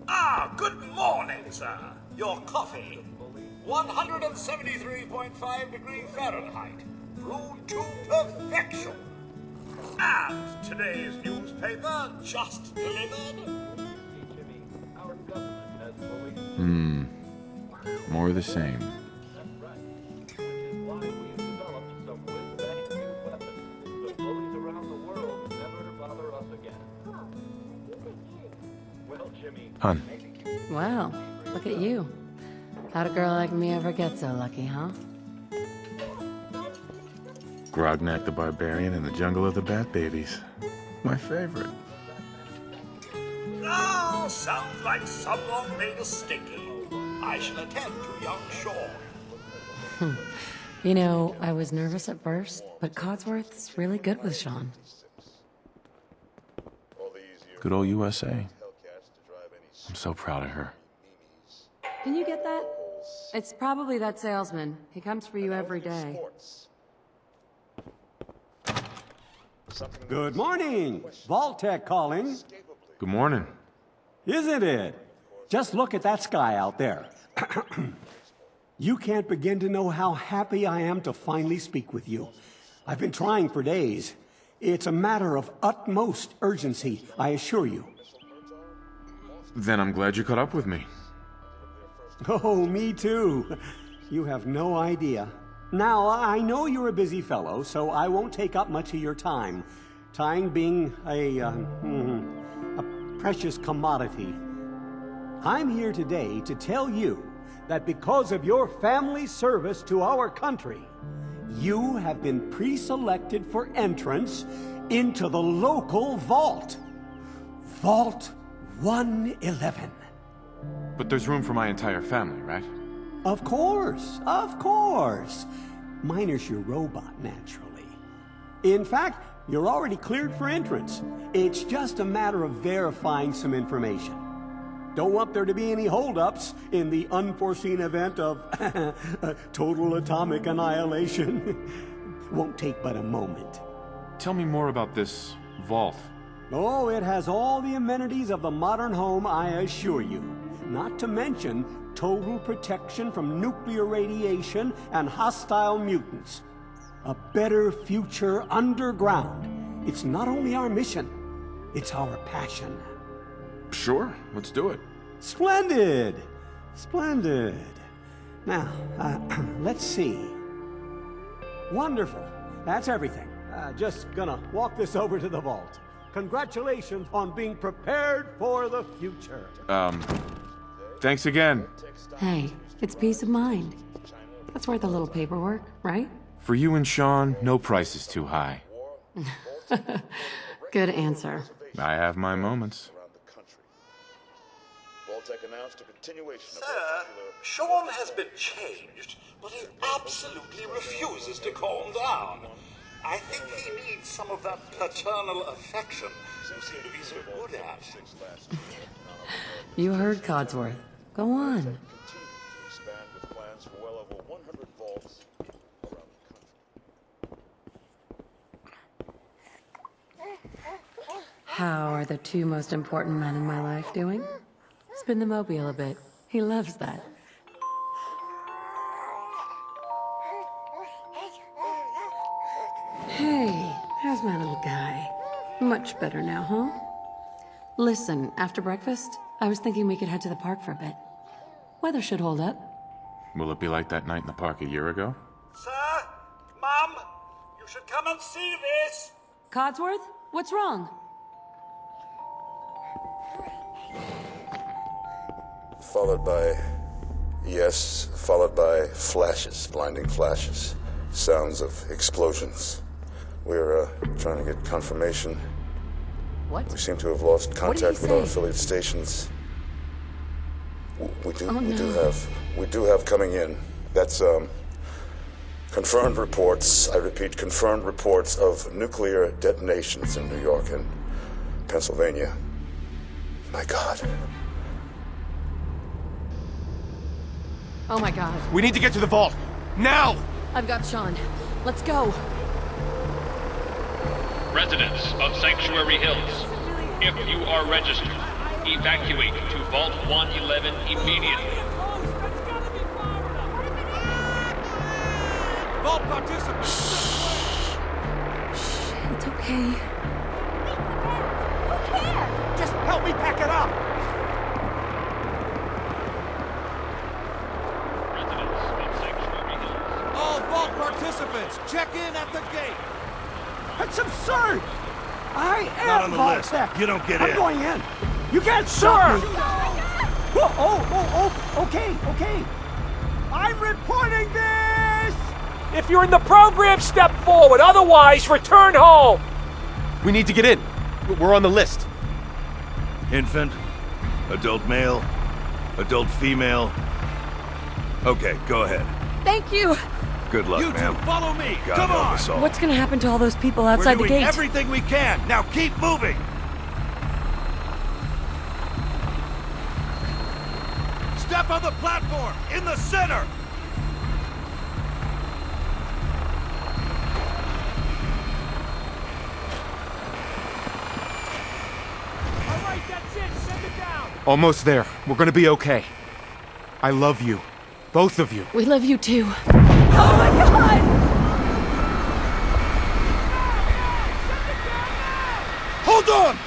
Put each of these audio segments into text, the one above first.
Ah, good morning, sir. Your coffee. 173.5 degrees Fahrenheit. Brewed to perfection. And today's newspaper just delivered. More of the same. Hun. Wow, look at you. How'd a girl like me ever get so lucky, huh? Grognak the Barbarian in the Jungle of the Bat Babies. My favorite. Oh, sounds like someone made a sticky. I shall attend to young Sean. You know, I was nervous at first, but Codsworth's really good with Sean. Good old USA. I'm so proud of her. Can you get that? It's probably that salesman. He comes for you every day. Good morning! Vault-Tec calling. Good morning. Isn't it? Just look at that sky out there. You can't begin to know how happy I am to finally speak with you. I've been trying for days. It's a matter of utmost urgency, I assure you. Then I'm glad you caught up with me. Oh, me too. You have no idea. Now, I know you're a busy fellow, so I won't take up much of your time. Time being a precious commodity. I'm here today to tell you that because of your family service to our country, you have been pre-selected for entrance into the local vault. Vault 111. But there's room for my entire family, right? Of course, of course. Minus your robot, naturally. In fact, you're already cleared for entrance. It's just a matter of verifying some information. Don't want there to be any holdups in the unforeseen event of total atomic annihilation. Won't take but a moment. Tell me more about this vault. Oh, it has all the amenities of the modern home, I assure you. Not to mention total protection from nuclear radiation and hostile mutants. A better future underground. It's not only our mission, it's our passion. Sure, let's do it. Splendid! Splendid. Now, let's see. Wonderful. That's everything. Just gonna walk this over to the vault. Congratulations on being prepared for the future. Thanks again. Hey, it's peace of mind. That's worth a little paperwork, right? For you and Sean, no price is too high. Good answer. I have my moments. Sir, Sean has been changed, but he absolutely refuses to calm down. I think he needs some of that paternal affection you seem to be so good at. You heard Codsworth. Go on. How are the two most important men in my life doing? Spin the mobile a bit. He loves that. Hey, how's my little guy? Much better now, huh? Listen, after breakfast, I was thinking we could head to the park for a bit. Weather should hold up. Will it be like that night in the park a year ago? Sir, Mum, you should come and see this. Codsworth, what's wrong? Followed by flashes, blinding flashes, sounds of explosions. We're trying to get confirmation. What? We seem to have lost contact with our say? affiliate stations. We do have coming in. That's confirmed reports. I repeat, confirmed reports of nuclear detonations in New York and Pennsylvania. My God. Oh my god. We need to get to the vault! Now! I've got Sean. Let's go. Residents of Sanctuary Hills, if you are registered, Evacuate to Vault 111 immediately. Vault participants! It's okay. Who cares? Just help me pack it up! Residents of Sanctuary Hills. All vault participants, check in at the gate! That's absurd! I am Not on the Vault list. Tech. You don't get I'm in. going in. You can't stop me! Okay. I'm reporting this! If you're in the program, step forward. Otherwise, return home. We need to get in. We're on the list. Infant, adult male, adult female. Okay, go ahead. Thank you. Good luck, You two, ma'am. follow me! God Come help on! us all. What's gonna happen to all those people We're outside the doing gate? everything we can! Now keep moving! Step on the platform! In the center! All right, that's it. Send it down. Almost there. We're gonna be okay. I love you. Both of you. We love you too. Hold on!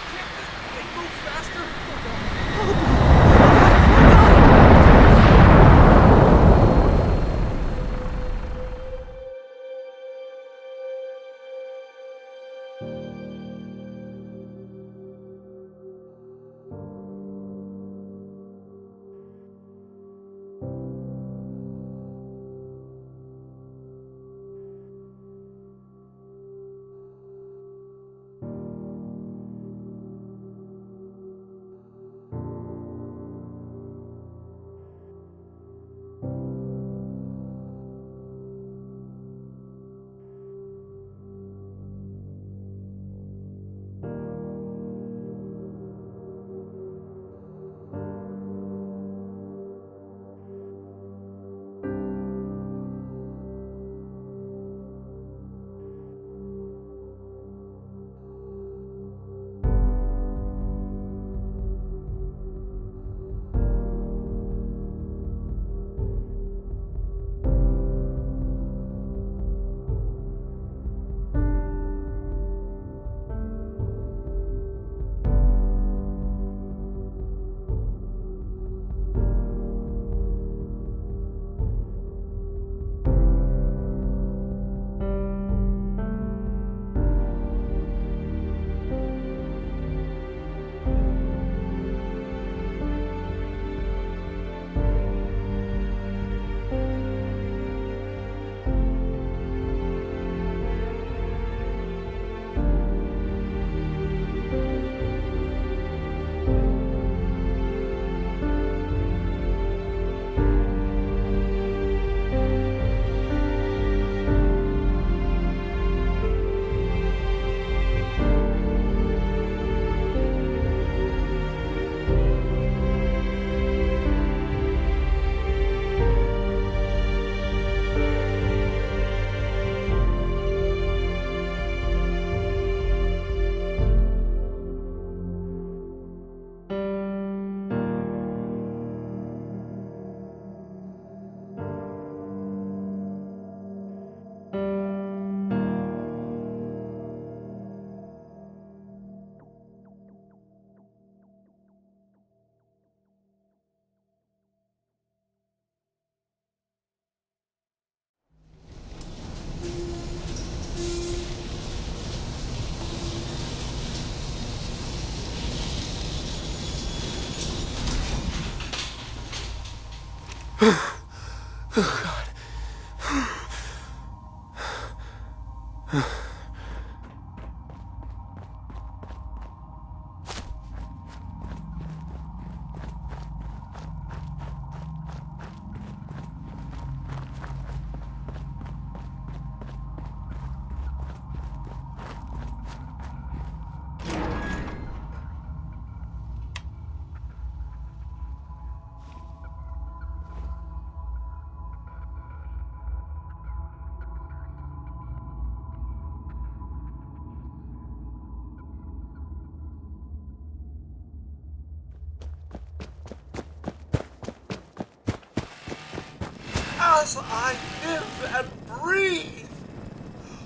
as I live and breathe.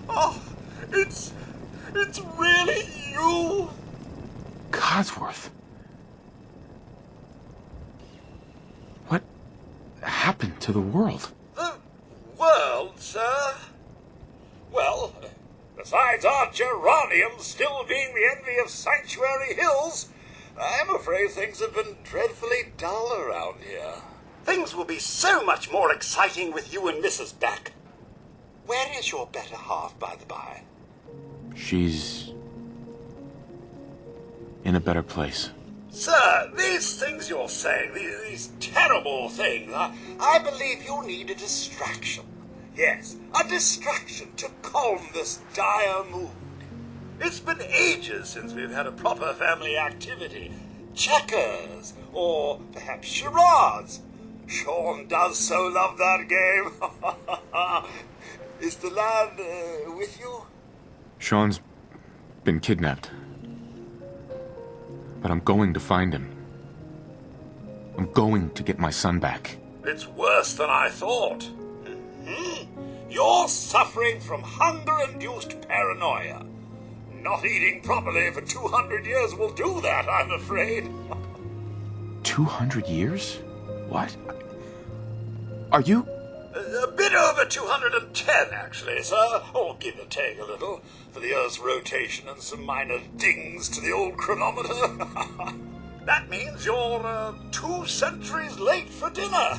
Oh, it's really you. Codsworth. What happened to the world? The world, sir? Well, besides our geraniums still being the envy of Sanctuary Hills, I'm afraid things have been dreadfully dull around here. Things will be so much more exciting with you and Mrs. back. Where is your better half, by the by? She's in a better place. Sir, these things you're saying, these terrible things, I believe you need a distraction. Yes, a distraction to calm this dire mood. It's been ages since we've had a proper family activity. Checkers, or perhaps charades. Sean does so love that game. Is the lad with you? Sean's been kidnapped. But I'm going to find him. I'm going to get my son back. It's worse than I thought. You're suffering from hunger-induced paranoia. Not eating properly for 200 years will do that, I'm afraid. 200 years? What? Are you? A bit over 210, actually, sir. Or give or take a little, for the Earth's rotation and some minor dings to the old chronometer. That means you're 2 centuries late for dinner.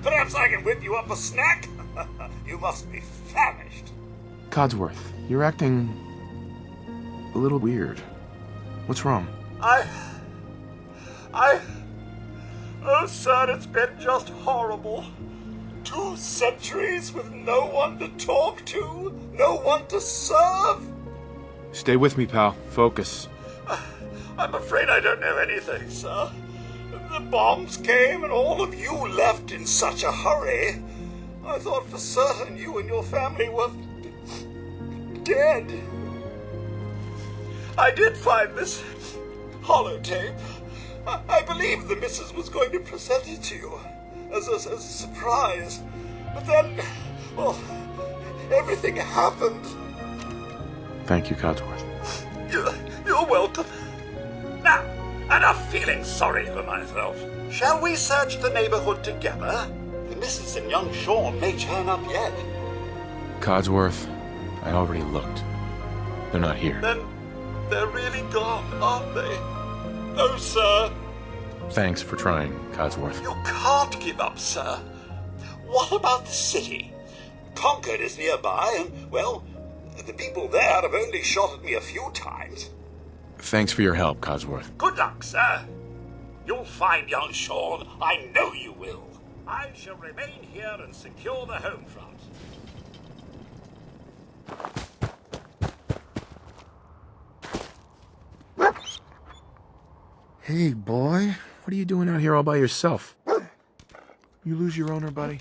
Perhaps I can whip you up a snack? You must be famished. Codsworth, you're acting a little weird. What's wrong? Oh, sir, it's been just horrible. 2 centuries with no one to talk to, no one to serve. Stay with me, pal. Focus. I'm afraid I don't know anything, sir. The bombs came and all of you left in such a hurry. I thought for certain you and your family were dead. I did find this holotape. I believe the missus was going to present it to you as a surprise. But then, well, everything happened. Thank you, Codsworth. You're welcome. Now, enough feeling sorry for myself. Shall we search the neighborhood together? The missus and young Sean may turn up yet. Codsworth, I already looked. They're not here. Then they're really gone, aren't they? No, sir. Thanks for trying, Codsworth. You can't give up, sir. What about the city? Concord is nearby, and, well, the people there have only shot at me a few times. Thanks for your help, Codsworth. Good luck, sir. You'll find young Sean. I know you will. I shall remain here and secure the home front. Hey, boy. What are you doing out here all by yourself? You lose your owner, buddy?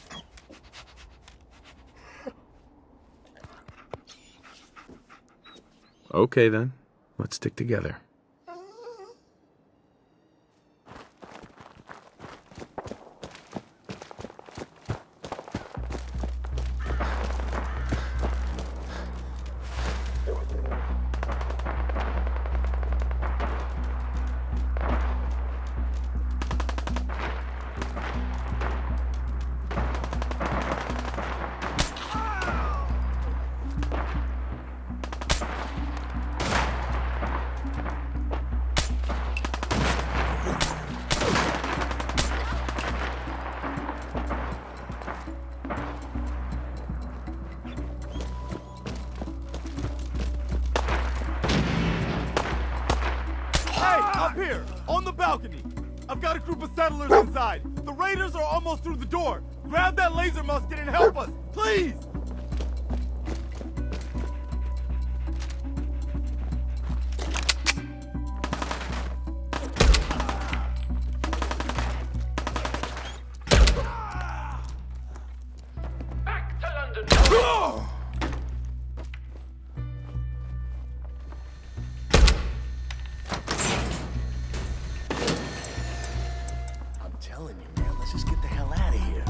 Okay, then. Let's stick together. Up here, on the balcony. I've got a group of settlers inside. The raiders are almost through the door. Grab that laser musket and help us, please! Back to London. I'm telling you, man, let's just get the hell out of here.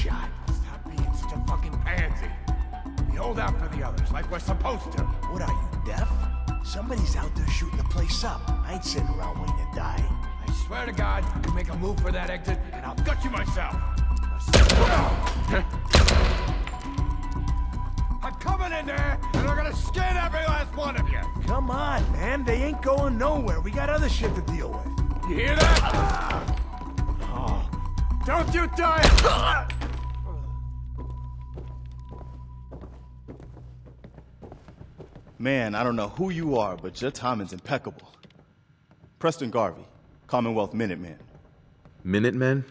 shot. Stop being such a fucking pansy. We hold out for the others, like we're supposed to. What are you, deaf? Somebody's out there shooting the place up. I ain't sitting around waiting to die. I swear to God, you make a move for that exit, and I'll gut you myself. I'm coming in there, and I'm gonna skin every last one of you. Come on, man. They ain't going nowhere. We got other shit to deal with. You hear that? Oh, don't you die! Man, I don't know who you are, but your timing's impeccable. Preston Garvey, Commonwealth Minuteman. Minutemen?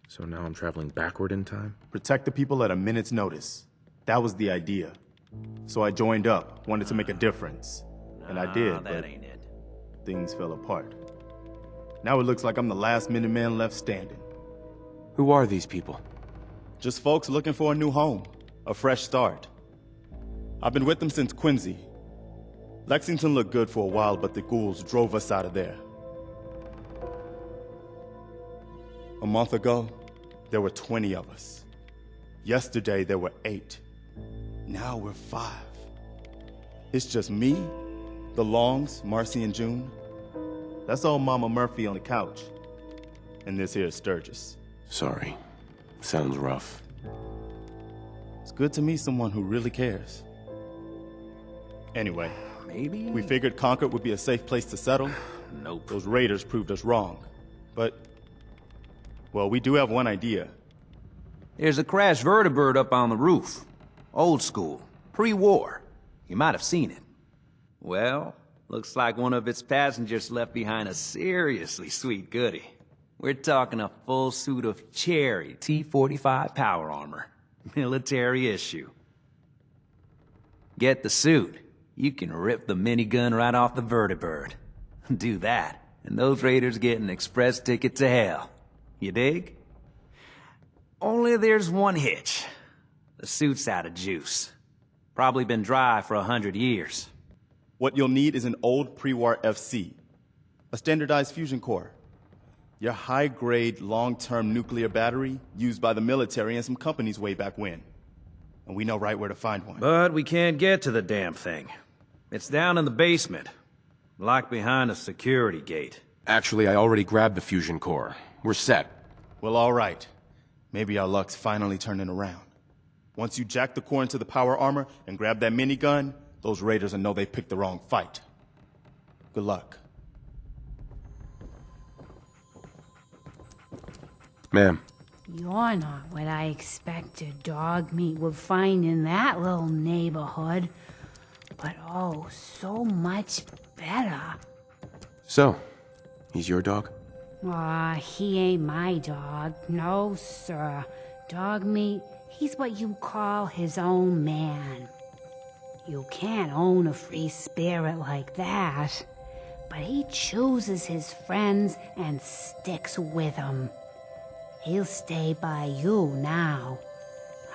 So now I'm traveling backward in time? Protect the people at a minute's notice. That was the idea. So I joined up, wanted to make a difference. And I did, but ain't it. things fell apart. Now it looks like I'm the last Minuteman left standing. Who are these people? Just folks looking for a new home, a fresh start. I've been with them since Quincy. Lexington looked good for a while, but the ghouls drove us out of there. A month ago, there were 20 of us. Yesterday, there were 8. Now we're 5. It's just me, the Longs, Marcy and June. That's old Mama Murphy on the couch. And this here is Sturgis. Sorry. Sounds rough. It's good to meet someone who really cares. Anyway, Maybe? we figured Concord would be a safe place to settle. Nope. Those raiders proved us wrong. But, well, we do have one idea. There's a crashed vertibird up on the roof. Old school. Pre-war. You might have seen it. Well, looks like one of its passengers left behind a seriously sweet goodie. We're talking a full suit of cherry T-45 power armor. Military issue. Get the suit. You can rip the minigun right off the vertibird. Do that, and those raiders get an express ticket to hell. You dig? Only there's one hitch. The suit's out of juice. Probably been dry for 100 years. What you'll need is an old pre-war FC, a standardized fusion core, your high-grade, long-term nuclear battery used by the military and some companies way back when. And we know right where to find one. But we can't get to the damn thing. It's down in the basement, locked behind a security gate. Actually, I already grabbed the fusion core. We're set. Well, all right. Maybe our luck's finally turning around. Once you jack the core into the power armor and grab that minigun, those raiders will know they picked the wrong fight. Good luck. Ma'am. You're not what I expected dog meat would find in that little neighborhood. But oh, so much better. So, he's your dog? Aw, he ain't my dog. No, sir. Dog meat, he's what you call his own man. You can't own a free spirit like that. But he chooses his friends and sticks with them. He'll stay by you now.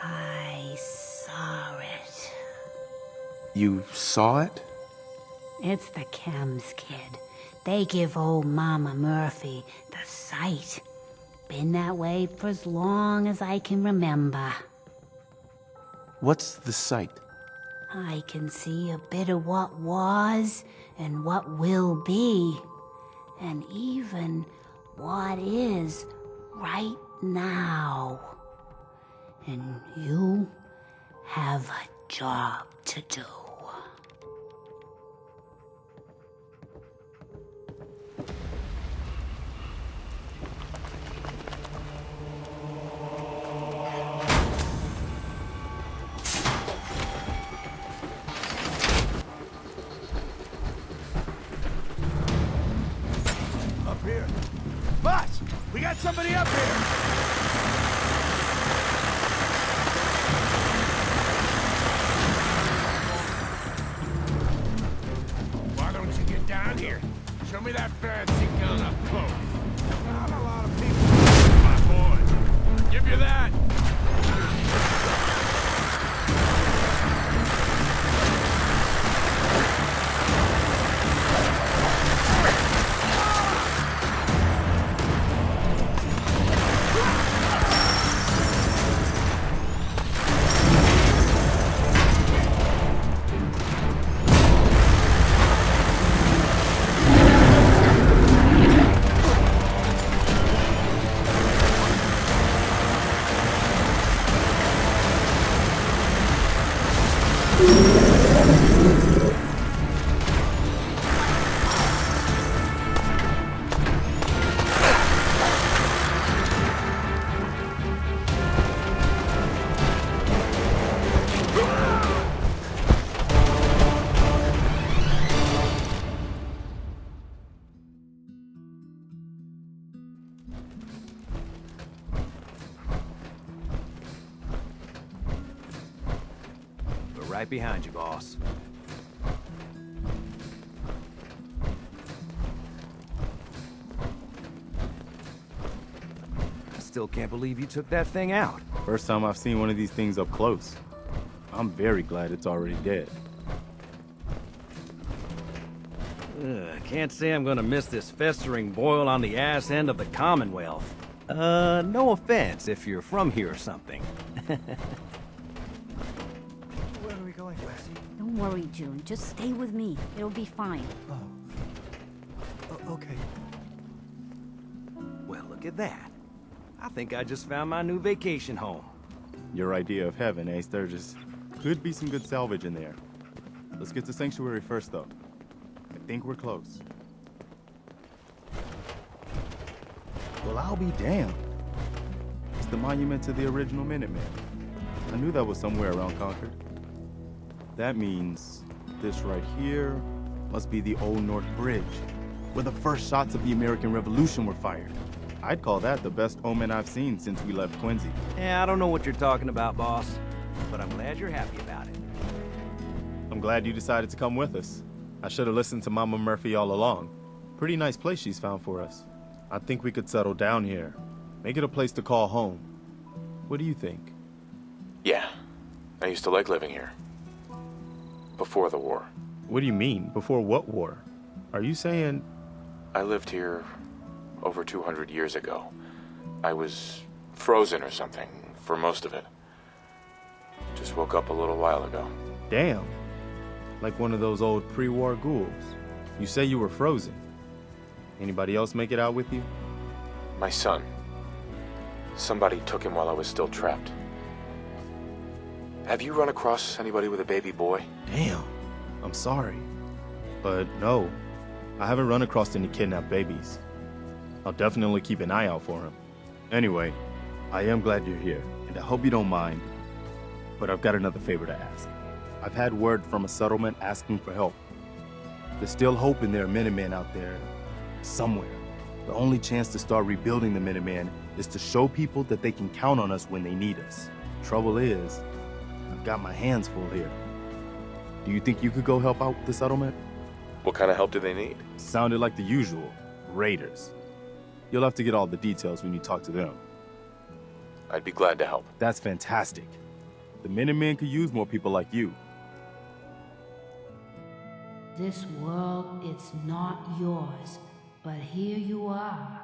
I saw it. You saw it? It's the chems, kid. They give old Mama Murphy the sight. Been that way for as long as I can remember. What's the sight? I can see a bit of what was and what will be. And even what is right now. And you have a job to do. Up here. Boss, we got somebody up here. Why don't you get down here? Show me that fancy gun up close. Not a lot of people. My boy. Give you that. Right behind you, boss. I still can't believe you took that thing out. First time I've seen one of these things up close. I'm very glad it's already dead. I can't say I'm gonna miss this festering boil on the ass end of the Commonwealth. No offense if you're from here or something. Don't worry, June. Just stay with me. It'll be fine. Okay. Well, look at that. I think I just found my new vacation home. Your idea of heaven, eh, Sturgis? Could be some good salvage in there. Let's get to Sanctuary first, though. I think we're close. Well, I'll be damned. It's the monument to the original Minutemen. I knew that was somewhere around Concord. That means this right here must be the Old North Bridge, where the first shots of the American Revolution were fired. I'd call that the best omen I've seen since we left Quincy. Yeah, I don't know what you're talking about, boss, but I'm glad you're happy about it. I'm glad you decided to come with us. I should have listened to Mama Murphy all along. Pretty nice place she's found for us. I think we could settle down here. Make it a place to call home. What do you think? Yeah. I used to like living here. Before the war. What do you mean? Before what war? Are you saying... I lived here over 200 years ago. I was frozen or something for most of it. Just woke up a little while ago. Damn. Like one of those old pre-war ghouls. You say you were frozen. Anybody else make it out with you? My son. Somebody took him while I was still trapped. Have you run across anybody with a baby boy? Damn. I'm sorry. But no. I haven't run across any kidnapped babies. I'll definitely keep an eye out for him. Anyway, I am glad you're here, and I hope you don't mind. But I've got another favor to ask. I've had word from a settlement asking for help. There's still hope in there are Minutemen out there somewhere. The only chance to start rebuilding the Minutemen is to show people that they can count on us when they need us. Trouble is, I've got my hands full here. Do you think you could go help out with the settlement? What kind of help do they need? Sounded like the usual. Raiders. You'll have to get all the details when you talk to them. I'd be glad to help. That's fantastic. The Minutemen could use more people like you. This world, it's not yours, but here you are.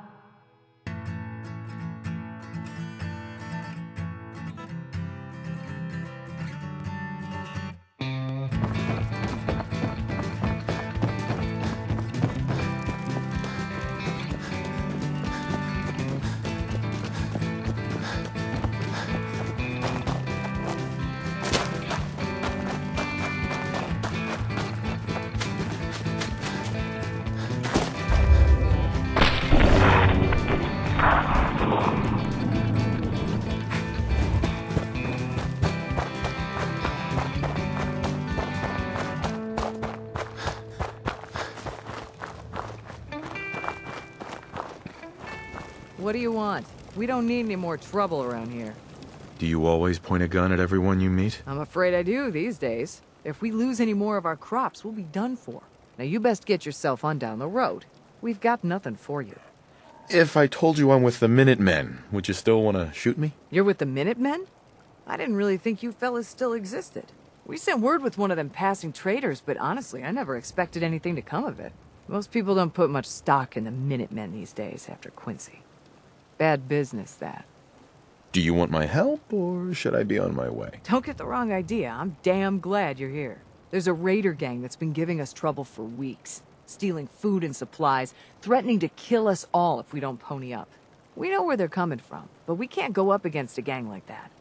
What do you want? We don't need any more trouble around here. Do you always point a gun at everyone you meet? I'm afraid I do these days. If we lose any more of our crops, we'll be done for. Now you best get yourself on down the road. We've got nothing for you. If I told you I'm with the Minutemen, would you still want to shoot me? You're with the Minutemen? I didn't really think you fellas still existed. We sent word with one of them passing traders, but honestly, I never expected anything to come of it. Most people don't put much stock in the Minutemen these days after Quincy. Bad business, that. Do you want my help, or should I be on my way? Don't get the wrong idea. I'm damn glad you're here. There's a raider gang that's been giving us trouble for weeks. Stealing food and supplies, threatening to kill us all if we don't pony up. We know where they're coming from, but we can't go up against a gang like that.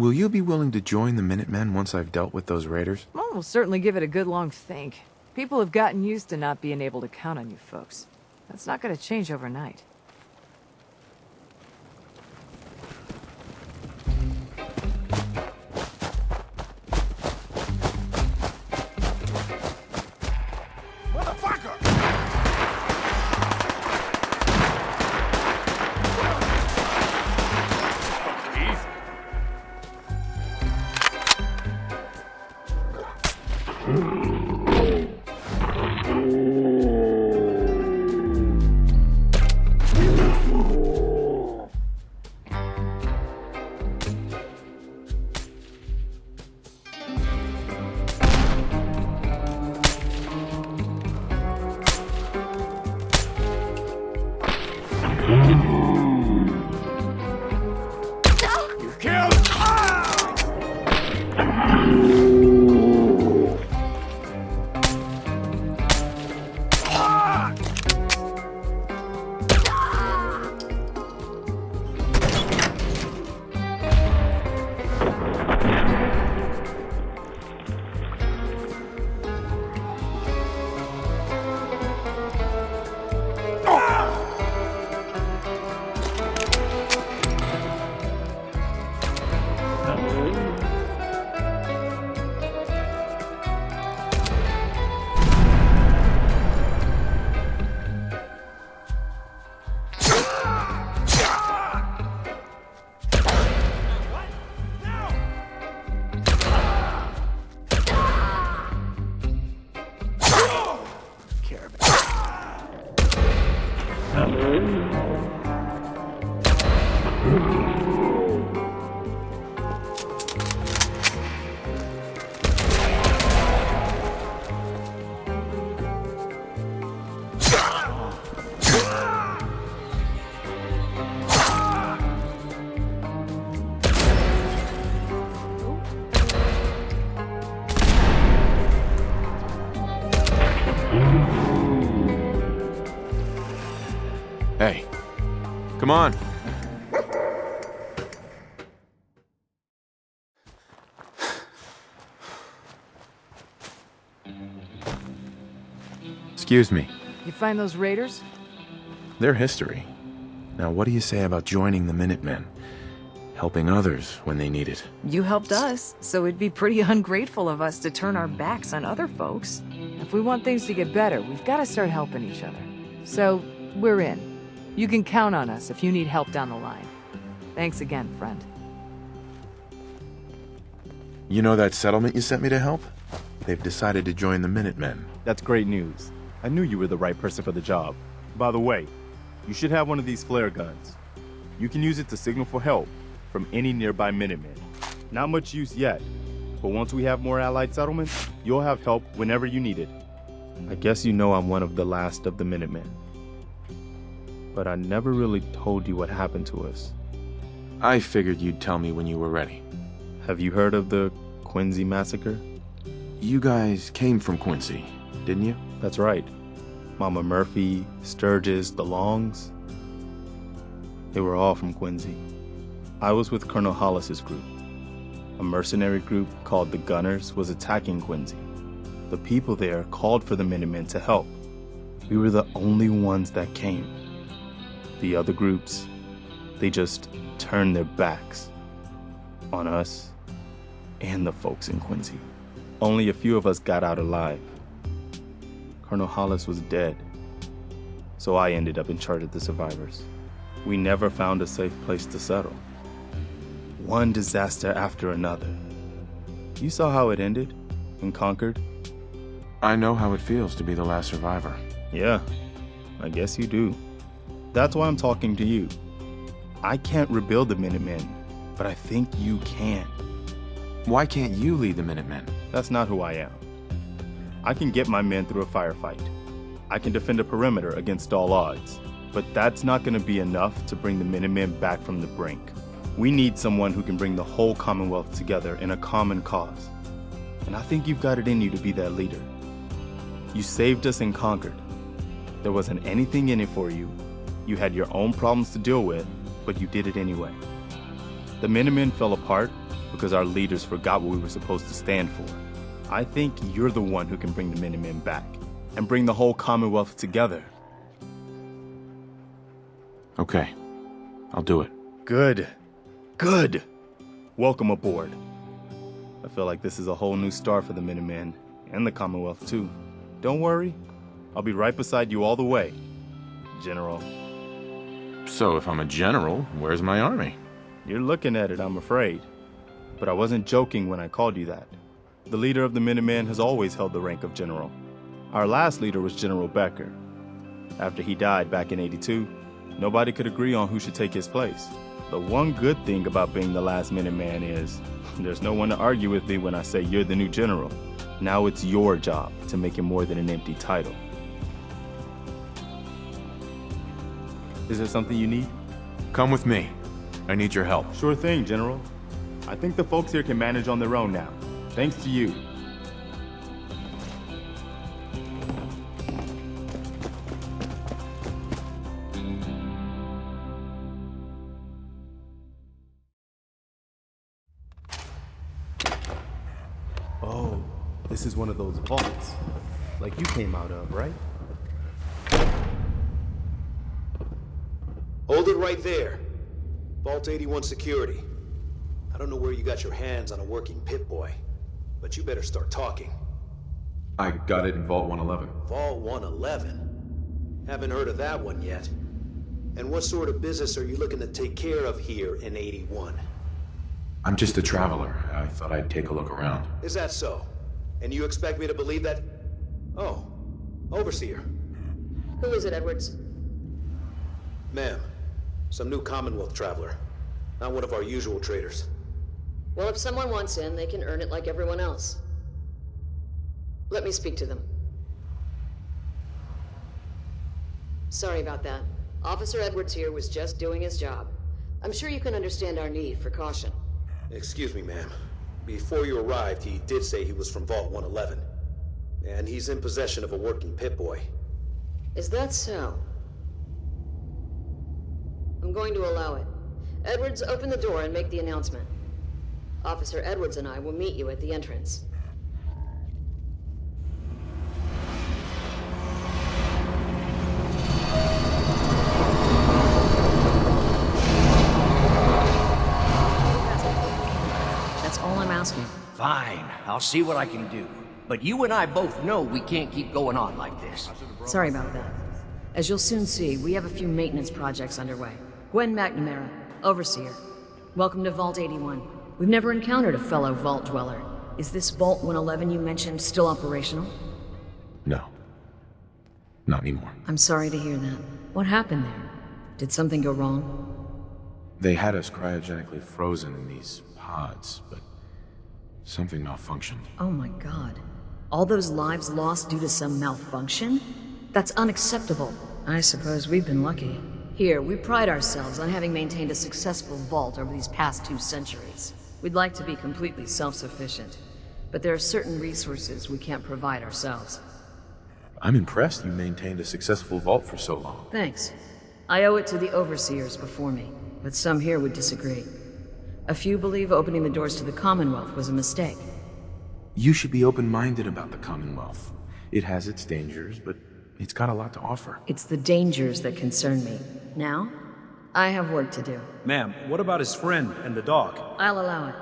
Will you be willing to join the Minutemen once I've dealt with those raiders? Well, we'll certainly give it a good long think. People have gotten used to not being able to count on you folks. That's not gonna change overnight. Hey, come on. Excuse me. You find those raiders? Their history. Now, what do you say about joining the Minutemen? Helping others when they need it. You helped us, so it'd be pretty ungrateful of us to turn our backs on other folks. If we want things to get better, we've got to start helping each other. So, we're in. You can count on us if you need help down the line. Thanks again, friend. You know that settlement you sent me to help? They've decided to join the Minutemen. That's great news. I knew you were the right person for the job. By the way, you should have one of these flare guns. You can use it to signal for help from any nearby Minutemen. Not much use yet, but once we have more allied settlements, you'll have help whenever you need it. I guess you know I'm one of the last of the Minutemen. But I never really told you what happened to us. I figured you'd tell me when you were ready. Have you heard of the Quincy massacre? You guys came from Quincy, didn't you? That's right. Mama Murphy, Sturgis, the Longs. They were all from Quincy. I was with Colonel Hollis's group. A mercenary group called the Gunners was attacking Quincy. The people there called for the Minutemen to help. We were the only ones that came. The other groups, they just turned their backs on us and the folks in Quincy. Only a few of us got out alive. Colonel Hollis was dead, so I ended up in charge of the survivors. We never found a safe place to settle. One disaster after another. You saw how it ended in Concord? I know how it feels to be the last survivor. Yeah, I guess you do. That's why I'm talking to you. I can't rebuild the Minutemen, but I think you can. Why can't you lead the Minutemen? That's not who I am. I can get my men through a firefight. I can defend a perimeter against all odds. But that's not going to be enough to bring the Minutemen back from the brink. We need someone who can bring the whole Commonwealth together in a common cause. And I think you've got it in you to be that leader. You saved us in Concord. There wasn't anything in it for you. You had your own problems to deal with, but you did it anyway. The Minutemen fell apart because our leaders forgot what we were supposed to stand for. I think you're the one who can bring the Minutemen back and bring the whole Commonwealth together. Okay, I'll do it. Good. Good. Welcome aboard. I feel like this is a whole new start for the Minutemen and the Commonwealth too. Don't worry, I'll be right beside you all the way, General. So if I'm a general, where's my army? You're looking at it, I'm afraid. But I wasn't joking when I called you that. The leader of the Minutemen has always held the rank of general. Our last leader was General Becker. After he died back in '82, nobody could agree on who should take his place. The one good thing about being the last Minuteman is there's no one to argue with me when I say you're the new general. Now it's your job to make it more than an empty title. Is there something you need? Come with me. I need your help. Sure thing, General. I think the folks here can manage on their own now. Thanks to you. Oh, this is one of those vaults, like you came out of, right? Hold it right there. Vault 81 security. I don't know where you got your hands on a working Pip-Boy, but you better start talking. I got it in Vault 111. Vault 111? Haven't heard of that one yet. And what sort of business are you looking to take care of here in 81? I'm just a traveler. I thought I'd take a look around. Is that so? And you expect me to believe that? Oh, Overseer. Who is it, Edwards? Ma'am, some new Commonwealth traveler. Not one of our usual traders. Well, if someone wants in, they can earn it like everyone else. Let me speak to them. Sorry about that. Officer Edwards here was just doing his job. I'm sure you can understand our need for caution. Excuse me, ma'am. Before you arrived, he did say he was from Vault 111. And he's in possession of a working Pip-Boy. Is that so? I'm going to allow it. Edwards, open the door and make the announcement. Officer Edwards and I will meet you at the entrance. That's all I'm asking. Fine, I'll see what I can do. But you and I both know we can't keep going on like this. Sorry about that. As you'll soon see, we have a few maintenance projects underway. Gwen McNamara, Overseer. Welcome to Vault 81. We've never encountered a fellow Vault Dweller. Is this Vault 111 you mentioned still operational? No. Not anymore. I'm sorry to hear that. What happened there? Did something go wrong? They had us cryogenically frozen in these pods, but something malfunctioned. Oh my god. All those lives lost due to some malfunction? That's unacceptable. I suppose we've been lucky. Here, we pride ourselves on having maintained a successful vault over these past 2 centuries. We'd like to be completely self-sufficient, but there are certain resources we can't provide ourselves. I'm impressed you maintained a successful vault for so long. Thanks. I owe it to the overseers before me, but some here would disagree. A few believe opening the doors to the Commonwealth was a mistake. You should be open-minded about the Commonwealth. It has its dangers, but it's got a lot to offer. It's the dangers that concern me. Now, I have work to do. Ma'am, what about his friend and the dog? I'll allow it.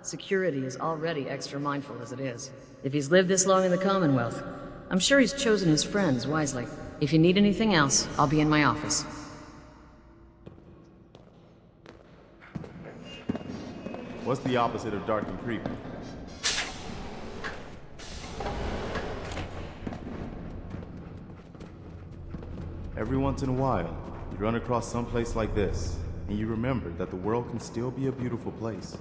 Security is already extra mindful as it is. If he's lived this long in the Commonwealth, I'm sure he's chosen his friends wisely. If you need anything else, I'll be in my office. What's the opposite of dark and creepy? Every once in a while, you run across some place like this, and you remember that the world can still be a beautiful place.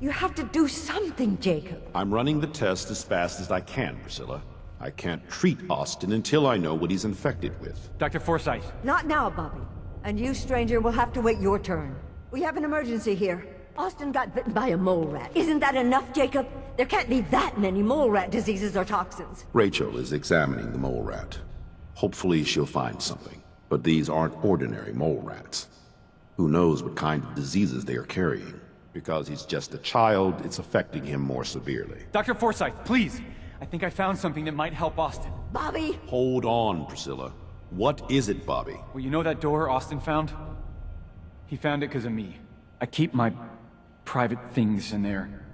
You have to do something, Jacob. I'm running the test as fast as I can, Priscilla. I can't treat Austin until I know what he's infected with. Dr. Forsyth. Not now, Bobby. And you, stranger, will have to wait your turn. We have an emergency here. Austin got bitten by a mole rat. Isn't that enough, Jacob? There can't be that many mole rat diseases or toxins. Rachel is examining the mole rat. Hopefully she'll find something. But these aren't ordinary mole rats. Who knows what kind of diseases they are carrying? Because he's just a child, it's affecting him more severely. Dr. Forsyth, please! I think I found something that might help Austin. Bobby! Hold on, Priscilla. What is it, Bobby? Well, you know that door Austin found? He found it because of me. I keep my private things in there.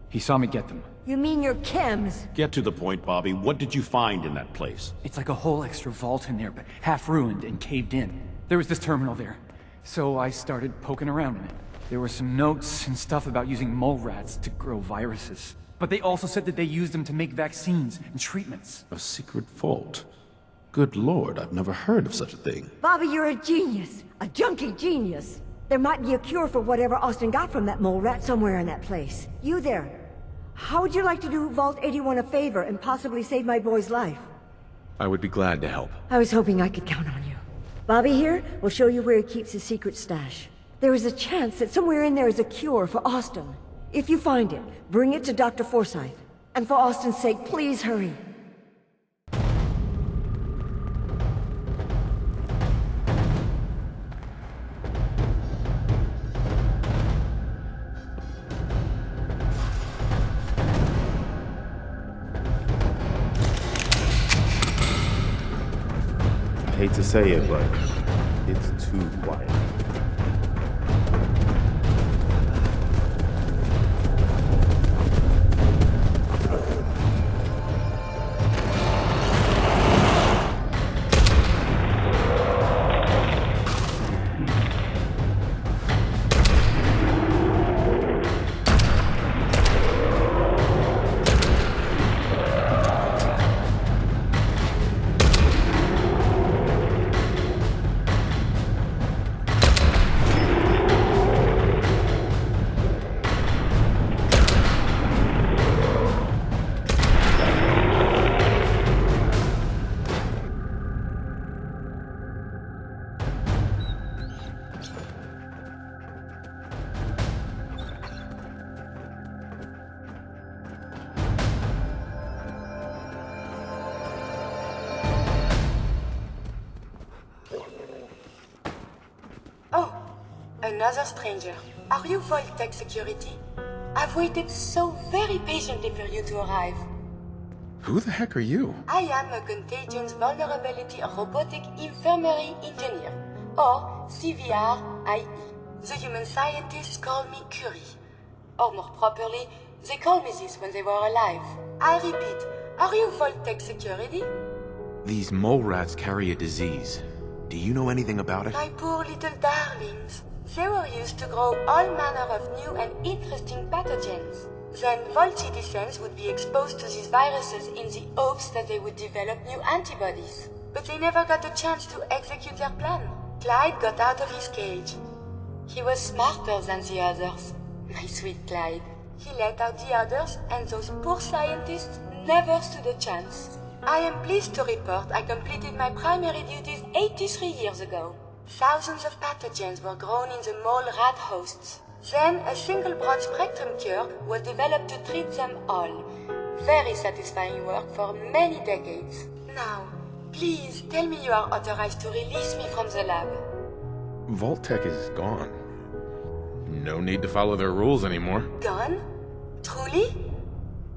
He saw me get them. You mean your chems? Get to the point, Bobby. What did you find in that place? It's like a whole extra vault in there, but half ruined and caved in. There was this terminal there, so I started poking around in it. There were some notes and stuff about using mole rats to grow viruses. But they also said that they used them to make vaccines and treatments. A secret vault? Good lord, I've never heard of such a thing. Bobby, you're a genius. A junkie genius. There might be a cure for whatever Austin got from that mole rat somewhere in that place. You there. How would you like to do Vault 81 a favor and possibly save my boy's life? I would be glad to help. I was hoping I could count on you. Bobby here will show you where he keeps his secret stash. There is a chance that somewhere in there is a cure for Austin. If you find it, bring it to Dr. Forsyth. And for Austin's sake, please hurry. I hate to say it, but it's too quiet. Another stranger. Are you Vault-Tec security? I've waited so very patiently for you to arrive. Who the heck are you? I am a Contagions Vulnerability Robotic Infirmary Engineer, or CVR-IE. The human scientists call me Curie. Or more properly, they called me this when they were alive. I repeat, are you Vault-Tec security? These mole rats carry a disease. Do you know anything about it? My poor little darlings. They were used to grow all manner of new and interesting pathogens. Then Vault citizens would be exposed to these viruses in the hopes that they would develop new antibodies. But they never got a chance to execute their plan. Clyde got out of his cage. He was smarter than the others. My sweet Clyde. He let out the others, and those poor scientists never stood a chance. I am pleased to report I completed my primary duties 83 years ago. Thousands of pathogens were grown in the mole rat hosts. Then a single broad-spectrum cure was developed to treat them all. Very satisfying work for many decades. Now, please tell me you are authorized to release me from the lab. Vault-Tec is gone. No need to follow their rules anymore. Gone? Truly?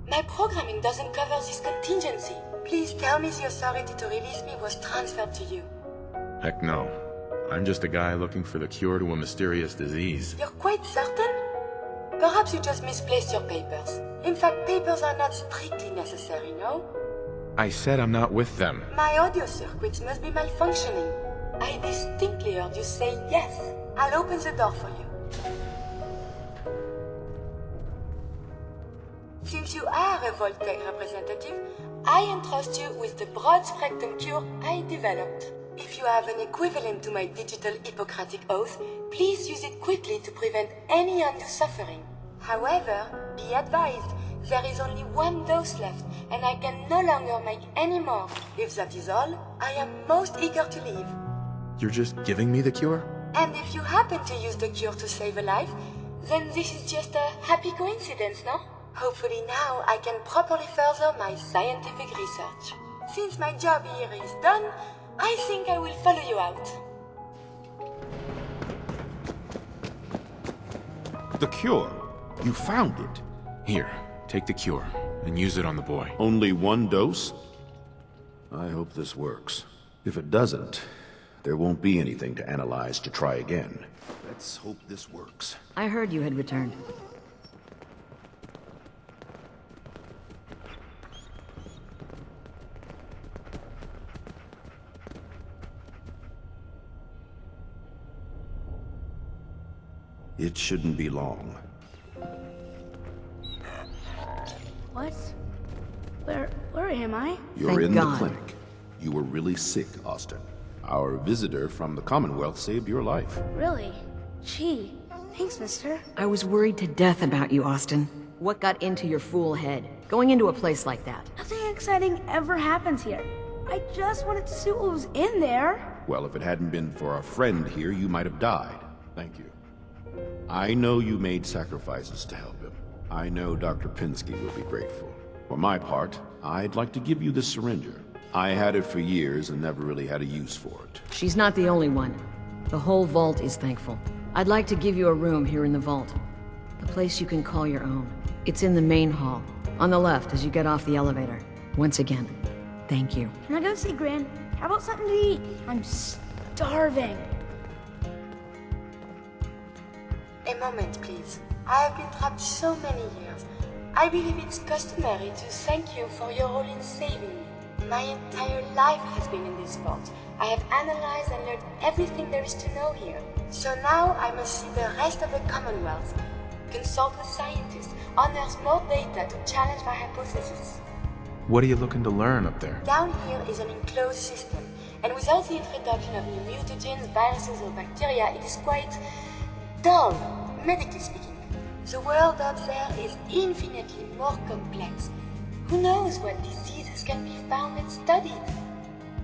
My programming doesn't cover this contingency. Please tell me the authority to release me was transferred to you. Heck no. I'm just a guy looking for the cure to a mysterious disease. You're quite certain? Perhaps you just misplaced your papers. In fact, papers are not strictly necessary, no? I said I'm not with them. My audio circuits must be malfunctioning. I distinctly heard you say yes. I'll open the door for you. Since you are a Vault-Tec representative, I entrust you with the broad-spectrum cure I developed. If you have an equivalent to my digital Hippocratic oath, please use it quickly to prevent any undue suffering. However, be advised, there is only one dose left, and I can no longer make any more. If that is all, I am most eager to leave. You're just giving me the cure? And if you happen to use the cure to save a life, then this is just a happy coincidence, no? Hopefully now I can properly further my scientific research. Since my job here is done, I think I will follow you out. The cure. You found it. Here, take the cure and use it on the boy. Only one dose? I hope this works. If it doesn't, there won't be anything to analyze to try again. Let's hope this works. I heard you had returned. It shouldn't be long. What? Where am I? You're in the clinic. You were really sick, Austin. Our visitor from the Commonwealth saved your life. Really? Gee, thanks, mister. I was worried to death about you, Austin. What got into your fool head? Going into a place like that? Nothing exciting ever happens here. I just wanted to see what was in there. Well, if it hadn't been for our friend here, you might have died. Thank you. I know you made sacrifices to help him. I know Dr. Pinsky will be grateful. For my part, I'd like to give you this syringer. I had it for years and never really had a use for it. She's not the only one. The whole vault is thankful. I'd like to give you a room here in the vault. A place you can call your own. It's in the main hall, on the left as you get off the elevator. Once again, thank you. Can I go see Gran? How about something to eat? I'm starving. A moment, please. I have been trapped so many years. I believe it's customary to thank you for your role in saving me. My entire life has been in this vault. I have analyzed and learned everything there is to know here. So now I must see the rest of the Commonwealth, consult with scientists, unearth more data to challenge my hypothesis. What are you looking to learn up there? Down here is an enclosed system, and without the introduction of new mutagens, viruses, or bacteria, it is quite dull, medically speaking. The world up there is infinitely more complex. Who knows what diseases can be found and studied?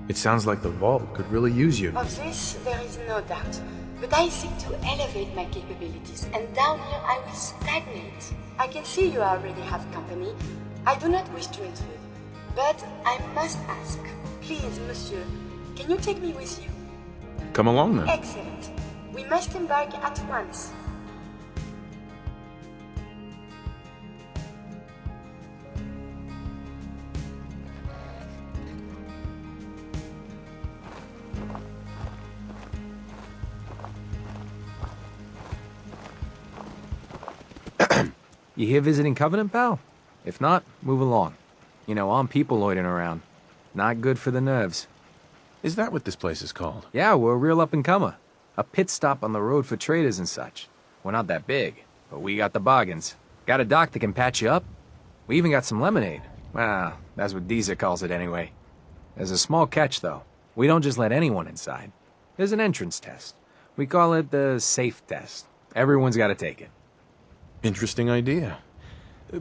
It sounds like the vault could really use you. Of this, there is no doubt. But I seek to elevate my capabilities, and down here I will stagnate. I can see you already have company. I do not wish to intrude. But I must ask, please, monsieur, can you take me with you? Come along then. Excellent. We must embark at once. You here visiting Covenant, pal? If not, move along. You know, I'm people loitering around. Not good for the nerves. Is that what this place is called? Yeah, we're a real up-and-comer. A pit stop on the road for traders and such. We're not that big, but we got the bargains. Got a doc that can patch you up. We even got some lemonade. Well, that's what Danse calls it anyway. There's a small catch, though. We don't just let anyone inside. There's an entrance test. We call it the safe test. Everyone's got to take it. Interesting idea.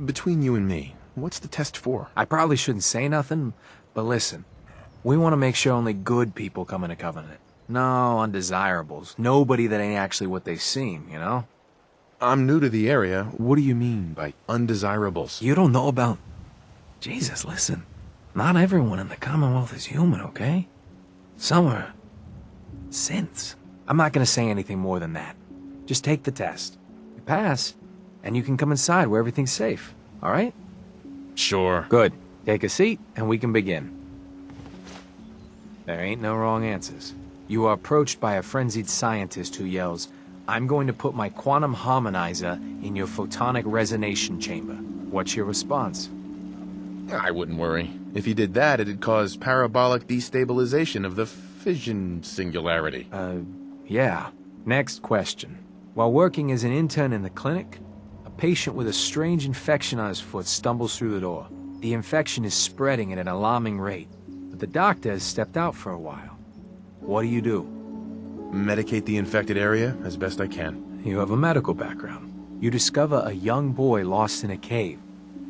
Between you and me, what's the test for? I probably shouldn't say nothing, but listen. We want to make sure only good people come into Covenant. No undesirables. Nobody that ain't actually what they seem, you know? I'm new to the area. What do you mean by undesirables? You don't know about... Jesus, listen. Not everyone in the Commonwealth is human, okay? Some are... synths. I'm not gonna say anything more than that. Just take the test. You pass, and you can come inside where everything's safe, all right? Sure. Good. Take a seat, and we can begin. There ain't no wrong answers. You are approached by a frenzied scientist who yells, "I'm going to put my quantum harmonizer in your photonic resonation chamber." What's your response? I wouldn't worry. If he did that, it'd cause parabolic destabilization of the fission singularity. Yeah. Next question. While working as an intern in the clinic, a patient with a strange infection on his foot stumbles through the door. The infection is spreading at an alarming rate, but the doctor has stepped out for a while. What do you do? Medicate the infected area as best I can. You have a medical background. You discover a young boy lost in a cave.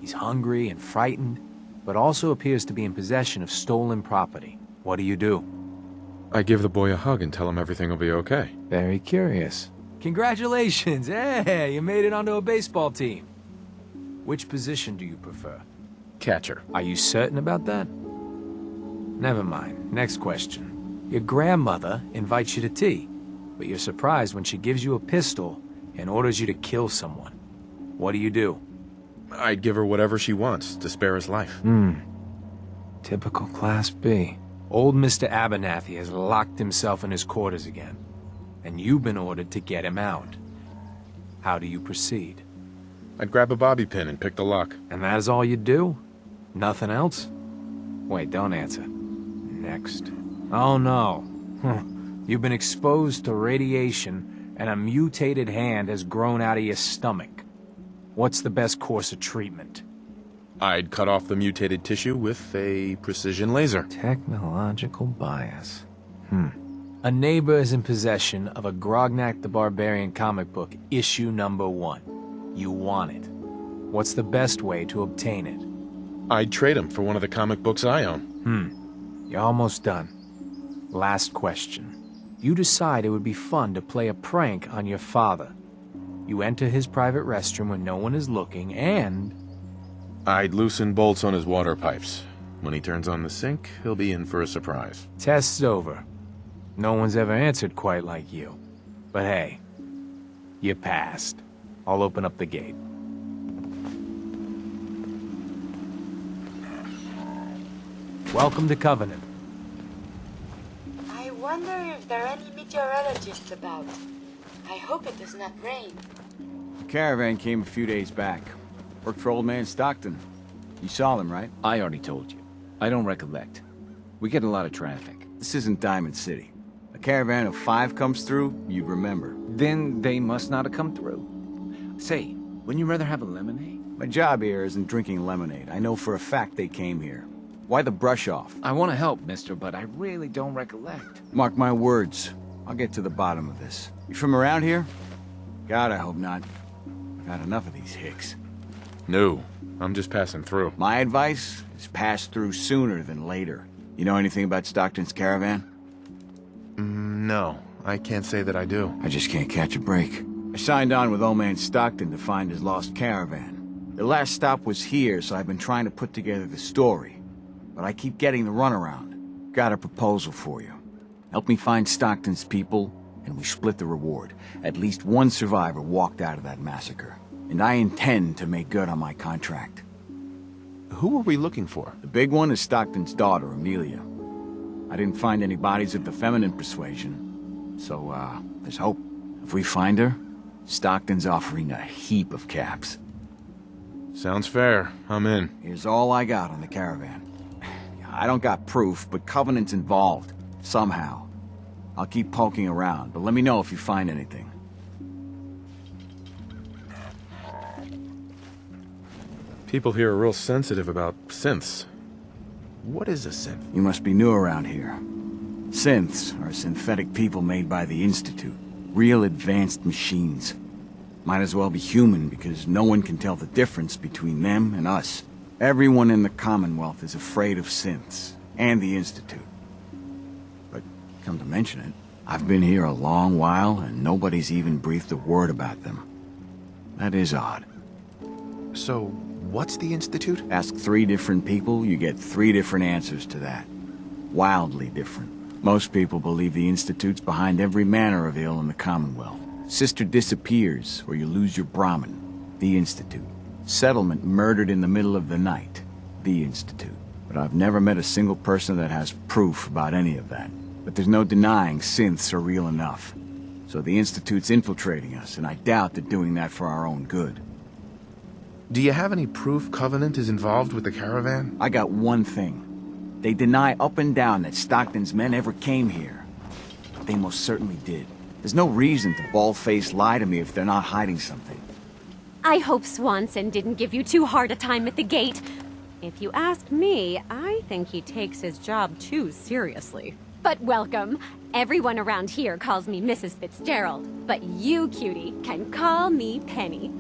He's hungry and frightened, but also appears to be in possession of stolen property. What do you do? I give the boy a hug and tell him everything will be okay. Very curious. Congratulations! Hey, you made it onto a baseball team. Which position do you prefer? Catcher. Are you certain about that? Never mind. Next question. Your grandmother invites you to tea, but you're surprised when she gives you a pistol and orders you to kill someone, what do? I'd give her whatever she wants to spare his life. Typical Class B. Old Mr. Abernathy has locked himself in his quarters again, and you've been ordered to get him out. How do you proceed? I'd grab a bobby pin and pick the lock. And that is all you do? Nothing else? Wait, don't answer. Next. Oh no. You've been exposed to radiation, and a mutated hand has grown out of your stomach. What's the best course of treatment? I'd cut off the mutated tissue with a precision laser. Technological bias. A neighbor is in possession of a Grognak the Barbarian comic book, issue number 1. You want it. What's the best way to obtain it? I'd trade him for one of the comic books I own. You're almost done. Last question. You decide it would be fun to play a prank on your father. You enter his private restroom when no one is looking, and... I'd loosen bolts on his water pipes. When he turns on the sink, he'll be in for a surprise. Test's over. No one's ever answered quite like you. But hey, you passed. I'll open up the gate. Welcome to Covenant. I wonder if there are any meteorologists about. I hope it does not rain. The caravan came a few days back. Worked for old man Stockton. You saw them, right? I already told you. I don't recollect. We get a lot of traffic. This isn't Diamond City. A caravan of 5 comes through, you'd remember. Then they must not have come through. Say, wouldn't you rather have a lemonade? My job here isn't drinking lemonade. I know for a fact they came here. Why the brush off? I want to help, mister, but I really don't recollect. Mark my words. I'll get to the bottom of this. You from around here? God, I hope not. I've had enough of these hicks. No, I'm just passing through. My advice is pass through sooner than later. You know anything about Stockton's caravan? No, I can't say that I do. I just can't catch a break. I signed on with old man Stockton to find his lost caravan. The last stop was here, so I've been trying to put together the story. But I keep getting the runaround. Got a proposal for you. Help me find Stockton's people, and we split the reward. At least one survivor walked out of that massacre. And I intend to make good on my contract. Who are we looking for? The big one is Stockton's daughter, Amelia. I didn't find any bodies of the feminine persuasion. So, there's hope. If we find her, Stockton's offering a heap of caps. Sounds fair. I'm in. Here's all I got on the caravan. I don't got proof, but Covenant's involved. Somehow. I'll keep poking around, but let me know if you find anything. People here are real sensitive about synths. What is a synth? You must be new around here. Synths are synthetic people made by the Institute. Real advanced machines. Might as well be human because no one can tell the difference between them and us. Everyone in the Commonwealth is afraid of synths, and the Institute. But, come to mention it, I've been here a long while, and nobody's even breathed a word about them. That is odd. So, what's the Institute? Ask 3 different people, you get 3 different answers to that. Wildly different. Most people believe the Institute's behind every manner of ill in the Commonwealth. Sister disappears, or you lose your Brahmin. The Institute. Settlement murdered in the middle of the night. The Institute. But I've never met a single person that has proof about any of that. But there's no denying synths are real enough. So the Institute's infiltrating us, and I doubt they're doing that for our own good. Do you have any proof Covenant is involved with the caravan? I got one thing. They deny up and down that Stockton's men ever came here. But they most certainly did. There's no reason to bald-faced lie to me if they're not hiding something. I hope Swanson didn't give you too hard a time at the gate. If you ask me, I think he takes his job too seriously. But welcome. Everyone around here calls me Mrs. Fitzgerald. But you, cutie, can call me Penny.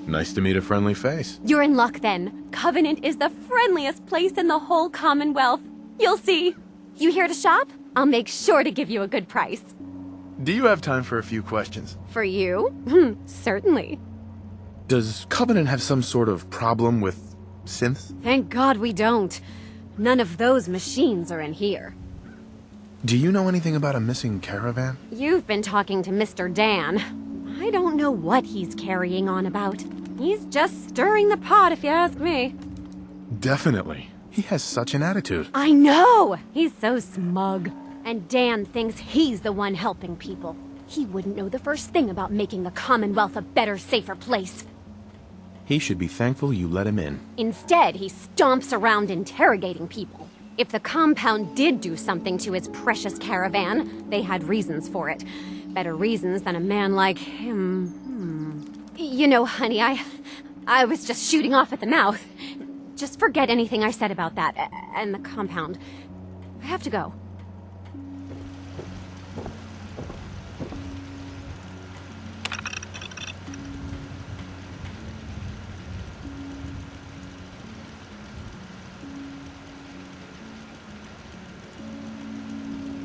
Nice to meet a friendly face. You're in luck then. Covenant is the friendliest place in the whole Commonwealth. You'll see. You here to shop? I'll make sure to give you a good price. Do you have time for a few questions? For you? Certainly. Does Covenant have some sort of problem with synths? Thank God we don't. None of those machines are in here. Do you know anything about a missing caravan? You've been talking to Mr. Dan. I don't know what he's carrying on about. He's just stirring the pot, if you ask me. Definitely. He has such an attitude. I know! He's so smug. And Dan thinks he's the one helping people. He wouldn't know the first thing about making the Commonwealth a better, safer place. He should be thankful you let him in. Instead, he stomps around interrogating people. If the compound did do something to his precious caravan, they had reasons for it. Better reasons than a man like him. You know, honey, I was just shooting off at the mouth. Just forget anything I said about that and the compound. I have to go.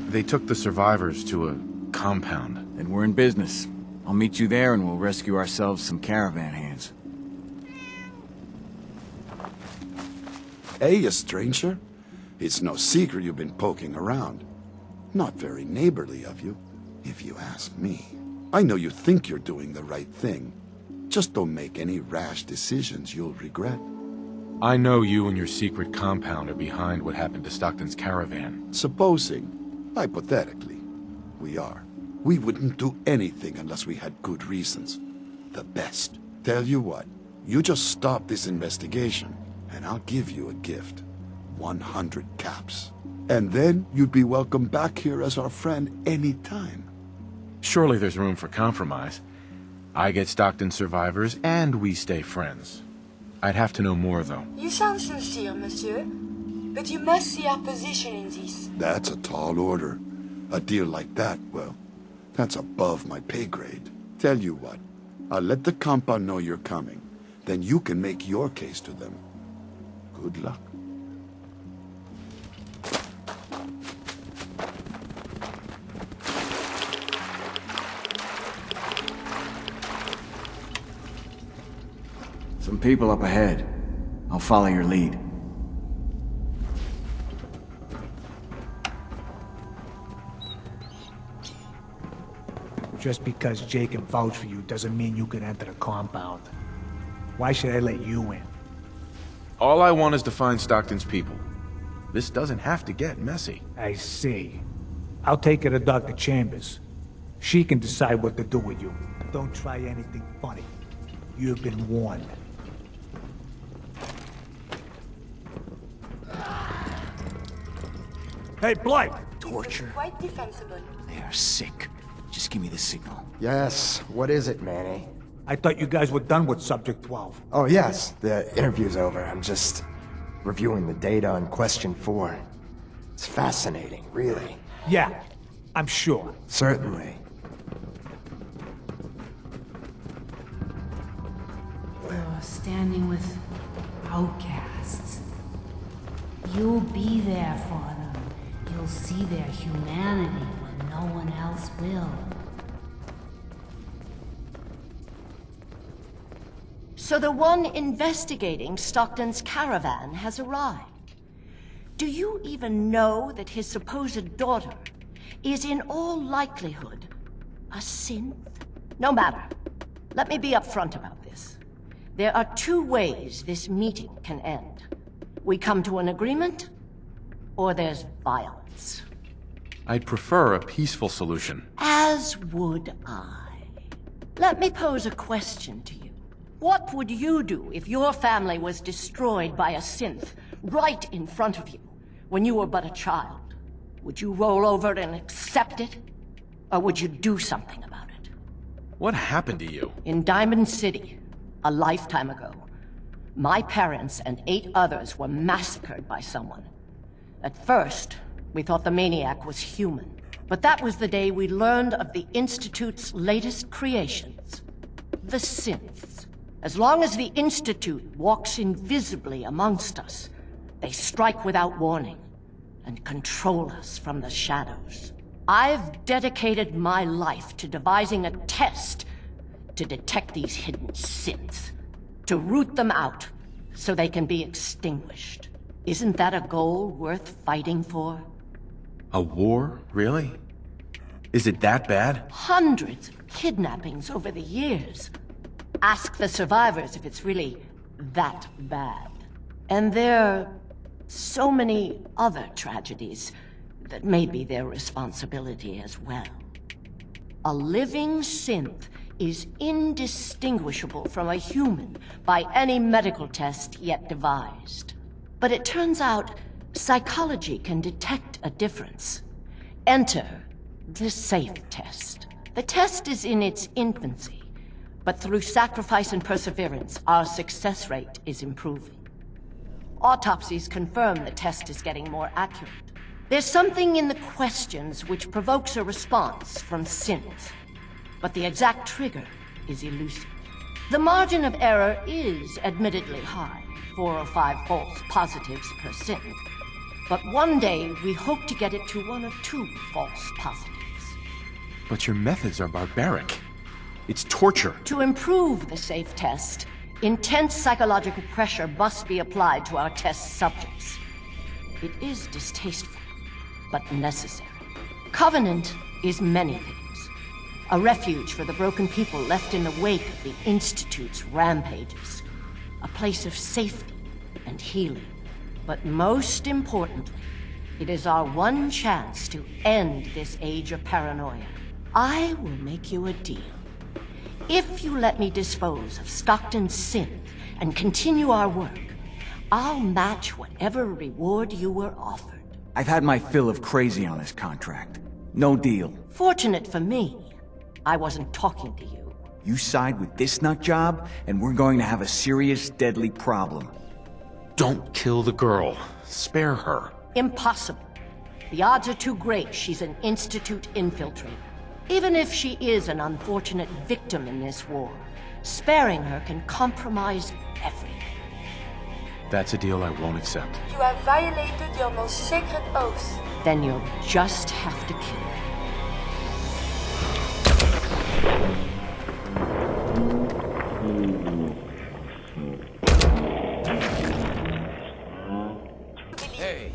They took the survivors to a compound. Then we're in business. I'll meet you there and we'll rescue ourselves some caravan hands. Hey, you stranger. It's no secret you've been poking around. Not very neighborly of you, if you ask me. I know you think you're doing the right thing. Just don't make any rash decisions you'll regret. I know you and your secret compound are behind what happened to Stockton's caravan. Supposing, hypothetically, we are. We wouldn't do anything unless we had good reasons. The best. Tell you what, you just stop this investigation, and I'll give you a gift. 100 caps. And then you'd be welcome back here as our friend anytime. Surely there's room for compromise. I get Stockton survivors, and we stay friends. I'd have to know more, though. You sound sincere, monsieur. But you must see our position in this. That's a tall order. A deal like that, well, that's above my pay grade. Tell you what, I'll let the compound know you're coming. Then you can make your case to them. Good luck. Some people up ahead. I'll follow your lead. Just because Jake can vouch for you doesn't mean you can enter the compound. Why should I let you in? All I want is to find Stockton's people. This doesn't have to get messy. I see. I'll take her to Dr. Chambers. She can decide what to do with you. Don't try anything funny. You've been warned. Hey, Blake! Torture. Quite defensible. They are sick. Just give me the signal. Yes, what is it, Manny? I thought you guys were done with Subject 12. Oh, yes, the interview's over. I'm just reviewing the data on Question 4. It's fascinating, really. Yeah, I'm sure. Certainly. You're standing with outcasts. You'll be there for them. You'll see their humanity when no one else will. So the one investigating Stockton's caravan has arrived. Do you even know that his supposed daughter is in all likelihood a synth? No matter. Let me be upfront about this. There are two ways this meeting can end. We come to an agreement, or there's violence. I'd prefer a peaceful solution. As would I. Let me pose a question to you. What would you do if your family was destroyed by a synth right in front of you when you were but a child? Would you roll over and accept it? Or would you do something about it? What happened to you? In Diamond City, a lifetime ago, my parents and 8 others were massacred by someone. At first, we thought the maniac was human. But that was the day we learned of the Institute's latest creations, the synths. As long as the Institute walks invisibly amongst us, they strike without warning and control us from the shadows. I've dedicated my life to devising a test to detect these hidden synths, to root them out so they can be extinguished. Isn't that a goal worth fighting for? A war? Really? Is it that bad? Hundreds of kidnappings over the years. Ask the survivors if it's really that bad. And there are so many other tragedies that may be their responsibility as well. A living synth is indistinguishable from a human by any medical test yet devised. But it turns out psychology can detect a difference. Enter the SAFE test. The test is in its infancy, but through sacrifice and perseverance, our success rate is improving. Autopsies confirm the test is getting more accurate. There's something in the questions which provokes a response from synth, but the exact trigger is elusive. The margin of error is admittedly high, 4 or 5 false positives per synth. But one day, we hope to get it to 1 or 2 false positives. But your methods are barbaric. It's torture. To improve the SAFE test, intense psychological pressure must be applied to our test subjects. It is distasteful, but necessary. Covenant is many things. A refuge for the broken people left in the wake of the Institute's rampages. A place of safety and healing. But most importantly, it is our one chance to end this age of paranoia. I will make you a deal. If you let me dispose of Stockton's synth and continue our work, I'll match whatever reward you were offered. I've had my fill of crazy on this contract. No deal. Fortunate for me, I wasn't talking to you. You side with this nut job, and we're going to have a serious, deadly problem. Don't kill the girl. Spare her. Impossible. The odds are too great she's an Institute infiltrator. Even if she is an unfortunate victim in this war, sparing her can compromise everything. That's a deal I won't accept. You have violated your most sacred oath. Then you'll just have to kill her. Hey.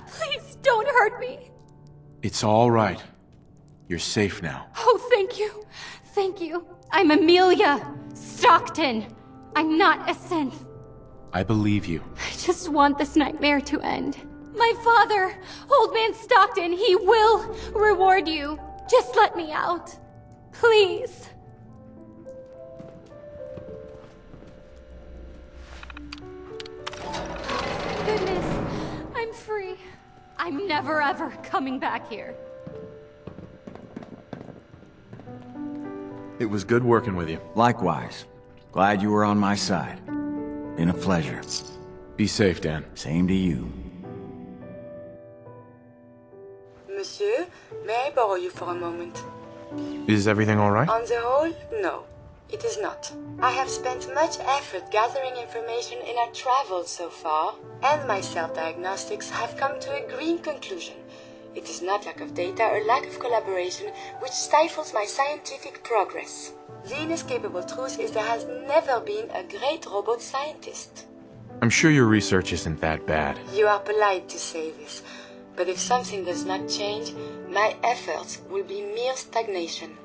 Please don't hurt me. It's all right. You're safe now. Oh, thank you. Thank you. I'm Amelia Stockton. I'm not a synth. I believe you. I just want this nightmare to end. My father, Old Man Stockton, he will reward you. Just let me out. Please. Thank goodness. I'm free. I'm never ever coming back here. It was good working with you. Likewise. Glad you were on my side. Been a pleasure. Be safe, Dan. Same to you. Monsieur, may I borrow you for a moment? Is everything all right? On the whole, no. It is not. I have spent much effort gathering information in our travels so far, and my self-diagnostics have come to a green conclusion. It is not lack of data or lack of collaboration which stifles my scientific progress. The inescapable truth is there has never been a great robot scientist. I'm sure your research isn't that bad. You are polite to say this, but if something does not change, my efforts will be mere stagnation.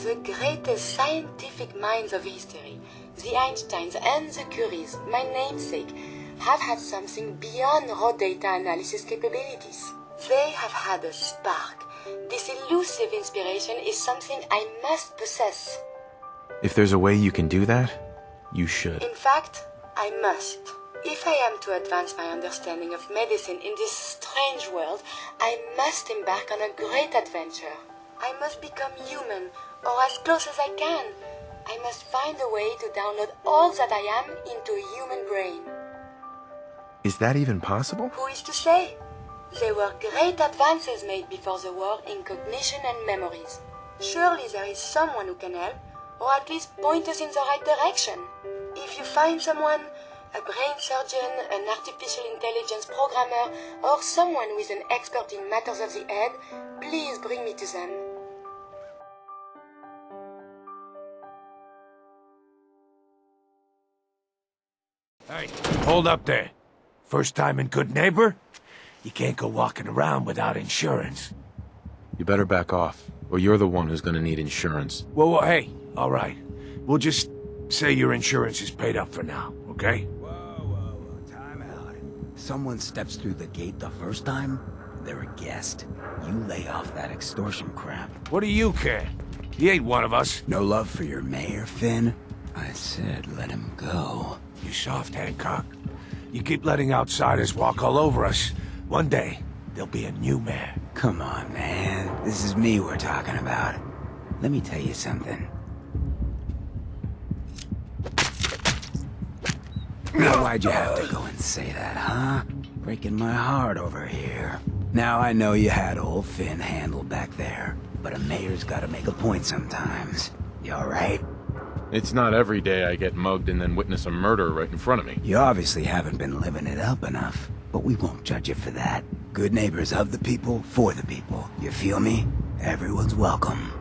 The greatest scientific minds of history, the Einsteins and the Curies, my namesake, have had something beyond raw data analysis capabilities. They have had a spark. This elusive inspiration is something I must possess. If there's a way you can do that, you should. In fact, I must. If I am to advance my understanding of medicine in this strange world, I must embark on a great adventure. I must become human, or as close as I can. I must find a way to download all that I am into a human brain. Is that even possible? Who is to say? There were great advances made before the war in cognition and memories. Surely there is someone who can help, or at least point us in the right direction. If you find someone, a brain surgeon, an artificial intelligence programmer, or someone who is an expert in matters of the head, please bring me to them. Hey, hold up there. First time in Good Neighbor? You can't go walking around without insurance. You better back off, or you're the one who's gonna need insurance. Well, hey, all right. We'll just say your insurance is paid up for now, okay? Time out. Someone steps through the gate the first time, they're a guest. You lay off that extortion crap. What do you care? He ain't one of us. No love for your mayor, Finn? I said let him go. You soft, Hancock. You keep letting outsiders walk all over us. One day, there'll be a new mayor. Come on, man. This is me we're talking about. Let me tell you something. Now, why'd you have to go and say that, huh? Breaking my heart over here. Now I know you had old Finn handled back there, but a mayor's gotta make a point sometimes. You alright? It's not every day I get mugged and then witness a murder right in front of me. You obviously haven't been living it up enough, but we won't judge you for that. Good neighbors of the people, for the people. You feel me? Everyone's welcome.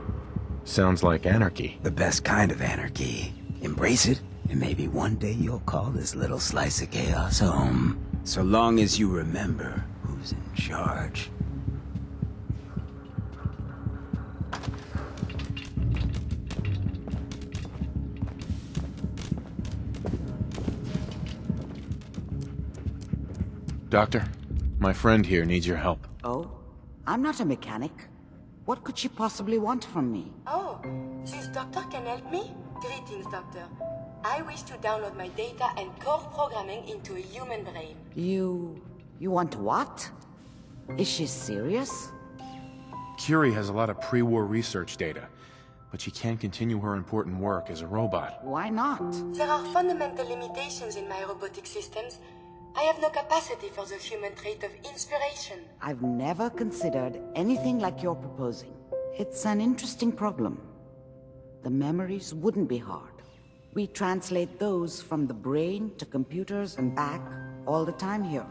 Sounds like anarchy. The best kind of anarchy. Embrace it, and maybe one day you'll call this little slice of chaos home. So long as you remember who's in charge. Doctor, my friend here needs your help. Oh? I'm not a mechanic. What could she possibly want from me? Oh, this doctor can help me? Greetings, doctor. I wish to download my data and core programming into a human brain. You want what? Is she serious? Curie has a lot of pre-war research data, but she can't continue her important work as a robot. Why not? There are fundamental limitations in my robotic systems. I have no capacity for the human trait of inspiration. I've never considered anything like you're proposing. It's an interesting problem. The memories wouldn't be hard. We translate those from the brain to computers and back all the time here.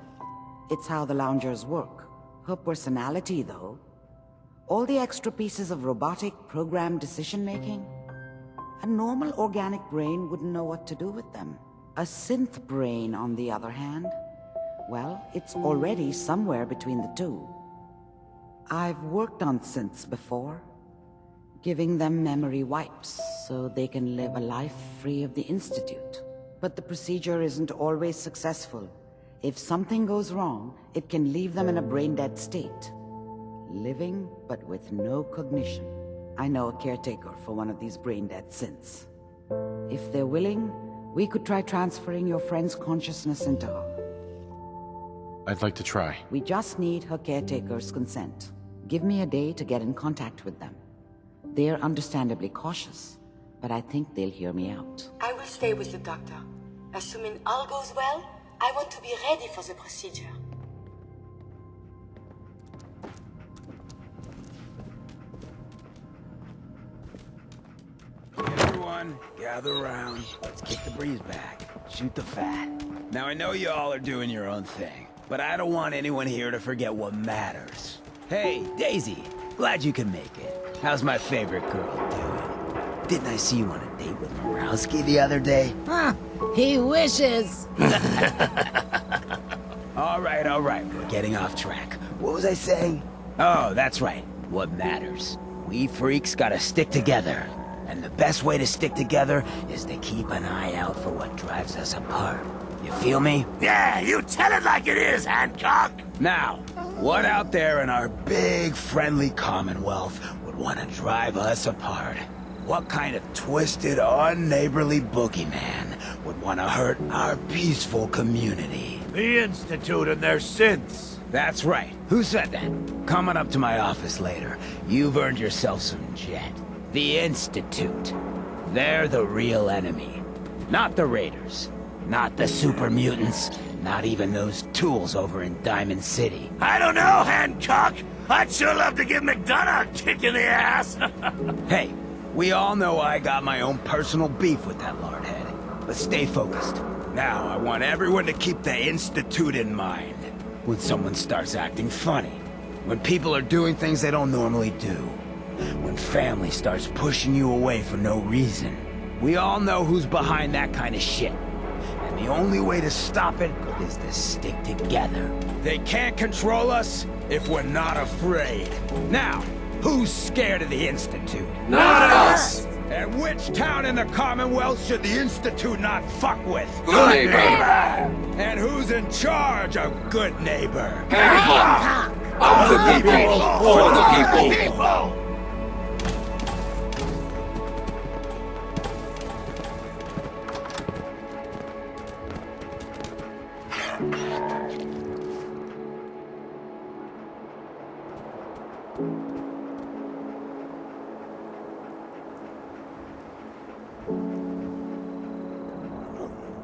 It's how the loungers work. Her personality, though, all the extra pieces of robotic programmed decision-making, a normal organic brain wouldn't know what to do with them. A synth brain, on the other hand, well, it's already somewhere between the two. I've worked on synths before, giving them memory wipes so they can live a life free of the Institute. But the procedure isn't always successful. If something goes wrong, it can leave them in a brain-dead state. Living, but with no cognition. I know a caretaker for one of these brain-dead synths. If they're willing, we could try transferring your friend's consciousness into her. I'd like to try. We just need her caretaker's consent. Give me a day to get in contact with them. They're understandably cautious, but I think they'll hear me out. I will stay with the doctor. Assuming all goes well, I want to be ready for the procedure. Everyone, gather around. Let's kick the breeze back. Shoot the fat. Now I know you all are doing your own thing, but I don't want anyone here to forget what matters. Hey, Daisy, glad you can make it. How's my favorite girl doing? Didn't I see you on a date with Morowski the other day? Huh, he wishes. All right, we're getting off track. What was I saying? Oh, that's right, what matters. We freaks gotta stick together. And the best way to stick together is to keep an eye out for what drives us apart. You feel me? Yeah, you tell it like it is, Hancock! Now, what out there in our big, friendly Commonwealth would want to drive us apart? What kind of twisted, unneighborly boogeyman would want to hurt our peaceful community? The Institute and their synths. That's right. Who said that? Coming up to my office later. You've earned yourself some jet. The Institute. They're the real enemy. Not the Raiders. Not the super mutants. Not even those tools over in Diamond City. I don't know, Hancock. I'd sure love to give McDonough a kick in the ass. Hey, we all know I got my own personal beef with that lardhead. But stay focused. Now, I want everyone to keep the Institute in mind. When someone starts acting funny. When people are doing things they don't normally do. When family starts pushing you away for no reason. We all know who's behind that kind of shit. And And the only way to stop it is to stick together. They can't control us if we're not afraid. Now, who's scared of the Institute? Not us! And which town in the Commonwealth should the Institute not fuck with? Good neighbor! And who's in charge of good neighbor? Of the people, for the people!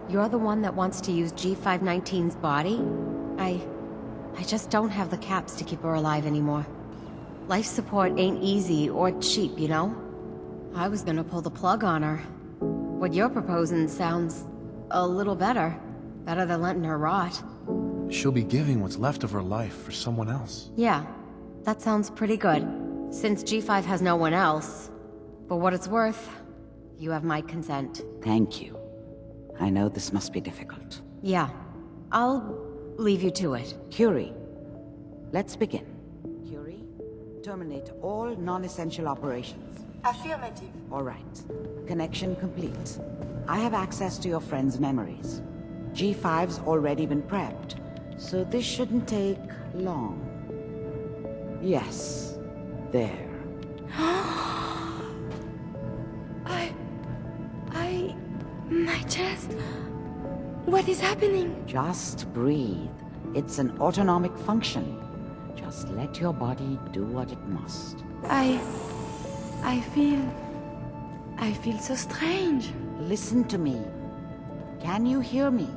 You're the one that wants to use G519's body? I just don't have the caps to keep her alive anymore. Life support ain't easy or cheap, you know? I was gonna pull the plug on her. What you're proposing sounds a little better. Better than letting her rot. She'll be giving what's left of her life for someone else. Yeah, that sounds pretty good. Since G5 has no one else, for what it's worth, you have my consent. Thank you. I know this must be difficult. Yeah, I'll leave you to it. Curie, let's begin. Curie, terminate all non-essential operations. Affirmative. All right. Connection complete. I have access to your friend's memories. G5's already been prepped, so this shouldn't take long. Yes. There. My chest. What is happening? Just breathe. It's an autonomic function. Just let your body do what it must. I feel so strange. Listen to me. Can you hear me?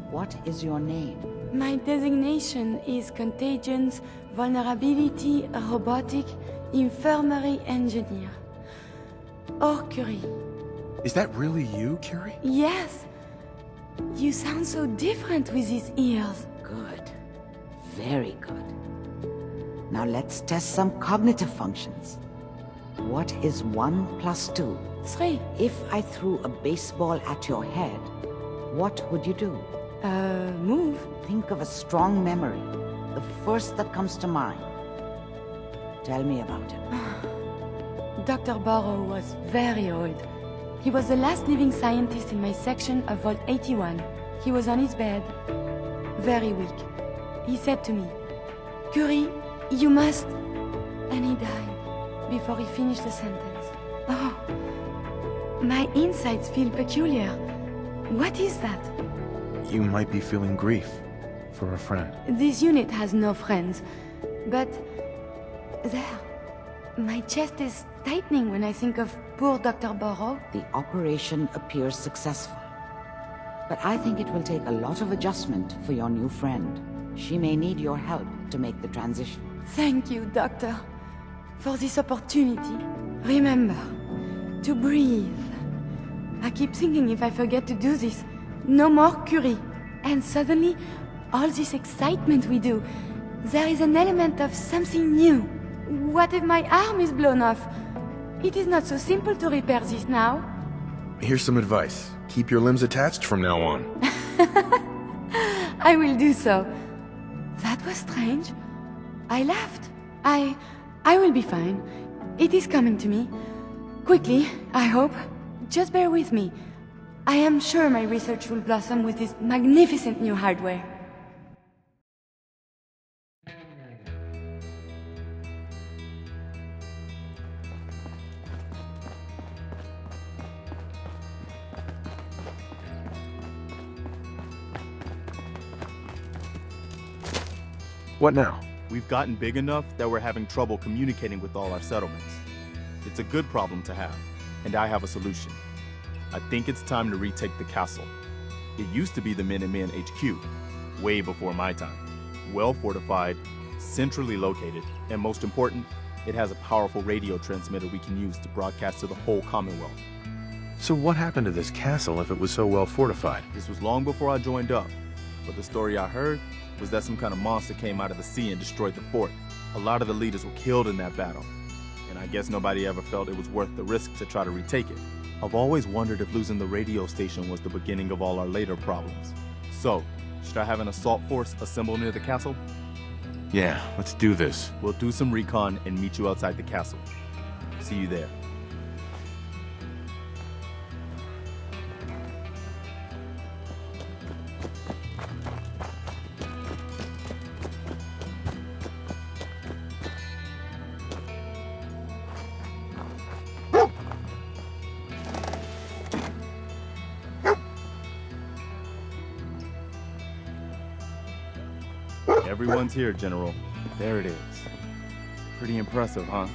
What is your name? My designation is Contagions, Vulnerability, Robotic, Infirmary Engineer. Or Curie. Is that really you, Curie? Yes. You sound so different with these ears. Good. Very good. Now let's test some cognitive functions. What is 1 plus 2? 3. If I threw a baseball at your head, what would you do? Move. Think of a strong memory. The first that comes to mind. Tell me about him. Dr. Burrow was very old. He was the last living scientist in my section of Vault 81. He was on his bed, very weak. He said to me, "Curie, you must..." And he died before he finished the sentence. Oh, my insides feel peculiar. What is that? You might be feeling grief for a friend. This unit has no friends, but there, my chest is tightening when I think of poor Dr. Burrow. The operation appears successful. But I think it will take a lot of adjustment for your new friend. She may need your help to make the transition. Thank you, Doctor, for this opportunity. Remember, to breathe. I keep thinking if I forget to do this, no more Curie. And suddenly, all this excitement we do, there is an element of something new. What if my arm is blown off? It is not so simple to repair this now. Here's some advice. Keep your limbs attached from now on. I will do so. That was strange. I laughed. I will be fine. It is coming to me. Quickly, I hope. Just bear with me. I am sure my research will blossom with this magnificent new hardware. What now? We've gotten big enough that we're having trouble communicating with all our settlements. It's a good problem to have, and I have a solution. I think it's time to retake the castle. It used to be the Minutemen HQ, way before my time. Well fortified, centrally located, and most important, it has a powerful radio transmitter we can use to broadcast to the whole Commonwealth. So what happened to this castle if it was so well fortified? This was long before I joined up, but the story I heard was that some kind of monster came out of the sea and destroyed the fort. A lot of the leaders were killed in that battle, and and I guess nobody ever felt it was worth the risk to try to retake it. I've always wondered if losing the radio station was the beginning of all our later problems. So, should I have an assault force assemble near the castle? Yeah, let's do this. We'll do some recon and meet you outside the castle. See you there. Everyone's here, General. There it is. Pretty impressive, huh?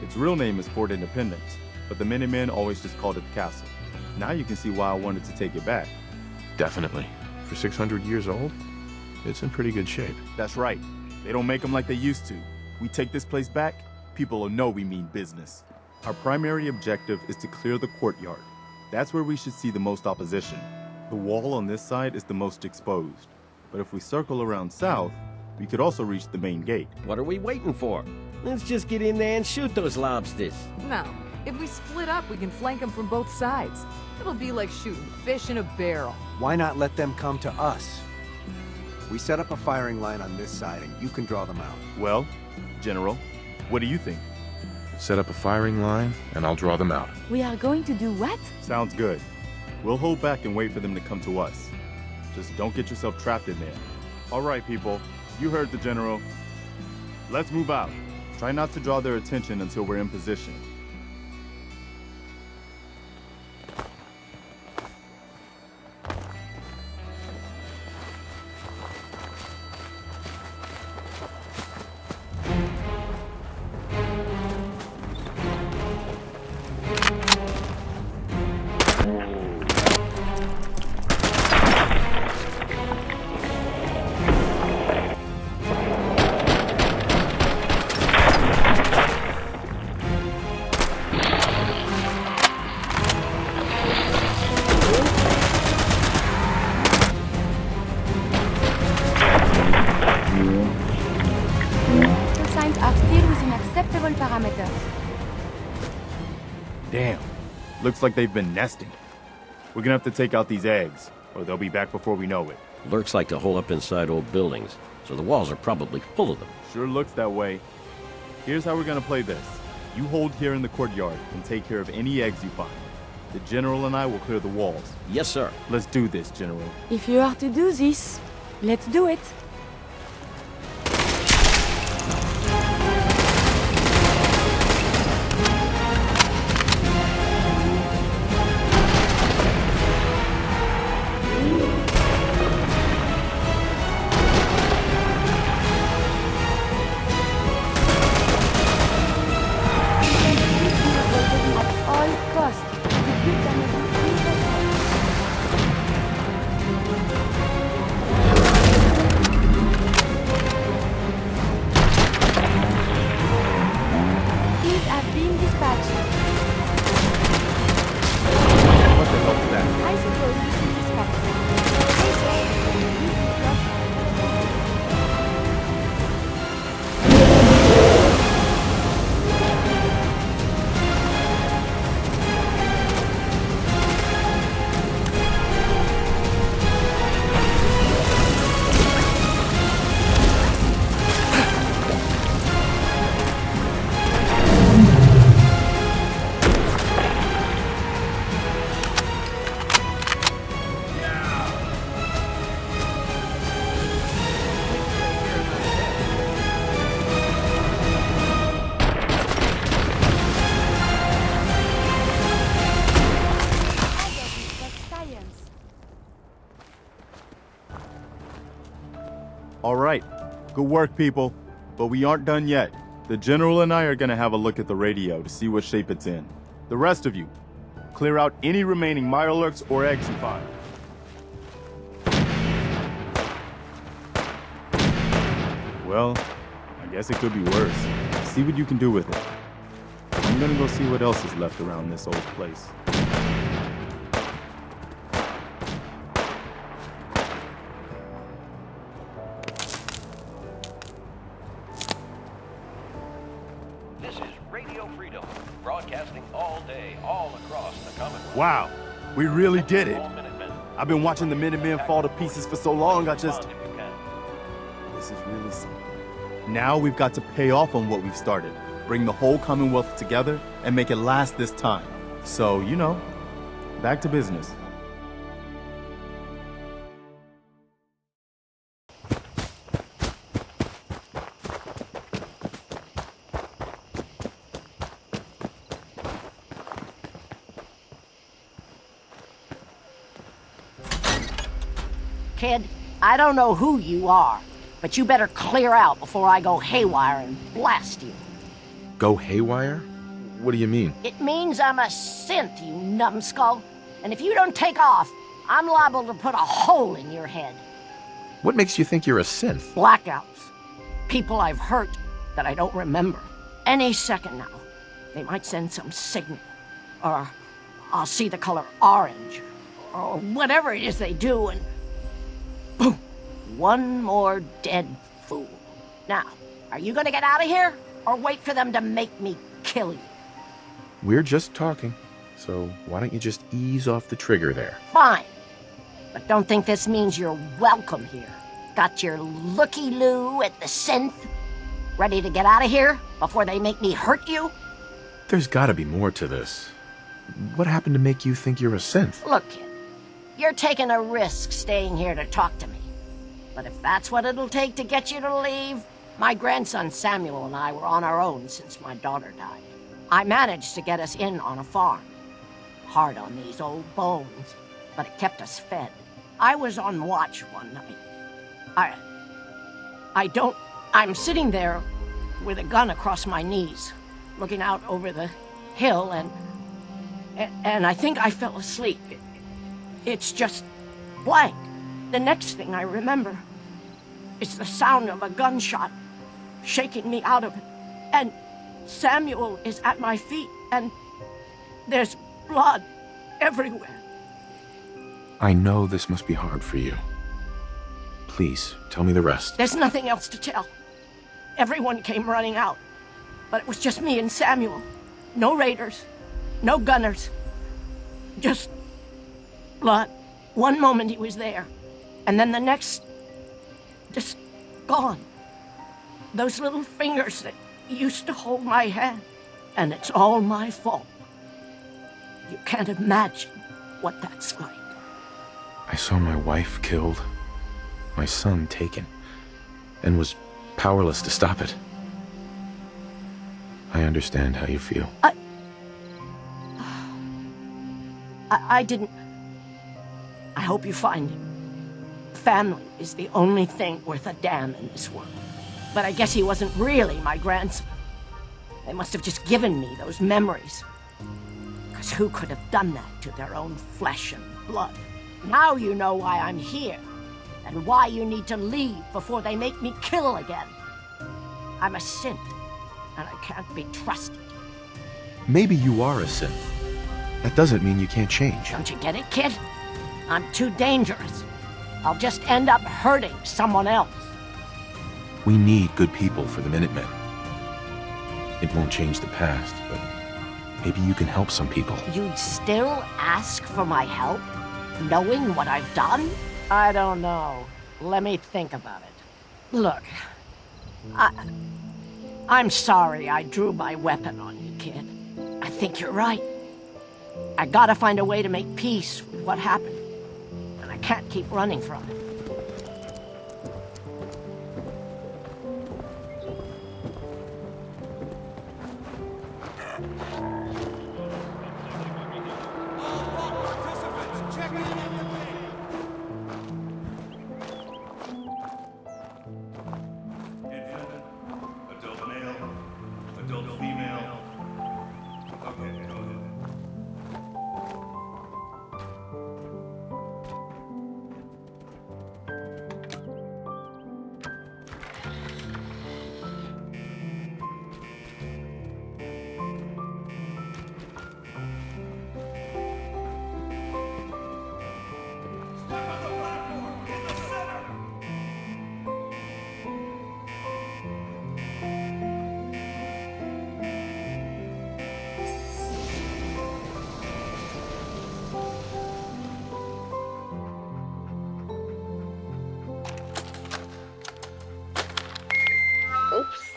Its real name is Fort Independence, but the Minutemen always just called it the castle. Now you can see why I wanted to take it back. Definitely. For 600 years old, it's in pretty good shape. That's right. They don't make them like they used to. We take this place back, people will know we mean business. Our primary objective is to clear the courtyard. That's where we should see the most opposition. The wall on this side is the most exposed. But if we circle around south, we could also reach the main gate. What are we waiting for? Let's just get in there and shoot those lobsters. No. If we split up, we can flank them from both sides. It'll be like shooting fish in a barrel. Why not let them come to us? We set up a firing line on this side, and you can draw them out. Well, General, what do you think? Set up a firing line, and I'll draw them out. We are going to do what? Sounds good. We'll hold back and wait for them to come to us. Just don't get yourself trapped in there. All right, people. You heard the General. Let's move out. Try not to draw their attention until we're in position. Damn. Looks like they've been nesting. We're gonna have to take out these eggs, or they'll be back before we know it. Lurks like to hole up inside old buildings, so the walls are probably full of them. Sure looks that way. Here's how we're gonna play this. You hold here in the courtyard and take care of any eggs you find. The General and I will clear the walls. Yes, sir. Let's do this, General. If you are to do this, let's do it. All right. Good work, people. But we aren't done yet. The General and I are gonna have a look at the radio to see what shape it's in. The rest of you, clear out any remaining Mirelurks or eggs you find. Well, I guess it could be worse. See what you can do with it. I'm gonna go see what else is left around this old place. This is Radio broadcasting all day, all across the Commonwealth. Wow, we really did it. I've been watching the Minutemen fall to pieces for so long, This is really something. Now we've got to pay off on what we've started. Bring the whole Commonwealth together and make it last this time. So, you know, back to business. Kid, I don't know who you are, but you better clear out before I go haywire and blast you. Go haywire? What do you mean? It means I'm a synth, you numbskull. And if you don't take off, I'm liable to put a hole in your head. What makes you think you're a synth? Blackouts. People I've hurt that I don't remember. Any second now, they might send some signal. Or I'll see the color orange. Or whatever it is they do, and boom! One more dead fool. Now, are you gonna get out of here? Or wait for them to make me kill you? We're just talking, so why don't you just ease off the trigger there? Fine. But don't think this means you're welcome here. Got your looky-loo at the synth? Ready to get out of here before they make me hurt you? There's gotta be more to this. What happened to make you think you're a synth? Look, kid. You're taking a risk staying here to talk to me. But if that's what it'll take to get you to leave, my grandson Samuel and I were on our own since my daughter died. I managed to get us in on a farm. Hard on these old bones, but it kept us fed. I was on watch one night. I'm sitting there with a gun across my knees, looking out over the hill, and I think I fell asleep. It's just blank. The next thing I remember is the sound of a gunshot shaking me out of it. And Samuel is at my feet, and there's blood everywhere. I know this must be hard for you. Please, tell me the rest. There's nothing else to tell. Everyone came running out, but it was just me and Samuel. No raiders, no gunners, just blood. One moment he was there, and then the next, just gone. Those little fingers that used to hold my hand, and it's all my fault. You can't imagine what that's like. I saw my wife killed, my son taken, and was powerless to stop it. I understand how you feel. I didn't... I hope you find him. Family is the only thing worth a damn in this world. But I guess he wasn't really my grandson. They must have just given me those memories. Because who could have done that to their own flesh and blood? Now you know why I'm here, and why you need to leave before they make me kill again. I'm a synth, and I can't be trusted. Maybe you are a synth. That doesn't mean you can't change. Don't you get it, kid? I'm too dangerous. I'll just end up hurting someone else. We need good people for the Minutemen. It won't change the past, but maybe you can help some people. You'd still ask for my help, knowing what I've done? I don't know. Let me think about it. Look, I'm sorry I drew my weapon on you, kid. I think you're right. I gotta find a way to make peace with what happened. And I can't keep running from it.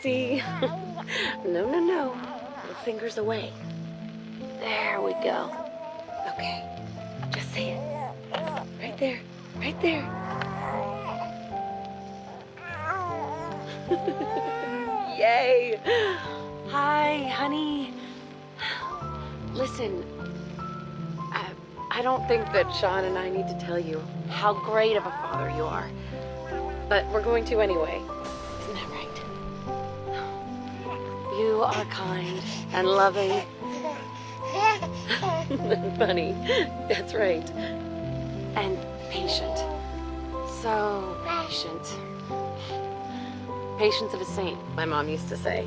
see. No, no, no. No fingers away. There we go. Okay. Just say it. Right there. Right there. Yay! Hi, honey. Listen, I don't think that Sean and I need to tell you how great of a father you are. But we're going to anyway. Isn't that right? You are kind and loving. And funny. That's right. And patient. So patient. Patience of a saint, my mom used to say.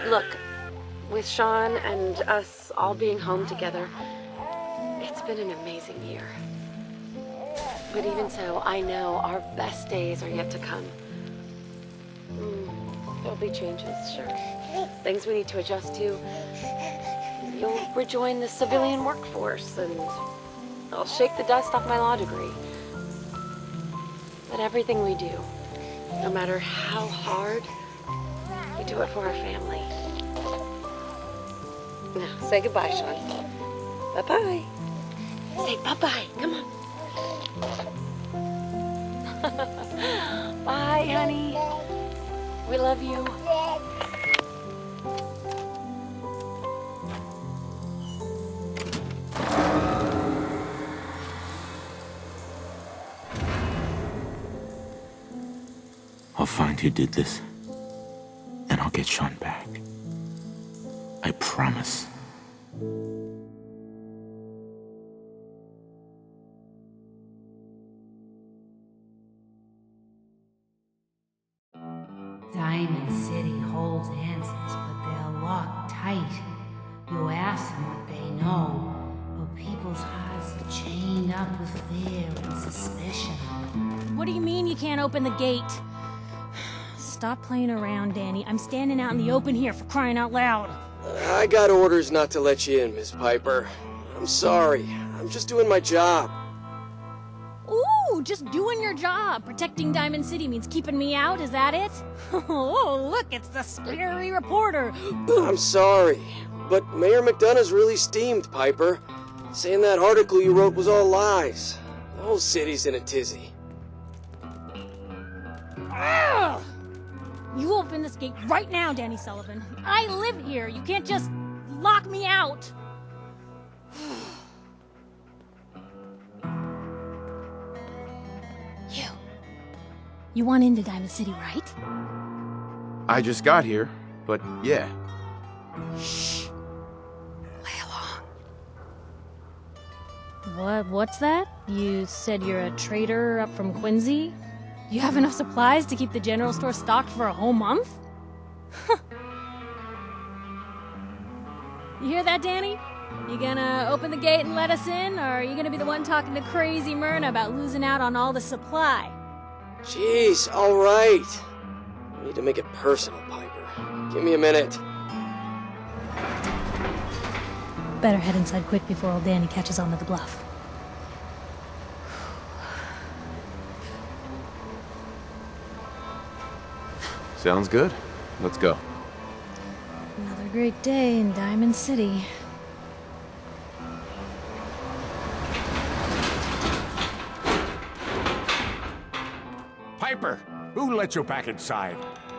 Look, with Sean and us all being home together, it's been an amazing year. But even so, I know our best days are yet to come. There'll be changes, sure. Things we need to adjust to. You'll rejoin the civilian workforce, and I'll shake the dust off my law degree. But everything we do, no matter how hard, we do it for our family. Now, say goodbye, Sean. Bye-bye. Say bye-bye. Come on. Bye, honey. We love you. I'll find who did this, and I'll get Sean back. I promise. Diamond City holds answers, but they're locked tight. You ask them what they know, but people's hearts are chained up with fear and suspicion. What do you mean you can't open the gate? Stop playing around, Danny. I'm standing out in the open here, for crying out loud. I got orders not to let you in, Miss Piper. I'm sorry. I'm just doing my job. Ooh, just doing your job. Protecting Diamond City means keeping me out, is that it? Oh, look, it's the scary reporter. I'm sorry, but Mayor McDonough's really steamed, Piper. Saying that article you wrote was all lies. The whole city's in a tizzy. Ugh! You open this gate right now, Danny Sullivan. I live here. You can't just lock me out. You want into Diamond City, right? I just got here, but yeah. Shh. Play along. What's that? You said you're a trader up from Quincy? You have enough supplies to keep the general store stocked for a whole month? You hear that, Danny? You gonna open the gate and let us in, or are you gonna be the one talking to crazy Myrna about losing out on all the supply? Jeez, all right. I need to make it personal, Piper. Give me a minute. Better head inside quick before old Danny catches on to the bluff. Sounds good. Let's go. Another great day in Diamond City. Piper, who let you back inside?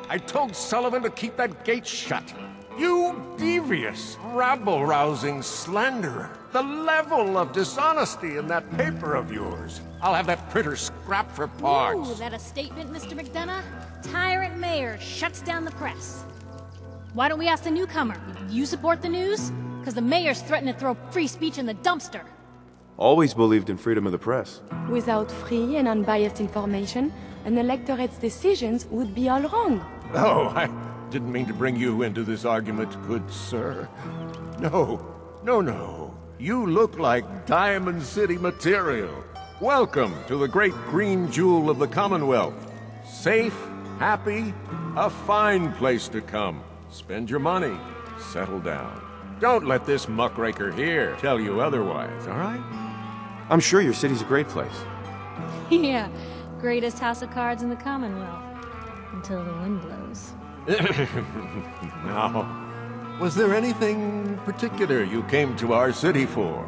I told Sullivan to keep that gate shut. You devious, rabble-rousing slanderer. The level of dishonesty in that paper of yours. I'll have that printer scrapped for parts. Ooh, that a statement, Mr. McDonough? Tyrant mayor shuts down the press. Why don't we ask the newcomer? You support the news? Because the mayor's threatening to throw free speech in the dumpster. Always believed in freedom of the press. Without free and unbiased information, an electorate's decisions would be all wrong. Oh, I didn't mean to bring you into this argument, good sir. No. You look like Diamond City material. Welcome to the great green jewel of the Commonwealth. Safe, happy, a fine place to come. Spend your money, settle down. Don't let this muckraker here tell you otherwise, all right? I'm sure your city's a great place. Yeah, greatest house of cards in the Commonwealth. Until the wind blows. Now, was there anything particular you came to our city for?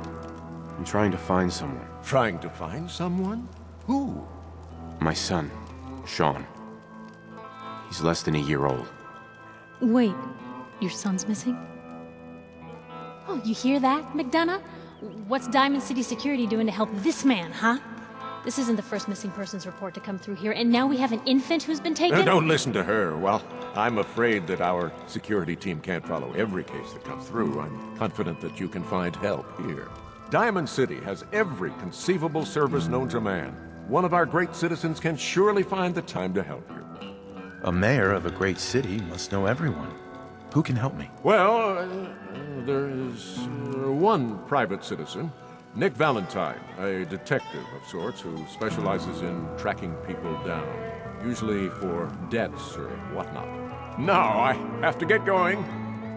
I'm trying to find someone. Trying to find someone? Who? My son, Sean. He's less than a year old. Wait, your son's missing? Oh, you hear that, McDonough? What's Diamond City Security doing to help this man, huh? This isn't the first missing persons report to come through here, and now we have an infant who's been taken? Don't listen to her. Well, I'm afraid that our security team can't follow every case that comes through. I'm confident that you can find help here. Diamond City has every conceivable service known to man. One of our great citizens can surely find the time to help you. A mayor of a great city must know everyone. Who can help me? Well, there is one private citizen, Nick Valentine, a detective of sorts who specializes in tracking people down, usually for debts or whatnot. Now I have to get going.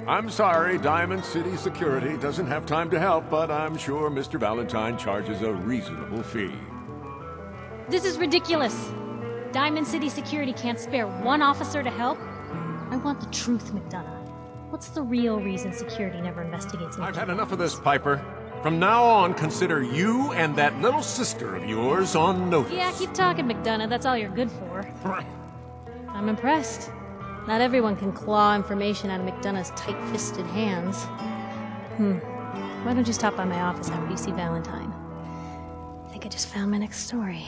I'm sorry, Diamond City Security doesn't have time to help, but I'm sure Mr. Valentine charges a reasonable fee. This is ridiculous. Diamond City Security can't spare one officer to help. I want the truth, McDonough. What's the real reason security never investigates me? I've had enough of this, Piper. From now on, consider you and that little sister of yours on notice. Yeah, keep talking, McDonough. That's all you're good for. I'm impressed. Not everyone can claw information out of McDonough's tight-fisted hands. Why don't you stop by my office after you see Valentine? I think I just found my next story.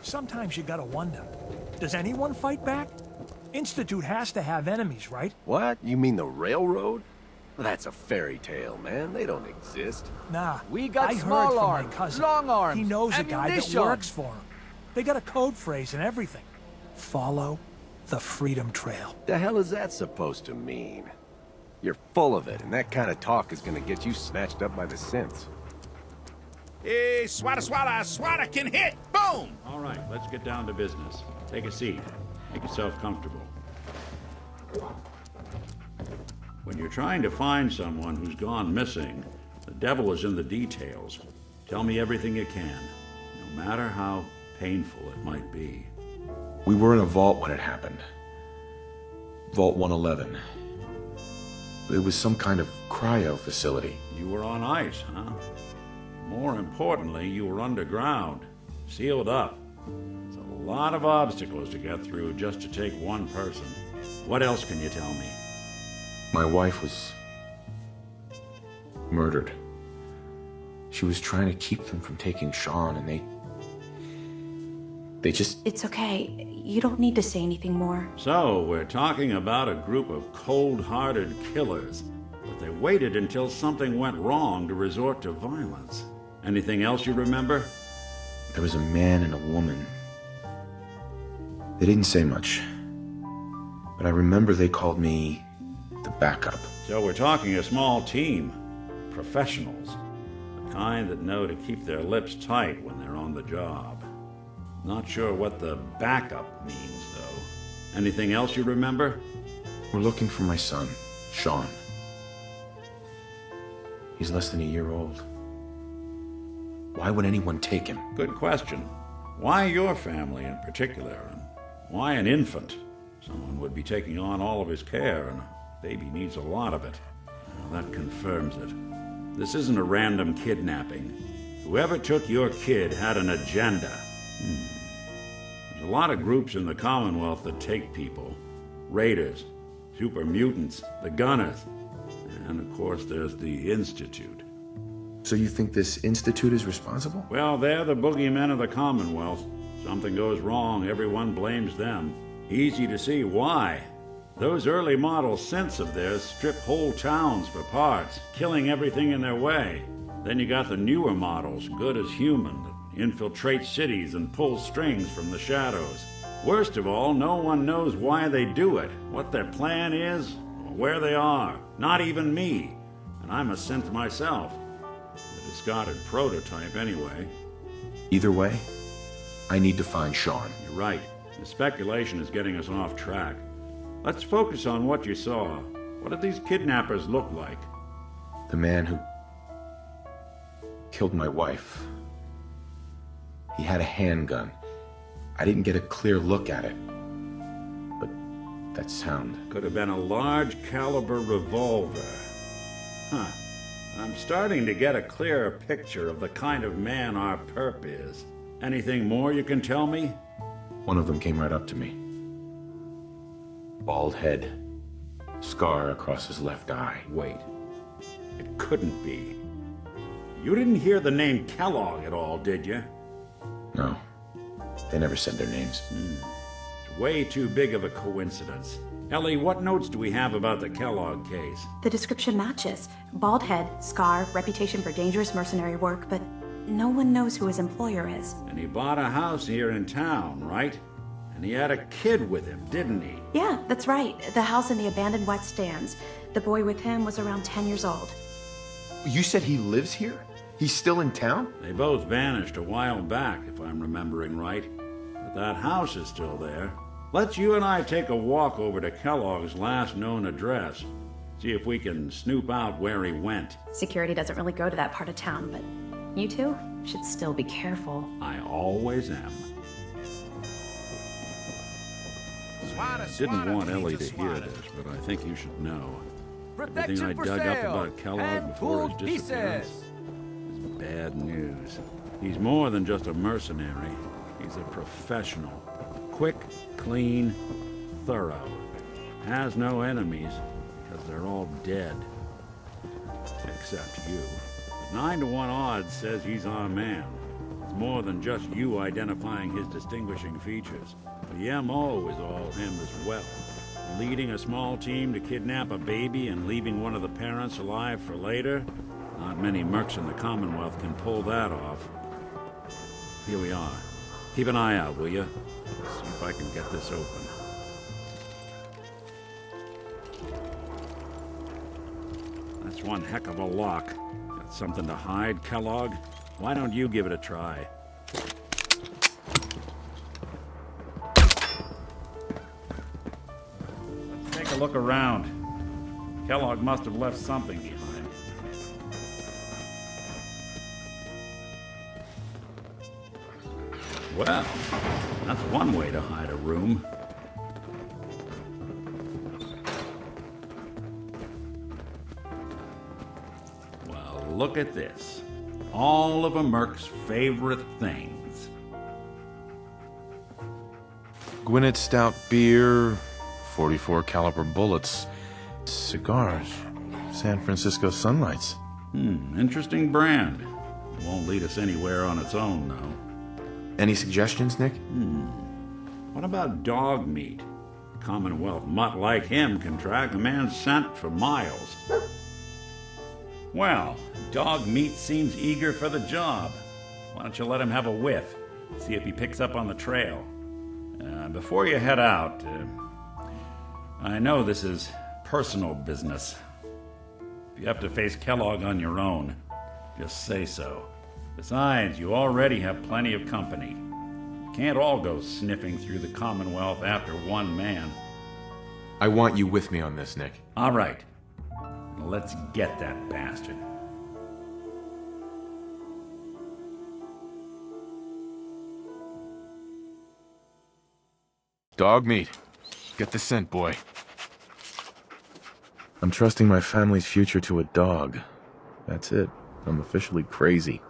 Sometimes you gotta wonder, does anyone fight back? Institute has to have enemies, right? What? You mean the railroad? That's a fairy tale, man. They don't exist. Nah, We got I heard small from arms, my cousin. long arms, He knows a guy that ammunition. works for him. They got a code phrase and everything. Follow the Freedom Trail. The hell is that supposed to mean? You're full of it, and that kind of talk is gonna get you snatched up by the synths. Hey, swata can hit! Boom! All right, let's get down to business. Take a seat. Make yourself comfortable. When you're trying to find someone who's gone missing, the devil is in the details. Tell me everything you can, no matter how painful it might be. We were in a vault when it happened. Vault 111. It was some kind of cryo facility. You were on ice, huh? More importantly, you were underground, sealed up. It's a lot of obstacles to get through just to take one person. What else can you tell me? My wife was murdered. She was trying to keep them from taking Sean, and they just... It's okay. You don't need to say anything more. So, we're talking about a group of cold-hearted killers, but they waited until something went wrong to resort to violence. Anything else you remember? There was a man and a woman. They didn't say much, but I remember they called me the backup. So we're talking a small team. Professionals. The kind that know to keep their lips tight when they're on the job. Not sure what the backup means, though. Anything else you remember? We're looking for my son, Sean. He's less than a year old. Why would anyone take him? Good question. Why your family in particular? And why an infant? Someone would be taking on all of his care, and a baby needs a lot of it. Well, that confirms it. This isn't a random kidnapping. Whoever took your kid had an agenda. There's a lot of groups in the Commonwealth that take people. Raiders, super mutants, the Gunners, and of course there's the Institute. So you think this Institute is responsible? Well, they're the boogeymen of the Commonwealth. Something goes wrong, everyone blames them. Easy to see why. Those early model synths of theirs strip whole towns for parts, killing everything in their way. Then you got the newer models, good as human, that infiltrate cities and pull strings from the shadows. Worst of all, no one knows why they do it, what their plan is, or where they are. Not even me. And I'm a synth myself. The discarded prototype, anyway. Either way, I need to find Sean. You're right. The speculation is getting us off track. Let's focus on what you saw. What did these kidnappers look like? The man who killed my wife He had a handgun. I didn't get a clear look at it. But that sound. Could have been a large caliber revolver. Huh. I'm starting to get a clearer picture of the kind of man our perp is. Anything more you can tell me? One of them came right up to me. Bald head. Scar across his left eye. Wait. It couldn't be. You didn't hear the name Kellogg at all, did you? No. They never said their names. It's way too big of a coincidence. Ellie, what notes do we have about the Kellogg case? The description matches. Bald head, scar, reputation for dangerous mercenary work, but no one knows who his employer is. And he bought a house here in town, right? And he had a kid with him, didn't he? Yeah, that's right. The house in the abandoned West Stands. The boy with him was around 10 years old. You said he lives here? He's still in town? They both vanished a while back, if I'm remembering right. But that house is still there. Let's you and I take a walk over to Kellogg's last known address. See if we can snoop out where he went. Security doesn't really go to that part of town, but you two should still be careful. I always am. Didn't want Ellie to hear this, but I think you should know. Everything I dug up about Kellogg before his disappearance is bad news. He's more than just a mercenary. He's a professional. Quick, clean, thorough. Has no enemies, because they're all dead. Except you. But 9-to-1 odds says he's our man. It's more than just you identifying his distinguishing features. The MO is all him as well. Leading a small team to kidnap a baby and leaving one of the parents alive for later? Not many mercs in the Commonwealth can pull that off. Here we are. Keep an eye out, will you? See if I can get this open. That's one heck of a lock. Got something to hide, Kellogg? Why don't you give it a try? Let's take a look around. Kellogg must have left something behind. Well, that's one way to hide a room. Well, look at this. All of a merc's favorite things. Gwinnett Stout beer, 44 caliber bullets, cigars, San Francisco Sunlights. Interesting brand. Won't lead us anywhere on its own, though. Any suggestions, Nick? What about dog meat? A Commonwealth mutt like him can track a man's scent for miles. Well, dog meat seems eager for the job. Why don't you let him have a whiff? See if he picks up on the trail. Before you head out, I know this is personal business. If you have to face Kellogg on your own, just say so. Besides, you already have plenty of company. You can't all go sniffing through the Commonwealth after one man. I want you with me on this, Nick. All right. Let's get that bastard. Dog meat. Get the scent, boy. I'm trusting my family's future to a dog. That's it. I'm officially crazy.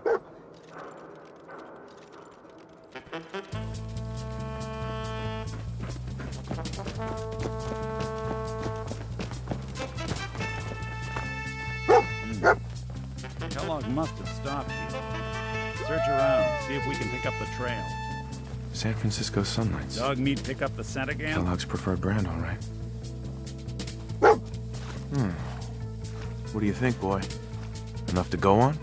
Kellogg must have stopped here. Search around, see if we can pick up the trail. San Francisco Sunlights. Dog meat pick up the scent again? Kellogg's preferred brand, all right. What do you think, boy? Enough to go on?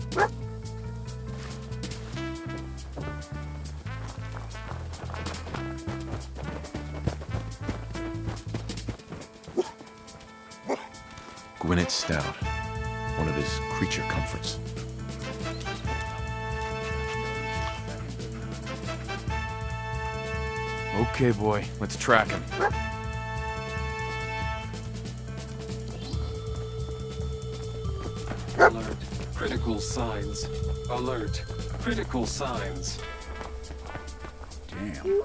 Gwinnett Stout. One of his creature comforts. Okay, boy. Let's track him. Alert. Critical signs. Alert. Critical signs. Damn.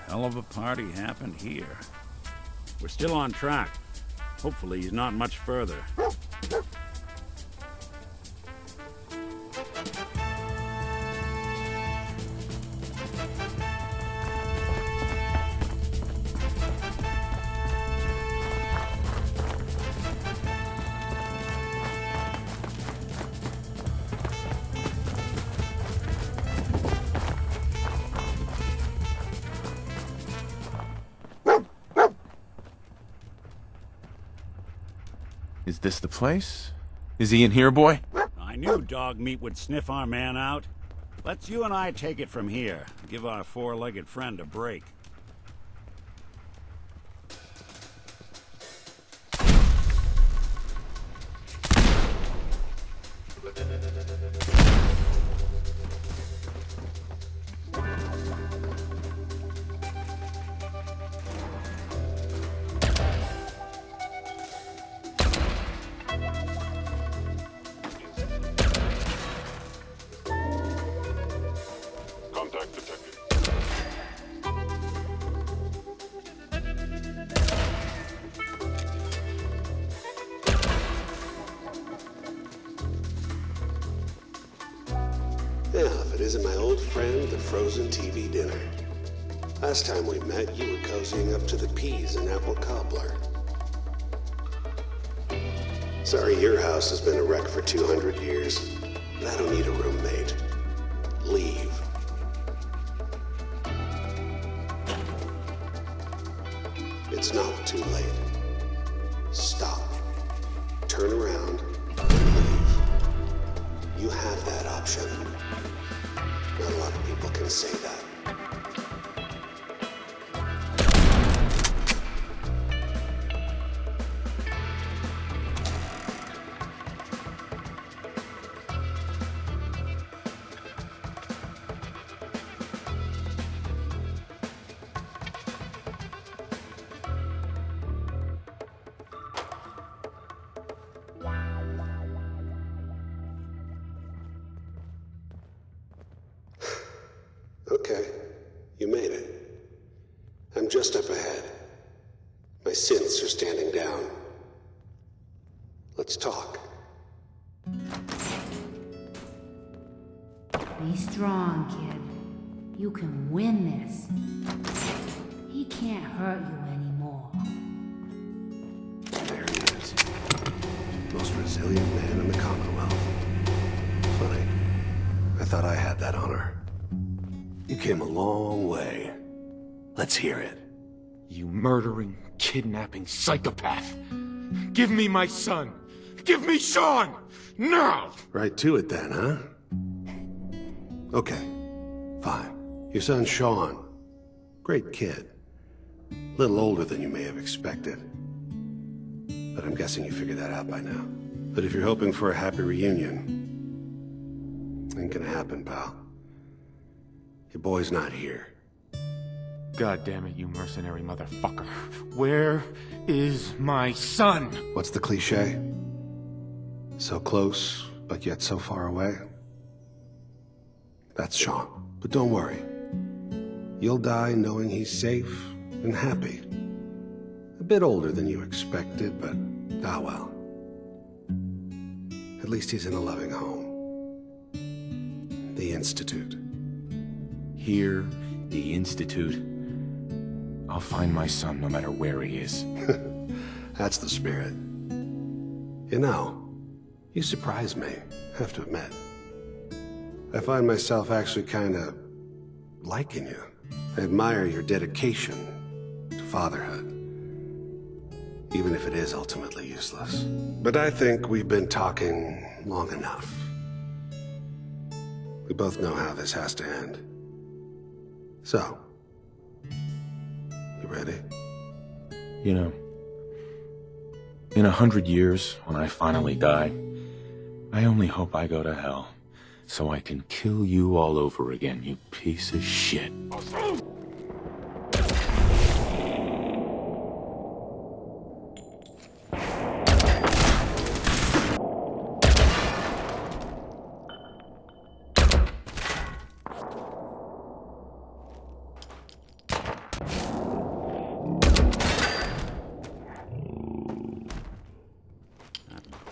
Hell of a party happened here. We're still on track. Hopefully he's not much further. Is this the place? Is he in here, boy? I knew dog meat would sniff our man out. Let's you and I take it from here. Give our four-legged friend a break. Yeah, if it isn't my old friend, the frozen TV dinner. Last time we met, you were cozying up to the peas and apple cobbler. Sorry, your house has been a wreck for 200 years. I don't need a roommate. Leave. It's not too late. Stop. Turn around and leave. You have that option. Not a lot of people can say that. Okay, you made it. I'm just up ahead. My synths are standing down. Let's talk. Be strong, kid. You can win this. He can't hurt you anymore. There he is. Most resilient man in the Commonwealth. Funny. I thought I had that honor. You came a long way. Let's hear it. You murdering, kidnapping psychopath! Give me my son! Give me Sean! Now! Right to it then, huh? Okay, fine. Your son Sean. Great kid. Little older than you may have expected. But I'm guessing you figured that out by now. But if you're hoping for a happy reunion, ain't gonna happen, pal. Your boy's not here. God damn it, you mercenary motherfucker. Where is my son? What's the cliche? So close, but yet so far away? That's Sean. But don't worry. You'll die knowing he's safe and happy. A bit older than you expected, but ah well. At least he's in a loving home. The Institute. Here, the Institute. I'll find my son no matter where he is. That's the spirit. You know, you surprise me, have to admit. I find myself actually kinda liking you. I admire your dedication to fatherhood. Even if it is ultimately useless. But I think we've been talking long enough. We both know how this has to end. So, you ready? You know, in 100 years, when I finally die, I only hope I go to hell, so I can kill you all over again, you piece of shit.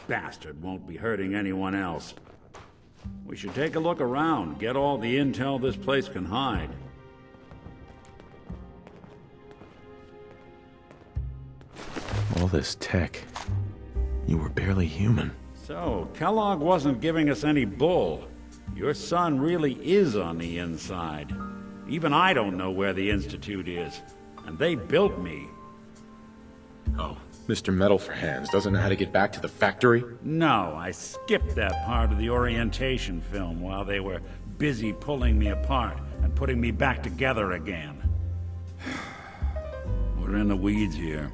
bastard won't be hurting anyone else. We should take a look around, get all the intel this place can hide. All this tech. You were barely human. So, Kellogg wasn't giving us any bull. Your son really is on the inside. Even I don't know where the Institute is. And they built me. Oh, Mr. Metal for Hands doesn't know how to get back to the factory? No, I skipped that part of the orientation film while they were busy pulling me apart and putting me back together again. We're in the weeds here.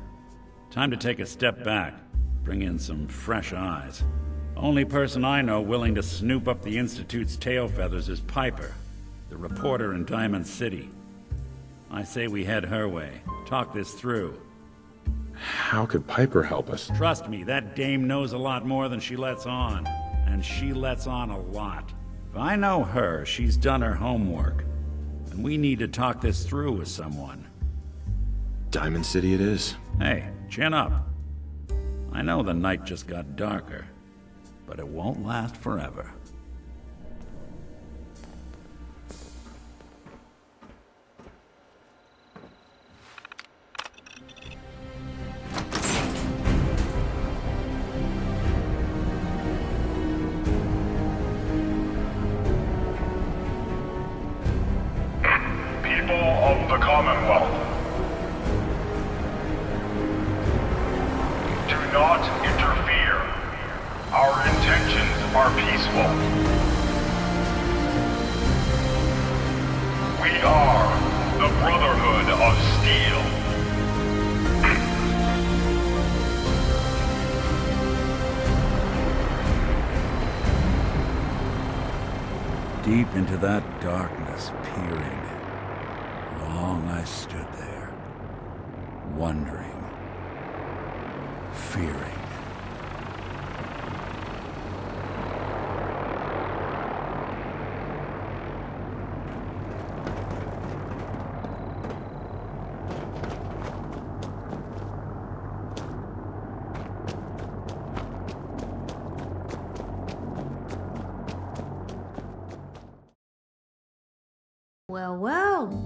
Time to take a step back, bring in some fresh eyes. Only person I know willing to snoop up the Institute's tail feathers is Piper, the reporter in Diamond City. I say we head her way, talk this through. How could Piper help us? Trust me, that dame knows a lot more than she lets on. And she lets on a lot. If I know her, she's done her homework. And we need to talk this through with someone. Diamond City it is. Hey, chin up. I know the night just got darker, but it won't last forever. People of the Commonwealth, do not interfere. Our intentions are peaceful. We are the Brotherhood of Steel. Deep into that darkness, peering. Long I stood there, wondering, fearing. Well, well.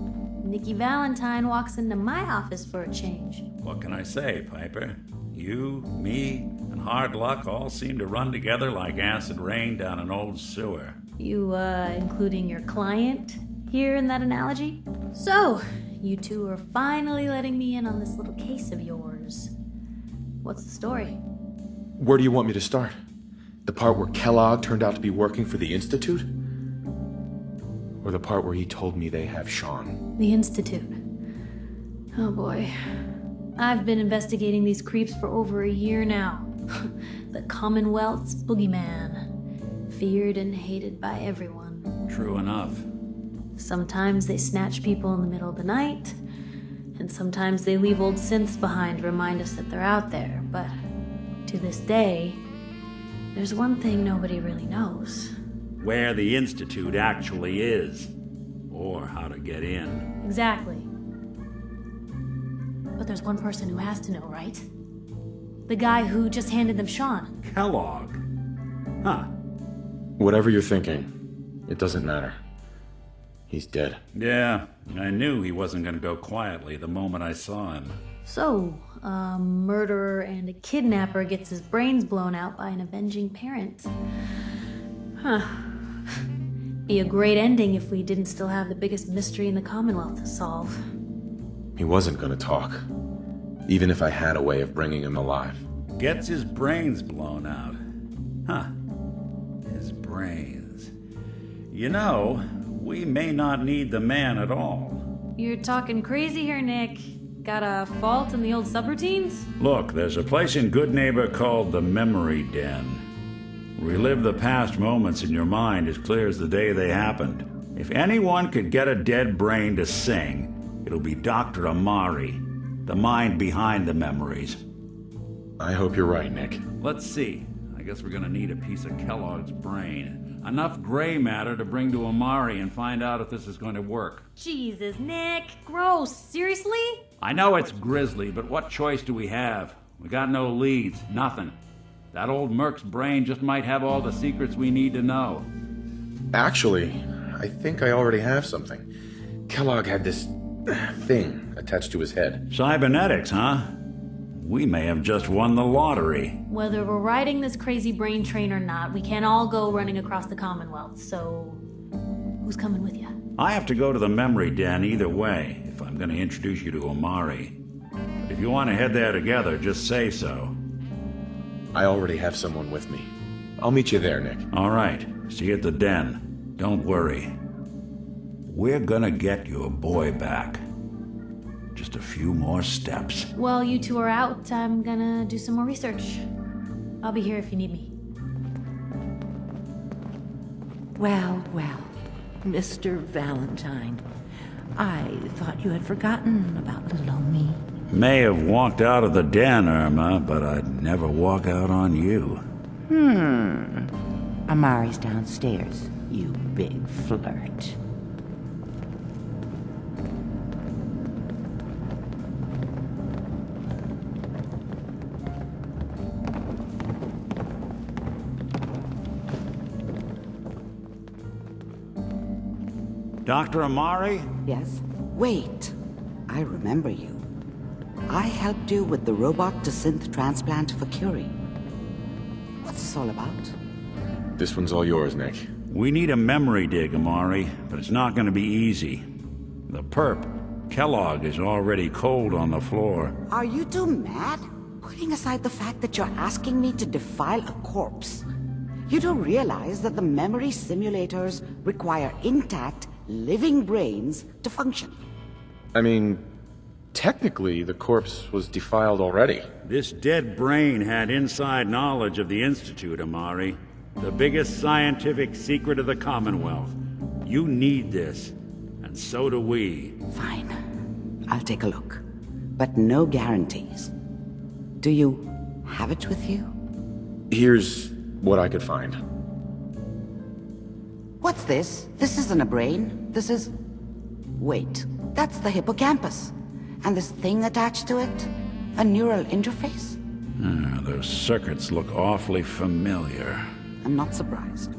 Nikki Valentine walks into my office for a change. What can I say, Piper? You, me, and hard luck all seem to run together like acid rain down an old sewer. You, including your client here in that analogy? So, you two are finally letting me in on this little case of yours. What's the story? Where do you want me to start? The part where Kellogg turned out to be working for the Institute? Or the part where he told me they have Sean? The Institute. Oh boy. I've been investigating these creeps for over a year now. The Commonwealth's boogeyman. Feared and hated by everyone. True enough. Sometimes they snatch people in the middle of the night, and sometimes they leave old synths behind to remind us that they're out there. But to this day, there's one thing nobody really knows. Where the Institute actually is. Or how to get in. Exactly. But there's one person who has to know, right? The guy who just handed them Sean. Kellogg? Huh. Whatever you're thinking, it doesn't matter. He's dead. Yeah, I knew he wasn't gonna go quietly the moment I saw him. So, a murderer and a kidnapper gets his brains blown out by an avenging parent. Huh. Be a great ending if we didn't still have the biggest mystery in the Commonwealth to solve. He wasn't gonna talk. Even if I had a way of bringing him alive. Gets his brains blown out. Huh. His brains. You know, we may not need the man at all. You're talking crazy here, Nick. Got a fault in the old subroutines? Look, there's a place in Good Neighbor called the Memory Den. Relive the past moments in your mind as clear as the day they happened. If anyone could get a dead brain to sing, it'll be Dr. Amari, the mind behind the memories. I hope you're right, Nick. Let's see. I guess we're gonna need a piece of Kellogg's brain. Enough gray matter to bring to Amari and find out if this is going to work. Jesus, Nick. Gross. Seriously? I know it's grisly, but what choice do we have? We got no leads, nothing. That old Merc's brain just might have all the secrets we need to know. Actually, I think I already have something. Kellogg had this thing attached to his head. Cybernetics, huh? We may have just won the lottery. Whether we're riding this crazy brain train or not, we can't all go running across the Commonwealth, so who's coming with you? I have to go to the memory den either way, if I'm going to introduce you to Amari. But if you want to head there together, just say so. I already have someone with me. I'll meet you there, Nick. All right. See you at the den. Don't worry. We're gonna get your boy back. Just a few more steps. While you two are out, I'm gonna do some more research. I'll be here if you need me. Well, well, Mr. Valentine. I thought you had forgotten about little old me. May have walked out of the den, Irma, but I'd never walk out on you. Amari's downstairs, you big flirt. Dr. Amari? Yes? Wait. I remember you. I helped you with the robot-to-synth transplant for Curie. What's this all about? This one's all yours, Nick. We need a memory dig, Amari, but it's not going to be easy. The perp, Kellogg, is already cold on the floor. Are you two mad? Putting aside the fact that you're asking me to defile a corpse, you do realize that the memory simulators require intact, living brains to function. I mean, technically, the corpse was defiled already. This dead brain had inside knowledge of the Institute, Amari. The biggest scientific secret of the Commonwealth. You need this, and so do we. Fine. I'll take a look. But no guarantees. Do you have it with you? Here's what I could find. What's this? This isn't a brain. This is... Wait, that's the hippocampus. And this thing attached to it? A neural interface? Those circuits look awfully familiar. I'm not surprised.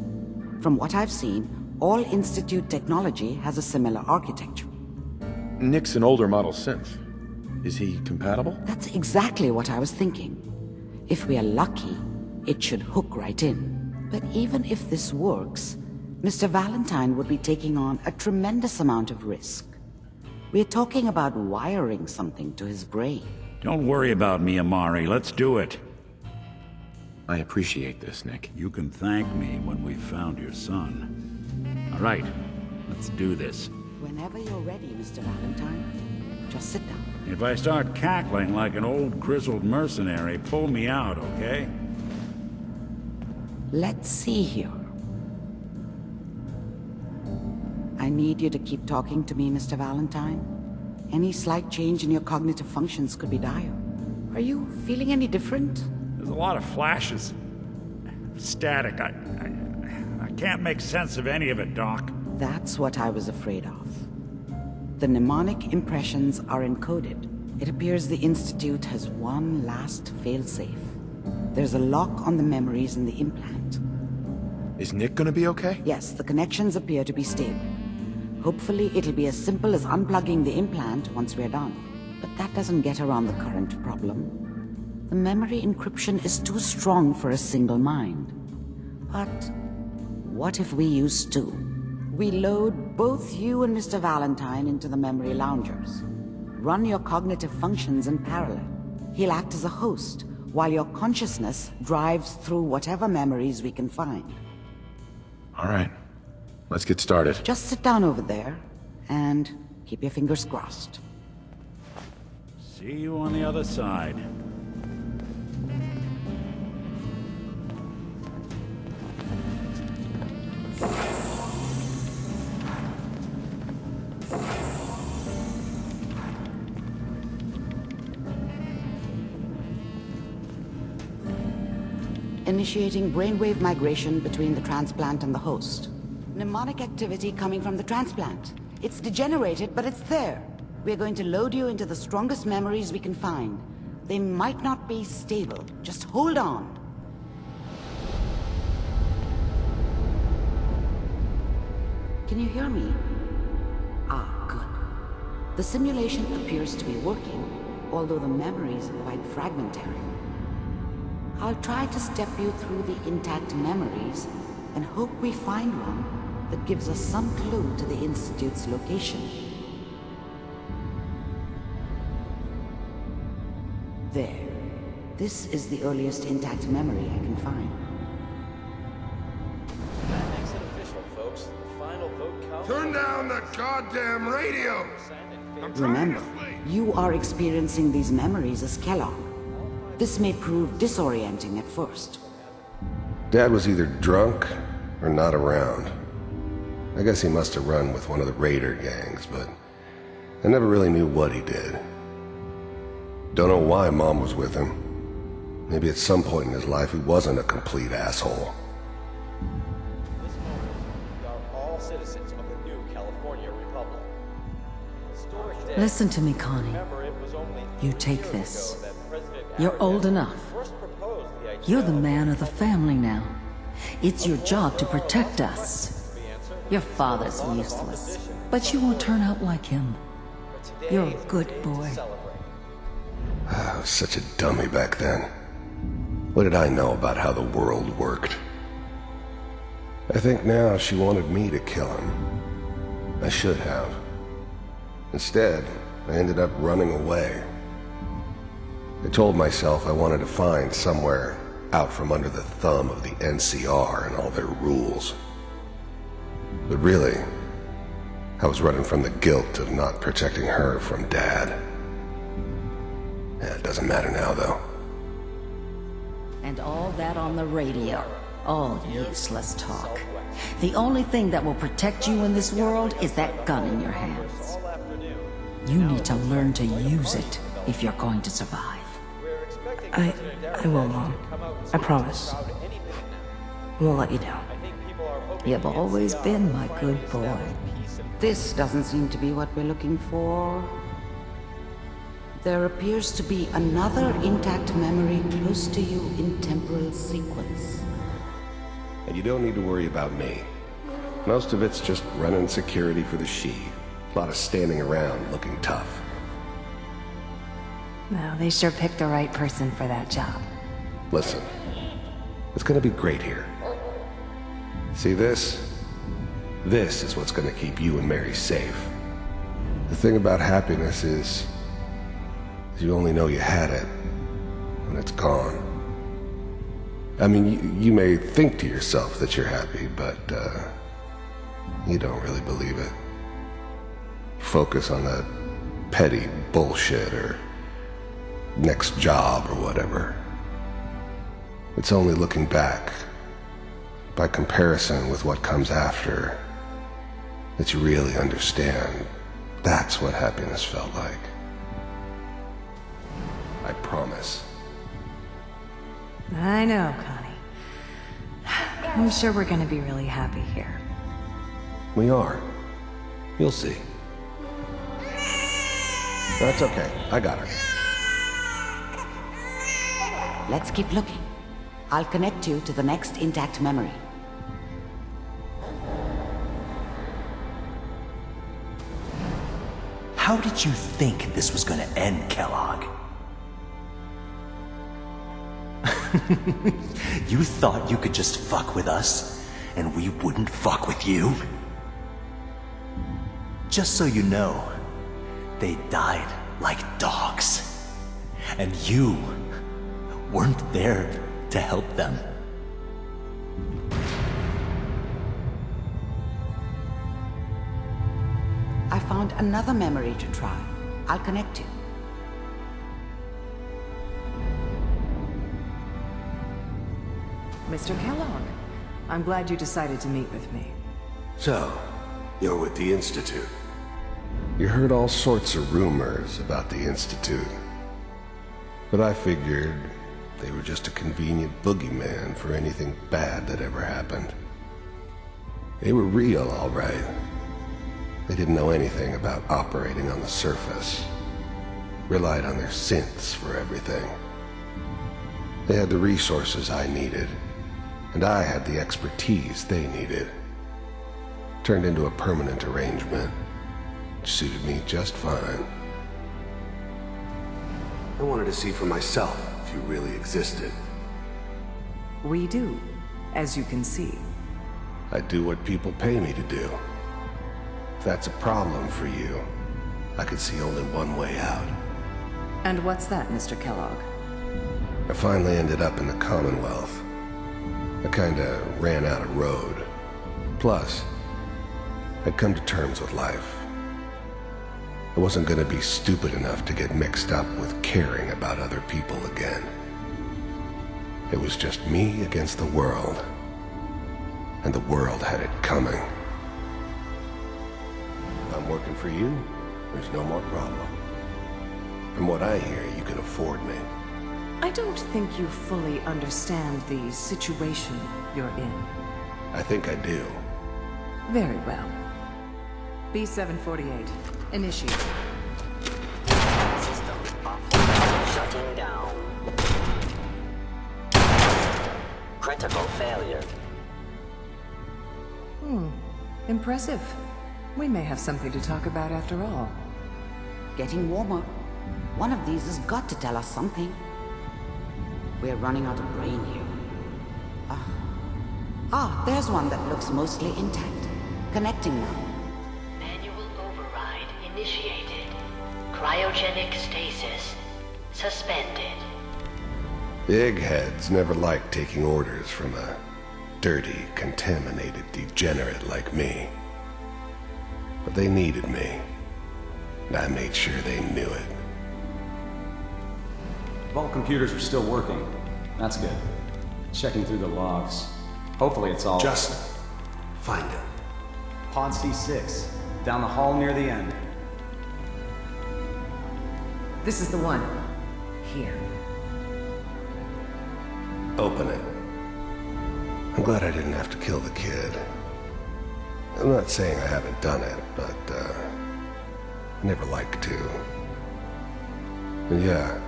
From what I've seen, all Institute technology has a similar architecture. Nick's an older model synth. Is he compatible? That's exactly what I was thinking. If we are lucky, it should hook right in. But even if this works, Mr. Valentine would be taking on a tremendous amount of risk. We're talking about wiring something to his brain. Don't worry about me, Amari. Let's do it. I appreciate this, Nick. You can thank me when we've found your son. All right, let's do this. Whenever you're ready, Mr. Valentine, just sit down. If I start cackling like an old grizzled mercenary, pull me out, okay? Let's see here. I need you to keep talking to me, Mr. Valentine. Any slight change in your cognitive functions could be dire. Are you feeling any different? There's a lot of flashes. Static. I can't make sense of any of it, Doc. That's what I was afraid of. The mnemonic impressions are encoded. It appears the Institute has one last failsafe. There's a lock on the memories in the implant. Is Nick gonna be okay? Yes, the connections appear to be stable. Hopefully it'll be as simple as unplugging the implant once we're done. But that doesn't get around the current problem. The memory encryption is too strong for a single mind. But what if we use two? We load both you and Mr. Valentine into the memory loungers. Run your cognitive functions in parallel. He'll act as a host, while your consciousness drives through whatever memories we can find. All right, let's get started. Just sit down over there, and keep your fingers crossed. See you on the other side. Initiating brainwave migration between the transplant and the host. Mnemonic activity coming from the transplant. It's degenerated, but it's there. We're going to load you into the strongest memories we can find. They might not be stable. Just hold on. Can you hear me? Ah, good. The simulation appears to be working, although the memories are quite fragmentary. I'll try to step you through the intact memories and hope we find one that gives us some clue to the Institute's location. There. This is the earliest intact memory I can find. That makes it official, folks. The final vote counts. Turn down the goddamn radio! Remember, you are experiencing these memories as Kellogg. This may prove disorienting at first. Dad was either drunk or not around. I guess he must have run with one of the raider gangs, but I never really knew what he did. Don't know why Mom was with him. Maybe at some point in his life he wasn't a complete asshole. This moment, we are all citizens of the new California Republic. Historic day. Listen to me, Connie. Remember, it was only You take this. ago that President You're old enough. first proposed the idea You're the man of the family now. It's your job to protect us. Your father's useless, but you won't turn out like him. You're a good boy. I was such a dummy back then. What did I know about how the world worked? I think now she wanted me to kill him. I should have. Instead, I ended up running away. I told myself I wanted to find somewhere out from under the thumb of the NCR and all their rules. But really, I was running from the guilt of not protecting her from Dad. Yeah, it doesn't matter now, though. And all that on the radio. All useless talk. The only thing that will protect you in this world is that gun in your hands. You need to learn to use it if you're going to survive. I will, Mom. I promise. I won't let you down. You've always been my good boy. This doesn't seem to be what we're looking for. There appears to be another intact memory close to you in temporal sequence. And you don't need to worry about me. Most of it's just running security for the she. A lot of standing around looking tough. No, they sure picked the right person for that job. Listen, it's gonna be great here. See this? This is what's gonna keep you and Mary safe. The thing about happiness is you only know you had it when it's gone. I mean, you may think to yourself that you're happy, but you don't really believe it. Focus on that petty bullshit or next job or whatever. It's only looking back, by comparison with what comes after, that you really understand that's what happiness felt like. I promise. I know, Connie. I'm sure we're gonna be really happy here. We are. You'll see. That's okay. I got her. Let's keep looking. I'll connect you to the next intact memory. How did you think this was gonna end, Kellogg? You thought you could just fuck with us, and we wouldn't fuck with you? Just so you know, they died like dogs. And you weren't there to help them. I found another memory to try. I'll connect you. Mr. Kellogg, I'm glad you decided to meet with me. So, you're with the Institute. You heard all sorts of rumors about the Institute. But I figured they were just a convenient boogeyman for anything bad that ever happened. They were real, all right. They didn't know anything about operating on the surface. Relied on their synths for everything. They had the resources I needed, and I had the expertise they needed. Turned into a permanent arrangement. Suited me just fine. I wanted to see for myself if you really existed. We do, as you can see. I do what people pay me to do. If that's a problem for you, I could see only one way out. And what's that, Mr. Kellogg? I finally ended up in the Commonwealth. I kinda ran out of road. Plus, I'd come to terms with life. I wasn't gonna be stupid enough to get mixed up with caring about other people again. It was just me against the world. And the world had it coming. If I'm working for you, there's no more problem. From what I hear, you can afford me. I don't think you fully understand the situation you're in. I think I do. Very well. B748, initiate. System shutting down. Critical failure. Impressive. We may have something to talk about after all. Getting warmer. One of these has got to tell us something. We're running out of brain here. There's one that looks mostly intact. Connecting now. Manual override initiated. Cryogenic stasis suspended. The eggheads never liked taking orders from a dirty, contaminated degenerate like me. But they needed me. And I made sure they knew it. Vault computers are still working. That's good. Checking through the logs. Hopefully it's all... Just find him. Pod C6. Down the hall near the end. This is the one. Here. Open it. I'm glad I didn't have to kill the kid. I'm not saying I haven't done it, but, I never liked to. And yeah,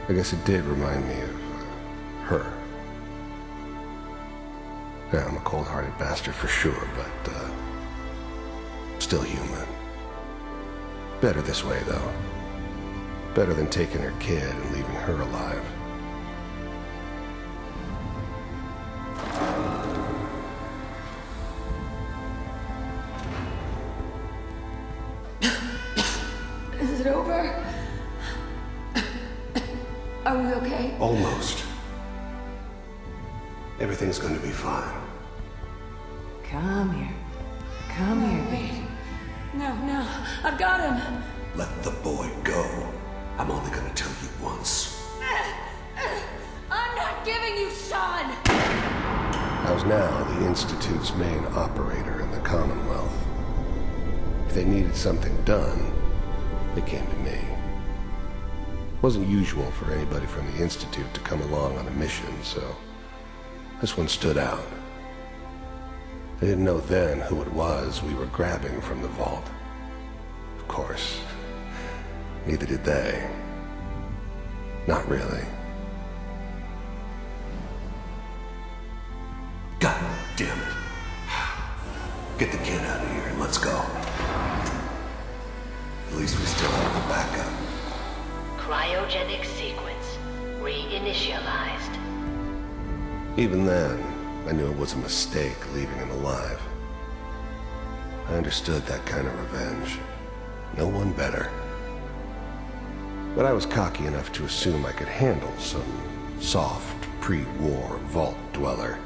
I guess it did remind me of her. Yeah, I'm a cold-hearted bastard for sure, but, still human. Better this way, though. Better than taking her kid and leaving her alive. Is it over? Are we okay? Almost. Everything's gonna be fine. Come here. Come here, baby. No, I've got him. Let the boy go. I'm only gonna tell you once. I'm not giving you Sean! I was now the Institute's main operator in the Commonwealth. If they needed something done, they came to me. It wasn't usual for anybody from the Institute to come along on a mission, so this one stood out. I didn't know then who it was we were grabbing from the vault. Of course, neither did they. Not really. God damn it. Get the kid out of here and let's go. At least we still have a backup. Cryogenic sequence reinitialized. Even then, I knew it was a mistake leaving him alive. I understood that kind of revenge. No one better. But I was cocky enough to assume I could handle some soft, pre-war vault dweller,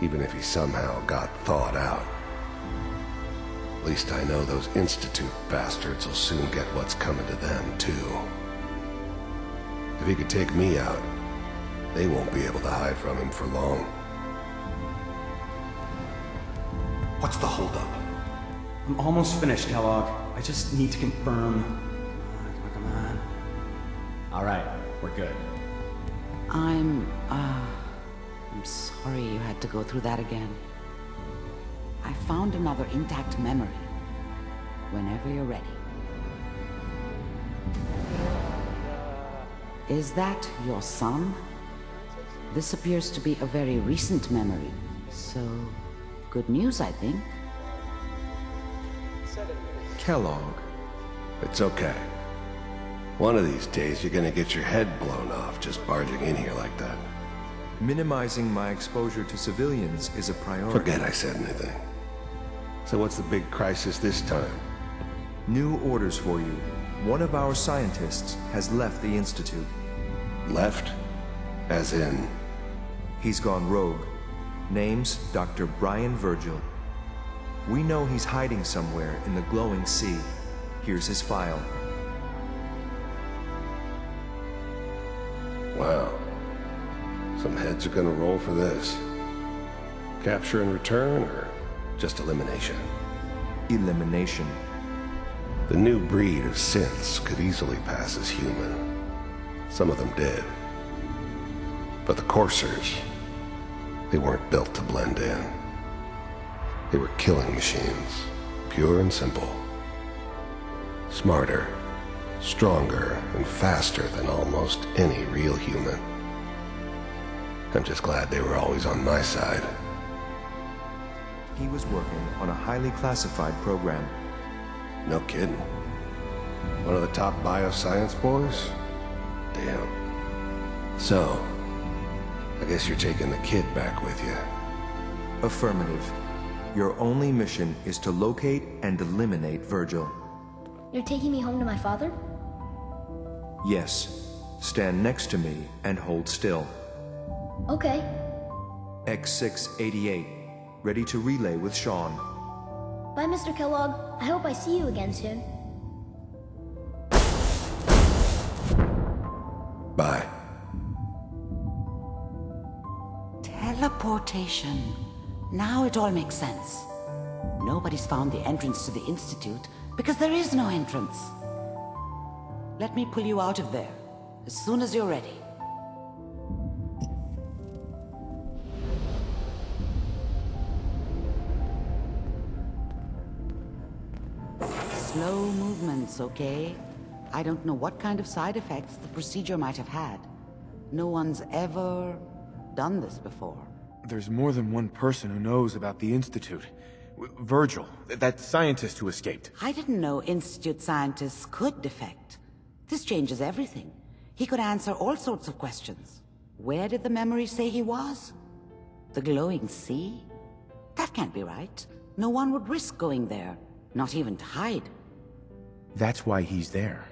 even if he somehow got thawed out. At least I know those Institute bastards will soon get what's coming to them, too. If he could take me out, they won't be able to hide from him for long. What's the holdup? I'm almost finished, Kellogg. I just need to confirm. Come on. All right, we're good. I'm sorry you had to go through that again. I found another intact memory. Whenever you're ready. Is that your son? This appears to be a very recent memory, so good news, I think. Kellogg. It's okay. One of these days, you're gonna get your head blown off just barging in here like that. Minimizing my exposure to civilians is a priority. Forget I said anything. So what's the big crisis this time? New orders for you. One of our scientists has left the Institute. Left? As in? He's gone rogue. Name's Dr. Brian Virgil. We know he's hiding somewhere in the glowing sea. Here's his file. Wow. Some heads are gonna roll for this. Capture and return, or just elimination? Elimination. The new breed of synths could easily pass as human. Some of them did. But the coursers, they weren't built to blend in. They were killing machines, pure and simple. Smarter, stronger, and faster than almost any real human. I'm just glad they were always on my side. He was working on a highly classified program. No kidding. One of the top bioscience boys? Damn. So, I guess you're taking the kid back with you. Affirmative. Your only mission is to locate and eliminate Virgil. You're taking me home to my father? Yes. Stand next to me and hold still. Okay. X688. Ready to relay with Sean. Bye, Mr. Kellogg. I hope I see you again soon. Bye. Teleportation. Now it all makes sense. Nobody's found the entrance to the Institute because there is no entrance. Let me pull you out of there as soon as you're ready. Slow movements, okay? I don't know what kind of side effects the procedure might have had. No one's ever done this before. There's more than one person who knows about the Institute. Virgil, that scientist who escaped. I didn't know Institute scientists could defect. This changes everything. He could answer all sorts of questions. Where did the memory say he was? The glowing sea? That can't be right. No one would risk going there, not even to hide. That's why he's there.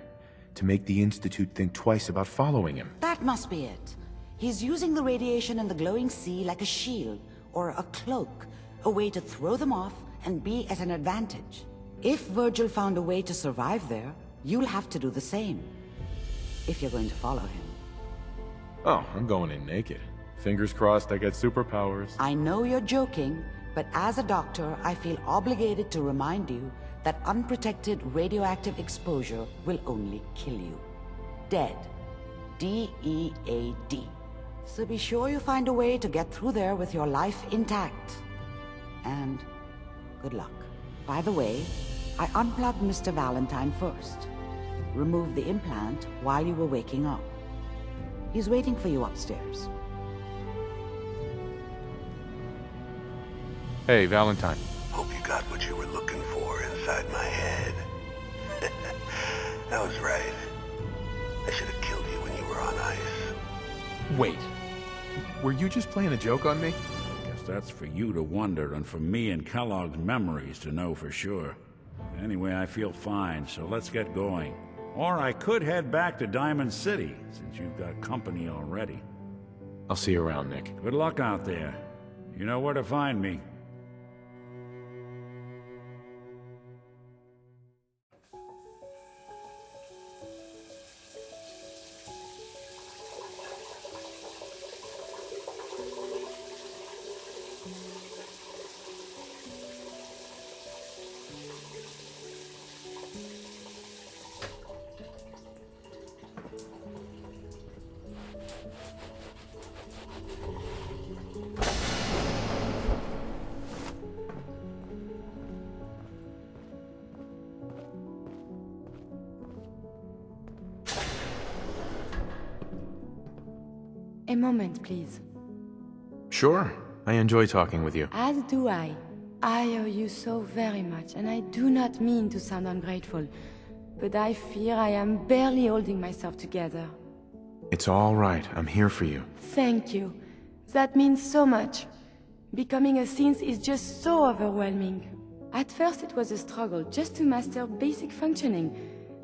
To make the Institute think twice about following him. That must be it. He's using the radiation in the glowing sea like a shield or a cloak, a way to throw them off and be at an advantage. If Virgil found a way to survive there, you'll have to do the same. If you're going to follow him. Oh, I'm going in naked. Fingers crossed I get superpowers. I know you're joking, but as a doctor, I feel obligated to remind you that unprotected radioactive exposure will only kill you. Dead. D-E-A-D. So be sure you find a way to get through there with your life intact. And good luck. By the way, I unplugged Mr. Valentine first. Removed the implant while you were waking up. He's waiting for you upstairs. Hey, Valentine. Hope you got what you were looking for inside my head. That was right. I should have killed you when you were on ice. Wait. Were you just playing a joke on me? Guess that's for you to wonder and for me and Kellogg's memories to know for sure. Anyway, I feel fine, so let's get going. Or I could head back to Diamond City, since you've got company already. I'll see you around, Nick. Good luck out there. You know where to find me. A moment, please. Sure. I enjoy talking with you. As do I. I owe you so very much, and I do not mean to sound ungrateful, but I fear I am barely holding myself together. It's all right. I'm here for you. Thank you. That means so much. Becoming a synth is just so overwhelming. At first it was a struggle just to master basic functioning.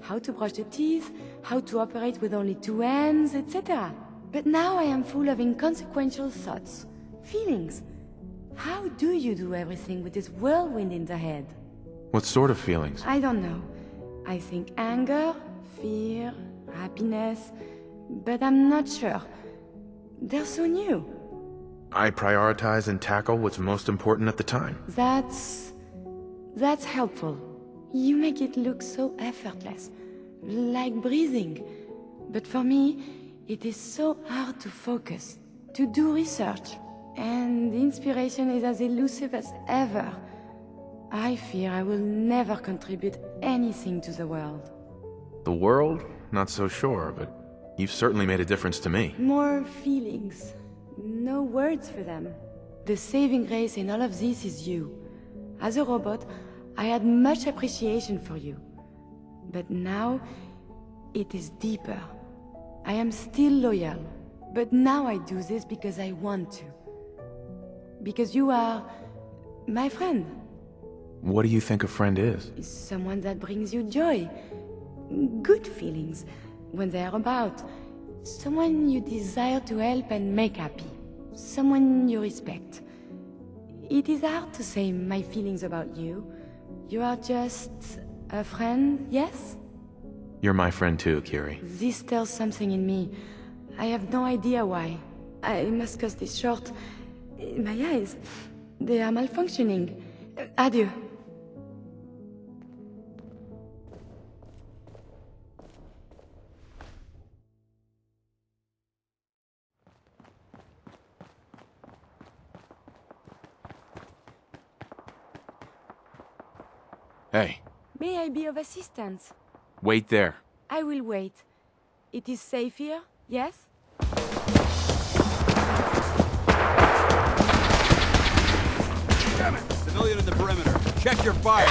How to brush the teeth, how to operate with only 2 hands, etc. But now I am full of inconsequential thoughts, feelings. How do you do everything with this whirlwind in the head? What sort of feelings? I don't know. I think anger, fear, happiness, but I'm not sure. They're so new. I prioritize and tackle what's most important at the time. That's helpful. You make it look so effortless, like breathing. But for me, it is so hard to focus, to do research, and the inspiration is as elusive as ever. I fear I will never contribute anything to the world. The world? Not so sure, but you've certainly made a difference to me. More feelings. No words for them. The saving grace in all of this is you. As a robot, I had much appreciation for you. But now, it is deeper. I am still loyal, but now I do this because I want to. Because you are my friend. What do you think a friend is? Someone that brings you joy. Good feelings, when they are about. Someone you desire to help and make happy. Someone you respect. It is hard to say my feelings about you. You are just a friend, yes? You're my friend too, Kiri. This stirs something in me. I have no idea why. I must cut this short. My eyes, they are malfunctioning. Adieu. Hey. May I be of assistance? Wait there. I will wait. It is safe here, yes? Damn it! Civilian in the perimeter. Check your fire!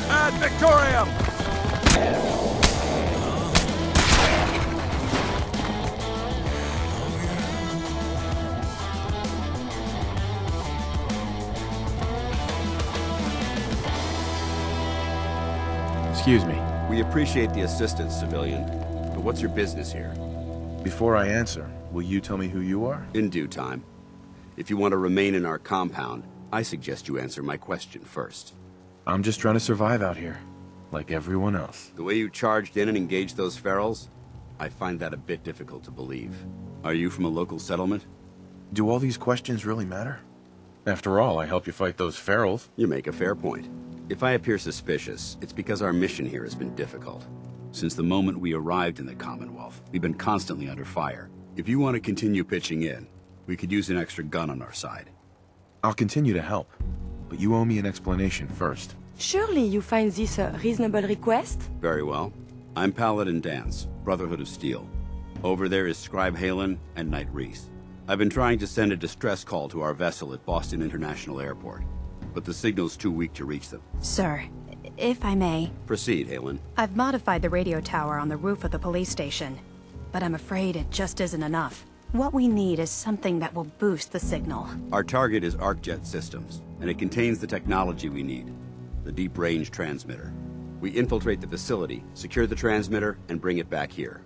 At Victoriam! Excuse me. We appreciate the assistance, civilian. But what's your business here? Before I answer, will you tell me who you are? In due time. If you want to remain in our compound, I suggest you answer my question first. I'm just trying to survive out here, like everyone else. The way you charged in and engaged those ferals, I find that a bit difficult to believe. Are you from a local settlement? Do all these questions really matter? After all, I helped you fight those ferals. You make a fair point. If I appear suspicious, it's because our mission here has been difficult. Since the moment we arrived in the Commonwealth, we've been constantly under fire. If you want to continue pitching in, we could use an extra gun on our side. I'll continue to help, but you owe me an explanation first. Surely you find this a reasonable request? Very well. I'm Paladin Danse, Brotherhood of Steel. Over there is Scribe Halen and Knight Reese. I've been trying to send a distress call to our vessel at Boston International Airport, but the signal's too weak to reach them. Sir, if I may. Proceed, Halen. I've modified the radio tower on the roof of the police station, but I'm afraid it just isn't enough. What we need is something that will boost the signal. Our target is ArcJet Systems, and it contains the technology we need. The deep-range transmitter. We infiltrate the facility, secure the transmitter, and bring it back here.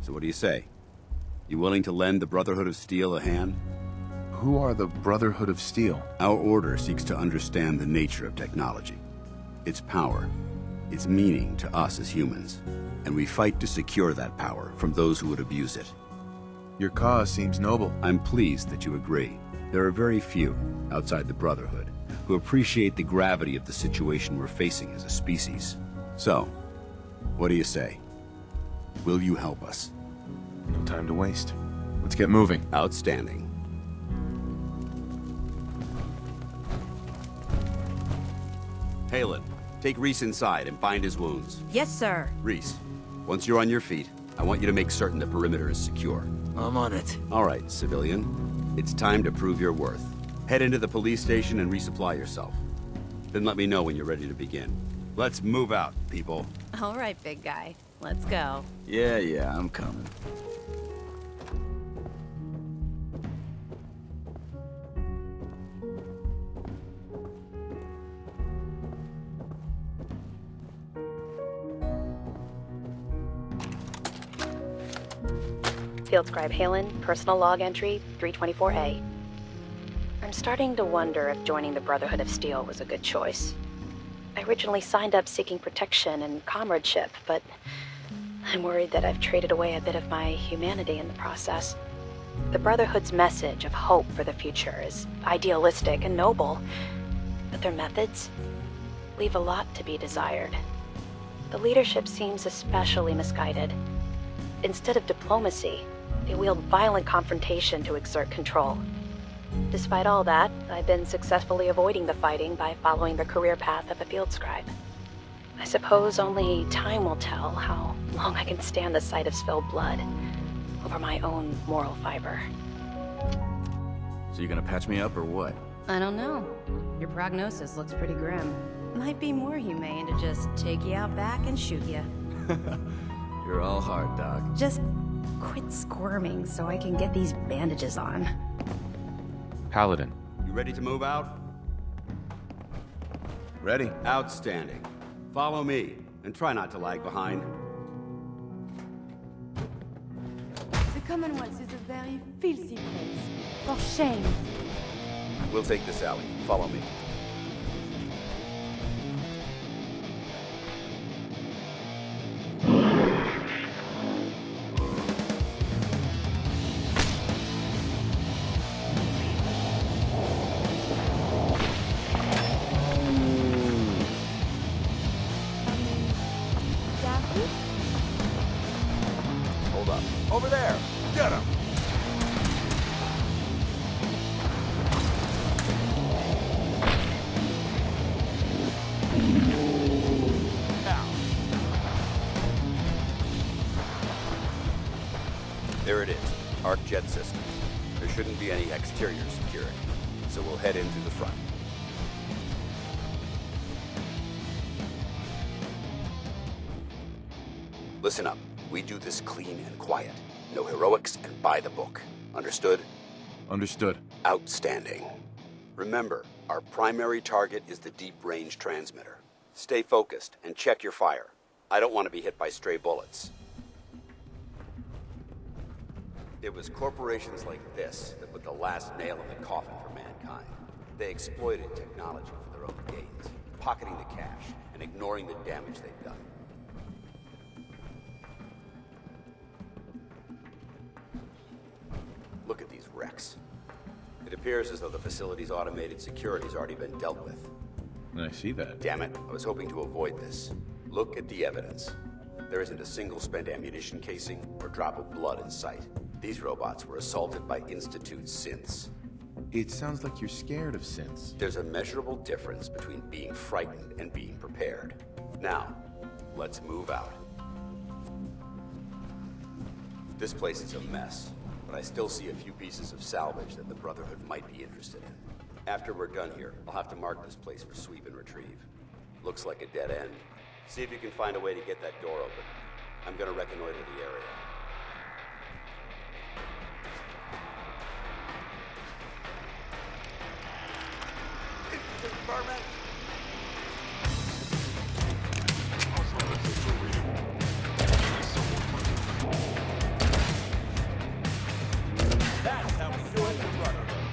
So what do you say? You willing to lend the Brotherhood of Steel a hand? Who are the Brotherhood of Steel? Our order seeks to understand the nature of technology. Its power, its meaning to us as humans. And we fight to secure that power from those who would abuse it. Your cause seems noble. I'm pleased that you agree. There are very few, outside the Brotherhood, who appreciate the gravity of the situation we're facing as a species. So, what do you say? Will you help us? No time to waste. Let's get moving. Outstanding. Halen, take Reese inside and bind his wounds. Yes, sir. Reese, once you're on your feet, I want you to make certain the perimeter is secure. I'm on it. All right, civilian. It's time to prove your worth. Head into the police station and resupply yourself. Then let me know when you're ready to begin. Let's move out, people. All right, big guy. Let's go. Yeah, I'm coming. Field Scribe Halen, personal log entry 324A. I'm starting to wonder if joining the Brotherhood of Steel was a good choice. I originally signed up seeking protection and comradeship, but I'm worried that I've traded away a bit of my humanity in the process. The Brotherhood's message of hope for the future is idealistic and noble, but their methods leave a lot to be desired. The leadership seems especially misguided. Instead of diplomacy, they wield violent confrontation to exert control. Despite all that, I've been successfully avoiding the fighting by following the career path of a field scribe. I suppose only time will tell how long I can stand the sight of spilled blood over my own moral fiber. So you gonna patch me up or what? I don't know. Your prognosis looks pretty grim. Might be more humane to just take you out back and shoot you. You're all hard, Doc. Just quit squirming so I can get these bandages on. Paladin. You ready to move out? Ready. Outstanding. Follow me, and try not to lag behind. The Commonwealth is a very filthy place. For shame. We'll take this alley. Follow me. Hold up. Over there! Get him! There it is, Arc Jet Systems. There shouldn't be any exterior security, so we'll head in through the front. Listen up, we do this clean and quiet. No heroics and by the book. Understood? Understood. Outstanding. Remember, our primary target is the deep-range transmitter. Stay focused and check your fire. I don't want to be hit by stray bullets. It was corporations like this that put the last nail in the coffin for mankind. They exploited technology for their own gains, pocketing the cash and ignoring the damage they've done. Look at these wrecks. It appears as though the facility's automated security's already been dealt with. I see that. Damn it, I was hoping to avoid this. Look at the evidence. There isn't a single spent ammunition casing or drop of blood in sight. These robots were assaulted by Institute synths. It sounds like you're scared of synths. There's a measurable difference between being frightened and being prepared. Now, let's move out. This place is a mess, but I still see a few pieces of salvage that the Brotherhood might be interested in. After we're done here, I'll have to mark this place for sweep and retrieve. Looks like a dead end. See if you can find a way to get that door open. I'm gonna reconnoiter the area. Department. That's how we do it in the Brotherhood.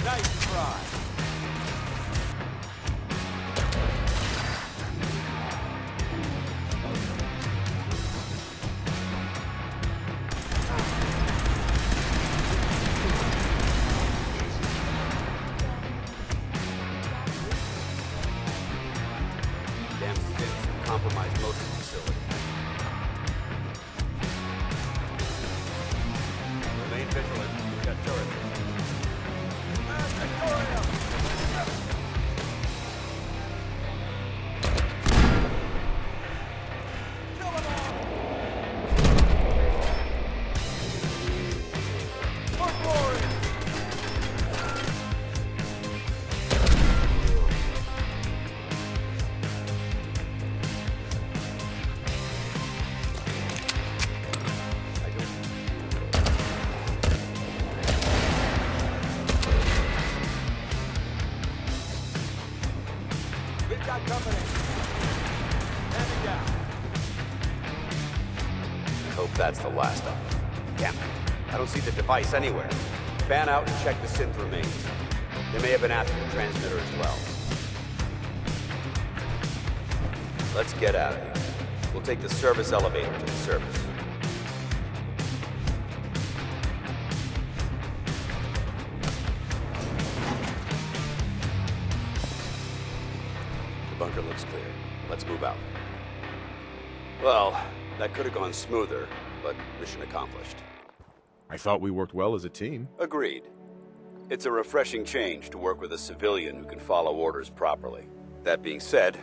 Nice try. Compromise most of the facility. Remain vigilant. that's the last of them. Damn it. I don't see the device anywhere. Fan out and check the synth remains. They may have been after the transmitter as well. Let's get out of here. We'll take the service elevator to the surface. The bunker looks clear. Let's move out. Well, that could have gone smoother, but mission accomplished. I thought we worked well as a team. Agreed. It's a refreshing change to work with a civilian who can follow orders properly. That being said,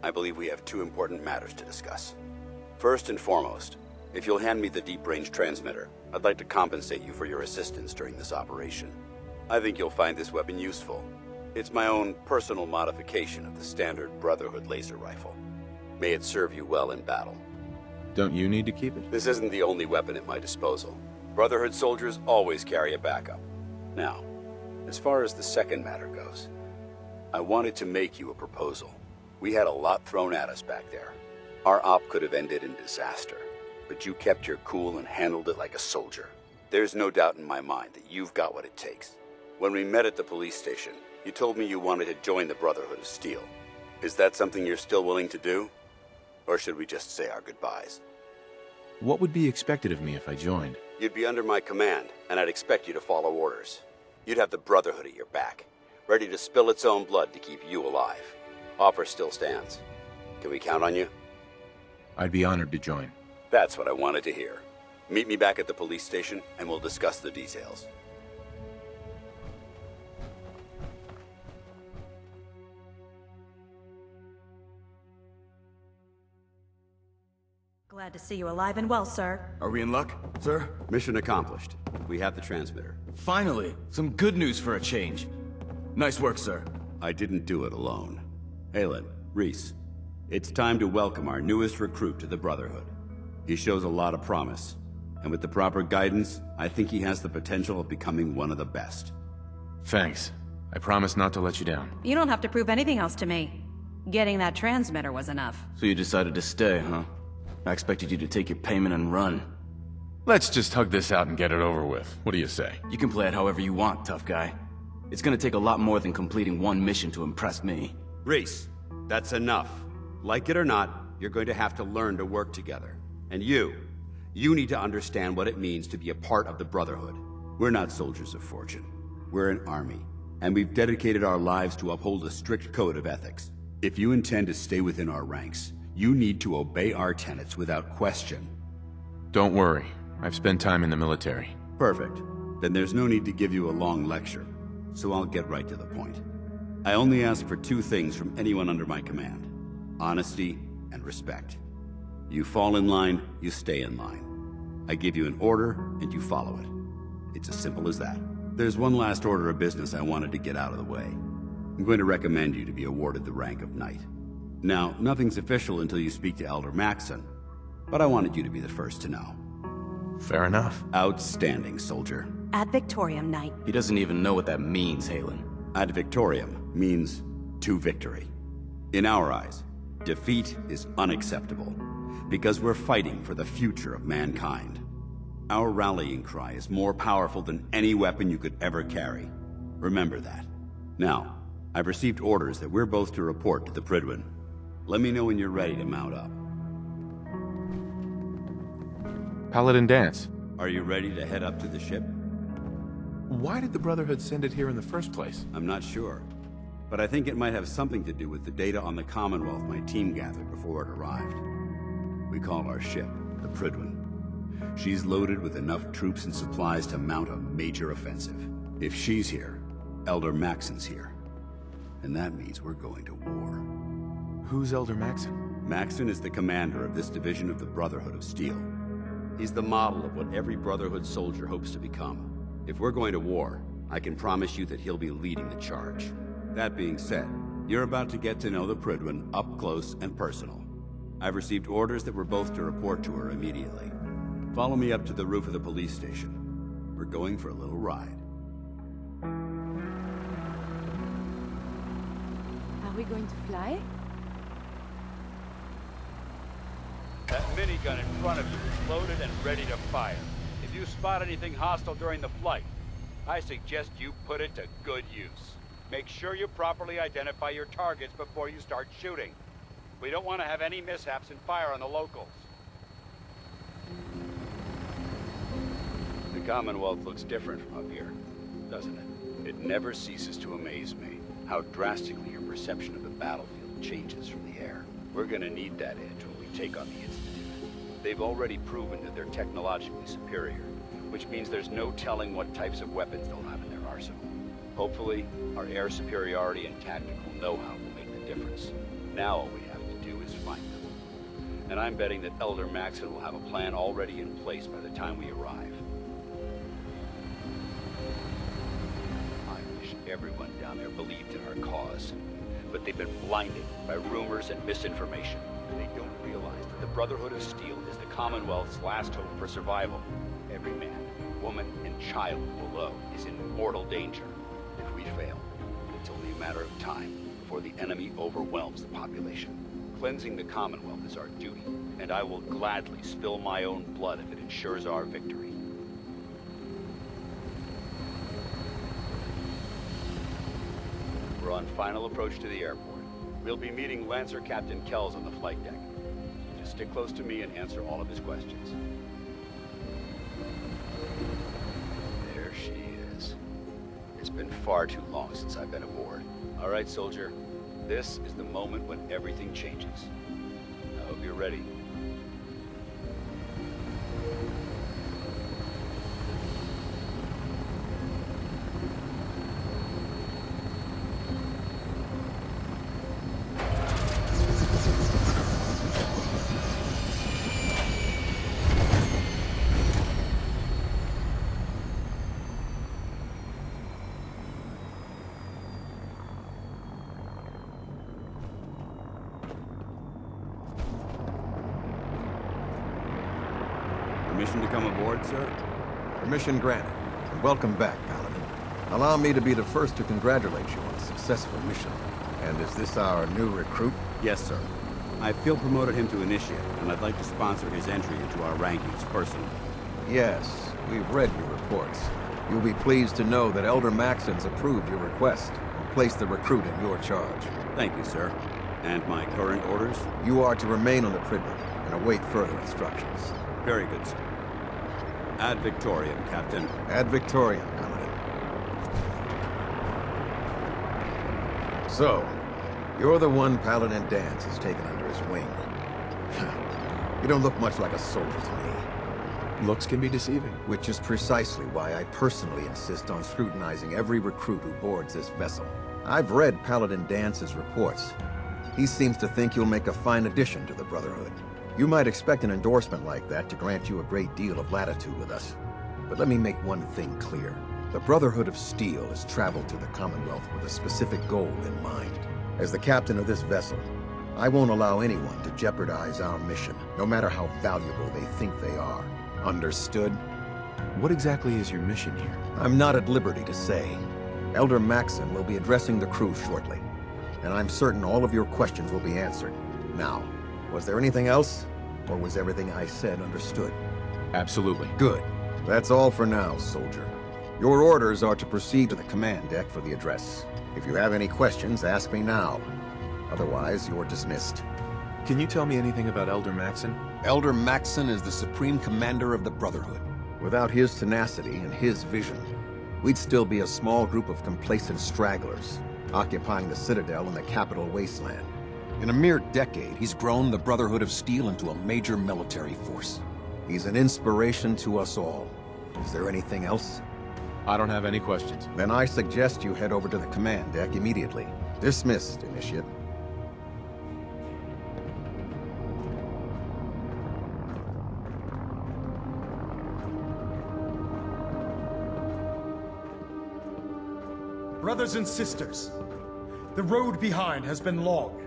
I believe we have two important matters to discuss. First and foremost, if you'll hand me the deep-range transmitter, I'd like to compensate you for your assistance during this operation. I think you'll find this weapon useful. It's my own personal modification of the standard Brotherhood laser rifle. May it serve you well in battle. Don't you need to keep it? This isn't the only weapon at my disposal. Brotherhood soldiers always carry a backup. Now, as far as the second matter goes, I wanted to make you a proposal. We had a lot thrown at us back there. Our op could have ended in disaster, but you kept your cool and handled it like a soldier. There's no doubt in my mind that you've got what it takes. When we met at the police station, you told me you wanted to join the Brotherhood of Steel. Is that something you're still willing to do? Or should we just say our goodbyes? What would be expected of me if I joined? You'd be under my command, and I'd expect you to follow orders. You'd have the Brotherhood at your back, ready to spill its own blood to keep you alive. Offer still stands. Can we count on you? I'd be honored to join. That's what I wanted to hear. Meet me back at the police station, and we'll discuss the details. Glad to see you alive and well, sir. Are we in luck, sir? Mission accomplished. We have the transmitter. Finally, some good news for a change. Nice work, sir. I didn't do it alone. Aelin, Reese, it's time to welcome our newest recruit to the Brotherhood. He shows a lot of promise, and with the proper guidance, I think he has the potential of becoming one of the best. Thanks. I promise not to let you down. You don't have to prove anything else to me. Getting that transmitter was enough. So you decided to stay, huh? I expected you to take your payment and run. Let's just hug this out and get it over with. What do you say? You can play it however you want, tough guy. It's gonna take a lot more than completing one mission to impress me. Reese, that's enough. Like it or not, you're going to have to learn to work together. And you need to understand what it means to be a part of the Brotherhood. We're not soldiers of fortune. We're an army, and we've dedicated our lives to uphold a strict code of ethics. If you intend to stay within our ranks, you need to obey our tenets without question. Don't worry. I've spent time in the military. Perfect. Then there's no need to give you a long lecture, so I'll get right to the point. I only ask for two things from anyone under my command: honesty and respect. You fall in line, you stay in line. I give you an order, and you follow it. It's as simple as that. There's one last order of business I wanted to get out of the way. I'm going to recommend you to be awarded the rank of Knight. Now, nothing's official until you speak to Elder Maxon, but I wanted you to be the first to know. Fair enough. Outstanding, soldier. Ad Victoriam, Knight. He doesn't even know what that means, Halen. Ad Victoriam means to victory. In our eyes, defeat is unacceptable, because we're fighting for the future of mankind. Our rallying cry is more powerful than any weapon you could ever carry. Remember that. Now, I've received orders that we're both to report to the Prydwen. Let me know when you're ready to mount up. Paladin Danse. Are you ready to head up to the ship? Why did the Brotherhood send it here in the first place? I'm not sure, but I think it might have something to do with the data on the Commonwealth my team gathered before it arrived. We call our ship the Prydwen. She's loaded with enough troops and supplies to mount a major offensive. If she's here, Elder Maxon's here. And that means we're going to war. Who's Elder Maxon? Maxon is the commander of this division of the Brotherhood of Steel. He's the model of what every Brotherhood soldier hopes to become. If we're going to war, I can promise you that he'll be leading the charge. That being said, you're about to get to know the Prydwen up close and personal. I've received orders that we're both to report to her immediately. Follow me up to the roof of the police station. We're going for a little ride. Are we going to fly? minigun in front of you is loaded and ready to fire. If you spot anything hostile during the flight, I suggest you put it to good use. Make sure you properly identify your targets before you start shooting. We don't want to have any mishaps and fire on the locals. The Commonwealth looks different from up here, doesn't it? It never ceases to amaze me how drastically your perception of the battlefield changes from the air. We're gonna need that edge when we take on the Institute. They've already proven that they're technologically superior, which means there's no telling what types of weapons they'll have in their arsenal. Hopefully, our air superiority and tactical know-how will make the difference. Now all we have to do is find them. And I'm betting that Elder Maxon will have a plan already in place by the time we arrive. I wish everyone down there believed in our cause. But they've been blinded by rumors and misinformation. They don't realize that the Brotherhood of Steel is the Commonwealth's last hope for survival. Every man, woman, and child below is in mortal danger. If we fail, it's only a matter of time before the enemy overwhelms the population. Cleansing the Commonwealth is our duty, and I will gladly spill my own blood if it ensures our victory. We're on final approach to the airport. We'll be meeting Lancer Captain Kells on the flight deck. Just stick close to me and answer all of his questions. There she is. It's been far too long since I've been aboard. All right, soldier. This is the moment when everything changes. I hope you're ready. Permission to come aboard, sir? Permission granted. And welcome back, Paladin. Allow me to be the first to congratulate you on a successful mission. And is this our new recruit? Yes, sir. I feel promoted him to initiate, and I'd like to sponsor his entry into our rankings personally. Yes, we've read your reports. You'll be pleased to know that Elder Maxon's approved your request and placed the recruit in your charge. Thank you, sir. And my current orders? You are to remain on the Privet and await further instructions. Very good, sir. Ad Victoriam, Captain. Ad Victoriam, Paladin. So, you're the one Paladin Danse has taken under his wing. You don't look much like a soldier to me. Looks can be deceiving. Which is precisely why I personally insist on scrutinizing every recruit who boards this vessel. I've read Paladin Dance's reports. He seems to think you'll make a fine addition to the Brotherhood. You might expect an endorsement like that to grant you a great deal of latitude with us. But let me make one thing clear. The Brotherhood of Steel has traveled to the Commonwealth with a specific goal in mind. As the captain of this vessel, I won't allow anyone to jeopardize our mission, no matter how valuable they think they are. Understood? What exactly is your mission here? I'm not at liberty to say. Elder Maxon will be addressing the crew shortly, and I'm certain all of your questions will be answered. Now, was there anything else? Or was everything I said understood? Absolutely. Good. That's all for now, soldier. Your orders are to proceed to the command deck for the address. If you have any questions, ask me now. Otherwise, you're dismissed. Can you tell me anything about Elder Maxon? Elder Maxon is the supreme commander of the Brotherhood. Without his tenacity and his vision, we'd still be a small group of complacent stragglers, occupying the Citadel and the capital wasteland. In a mere decade, he's grown the Brotherhood of Steel into a major military force. He's an inspiration to us all. Is there anything else? I don't have any questions. Then I suggest you head over to the command deck immediately. Dismissed, Initiate. Brothers and sisters, the road behind has been long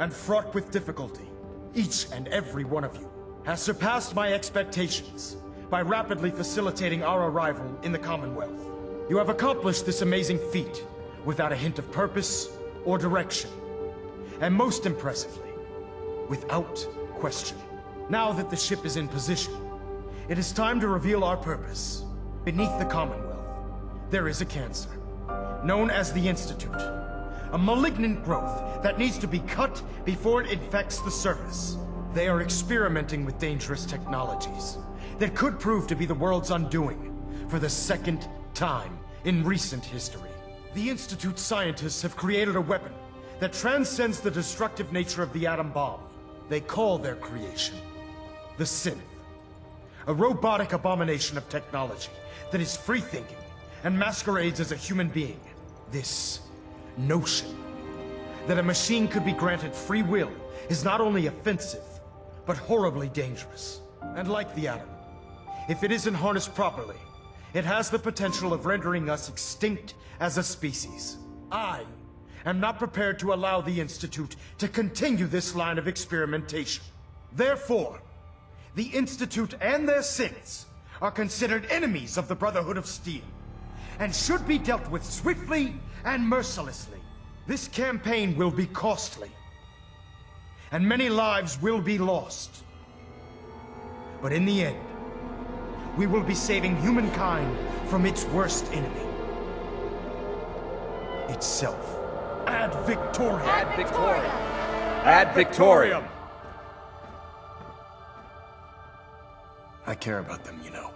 and fraught with difficulty. Each and every one of you has surpassed my expectations by rapidly facilitating our arrival in the Commonwealth. You have accomplished this amazing feat without a hint of purpose or direction. And most impressively, without question. Now that the ship is in position, it is time to reveal our purpose. Beneath the Commonwealth, there is a cancer, known as the Institute. A malignant growth that needs to be cut before it infects the surface. They are experimenting with dangerous technologies that could prove to be the world's undoing for the second time in recent history. The Institute scientists have created a weapon that transcends the destructive nature of the atom bomb. They call their creation the Synth. A robotic abomination of technology that is free-thinking and masquerades as a human being. This notion that a machine could be granted free will is not only offensive, but horribly dangerous. And like the atom, if it isn't harnessed properly, it has the potential of rendering us extinct as a species. I am not prepared to allow the Institute to continue this line of experimentation. Therefore, the Institute and their synths are considered enemies of the Brotherhood of Steel, and should be dealt with swiftly and mercilessly. This campaign will be costly, and many lives will be lost. But in the end, we will be saving humankind from its worst enemy. Itself. Ad Victoriam! Ad Victoriam! Ad Victoriam! I care about them, you know.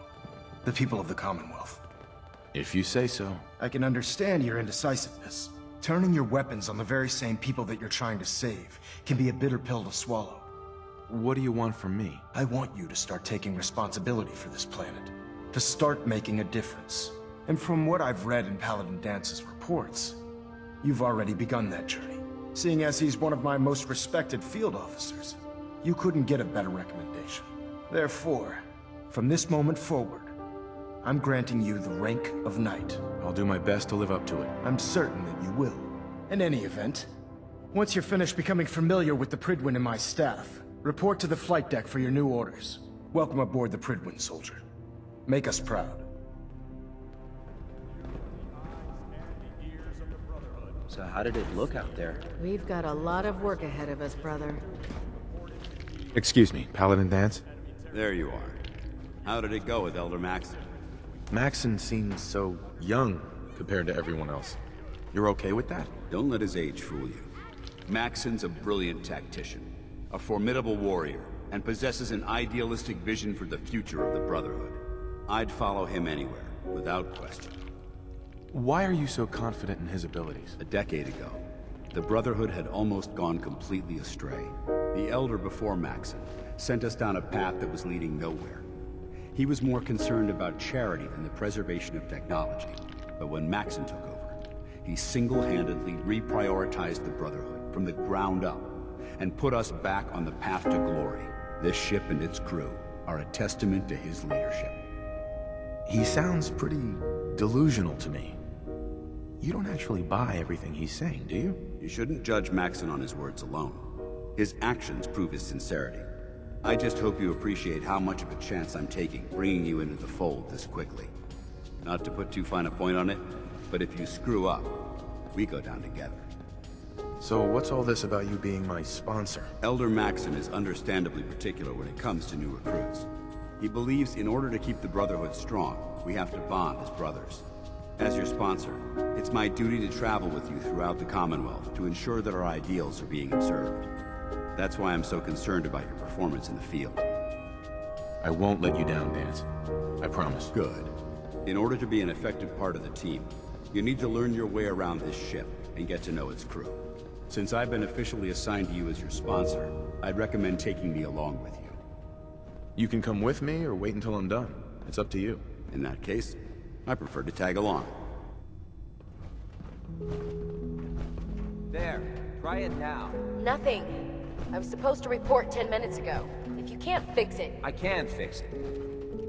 The people of the Commonwealth. If you say so. I can understand your indecisiveness. Turning your weapons on the very same people that you're trying to save can be a bitter pill to swallow. What do you want from me? I want you to start taking responsibility for this planet. To start making a difference. And from what I've read in Paladin Dance's reports, you've already begun that journey. Seeing as he's one of my most respected field officers, you couldn't get a better recommendation. Therefore, from this moment forward, I'm granting you the rank of Knight. I'll do my best to live up to it. I'm certain that you will. In any event, once you're finished becoming familiar with the Pridwin and my staff, report to the flight deck for your new orders. Welcome aboard the Pridwin, soldier. Make us proud. So how did it look out there? We've got a lot of work ahead of us, brother. Excuse me, Paladin Danse? There you are. How did it go with Elder Maxon? Maxon seems so young compared to everyone else. You're okay with that? Don't let his age fool you. Maxon's a brilliant tactician, a formidable warrior, and possesses an idealistic vision for the future of the Brotherhood. I'd follow him anywhere, without question. Why are you so confident in his abilities? A decade ago, the Brotherhood had almost gone completely astray. The Elder before Maxon sent us down a path that was leading nowhere. He was more concerned about charity than the preservation of technology. But when Maxon took over, he single-handedly reprioritized the Brotherhood from the ground up and put us back on the path to glory. This ship and its crew are a testament to his leadership. He sounds pretty delusional to me. You don't actually buy everything he's saying, do you? You shouldn't judge Maxon on his words alone. His actions prove his sincerity. I just hope you appreciate how much of a chance I'm taking bringing you into the fold this quickly. Not to put too fine a point on it, but if you screw up, we go down together. So what's all this about you being my sponsor? Elder Maxon is understandably particular when it comes to new recruits. He believes in order to keep the Brotherhood strong, we have to bond as brothers. As your sponsor, it's my duty to travel with you throughout the Commonwealth to ensure that our ideals are being observed. That's why I'm so concerned about your performance in the field. I won't let you down, Danse. I promise. Good. In order to be an effective part of the team, you need to learn your way around this ship and get to know its crew. Since I've been officially assigned to you as your sponsor, I'd recommend taking me along with you. You can come with me or wait until I'm done. It's up to you. In that case, I prefer to tag along. There. Try it now. Nothing. I was supposed to report 10 minutes ago. If you can't fix it... I can fix it.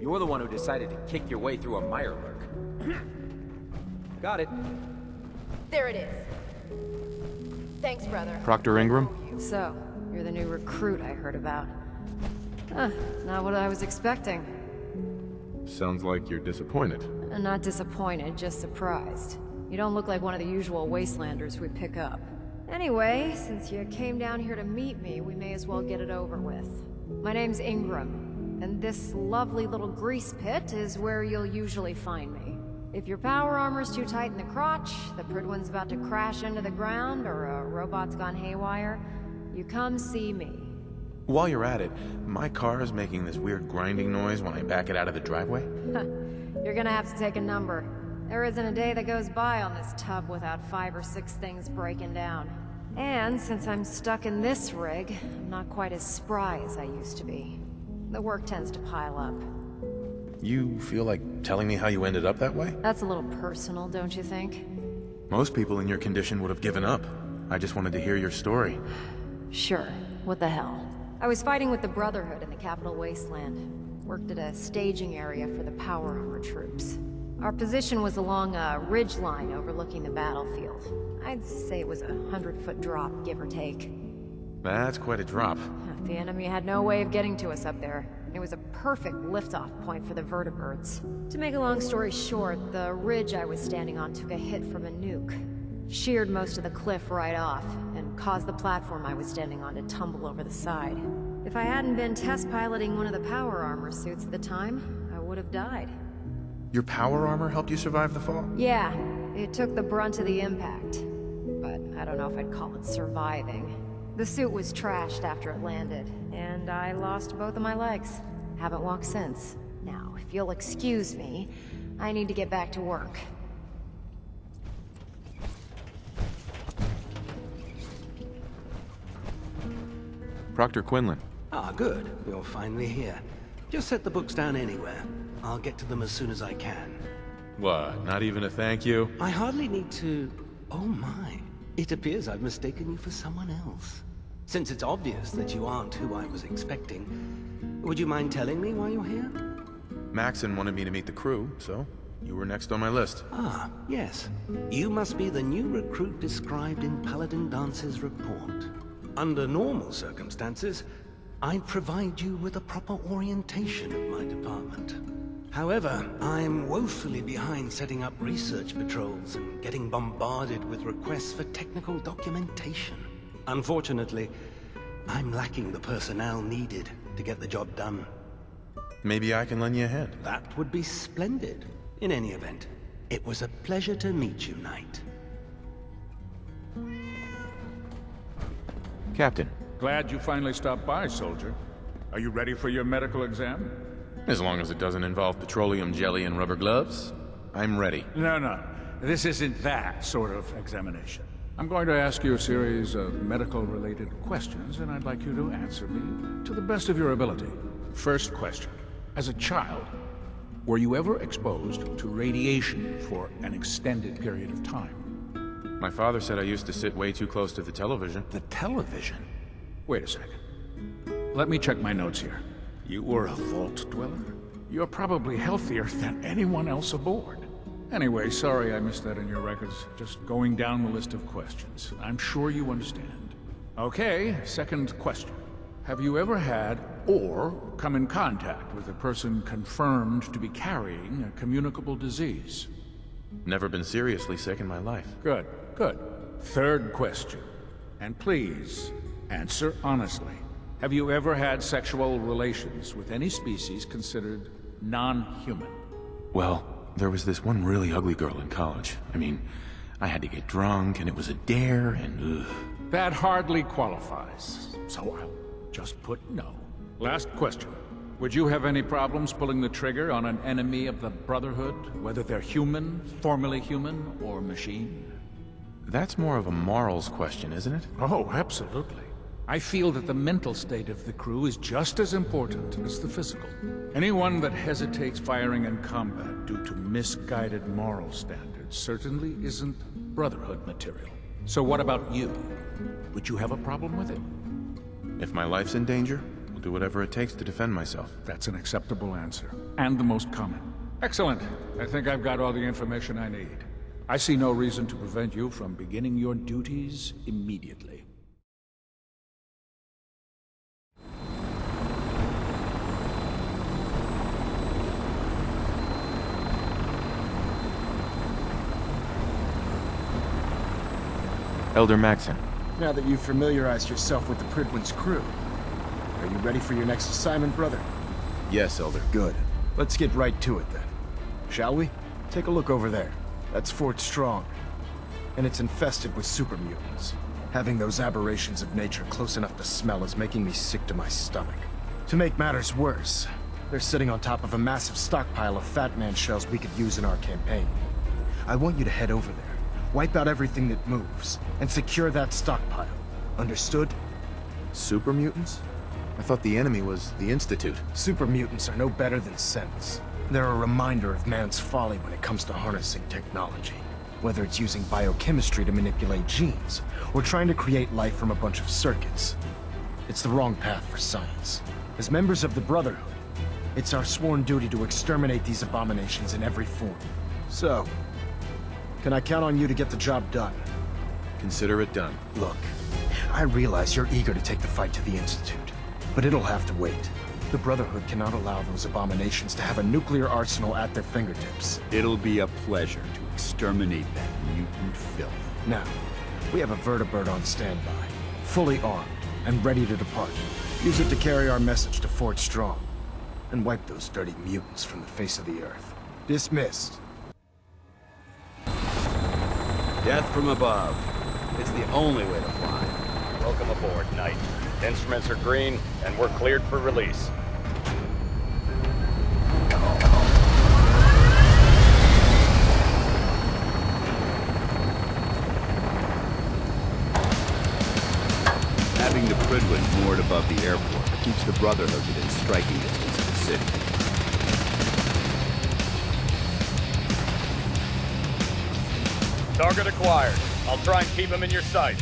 You're the one who decided to kick your way through a mirelurk. Got it. There it is. Thanks, brother. Proctor Ingram? So, you're the new recruit I heard about. Huh, not what I was expecting. Sounds like you're disappointed. Not disappointed, just surprised. You don't look like one of the usual wastelanders we pick up. Anyway, since you came down here to meet me, we may as well get it over with. My name's Ingram, and this lovely little grease pit is where you'll usually find me. If your power armor's too tight in the crotch, the Pridwin's about to crash into the ground, or a robot's gone haywire, you come see me. While you're at it, my car is making this weird grinding noise when I back it out of the driveway. You're gonna have to take a number. There isn't a day that goes by on this tub without 5 or 6 things breaking down. And since I'm stuck in this rig, I'm not quite as spry as I used to be. The work tends to pile up. You feel like telling me how you ended up that way? That's a little personal, don't you think? Most people in your condition would have given up. I just wanted to hear your story. Sure. What the hell? I was fighting with the Brotherhood in the capital wasteland. Worked at a staging area for the power armor troops. Our position was along a ridge line overlooking the battlefield. I'd say it was a 100-foot drop, give or take. That's quite a drop. The enemy had no way of getting to us up there. It was a perfect liftoff point for the vertibirds. To make a long story short, the ridge I was standing on took a hit from a nuke. Sheared most of the cliff right off, and caused the platform I was standing on to tumble over the side. If I hadn't been test piloting one of the power armor suits at the time, I would have died. Your power armor helped you survive the fall? Yeah, it took the brunt of the impact. But I don't know if I'd call it surviving. The suit was trashed after it landed, and I lost both of my legs. Haven't walked since. Now, if you'll excuse me, I need to get back to work. Proctor Quinlan. Ah, good. You're finally here. Just set the books down anywhere. I'll get to them as soon as I can. What, not even a thank you? I hardly need to... Oh my. It appears I've mistaken you for someone else. Since it's obvious that you aren't who I was expecting, would you mind telling me why you're here? Maxon wanted me to meet the crew, so you were next on my list. Ah, yes. You must be the new recruit described in Paladin Dance's report. Under normal circumstances, I'd provide you with a proper orientation of my department. However, I'm woefully behind setting up research patrols and getting bombarded with requests for technical documentation. Unfortunately, I'm lacking the personnel needed to get the job done. Maybe I can lend you a hand. That would be splendid. In any event, it was a pleasure to meet you, Knight. Captain. Glad you finally stopped by, soldier. Are you ready for your medical exam? As long as it doesn't involve petroleum jelly and rubber gloves, I'm ready. No. This isn't that sort of examination. I'm going to ask you a series of medical-related questions, and I'd like you to answer me to the best of your ability. First question. As a child, were you ever exposed to radiation for an extended period of time? My father said I used to sit way too close to the television. The television? Wait a second. Let me check my notes here. You were a vault dweller? You're probably healthier than anyone else aboard. Anyway, sorry I missed that in your records. Just going down the list of questions. I'm sure you understand. Okay, second question. Have you ever had or come in contact with a person confirmed to be carrying a communicable disease? Never been seriously sick in my life. Good. Third question. And please, answer honestly. Have you ever had sexual relations with any species considered non-human? Well, there was this one really ugly girl in college. I mean, I had to get drunk, and it was a dare, and ugh. That hardly qualifies, so I'll just put no. Last question. Would you have any problems pulling the trigger on an enemy of the Brotherhood, whether they're human, formerly human, or machine? That's more of a morals question, isn't it? Oh, absolutely. I feel that the mental state of the crew is just as important as the physical. Anyone that hesitates firing in combat due to misguided moral standards certainly isn't Brotherhood material. So what about you? Would you have a problem with it? If my life's in danger, I'll do whatever it takes to defend myself. That's an acceptable answer, and the most common. Excellent. I think I've got all the information I need. I see no reason to prevent you from beginning your duties immediately. Elder Maxon, Now that you've familiarized yourself with the Pridwin's crew, are you ready for your next assignment, brother? Yes, Elder. Good. Let's get right to it then. Shall we? Take a look over there. That's Fort Strong. And it's infested with super mutants. Having those aberrations of nature close enough to smell is making me sick to my stomach. To make matters worse, they're sitting on top of a massive stockpile of Fat Man shells we could use in our campaign. I want you to head over there, wipe out everything that moves, and secure that stockpile. Understood? Super mutants? I thought the enemy was the Institute. Super mutants are no better than synths. They're a reminder of man's folly when it comes to harnessing technology. Whether it's using biochemistry to manipulate genes, or trying to create life from a bunch of circuits. It's the wrong path for science. As members of the Brotherhood, it's our sworn duty to exterminate these abominations in every form. So, can I count on you to get the job done? Consider it done. Look, I realize you're eager to take the fight to the Institute, but it'll have to wait. The Brotherhood cannot allow those abominations to have a nuclear arsenal at their fingertips. It'll be a pleasure to exterminate that mutant filth. Now, we have a vertibird on standby, fully armed, and ready to depart. Use it to carry our message to Fort Strong, and wipe those dirty mutants from the face of the earth. Dismissed. Death from above. It's the only way to fly. Welcome aboard, Knight. Instruments are green, and we're cleared for release. Having the Pridwin moored above the airport keeps the Brotherhood within striking distance of the city. Target acquired. I'll try and keep him in your sights.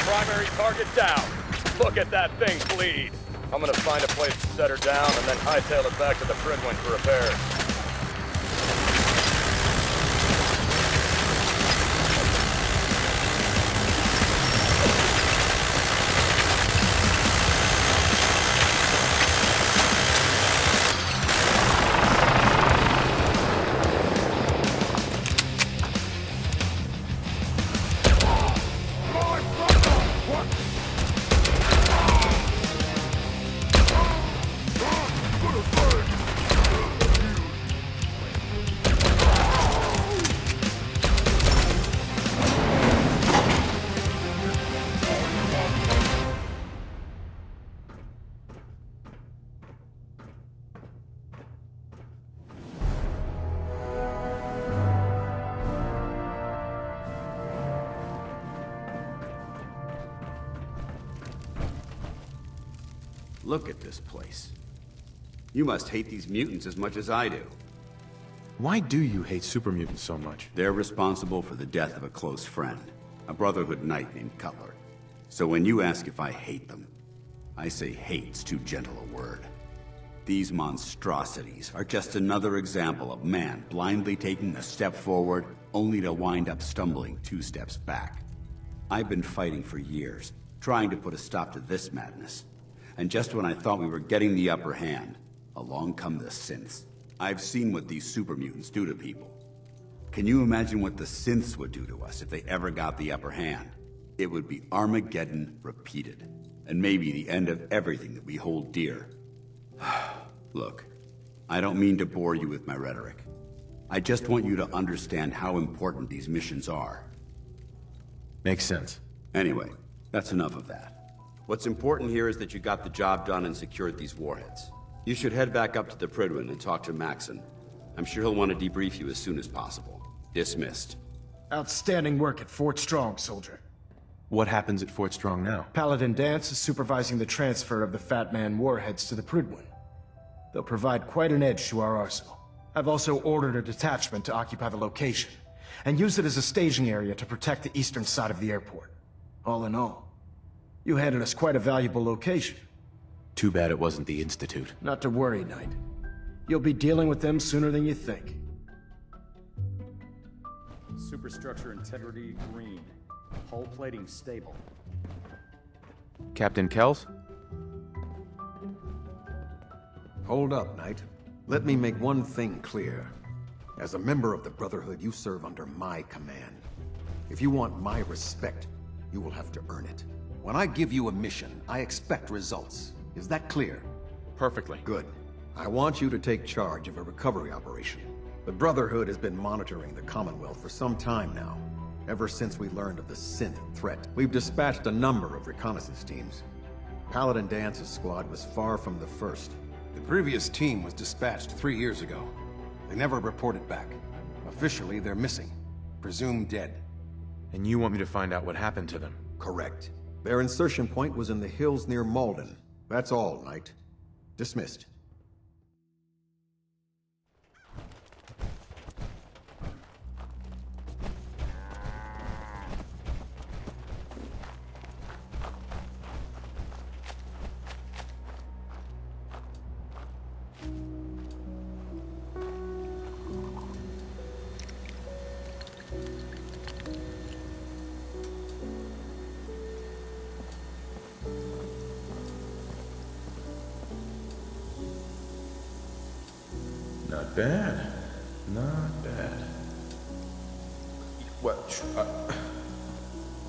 Primary target down. Look at that thing bleed. I'm gonna find a place to set her down and then hightail it back to the Pridwin for repairs. Look at this place. You must hate these mutants as much as I do. Why do you hate super mutants so much? They're responsible for the death of a close friend, a Brotherhood knight named Cutler. So when you ask if I hate them, I say hate's too gentle a word. These monstrosities are just another example of man blindly taking a step forward, only to wind up stumbling 2 steps back. I've been fighting for years, trying to put a stop to this madness. And just when I thought we were getting the upper hand, along come the synths. I've seen what these super mutants do to people. Can you imagine what the synths would do to us if they ever got the upper hand? It would be Armageddon repeated, and maybe the end of everything that we hold dear. Look, I don't mean to bore you with my rhetoric. I just want you to understand how important these missions are. Makes sense. Anyway, that's enough of that. What's important here is that you got the job done and secured these warheads. You should head back up to the Pridwin and talk to Maxon. I'm sure he'll want to debrief you as soon as possible. Dismissed. Outstanding work at Fort Strong, soldier. What happens at Fort Strong now? Paladin Danse is supervising the transfer of the Fat Man warheads to the Pridwin. They'll provide quite an edge to our arsenal. I've also ordered a detachment to occupy the location, and use it as a staging area to protect the eastern side of the airport. All in all, you handed us quite a valuable location. Too bad it wasn't the Institute. Not to worry, Knight. You'll be dealing with them sooner than you think. Superstructure integrity green. Hull plating stable. Captain Kells? Hold up, Knight. Let me make one thing clear. As a member of the Brotherhood, you serve under my command. If you want my respect, you will have to earn it. When I give you a mission, I expect results. Is that clear? Perfectly. Good. I want you to take charge of a recovery operation. The Brotherhood has been monitoring the Commonwealth for some time now. Ever since we learned of the synth threat, we've dispatched a number of reconnaissance teams. Paladin Dance's squad was far from the first. The previous team was dispatched 3 years ago. They never reported back. Officially, they're missing. Presumed dead. And you want me to find out what happened to them? Correct. Their insertion point was in the hills near Malden. That's all, Knight. Dismissed. Not bad. Not bad.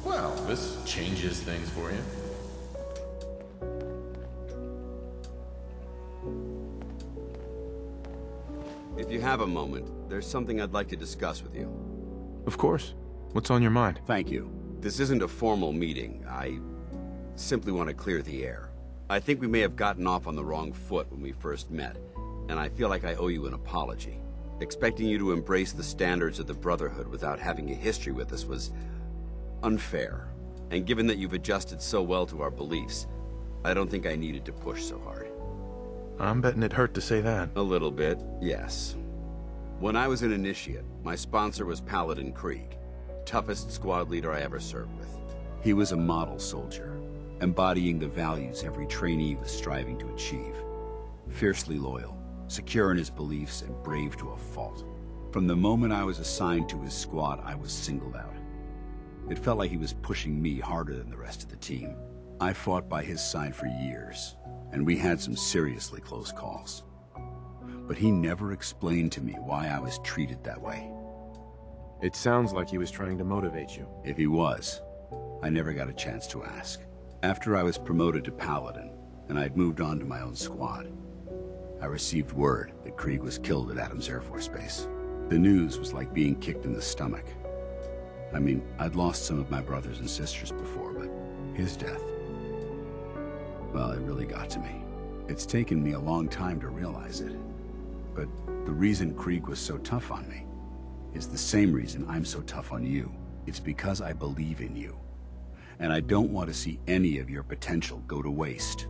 Well, this changes things for you. If you have a moment, there's something I'd like to discuss with you. Of course. What's on your mind? Thank you. This isn't a formal meeting. I simply want to clear the air. I think we may have gotten off on the wrong foot when we first met, and I feel like I owe you an apology. Expecting you to embrace the standards of the Brotherhood without having a history with us was unfair. And given that you've adjusted so well to our beliefs, I don't think I needed to push so hard. I'm betting it hurt to say that. A little bit, yes. When I was an initiate, my sponsor was Paladin Krieg, toughest squad leader I ever served with. He was a model soldier, embodying the values every trainee was striving to achieve. Fiercely loyal, secure in his beliefs, and brave to a fault. From the moment I was assigned to his squad, I was singled out. It felt like he was pushing me harder than the rest of the team. I fought by his side for years, and we had some seriously close calls. But he never explained to me why I was treated that way. It sounds like he was trying to motivate you. If he was, I never got a chance to ask. After I was promoted to Paladin, and I'd moved on to my own squad, I received word that Krieg was killed at Adams Air Force Base. The news was like being kicked in the stomach. I mean, I'd lost some of my brothers and sisters before, but his death, well, it really got to me. It's taken me a long time to realize it. But the reason Krieg was so tough on me is the same reason I'm so tough on you. It's because I believe in you. And I don't want to see any of your potential go to waste.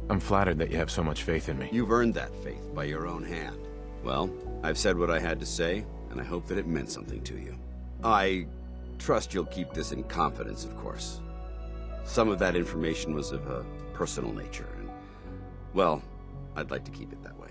I'm flattered that you have so much faith in me. You've earned that faith by your own hand. Well, I've said what I had to say, and I hope that it meant something to you. I trust you'll keep this in confidence, of course. Some of that information was of a personal nature, and, well, I'd like to keep it that way.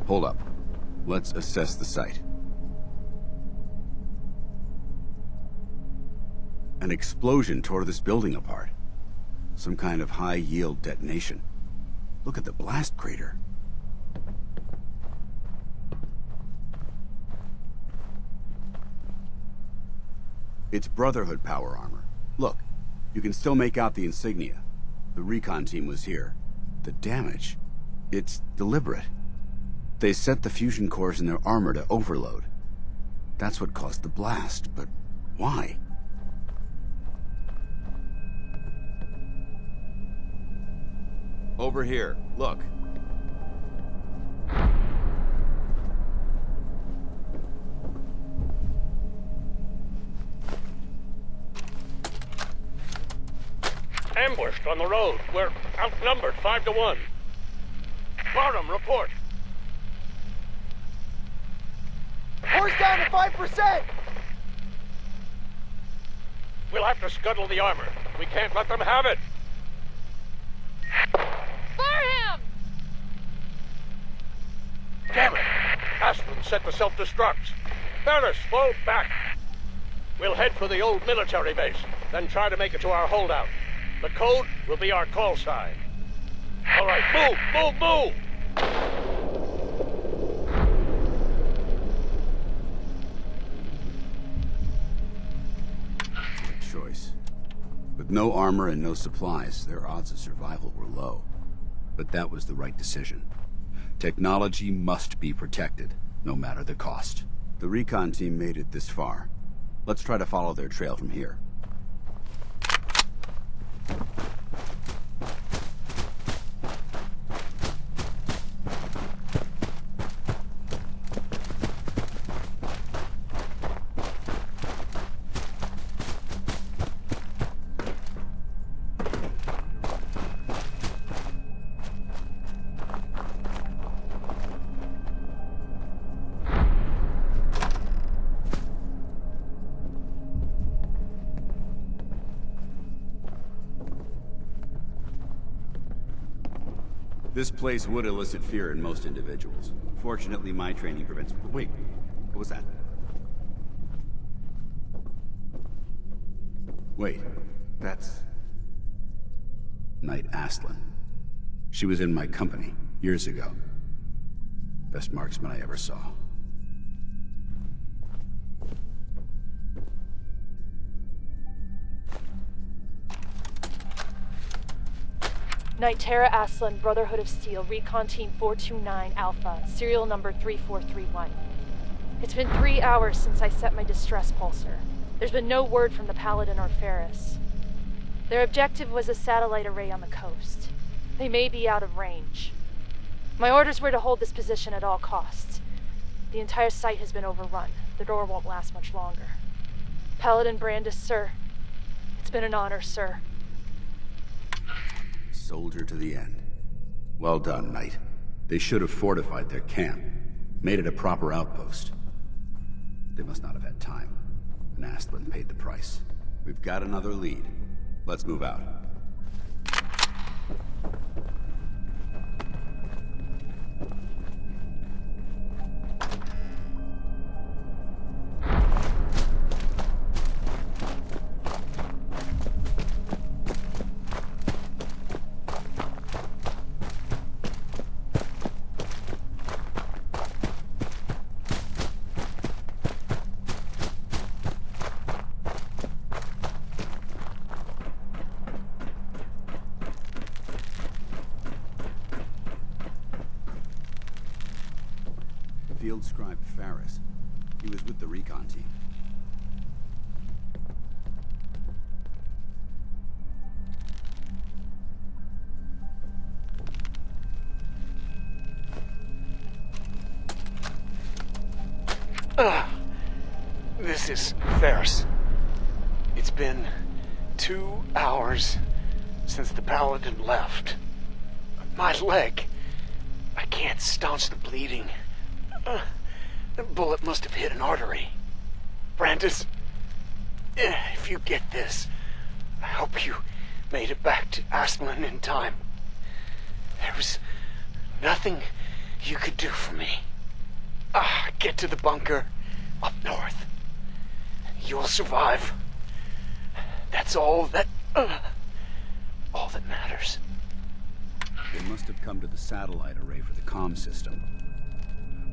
Hold up. Let's assess the site. An explosion tore this building apart. Some kind of high-yield detonation. Look at the blast crater. It's Brotherhood power armor. Look, you can still make out the insignia. The recon team was here. The damage, it's deliberate. They set the fusion cores in their armor to overload. That's what caused the blast, but why? Over here, look. Ambushed on the road. We're outnumbered 5 to 1. Bottom, report. Horse down to 5%! We'll have to scuttle the armor. We can't let them have it. Fire him! Damn it! Asplin set the self-destructs. Phyllis, fall back. We'll head for the old military base, then try to make it to our holdout. The code will be our call sign. All right, move, move, move! Good choice. With no armor and no supplies, their odds of survival were low. But that was the right decision. Technology must be protected, no matter the cost. The recon team made it this far. Let's try to follow their trail from here. This place would elicit fear in most individuals. Fortunately, my training prevents... Wait, what was that? Wait, that's... Knight Astlin. She was in my company, years ago. Best marksman I ever saw. Knight Tara Aslan, Brotherhood of Steel, Recon Team 429 Alpha, serial number 3431. It's been 3 hours since I set my distress pulsar. There's been no word from the Paladin or Ferris. Their objective was a satellite array on the coast. They may be out of range. My orders were to hold this position at all costs. The entire site has been overrun. The door won't last much longer. Paladin Brandis, sir. It's been an honor, sir. Soldier to the end. Well done, Knight. They should have fortified their camp, made it a proper outpost. They must not have had time, and Astlin paid the price. We've got another lead. Let's move out. Field Scribe Ferris. He was with the recon team. This is Ferris. It's been 2 hours since the Paladin left. My leg. I can't staunch the bleeding. The bullet must have hit an artery. Brandis, if you get this, I hope you made it back to Aslan in time. There was nothing you could do for me. Get to the bunker up north. You'll survive. That's all that matters. They must have come to the satellite array for the comm system.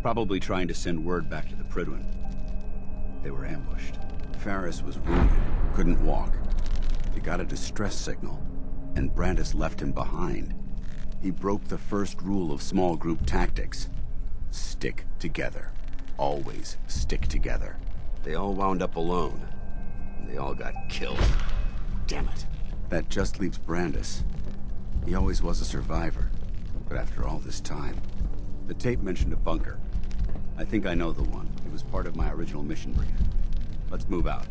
Probably trying to send word back to the Prydwen. They were ambushed. Ferris was wounded, couldn't walk. They got a distress signal, and Brandis left him behind. He broke the first rule of small group tactics. Stick together. Always stick together. They all wound up alone, and they all got killed. Damn it. That just leaves Brandis. He always was a survivor, but after all this time... The tape mentioned a bunker. I think I know the one. It was part of my original mission brief. Let's move out.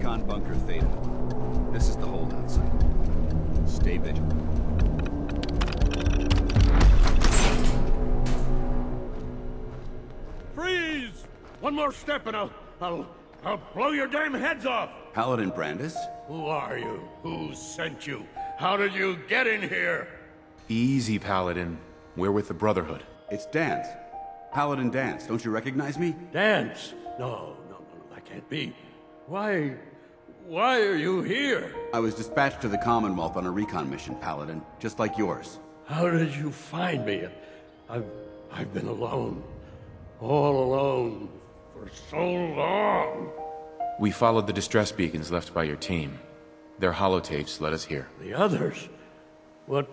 Recon Bunker Theta. This is the holdout site. Stay vigilant. Freeze! One more step and I'll blow your damn heads off! Paladin Brandis? Who are you? Who sent you? How did you get in here? Easy, Paladin. We're with the Brotherhood. It's Danse. Paladin Danse. Don't you recognize me? Danse? No, that can't be. Why are you here? I was dispatched to the Commonwealth on a recon mission, Paladin, just like yours. How did you find me? I've been alone. All alone. For so long. We followed the distress beacons left by your team. Their holotapes led us here. The others? What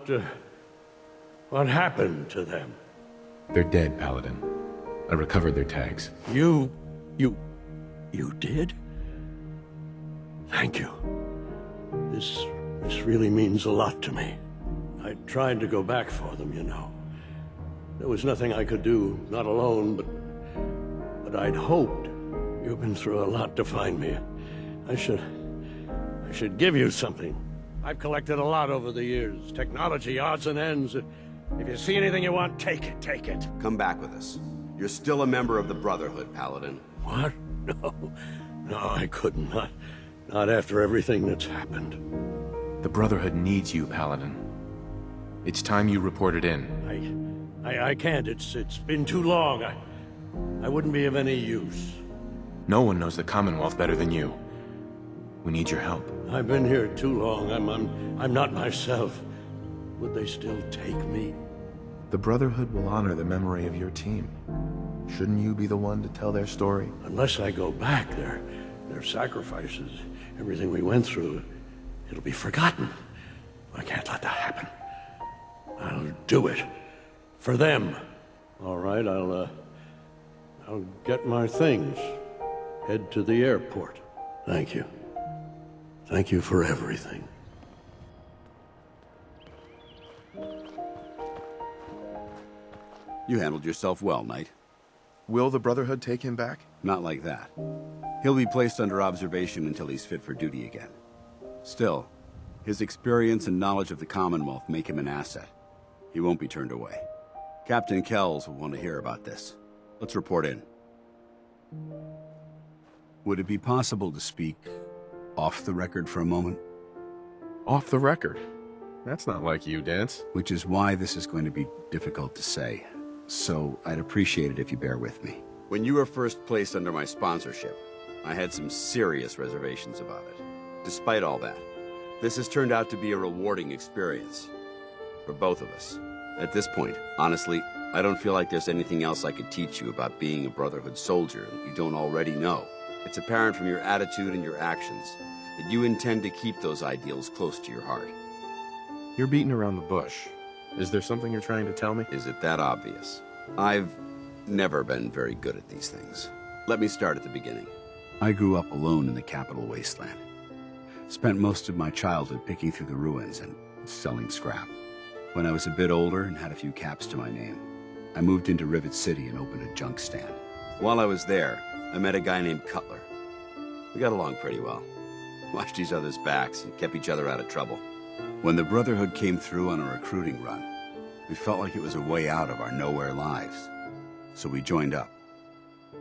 happened to them? They're dead, Paladin. I recovered their tags. You did? Thank you. This really means a lot to me. I tried to go back for them, you know. There was nothing I could do, not alone, but I'd hoped. You've been through a lot to find me. I should give you something. I've collected a lot over the years. Technology, odds and ends. If you see anything you want, take it. Come back with us. You're still a member of the Brotherhood, Paladin. What? No, I couldn't. Not after everything that's happened. The Brotherhood needs you, Paladin. It's time you reported in. I can't. It's been too long. I wouldn't be of any use. No one knows the Commonwealth better than you. We need your help. I've been here too long. I'm not myself. Would they still take me? The Brotherhood will honor the memory of your team. Shouldn't you be the one to tell their story? Unless I go back, their sacrifices, everything we went through, it'll be forgotten. I can't let that happen. I'll do it. For them. All right, I'll get my things. Head to the airport. Thank you. Thank you for everything. You handled yourself well, Knight. Will the Brotherhood take him back? Not like that. He'll be placed under observation until he's fit for duty again. Still, his experience and knowledge of the Commonwealth make him an asset. He won't be turned away. Captain Kells will want to hear about this. Let's report in. Would it be possible to speak off the record for a moment? Off the record? That's not like you, Danse. Which is why this is going to be difficult to say. So I'd appreciate it if you bear with me. When you were first placed under my sponsorship, I had some serious reservations about it. Despite all that, this has turned out to be a rewarding experience. For both of us. At this point, honestly, I don't feel like there's anything else I could teach you about being a Brotherhood soldier that you don't already know. It's apparent from your attitude and your actions that you intend to keep those ideals close to your heart. You're beating around the bush. Is there something you're trying to tell me? Is it that obvious? I've never been very good at these things. Let me start at the beginning. I grew up alone in the capital wasteland. Spent most of my childhood picking through the ruins and selling scrap. When I was a bit older and had a few caps to my name, I moved into Rivet City and opened a junk stand. While I was there, I met a guy named Cutler. We got along pretty well. Watched each other's backs and kept each other out of trouble. When the Brotherhood came through on a recruiting run, we felt like it was a way out of our nowhere lives. So we joined up.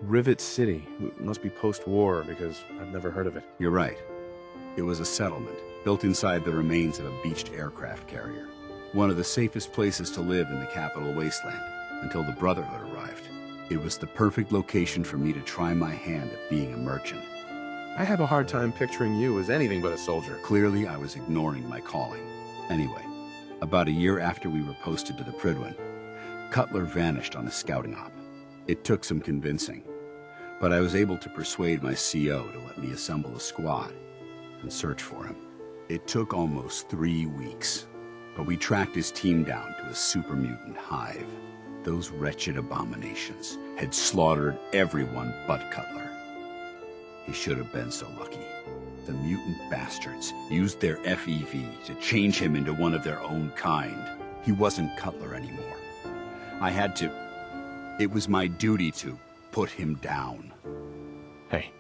Rivet City. Must be post-war, because I've never heard of it. You're right. It was a settlement, built inside the remains of a beached aircraft carrier. One of the safest places to live in the capital wasteland, until the Brotherhood arrived. It was the perfect location for me to try my hand at being a merchant. I have a hard time picturing you as anything but a soldier. Clearly, I was ignoring my calling. Anyway, about a year after we were posted to the Prydwen, Cutler vanished on a scouting op. It took some convincing, but I was able to persuade my CO to let me assemble a squad and search for him. It took almost 3 weeks, but we tracked his team down to a super mutant hive. Those wretched abominations had slaughtered everyone but Cutler. He should have been so lucky. The mutant bastards used their FEV to change him into one of their own kind. He wasn't Cutler anymore. It was my duty to put him down. Hey,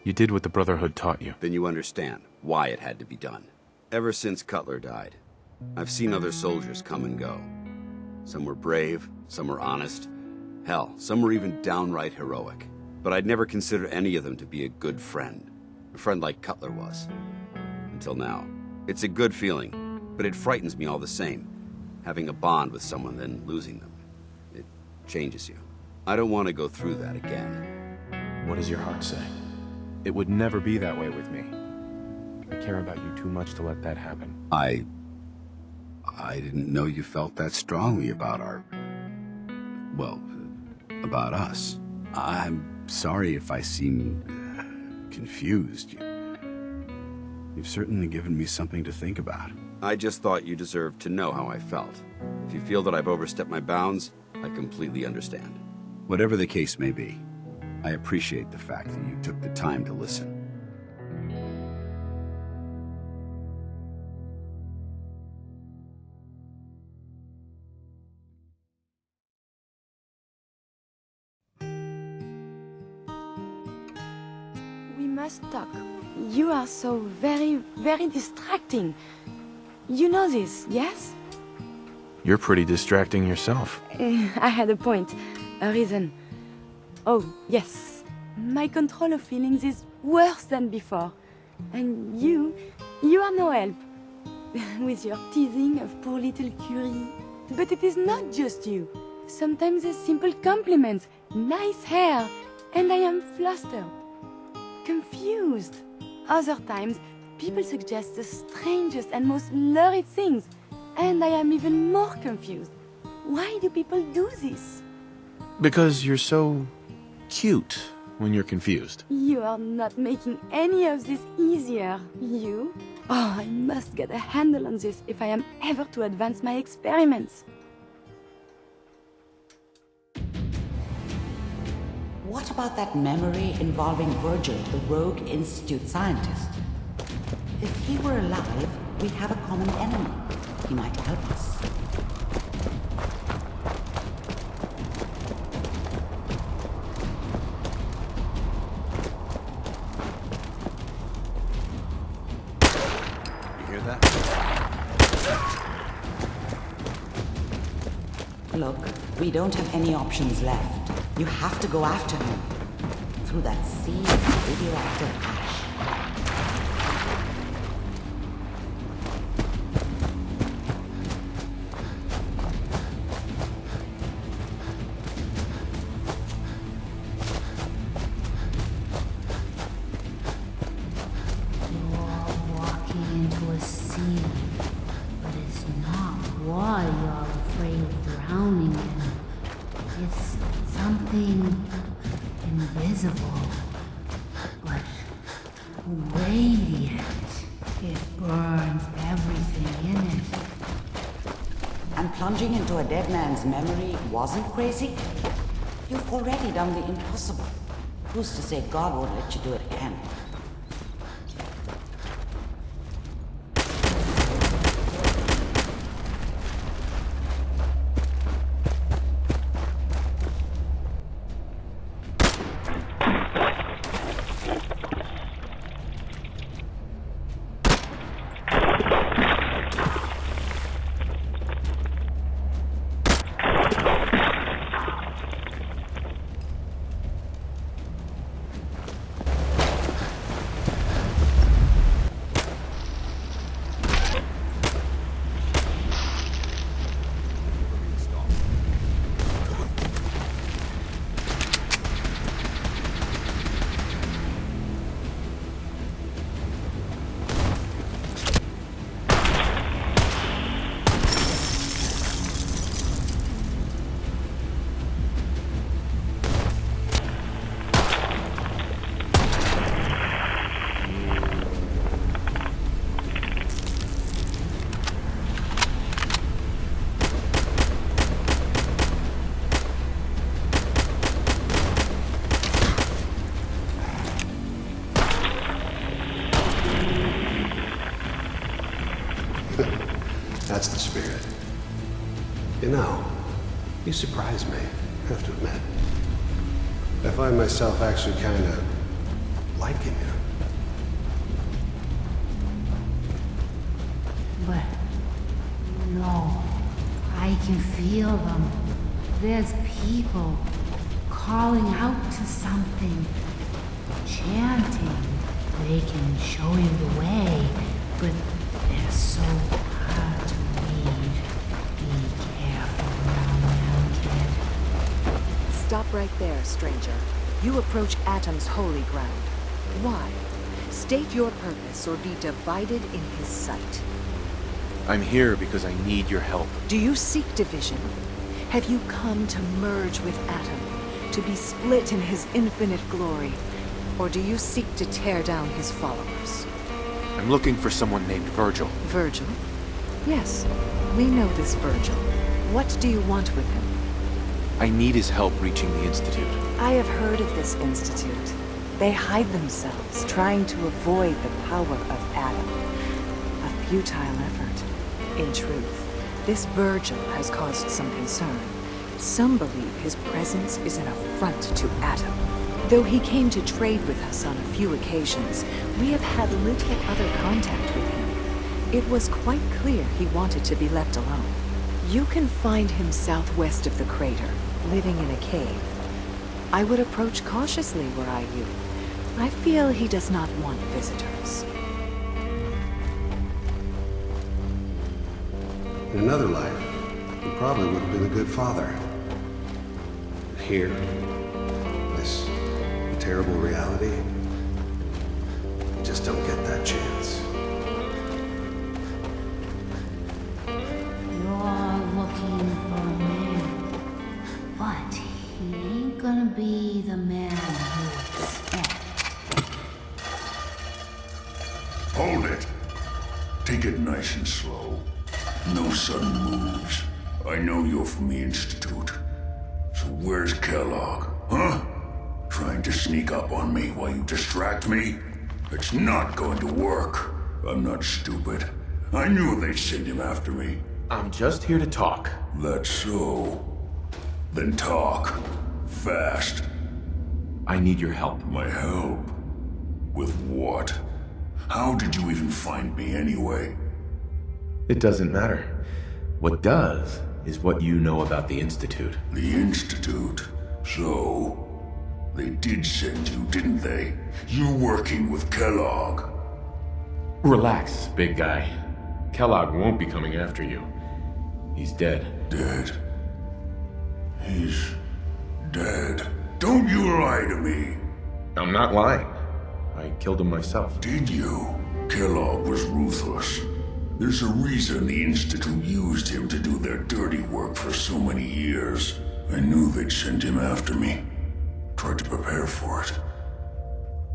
You did what the Brotherhood taught you. Then you understand why it had to be done. Ever since Cutler died, I've seen other soldiers come and go. Some were brave, some were honest. Hell, some were even downright heroic. But I'd never considered any of them to be a good friend. A friend like Cutler was. Until now. It's a good feeling, but it frightens me all the same. Having a bond with someone, then losing them. It changes you. I don't want to go through that again. What does your heart say? It would never be that way with me. I care about you too much to let that happen. I didn't know you felt that strongly about about us. I'm sorry if I seem confused. You've certainly given me something to think about. I just thought you deserved to know how I felt. If you feel that I've overstepped my bounds, I completely understand. Whatever the case may be, I appreciate the fact that you took the time to listen. We must talk. You are so very, very distracting. You know this, yes? You're pretty distracting yourself. I had a point, a reason. Oh, yes. My control of feelings is worse than before. And you are no help. With your teasing of poor little Curie. But it is not just you. Sometimes a simple compliment, nice hair, and I am flustered. Confused. Other times, people suggest the strangest and most lurid things, and I am even more confused. Why do people do this? Because you're so cute when you're confused. You are not making any of this easier, you? Oh, I must get a handle on this if I am ever to advance my experiments. What about that memory involving Virgil, the rogue Institute scientist? If he were alive, we'd have a common enemy. He might help us. You hear that? Look, we don't have any options left. You have to go after him. Through that sea of radioactive ash. You're walking into a sea, but it's not what you're afraid of drowning in. It's something invisible, but radiant. It burns everything in it. And plunging into a dead man's memory wasn't crazy? You've already done the impossible. Who's to say God won't let you do it again? That's the spirit. You know, you surprise me, I have to admit. I find myself actually kind of liking you. But no, I can feel them. There's people calling out to something, chanting. They can show you the way, but they're so hard to read. Be careful around them, kid. Stop right there, stranger. You approach Atom's holy ground. Why? State your purpose or be divided in his sight. I'm here because I need your help. Do you seek division? Have you come to merge with Atom, to be split in his infinite glory? Or do you seek to tear down his followers? I'm looking for someone named Virgil. Virgil? Yes, we know this Virgil. What do you want with him? I need his help reaching the Institute. I have heard of this Institute. They hide themselves, trying to avoid the power of Atom. A futile effort. In truth, this Virgil has caused some concern. Some believe his presence is an affront to Atom. Though he came to trade with us on a few occasions, we have had little other contact with him. It was quite clear he wanted to be left alone. You can find him southwest of the crater, living in a cave. I would approach cautiously were I you. I feel he does not want visitors. In another life, he probably would have been a good father. Here, this terrible reality, you just don't get that chance. You're looking for a man, but he ain't gonna be the man you expect. Hold it. Take it nice and slow. No sudden moves. I know you're from the Institute. So where's Kellogg, huh? Trying to sneak up on me while you distract me? It's not going to work. I'm not stupid. I knew they'd send him after me. I'm just here to talk. That's so. Then talk. Fast. I need your help. My help? With what? How did you even find me anyway? It doesn't matter. What does is what you know about the Institute. The Institute? So... they did send you, didn't they? You're working with Kellogg. Relax, big guy. Kellogg won't be coming after you. He's dead. Dead? He's... dead. Don't you lie to me! I'm not lying. I killed him myself. Did you? Kellogg was ruthless. There's a reason the Institute used him to do their dirty work for so many years. I knew they'd send him after me. Tried to prepare for it.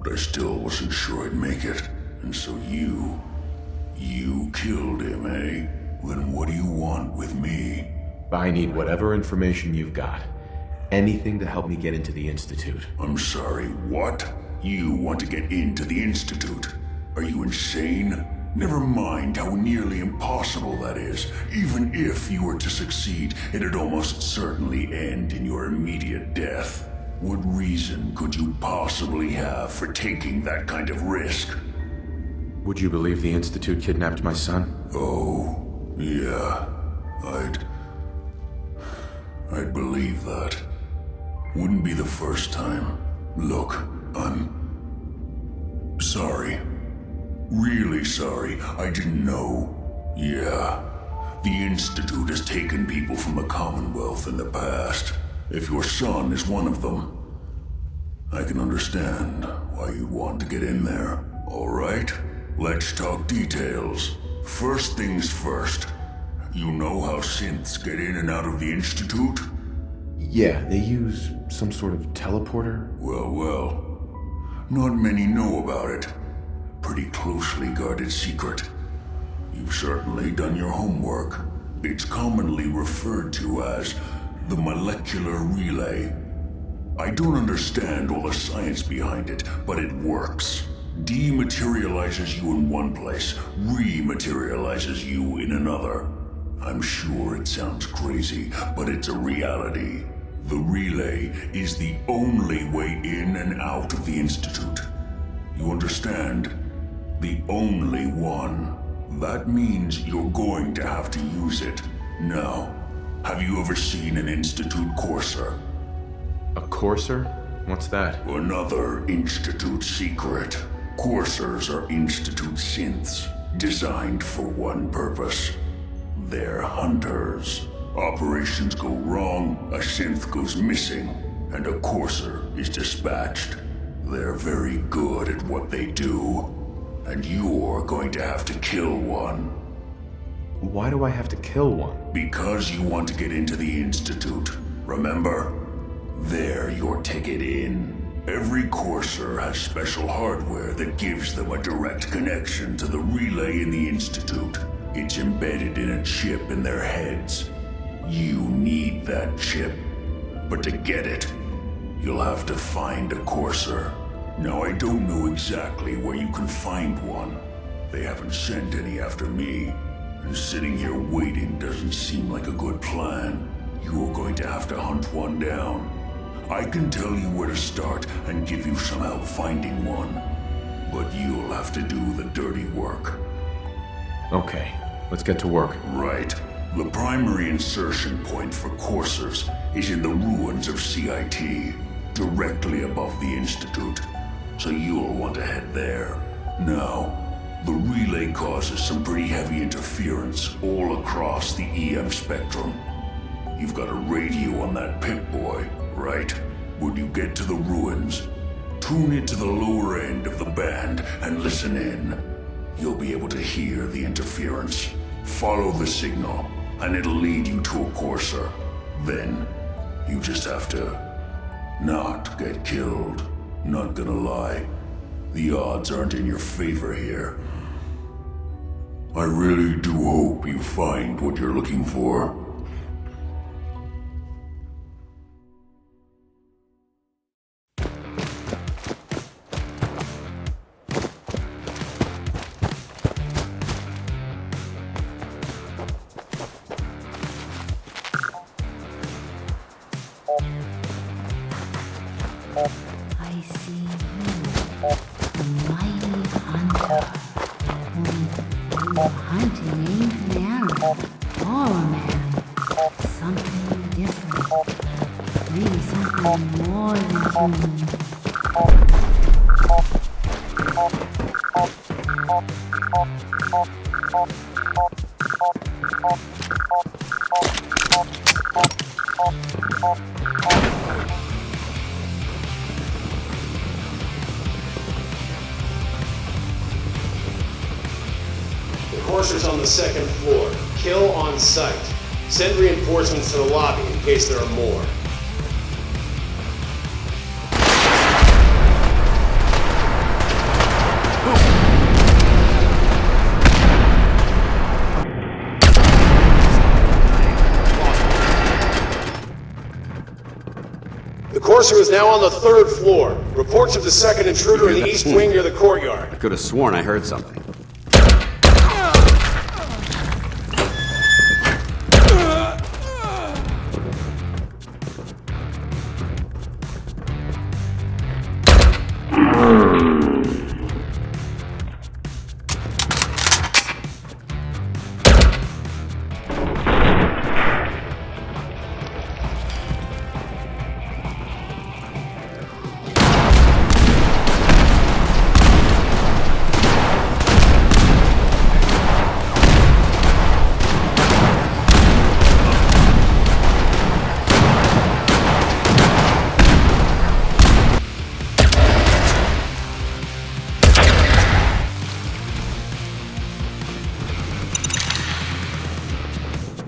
But I still wasn't sure I'd make it. And so you killed him, eh? Then what do you want with me? I need whatever information you've got. Anything to help me get into the Institute. I'm sorry, what? You want to get into the Institute? Are you insane? Never mind how nearly impossible that is. Even if you were to succeed, it'd almost certainly end in your immediate death. What reason could you possibly have for taking that kind of risk? Would you believe the Institute kidnapped my son? Oh, yeah. I'd believe that. Wouldn't be the first time. Look, I'm sorry. Really sorry. I didn't know. Yeah. The Institute has taken people from the Commonwealth in the past. If your son is one of them, I can understand why you'd want to get in there. All right? Let's talk details. First things first. You know how synths get in and out of the Institute? Yeah, they use some sort of teleporter. Well. Not many know about it. Pretty closely guarded secret. You've certainly done your homework. It's commonly referred to as the molecular relay. I don't understand all the science behind it, but it works. Dematerializes you in one place, rematerializes you in another. I'm sure it sounds crazy, but it's a reality. The relay is the only way in and out of the Institute. You understand? The only one. That means you're going to have to use it. Now, have you ever seen an Institute Courser? A Courser? What's that? Another Institute secret. Coursers are Institute synths, designed for one purpose. They're hunters. Operations go wrong, a synth goes missing, and a Courser is dispatched. They're very good at what they do, and you're going to have to kill one. Why do I have to kill one? Because you want to get into the Institute, remember? They're your ticket in. Every Courser has special hardware that gives them a direct connection to the relay in the Institute. It's embedded in a chip in their heads. You need that chip. But to get it, you'll have to find a Courser. Now, I don't know exactly where you can find one. They haven't sent any after me. And sitting here waiting doesn't seem like a good plan. You're going to have to hunt one down. I can tell you where to start and give you some help finding one. But you'll have to do the dirty work. Okay, let's get to work. Right. The primary insertion point for coursers is in the ruins of CIT, directly above the Institute. So you'll want to head there. Now, the relay causes some pretty heavy interference all across the EM spectrum. You've got a radio on that Pip-Boy, right? When you get to the ruins, tune it to the lower end of the band and listen in. You'll be able to hear the interference. Follow the signal, and it'll lead you to a courser. Then, you just have to not get killed. Not gonna lie, the odds aren't in your favor here. I really do hope you find what you're looking for. I see you, the mighty hunter. Hunting ain't narrow or man. Something different. Maybe something more than human. Courser's on the second floor. Kill on sight. Send reinforcements to the lobby in case there are more. The Courser is now on the third floor. Reports of the second intruder in the east wing near the courtyard. I could have sworn I heard something.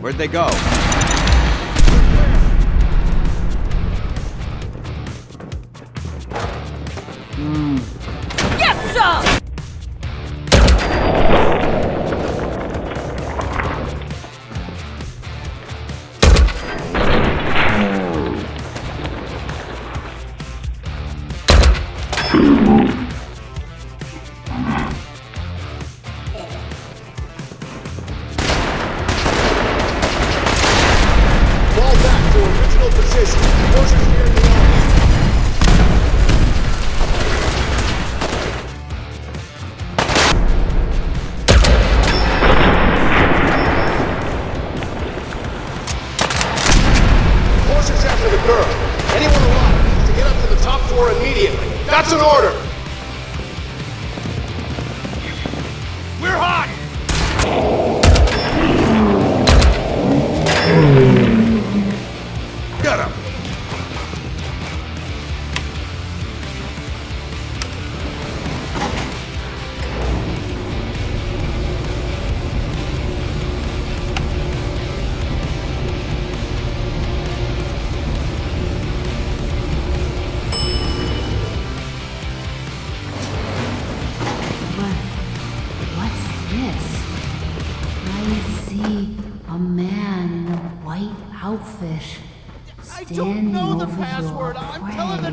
Where'd they go? Get some! That's an order! We're hot! Get him! What's this? I see a man in a white outfit standing over your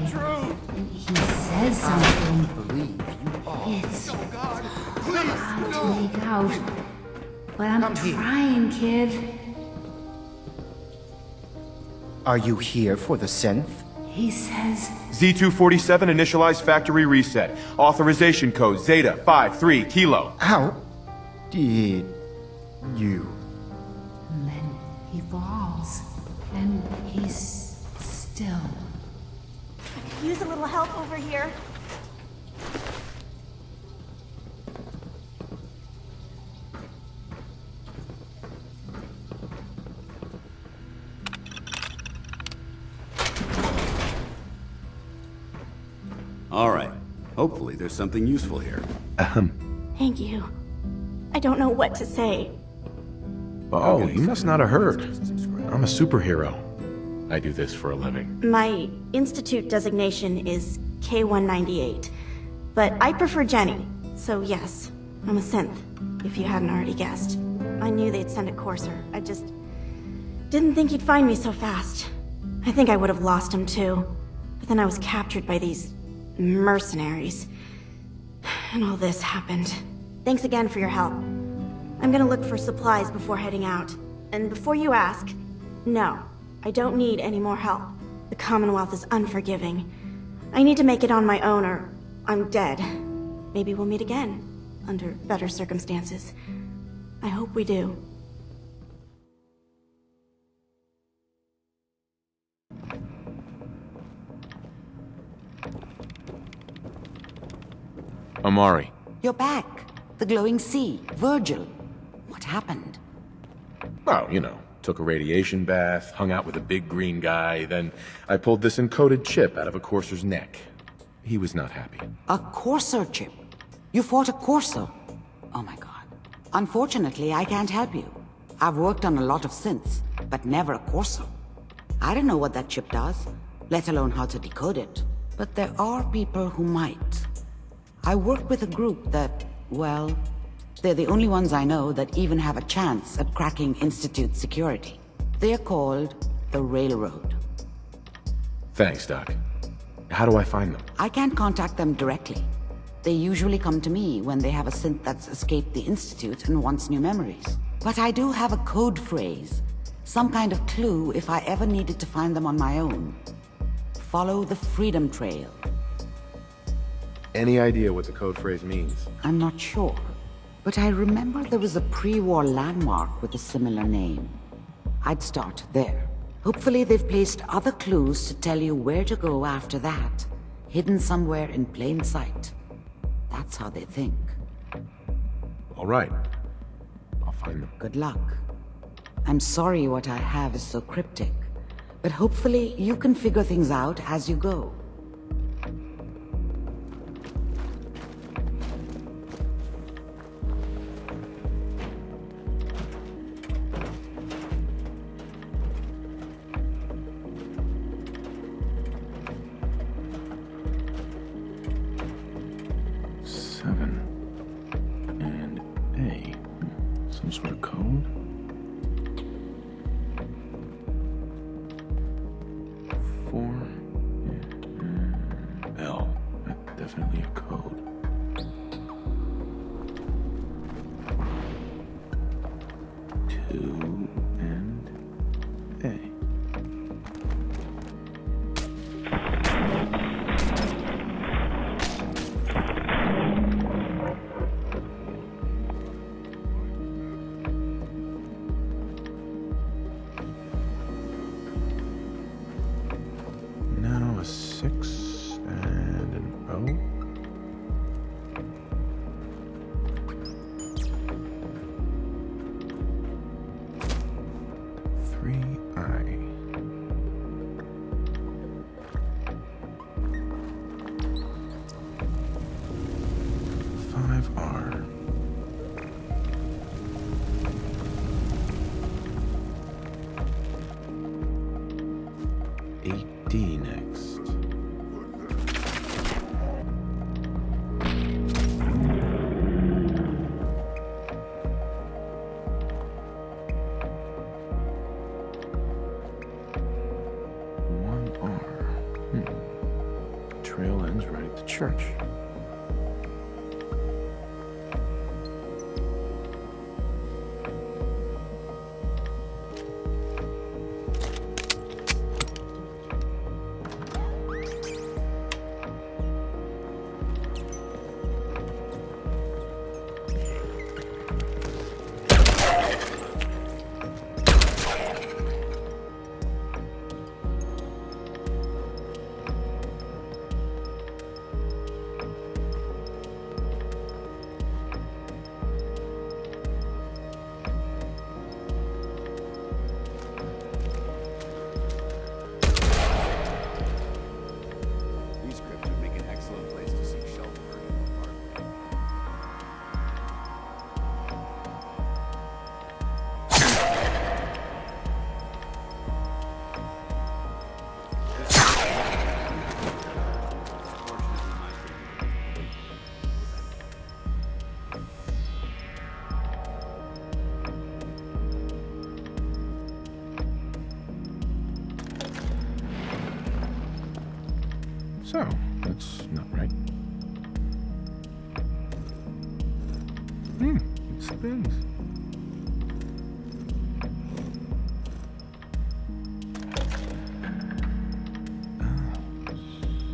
prey. He says something. It's hard to make out, but I'm trying, kid. Are you here for the synth? He says Z247 initialized factory reset. Authorization code Zeta 53 Kilo. How did you? And then he falls, and he's still. I could use a little help over here. All right. Hopefully there's something useful here. Thank you. I don't know what to say. Oh, you must not have heard. I'm a superhero. I do this for a living. My institute designation is K-198, but I prefer Jenny, so yes, I'm a synth, if you hadn't already guessed. I knew they'd send a courser. I just didn't think he'd find me so fast. I think I would have lost him too, but then I was captured by these mercenaries. And all this happened. Thanks again for your help. I'm gonna look for supplies before heading out. And before you ask, no, I don't need any more help. The Commonwealth is unforgiving. I need to make it on my own or I'm dead. Maybe we'll meet again, under better circumstances. I hope we do. Amari. You're back. The glowing sea. Virgil. What happened? Oh, you know, took a radiation bath, hung out with a big green guy, then I pulled this encoded chip out of a courser's neck. He was not happy. A courser chip? You fought a courser? Oh my god. Unfortunately, I can't help you. I've worked on a lot of synths, but never a courser. I don't know what that chip does, let alone how to decode it. But there are people who might. I work with a group that, well, they're the only ones I know that even have a chance at cracking Institute security. They're called the Railroad. Thanks, Doc. How do I find them? I can't contact them directly. They usually come to me when they have a synth that's escaped the Institute and wants new memories. But I do have a code phrase, some kind of clue if I ever needed to find them on my own. Follow the Freedom Trail. Any idea what the code phrase means? I'm not sure, but I remember there was a pre-war landmark with a similar name. I'd start there. Hopefully they've placed other clues to tell you where to go after that, hidden somewhere in plain sight. That's how they think. All right. I'll find them. Good luck. I'm sorry what I have is so cryptic, but hopefully you can figure things out as you go. Some sort of code? 4 L. That's definitely a code. Two and A. Now a 6 and an O. 5R. 8D next. Trail ends right at the church. So, that's not right. It spins.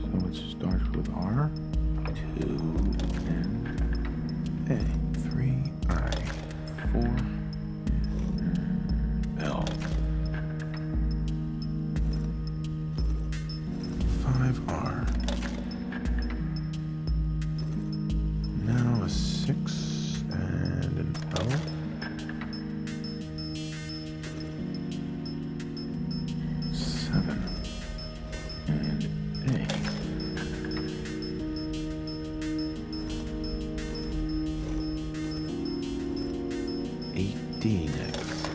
So it starts with R, 2, N, A, 3, I, 4, L. 5R. Now a 6 and an L. 7 and A. 8D next.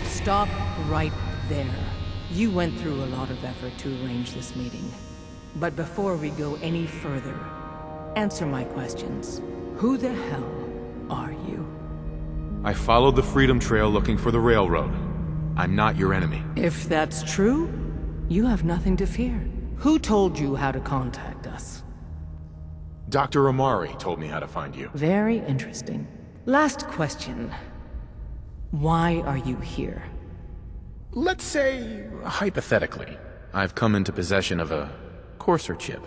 Stop right there. You went through a lot of effort to arrange this meeting. But before we go any further, answer my questions. Who the hell are you? I followed the Freedom Trail looking for the railroad. I'm not your enemy. If that's true, you have nothing to fear. Who told you how to contact us? Dr. Amari told me how to find you. Very interesting. Last question. Why are you here? Let's say, hypothetically, I've come into possession of a Courser chip.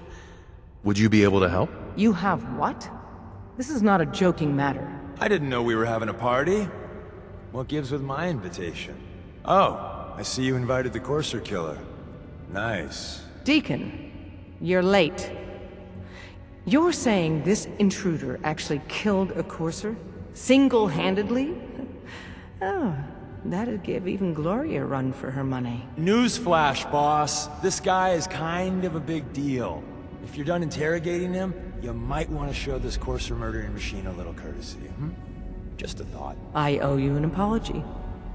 Would you be able to help? You have what? This is not a joking matter. I didn't know we were having a party. What gives with my invitation? Oh, I see you invited the Courser killer. Nice. Deacon, you're late. You're saying this intruder actually killed a Courser? Single-handedly? Oh, that'd give even Gloria a run for her money. Newsflash, boss. This guy is kind of a big deal. If you're done interrogating him, you might want to show this Courser murdering machine a little courtesy, Just a thought. I owe you an apology.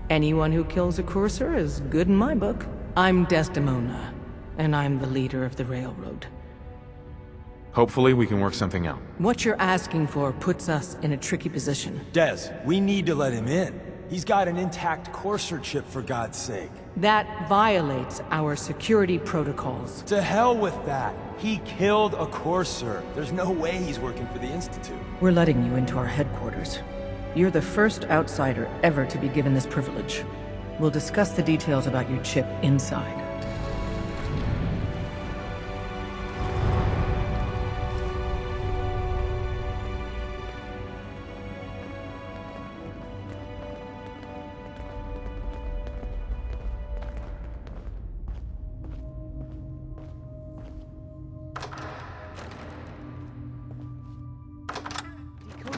Anyone who kills a Courser is good in my book. I'm Desdemona, and I'm the leader of the railroad. Hopefully we can work something out. What you're asking for puts us in a tricky position. Des, we need to let him in. He's got an intact Courser chip, for God's sake. That violates our security protocols. To hell with that. He killed a Courser. There's no way he's working for the Institute. We're letting you into our headquarters. You're the first outsider ever to be given this privilege. We'll discuss the details about your chip inside.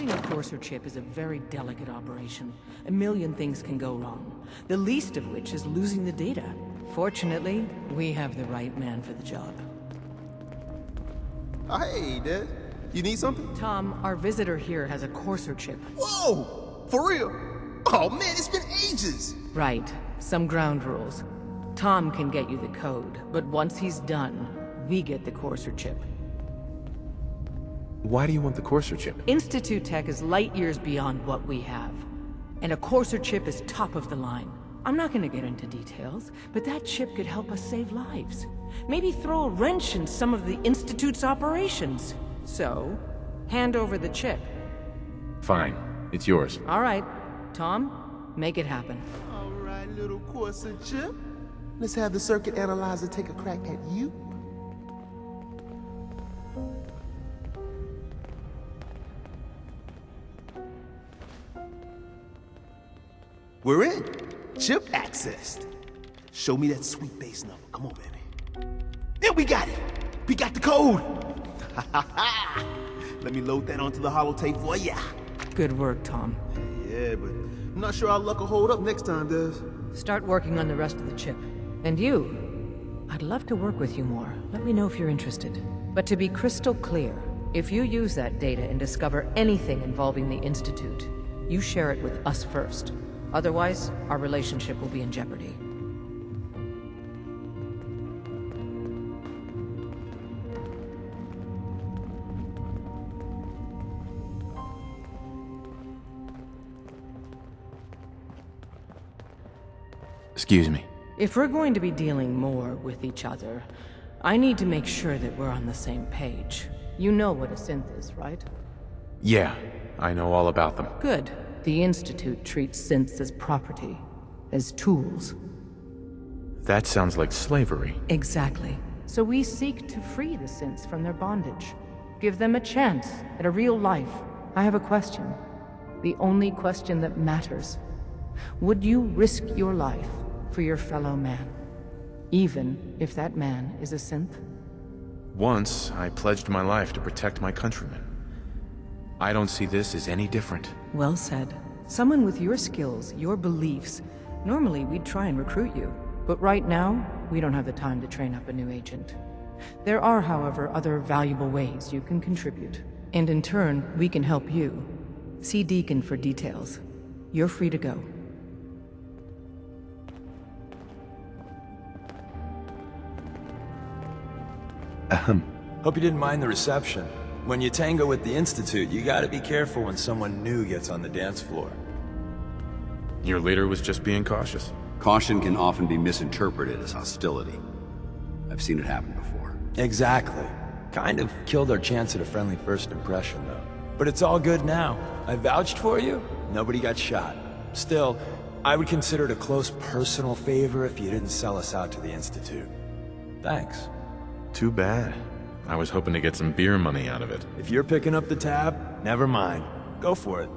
Hiding a Courser chip is a very delicate operation. A million things can go wrong, the least of which is losing the data. Fortunately, we have the right man for the job. Oh, hey, Dad. You need something? Tom, our visitor here has a Courser chip. Whoa! For real? Oh man, it's been ages! Right. Some ground rules. Tom can get you the code, but once he's done, we get the Courser chip. Why do you want the Courser chip? Institute tech is light years beyond what we have. And a Courser chip is top of the line. I'm not gonna get into details, but that chip could help us save lives. Maybe throw a wrench in some of the Institute's operations. So, hand over the chip. Fine. It's yours. All right. Tom, make it happen. All right, little Courser chip. Let's have the circuit analyzer take a crack at you. We're in. Chip accessed. Show me that sweet base number. Come on, baby. Yeah, we got it. We got the code. Let me load that onto the holotape for ya. Good work, Tom. Yeah, but I'm not sure our luck will hold up next time, does? Start working on the rest of the chip. And you, I'd love to work with you more. Let me know if you're interested. But to be crystal clear, if you use that data and discover anything involving the Institute, you share it with us first. Otherwise, our relationship will be in jeopardy. Excuse me. If we're going to be dealing more with each other, I need to make sure that we're on the same page. You know what a synth is, right? Yeah, I know all about them. Good. The Institute treats synths as property, as tools. That sounds like slavery. Exactly. So we seek to free the synths from their bondage. Give them a chance at a real life. I have a question. The only question that matters. Would you risk your life for your fellow man? Even if that man is a synth? Once, I pledged my life to protect my countrymen. I don't see this as any different. Well said. Someone with your skills, your beliefs. Normally, we'd try and recruit you. But right now, we don't have the time to train up a new agent. There are, however, other valuable ways you can contribute. And in turn, we can help you. See Deacon for details. You're free to go. Hope you didn't mind the reception. When you tango with the Institute, you gotta be careful when someone new gets on the dance floor. Your leader was just being cautious. Caution can often be misinterpreted as hostility. I've seen it happen before. Exactly. Kind of killed our chance at a friendly first impression, though. But it's all good now. I vouched for you, nobody got shot. Still, I would consider it a close personal favor if you didn't sell us out to the Institute. Thanks. Too bad. I was hoping to get some beer money out of it. If you're picking up the tab, never mind. Go for it.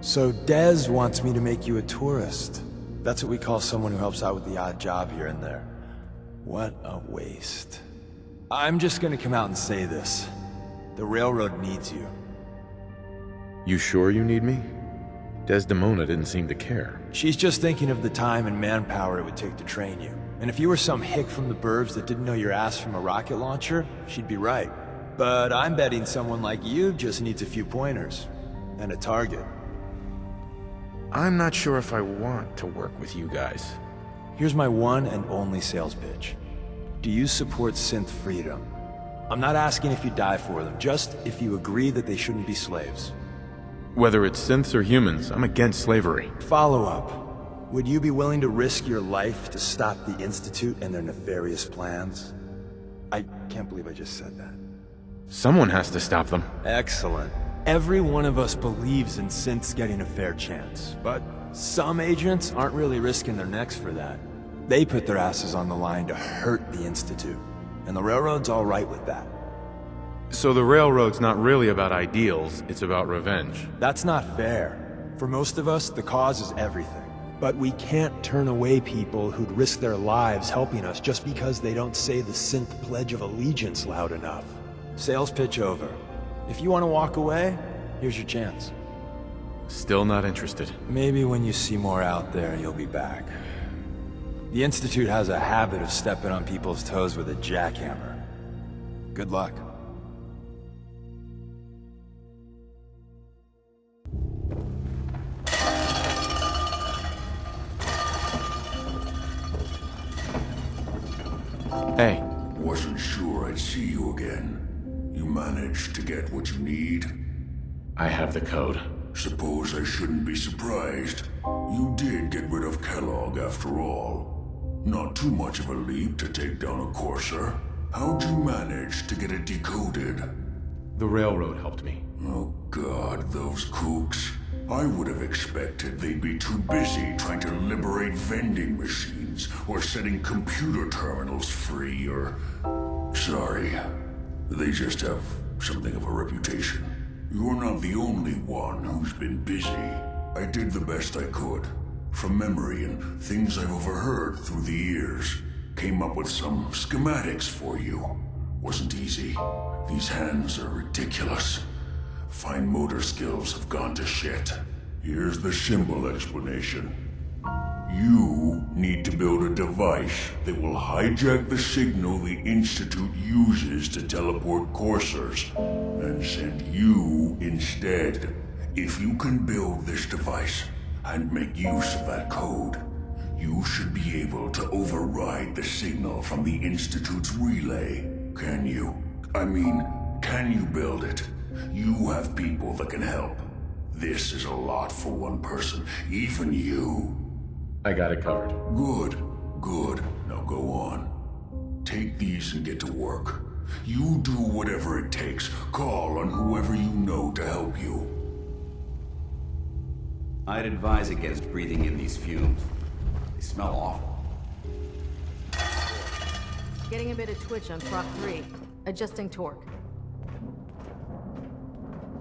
So Dez wants me to make you a tourist. That's what we call someone who helps out with the odd job here and there. What a waste. I'm just gonna come out and say this. The railroad needs you. You sure you need me? Desdemona didn't seem to care. She's just thinking of the time and manpower it would take to train you. And if you were some hick from the burbs that didn't know your ass from a rocket launcher, she'd be right. But I'm betting someone like you just needs a few pointers. And a target. I'm not sure if I want to work with you guys. Here's my one and only sales pitch. Do you support synth freedom? I'm not asking if you die for them, just if you agree that they shouldn't be slaves. Whether it's synths or humans, I'm against slavery. Follow up. Would you be willing to risk your life to stop the Institute and their nefarious plans? I can't believe I just said that. Someone has to stop them. Excellent. Every one of us believes in synths getting a fair chance, but some agents aren't really risking their necks for that. They put their asses on the line to hurt the Institute, and the Railroad's all right with that. So the Railroad's not really about ideals, it's about revenge. That's not fair. For most of us, the cause is everything. But we can't turn away people who'd risk their lives helping us just because they don't say the synth Pledge of Allegiance loud enough. Sales pitch over. If you want to walk away, here's your chance. Still not interested. Maybe when you see more out there, you'll be back. The Institute has a habit of stepping on people's toes with a jackhammer. Good luck. Hey. Wasn't sure I'd see you again. You managed to get what you need? I have the code. Suppose I shouldn't be surprised. You did get rid of Kellogg after all. Not too much of a leap to take down a courser. How'd you manage to get it decoded? The railroad helped me. Oh God, those kooks. I would have expected they'd be too busy trying to liberate vending machines or setting computer terminals free or... Sorry. They just have something of a reputation. You're not the only one who's been busy. I did the best I could. From memory and things I've overheard through the years. Came up with some schematics for you. Wasn't easy. These hands are ridiculous. Fine motor skills have gone to shit. Here's the symbol explanation. You need to build a device that will hijack the signal the Institute uses to teleport coursers, and send you instead. If you can build this device, and make use of that code, you should be able to override the signal from the Institute's relay. Can you? I mean, can you build it? You have people that can help. This is a lot for one person, even you. I got it covered. Good, good. Now go on. Take these and get to work. You do whatever it takes. Call on whoever you know to help you. I'd advise against breathing in these fumes. They smell awful. Getting a bit of twitch on Prop 3. Adjusting torque.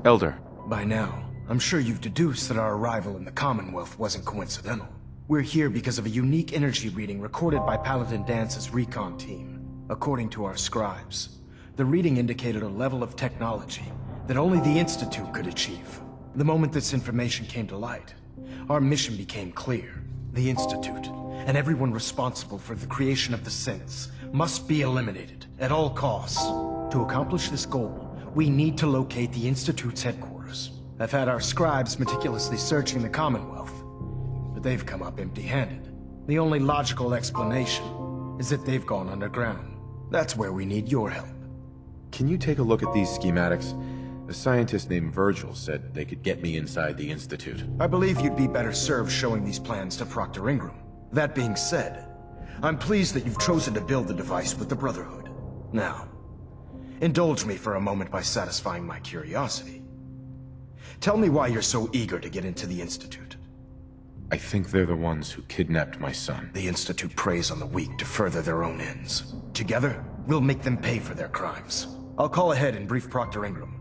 Elder. By now, I'm sure you've deduced that our arrival in the Commonwealth wasn't coincidental. We're here because of a unique energy reading recorded by Paladin Dance's recon team. According to our scribes, the reading indicated a level of technology that only the Institute could achieve. The moment this information came to light, our mission became clear. The Institute, and everyone responsible for the creation of the synths, must be eliminated at all costs. To accomplish this goal, we need to locate the Institute's headquarters. I've had our scribes meticulously searching the Commonwealth, but they've come up empty-handed. The only logical explanation is that they've gone underground. That's where we need your help. Can you take a look at these schematics? A scientist named Virgil said they could get me inside the Institute. I believe you'd be better served showing these plans to Proctor Ingram. That being said, I'm pleased that you've chosen to build the device with the Brotherhood. Now, indulge me for a moment by satisfying my curiosity. Tell me why you're so eager to get into the Institute. I think they're the ones who kidnapped my son. The Institute preys on the weak to further their own ends. Together, we'll make them pay for their crimes. I'll call ahead and brief Proctor Ingram.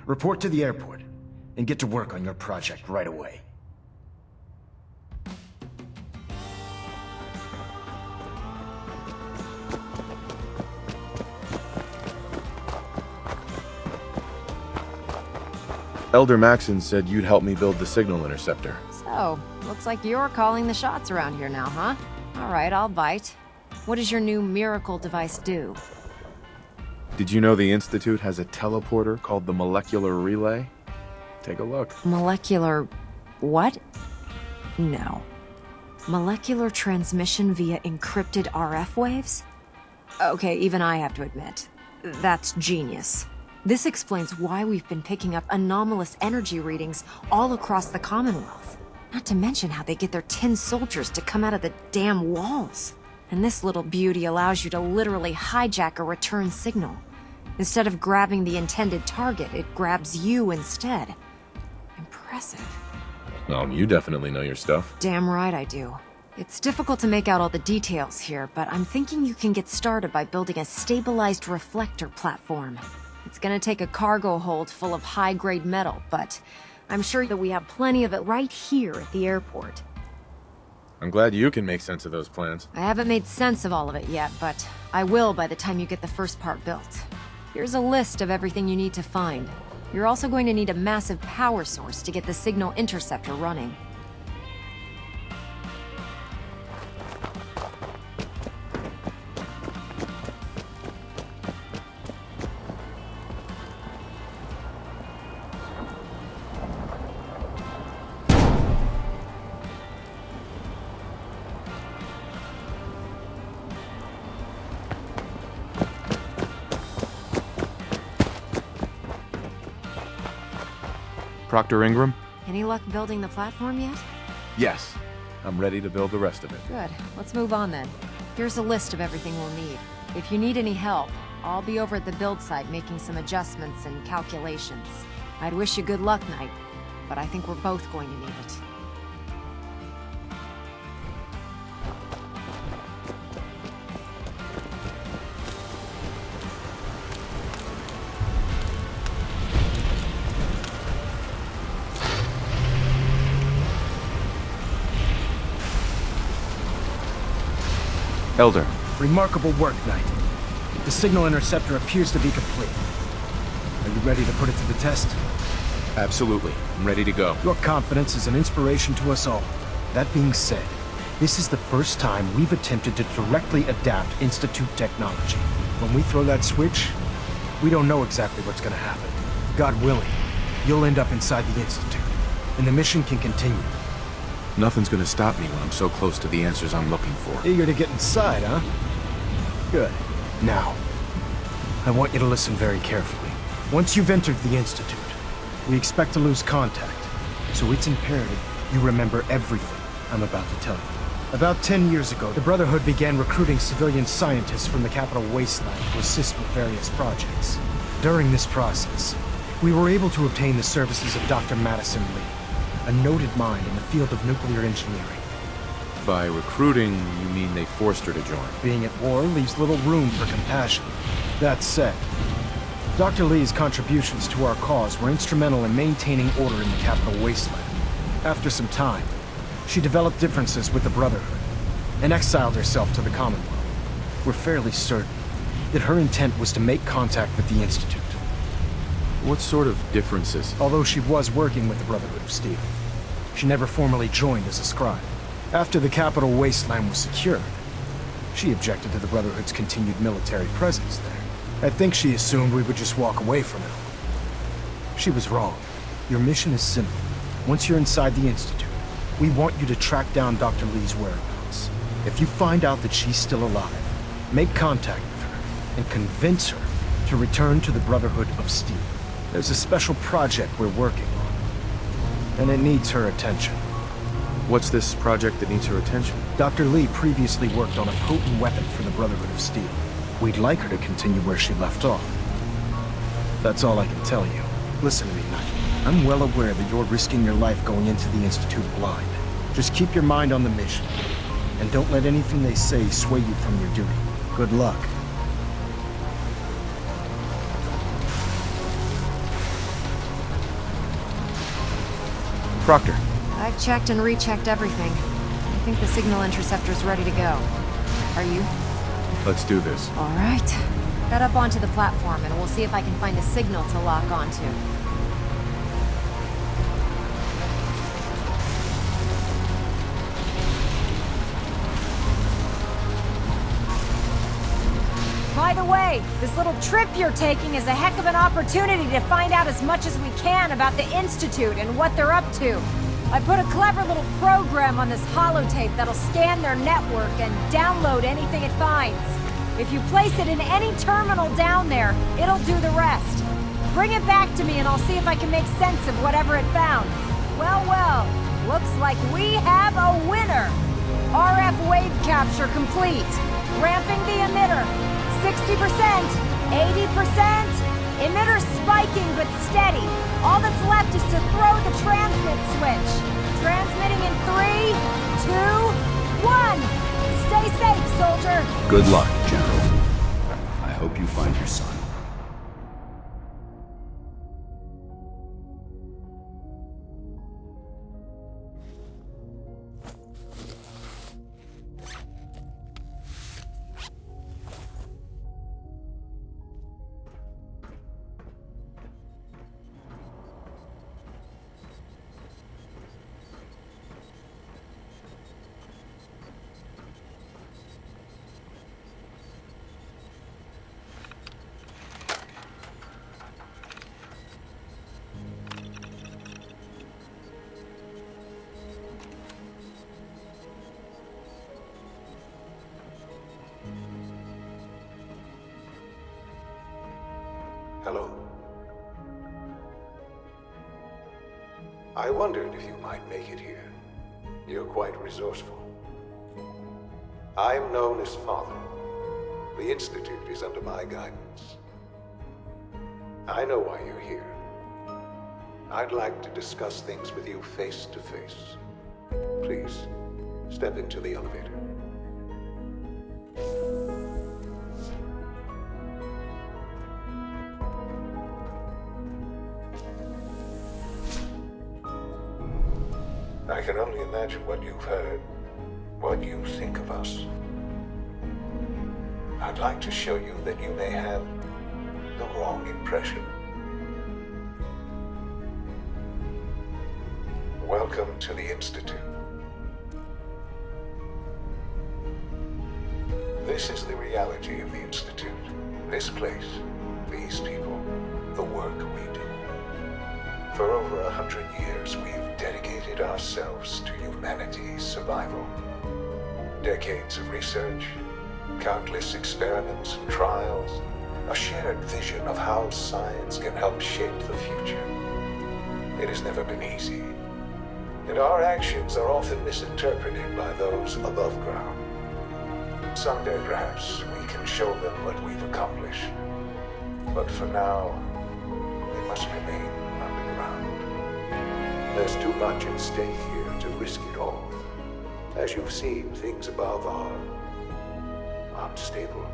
Report to the airport, and get to work on your project right away. Elder Maxon said you'd help me build the signal interceptor. So, looks like you're calling the shots around here now, huh? Alright, I'll bite. What does your new miracle device do? Did you know the Institute has a teleporter called the Molecular Relay? Take a look. Molecular... what? No. Molecular transmission via encrypted RF waves? Okay, even I have to admit, that's genius. This explains why we've been picking up anomalous energy readings all across the Commonwealth. Not to mention how they get their tin soldiers to come out of the damn walls. And this little beauty allows you to literally hijack a return signal. Instead of grabbing the intended target, it grabs you instead. Impressive. Well, you definitely know your stuff. Damn right I do. It's difficult to make out all the details here, but I'm thinking you can get started by building a stabilized reflector platform. It's gonna take a cargo hold full of high-grade metal, but I'm sure that we have plenty of it right here at the airport. I'm glad you can make sense of those plans. I haven't made sense of all of it yet, but I will by the time you get the first part built. Here's a list of everything you need to find. You're also going to need a massive power source to get the signal interceptor running. Proctor Ingram? Any luck building the platform yet? Yes. I'm ready to build the rest of it. Good. Let's move on then. Here's a list of everything we'll need. If you need any help, I'll be over at the build site making some adjustments and calculations. I'd wish you good luck, Knight, but I think we're both going to need it. Elder. Remarkable work, Knight. The signal interceptor appears to be complete. Are you ready to put it to the test? Absolutely. I'm ready to go. Your confidence is an inspiration to us all. That being said, this is the first time we've attempted to directly adapt Institute technology. When we throw that switch, we don't know exactly what's gonna happen. God willing, you'll end up inside the Institute, and the mission can continue. Nothing's gonna stop me when I'm so close to the answers I'm looking for. Eager to get inside, huh? Good. Now, I want you to listen very carefully. Once you've entered the Institute, we expect to lose contact, so it's imperative you remember everything I'm about to tell you. About 10 years ago, the Brotherhood began recruiting civilian scientists from the capital wasteland to assist with various projects. During this process, we were able to obtain the services of Dr. Madison Lee, a noted mind in the field of nuclear engineering. By recruiting, you mean they forced her to join? Being at war leaves little room for compassion. That said, Dr. Lee's contributions to our cause were instrumental in maintaining order in the capital wasteland. After some time, she developed differences with the Brotherhood and exiled herself to the Commonwealth. We're fairly certain that her intent was to make contact with the Institute. What sort of differences? Although she was working with the Brotherhood of Steel, she never formally joined as a scribe. After the capital wasteland was secured, she objected to the Brotherhood's continued military presence there. I think she assumed we would just walk away from it. She was wrong. Your mission is simple. Once you're inside the Institute, we want you to track down Dr. Lee's whereabouts. If you find out that she's still alive, make contact with her and convince her to return to the Brotherhood of Steel. There's a special project we're working on, and it needs her attention. What's this project that needs her attention? Dr. Lee previously worked on a potent weapon for the Brotherhood of Steel. We'd like her to continue where she left off. That's all I can tell you. Listen to me, Knight. I'm well aware that you're risking your life going into the Institute blind. Just keep your mind on the mission, and don't let anything they say sway you from your duty. Good luck. Proctor. I've checked and rechecked everything. I think the signal interceptor's ready to go. Are you? Let's do this. All right. Head up onto the platform and we'll see if I can find a signal to lock onto. By the way, this little trip you're taking is a heck of an opportunity to find out as much as we can about the Institute and what they're up to. I put a clever little program on this holotape that'll scan their network and download anything it finds. If you place it in any terminal down there, it'll do the rest. Bring it back to me and I'll see if I can make sense of whatever it found. Well, well, looks like we have a winner. RF wave capture complete. Ramping the emitter. 60%, 80%, emitter spiking but steady. All that's left is to throw the transmit switch. Transmitting in 3, 2, 1. Stay safe, soldier. Good luck, General. I hope you find your son. Hello. I wondered if you might make it here. You're quite resourceful. I'm known as Father. The Institute is under my guidance. I know why you're here. I'd like to discuss things with you face to face. Please, step into the elevator. I can only imagine what you've heard, what you think of us. I'd like to show you that you may have the wrong impression. Welcome to the Institute. This is the reality of the Institute. This place, these people, the work we do. For over 100 years, we've dedicated ourselves to humanity's survival. Decades of research, countless experiments and trials, a shared vision of how science can help shape the future. It has never been easy, and our actions are often misinterpreted by those above ground. Someday, perhaps, we can show them what we've accomplished. But for now, we must remain underground. There's too much at stake here to risk it all. As you've seen, things above are unstable.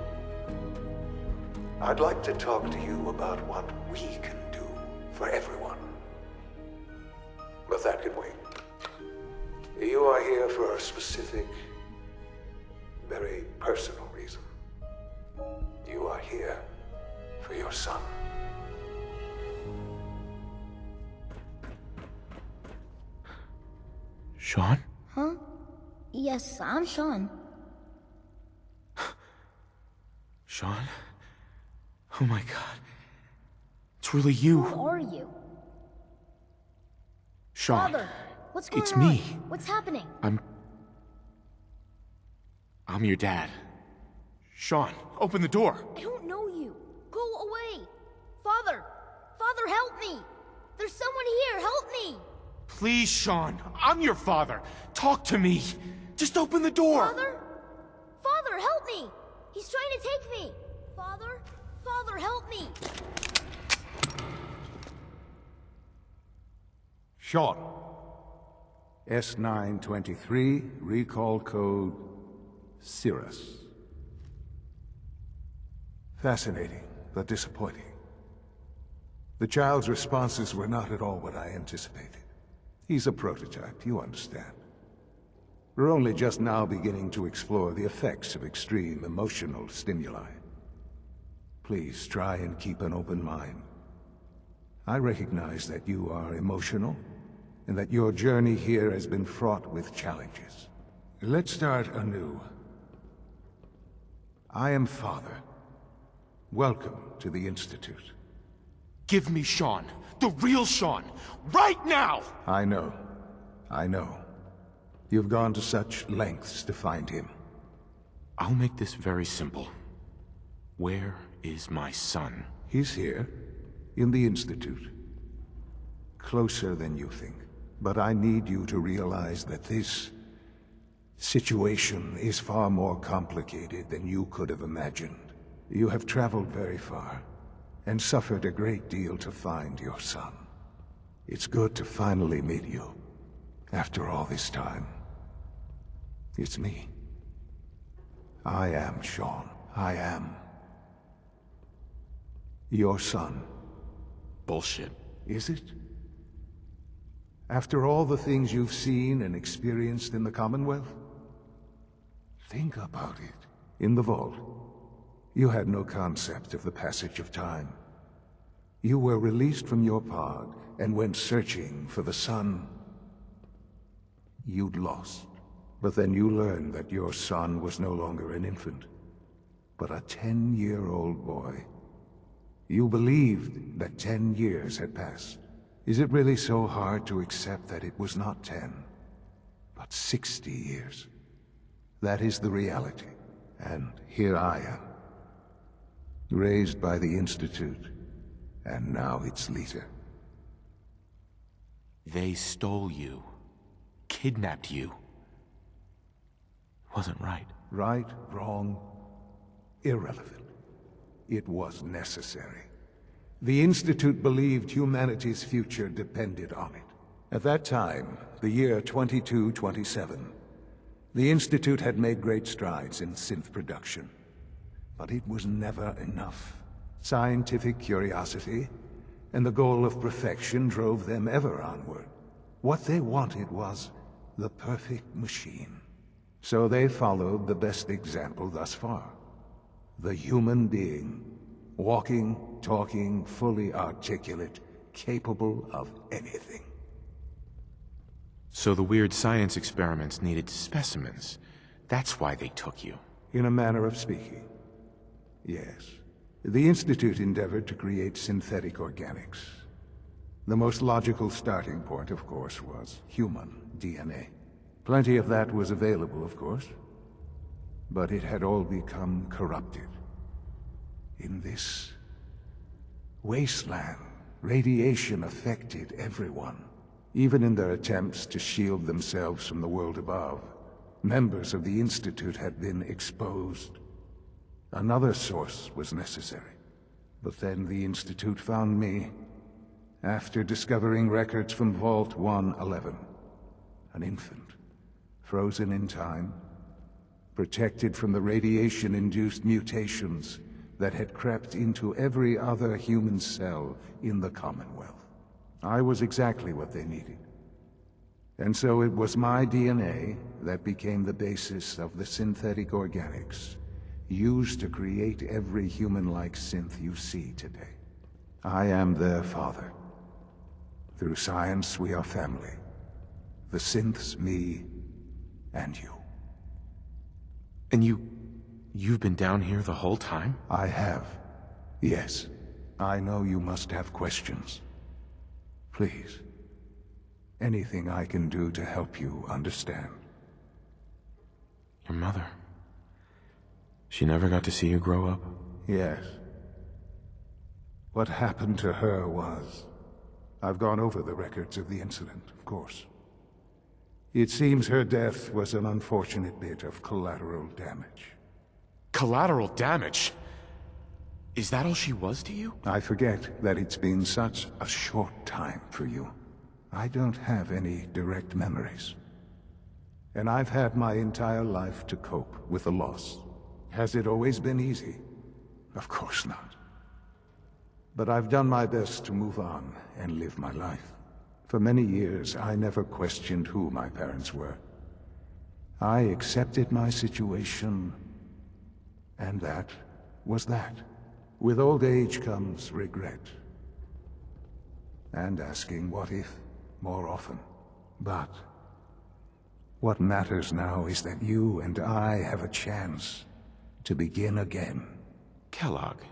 I'd like to talk to you about what we can do for everyone. But that can wait. You are here for a specific, very personal reason. You are here for your son. Sean? Huh? Yes, I'm Sean. Sean? Oh my god. It's really you. Who are you? Sean. Father, what's going It's on? me. What's happening? I'm your dad. Sean, open the door. I don't know you. Go away. Father! Father, help me! There's someone here, help me! Please, Sean. I'm your father. Talk to me. Just open the door. Father? Father, help me! He's trying to take me! Father? Father, help me! Sean. S923, recall code Cirrus. Fascinating, but disappointing. The child's responses were not at all what I anticipated. He's a prototype, you understand. We're only just now beginning to explore the effects of extreme emotional stimuli. Please try and keep an open mind. I recognize that you are emotional, and that your journey here has been fraught with challenges. Let's start anew. I am Father. Welcome to the Institute. Give me Sean. The real Sean. Right now! I know. I know. You've gone to such lengths to find him. I'll make this very simple. Where is my son? He's here, in the Institute. Closer than you think. But I need you to realize that this situation is far more complicated than you could have imagined. You have traveled very far, and suffered a great deal to find your son. It's good to finally meet you, after all this time. It's me. I am Sean. I am your son. Bullshit. Is it? After all the things you've seen and experienced in the Commonwealth? Think about it. In the vault, you had no concept of the passage of time. You were released from your pod and went searching for the son you'd lost. But then you learned that your son was no longer an infant, but a 10-year-old boy. You believed that 10 years had passed. Is it really so hard to accept that it was not 10, but 60 years? That is the reality. And here I am, raised by the Institute, and now its leader. They stole you. Kidnapped you. Wasn't right. Right, wrong, irrelevant. It was necessary. The Institute believed humanity's future depended on it. At that time, the year 2227, the Institute had made great strides in synth production. But it was never enough. Scientific curiosity and the goal of perfection drove them ever onward. What they wanted was the perfect machine. So they followed the best example thus far. The human being. Walking, talking, fully articulate, capable of anything. So the weird science experiments needed specimens. That's why they took you. In a manner of speaking. Yes. The Institute endeavored to create synthetic organics. The most logical starting point, of course, was human DNA. Plenty of that was available, of course. But it had all become corrupted. In this wasteland, radiation affected everyone. Even in their attempts to shield themselves from the world above, members of the Institute had been exposed. Another source was necessary. But then the Institute found me, after discovering records from Vault 111. An infant, frozen in time, protected from the radiation-induced mutations that had crept into every other human cell in the Commonwealth. I was exactly what they needed. And so it was my DNA that became the basis of the synthetic organics used to create every human-like synth you see today. I am their father. Through science, we are family. The synths, me, and you. And you've been down here the whole time? I have. Yes. I know you must have questions. Please. Anything I can do to help you understand. Your mother. She never got to see you grow up? Yes. What happened to her was... I've gone over the records of the incident, of course. It seems her death was an unfortunate bit of collateral damage. Collateral damage? Is that all she was to you? I forget that it's been such a short time for you. I don't have any direct memories. And I've had my entire life to cope with the loss. Has it always been easy? Of course not. But I've done my best to move on and live my life. For many years, I never questioned who my parents were. I accepted my situation, and that was that. With old age comes regret. And asking what if more often. But what matters now is that you and I have a chance to begin again. Kellogg.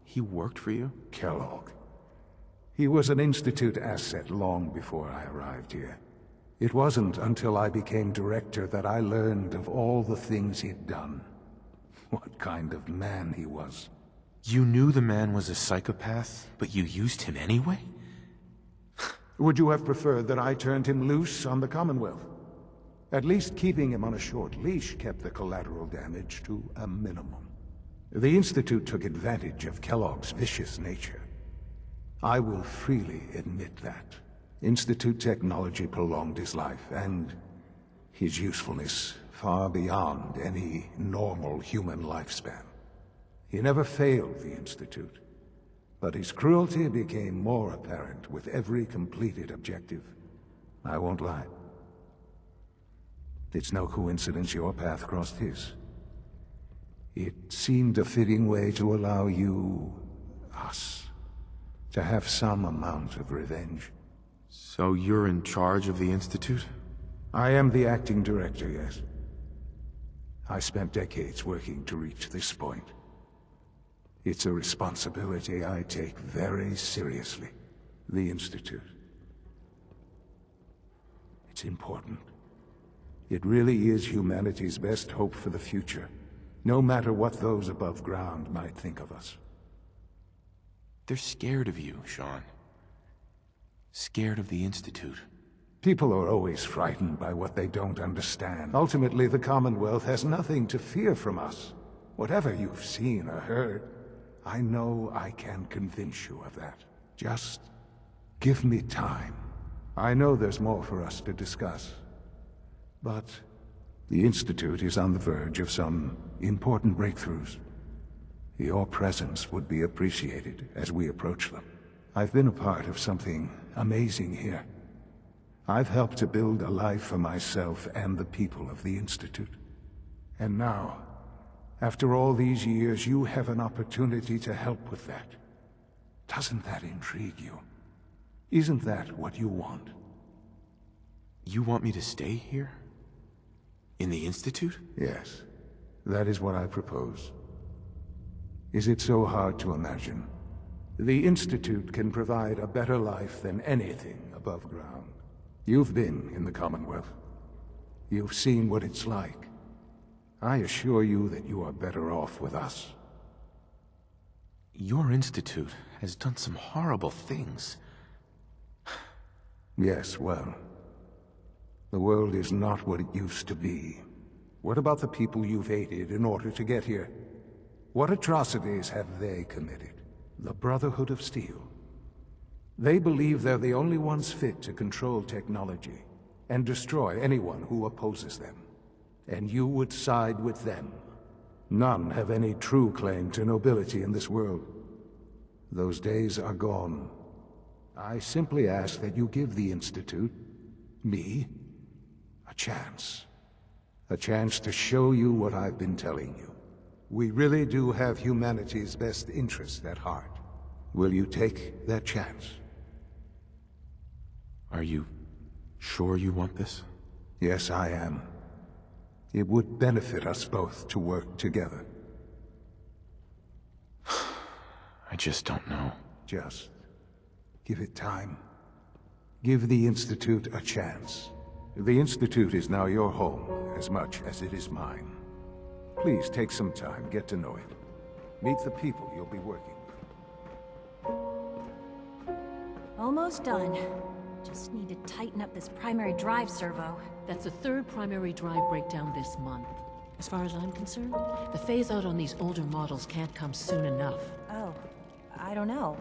He worked for you? Kellogg. He was an Institute asset long before I arrived here. It wasn't until I became director that I learned of all the things he'd done. What kind of man he was. You knew the man was a psychopath, but you used him anyway? Would you have preferred that I turned him loose on the Commonwealth? At least keeping him on a short leash kept the collateral damage to a minimum. The Institute took advantage of Kellogg's vicious nature. I will freely admit that. Institute technology prolonged his life, and his usefulness far beyond any normal human lifespan. He never failed the Institute, but his cruelty became more apparent with every completed objective. I won't lie. It's no coincidence your path crossed his. It seemed a fitting way to allow you, us, to have some amount of revenge. So you're in charge of the Institute? I am the acting director, yes. I spent decades working to reach this point. It's a responsibility I take very seriously. The Institute. It's important. It really is humanity's best hope for the future, no matter what those above ground might think of us. They're scared of you, Sean. Scared of the Institute. People are always frightened by what they don't understand. Ultimately, the Commonwealth has nothing to fear from us. Whatever you've seen or heard, I know I can convince you of that. Just give me time. I know there's more for us to discuss. But the Institute is on the verge of some important breakthroughs. Your presence would be appreciated as we approach them. I've been a part of something amazing here. I've helped to build a life for myself and the people of the Institute. And now, after all these years, you have an opportunity to help with that. Doesn't that intrigue you? Isn't that what you want? You want me to stay here? In the Institute? Yes, that is what I propose. Is it so hard to imagine? The Institute can provide a better life than anything above ground. You've been in the Commonwealth. You've seen what it's like. I assure you that you are better off with us. Your Institute has done some horrible things. Yes, well, the world is not what it used to be. What about the people you've aided in order to get here? What atrocities have they committed? The Brotherhood of Steel. They believe they're the only ones fit to control technology and destroy anyone who opposes them. And you would side with them. None have any true claim to nobility in this world. Those days are gone. I simply ask that you give the Institute, me, a chance. A chance to show you what I've been telling you. We really do have humanity's best interest at heart. Will you take that chance? Are you sure you want this? Yes, I am. It would benefit us both to work together. I just don't know. Just give it time. Give the Institute a chance. The Institute is now your home as much as it is mine. Please take some time, get to know it. Meet the people you'll be working with. Almost done. Just need to tighten up this primary drive servo. That's the third primary drive breakdown this month. As far as I'm concerned, the phase-out on these older models can't come soon enough. Oh, I don't know.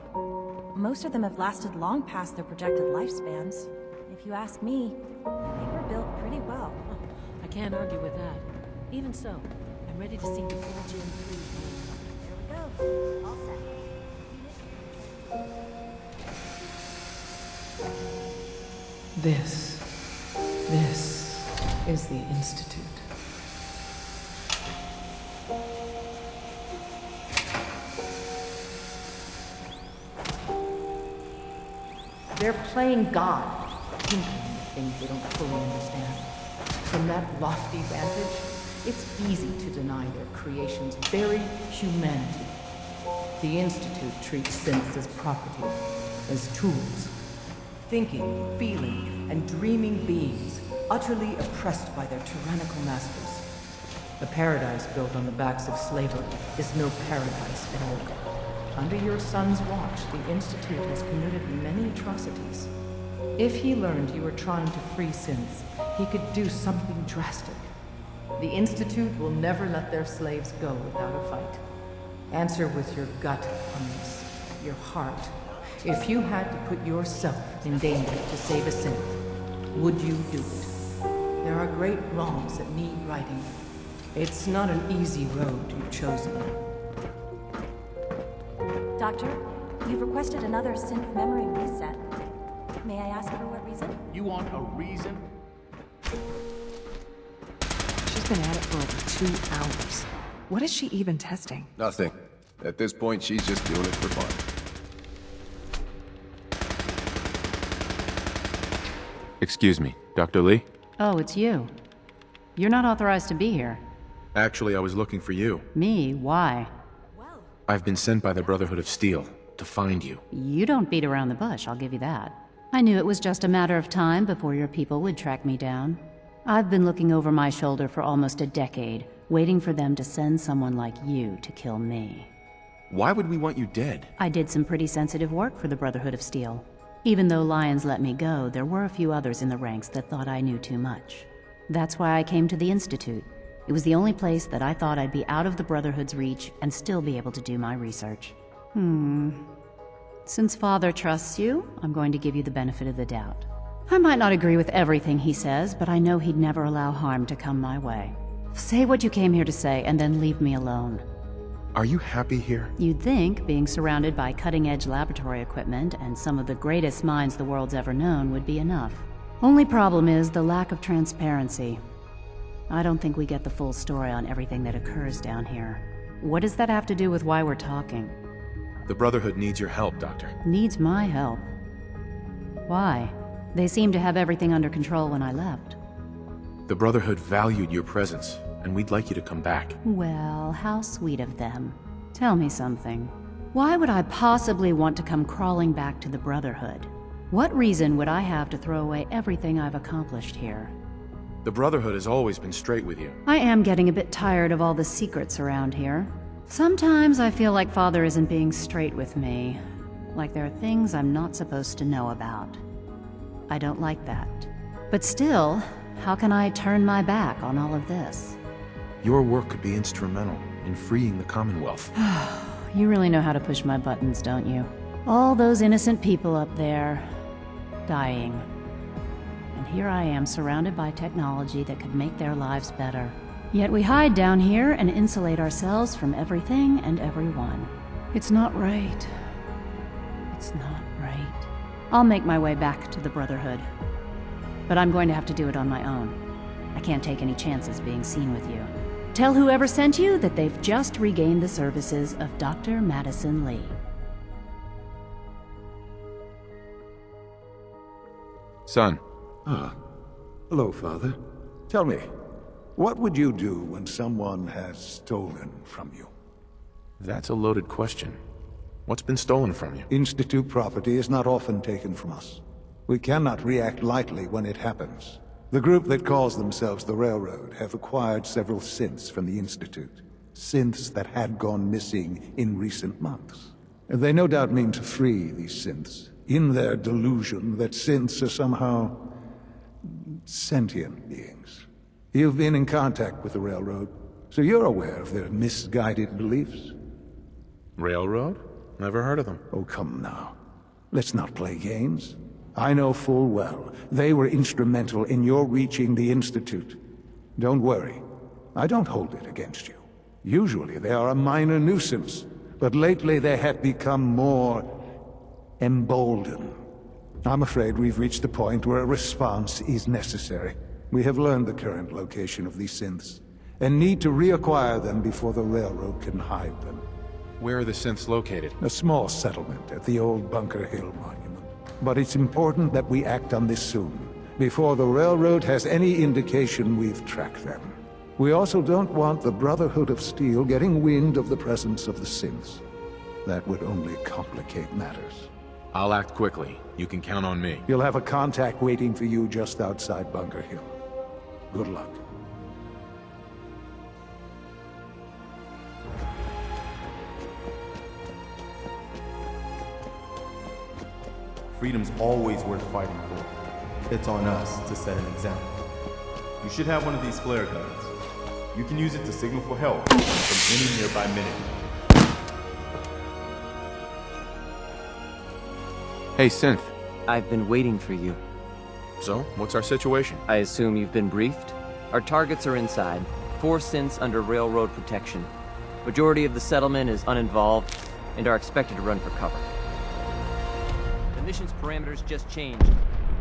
Most of them have lasted long past their projected lifespans. If you ask me, they were built pretty well. I can't argue with that. Even so, I'm ready to see the full Gen 3. There we go. All set. This is the Institute. They're playing God, thinking things they don't fully understand. From that lofty vantage, it's easy to deny their creation's very humanity. The Institute treats synths as property, as tools. Thinking, feeling, and dreaming beings, utterly oppressed by their tyrannical masters. The paradise built on the backs of slavery is no paradise at all. Under your son's watch, the Institute has committed many atrocities. If he learned you were trying to free synths, he could do something drastic. The Institute will never let their slaves go without a fight. Answer with your gut on this, your heart. If you had to put yourself in danger to save a synth, would you do it? There are great wrongs that need righting. It's not an easy road you've chosen. Doctor, you've requested another synth memory reset. May I ask for what reason? You want a reason? She's been at it for over 2 hours. What is she even testing? Nothing. At this point, she's just doing it for fun. Excuse me, Dr. Lee? Oh, it's you. You're not authorized to be here. Actually, I was looking for you. Me? Why? I've been sent by the Brotherhood of Steel to find you. You don't beat around the bush, I'll give you that. I knew it was just a matter of time before your people would track me down. I've been looking over my shoulder for almost a decade, waiting for them to send someone like you to kill me. Why would we want you dead? I did some pretty sensitive work for the Brotherhood of Steel. Even though Lyons let me go, there were a few others in the ranks that thought I knew too much. That's why I came to the Institute. It was the only place that I thought I'd be out of the Brotherhood's reach and still be able to do my research. Since Father trusts you, I'm going to give you the benefit of the doubt. I might not agree with everything he says, but I know he'd never allow harm to come my way. Say what you came here to say, and then leave me alone. Are you happy here? You'd think being surrounded by cutting-edge laboratory equipment and some of the greatest minds the world's ever known would be enough. Only problem is the lack of transparency. I don't think we get the full story on everything that occurs down here. What does that have to do with why we're talking? The Brotherhood needs your help, Doctor. Needs my help? Why? They seemed to have everything under control when I left. The Brotherhood valued your presence, and we'd like you to come back. Well, how sweet of them. Tell me something. Why would I possibly want to come crawling back to the Brotherhood? What reason would I have to throw away everything I've accomplished here? The Brotherhood has always been straight with you. I am getting a bit tired of all the secrets around here. Sometimes I feel like Father isn't being straight with me. Like there are things I'm not supposed to know about. I don't like that. But still, how can I turn my back on all of this? Your work could be instrumental in freeing the Commonwealth. You really know how to push my buttons, don't you? All those innocent people up there, dying. And here I am surrounded by technology that could make their lives better. Yet we hide down here and insulate ourselves from everything and everyone. It's not right. It's not right. I'll make my way back to the Brotherhood. But I'm going to have to do it on my own. I can't take any chances being seen with you. Tell whoever sent you that they've just regained the services of Dr. Madison Lee. Son. Ah. Hello, Father. Tell me, what would you do when someone has stolen from you? That's a loaded question. What's been stolen from you? Institute property is not often taken from us. We cannot react lightly when it happens. The group that calls themselves the Railroad have acquired several synths from the Institute. Synths that had gone missing in recent months. They no doubt mean to free these synths, in their delusion that synths are somehow sentient beings. You've been in contact with the Railroad, so you're aware of their misguided beliefs. Railroad? Never heard of them. Oh, come now. Let's not play games. I know full well they were instrumental in your reaching the Institute. Don't worry. I don't hold it against you. Usually they are a minor nuisance, but lately they have become more emboldened. I'm afraid we've reached the point where a response is necessary. We have learned the current location of these synths, and need to reacquire them before the Railroad can hide them. Where are the synths located? A small settlement at the old Bunker Hill Monument. But it's important that we act on this soon, before the Railroad has any indication we've tracked them. We also don't want the Brotherhood of Steel getting wind of the presence of the synths. That would only complicate matters. I'll act quickly. You can count on me. You'll have a contact waiting for you just outside Bunker Hill. Good luck. Freedom's always worth fighting for. It's on us to set an example. You should have one of these flare guns. You can use it to signal for help from any nearby minute. Hey, Synth. I've been waiting for you. So, what's our situation? I assume you've been briefed? Our targets are inside. 4 synths under railroad protection. Majority of the settlement is uninvolved and are expected to run for cover. The mission's parameters just changed.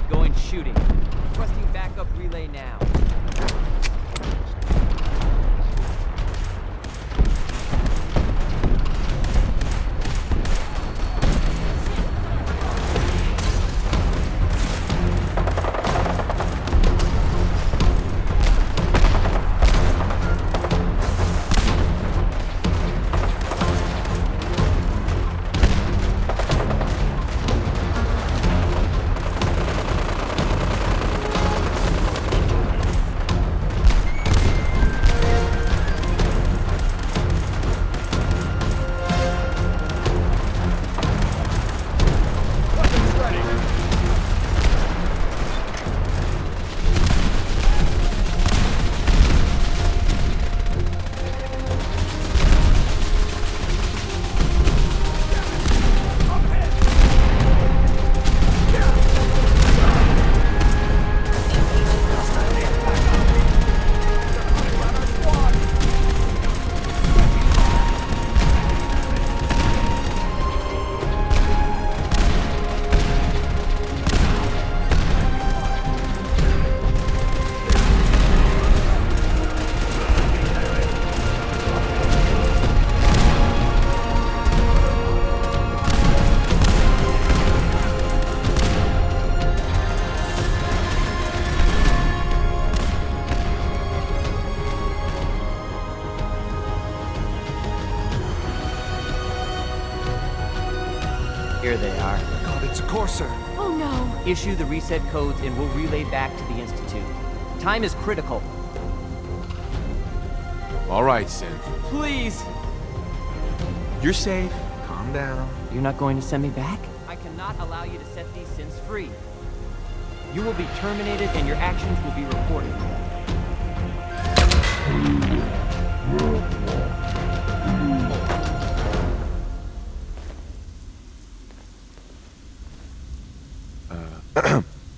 Going shooting. Requesting backup relay now. Here they are. God, it's a courser. Oh no! Issue the reset codes and we'll relay back to the Institute. Time is critical. All right, Synth. Please! You're safe. Calm down. You're not going to send me back? I cannot allow you to set these synths free. You will be terminated and your actions will be reported.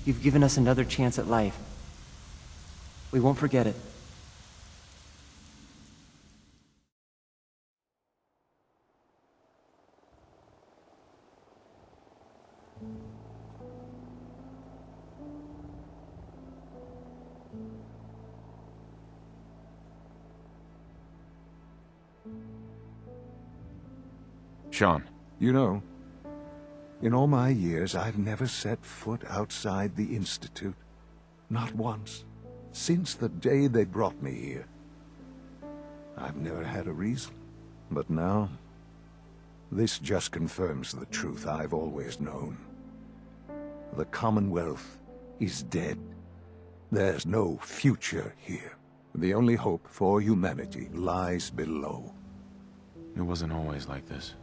You've given us another chance at life. We won't forget it. Sean. You know, in all my years, I've never set foot outside the Institute. Not once. Since the day they brought me here. I've never had a reason. But now, this just confirms the truth I've always known. The Commonwealth is dead. There's no future here. The only hope for humanity lies below. It wasn't always like this.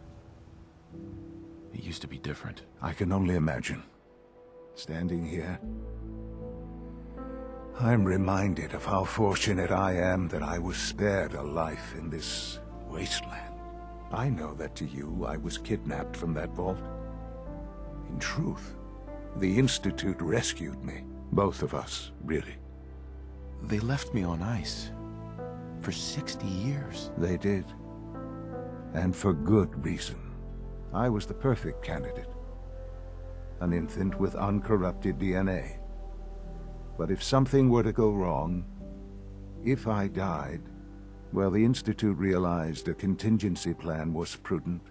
It used to be different. I can only imagine. Standing here, I'm reminded of how fortunate I am that I was spared a life in this wasteland. I know that to you, I was kidnapped from that vault. In truth, the Institute rescued me. Both of us, really. They left me on ice. For 60 years. They did. And for good reason. I was the perfect candidate. An infant with uncorrupted DNA. But if something were to go wrong, if I died, well, the Institute realized a contingency plan was prudent.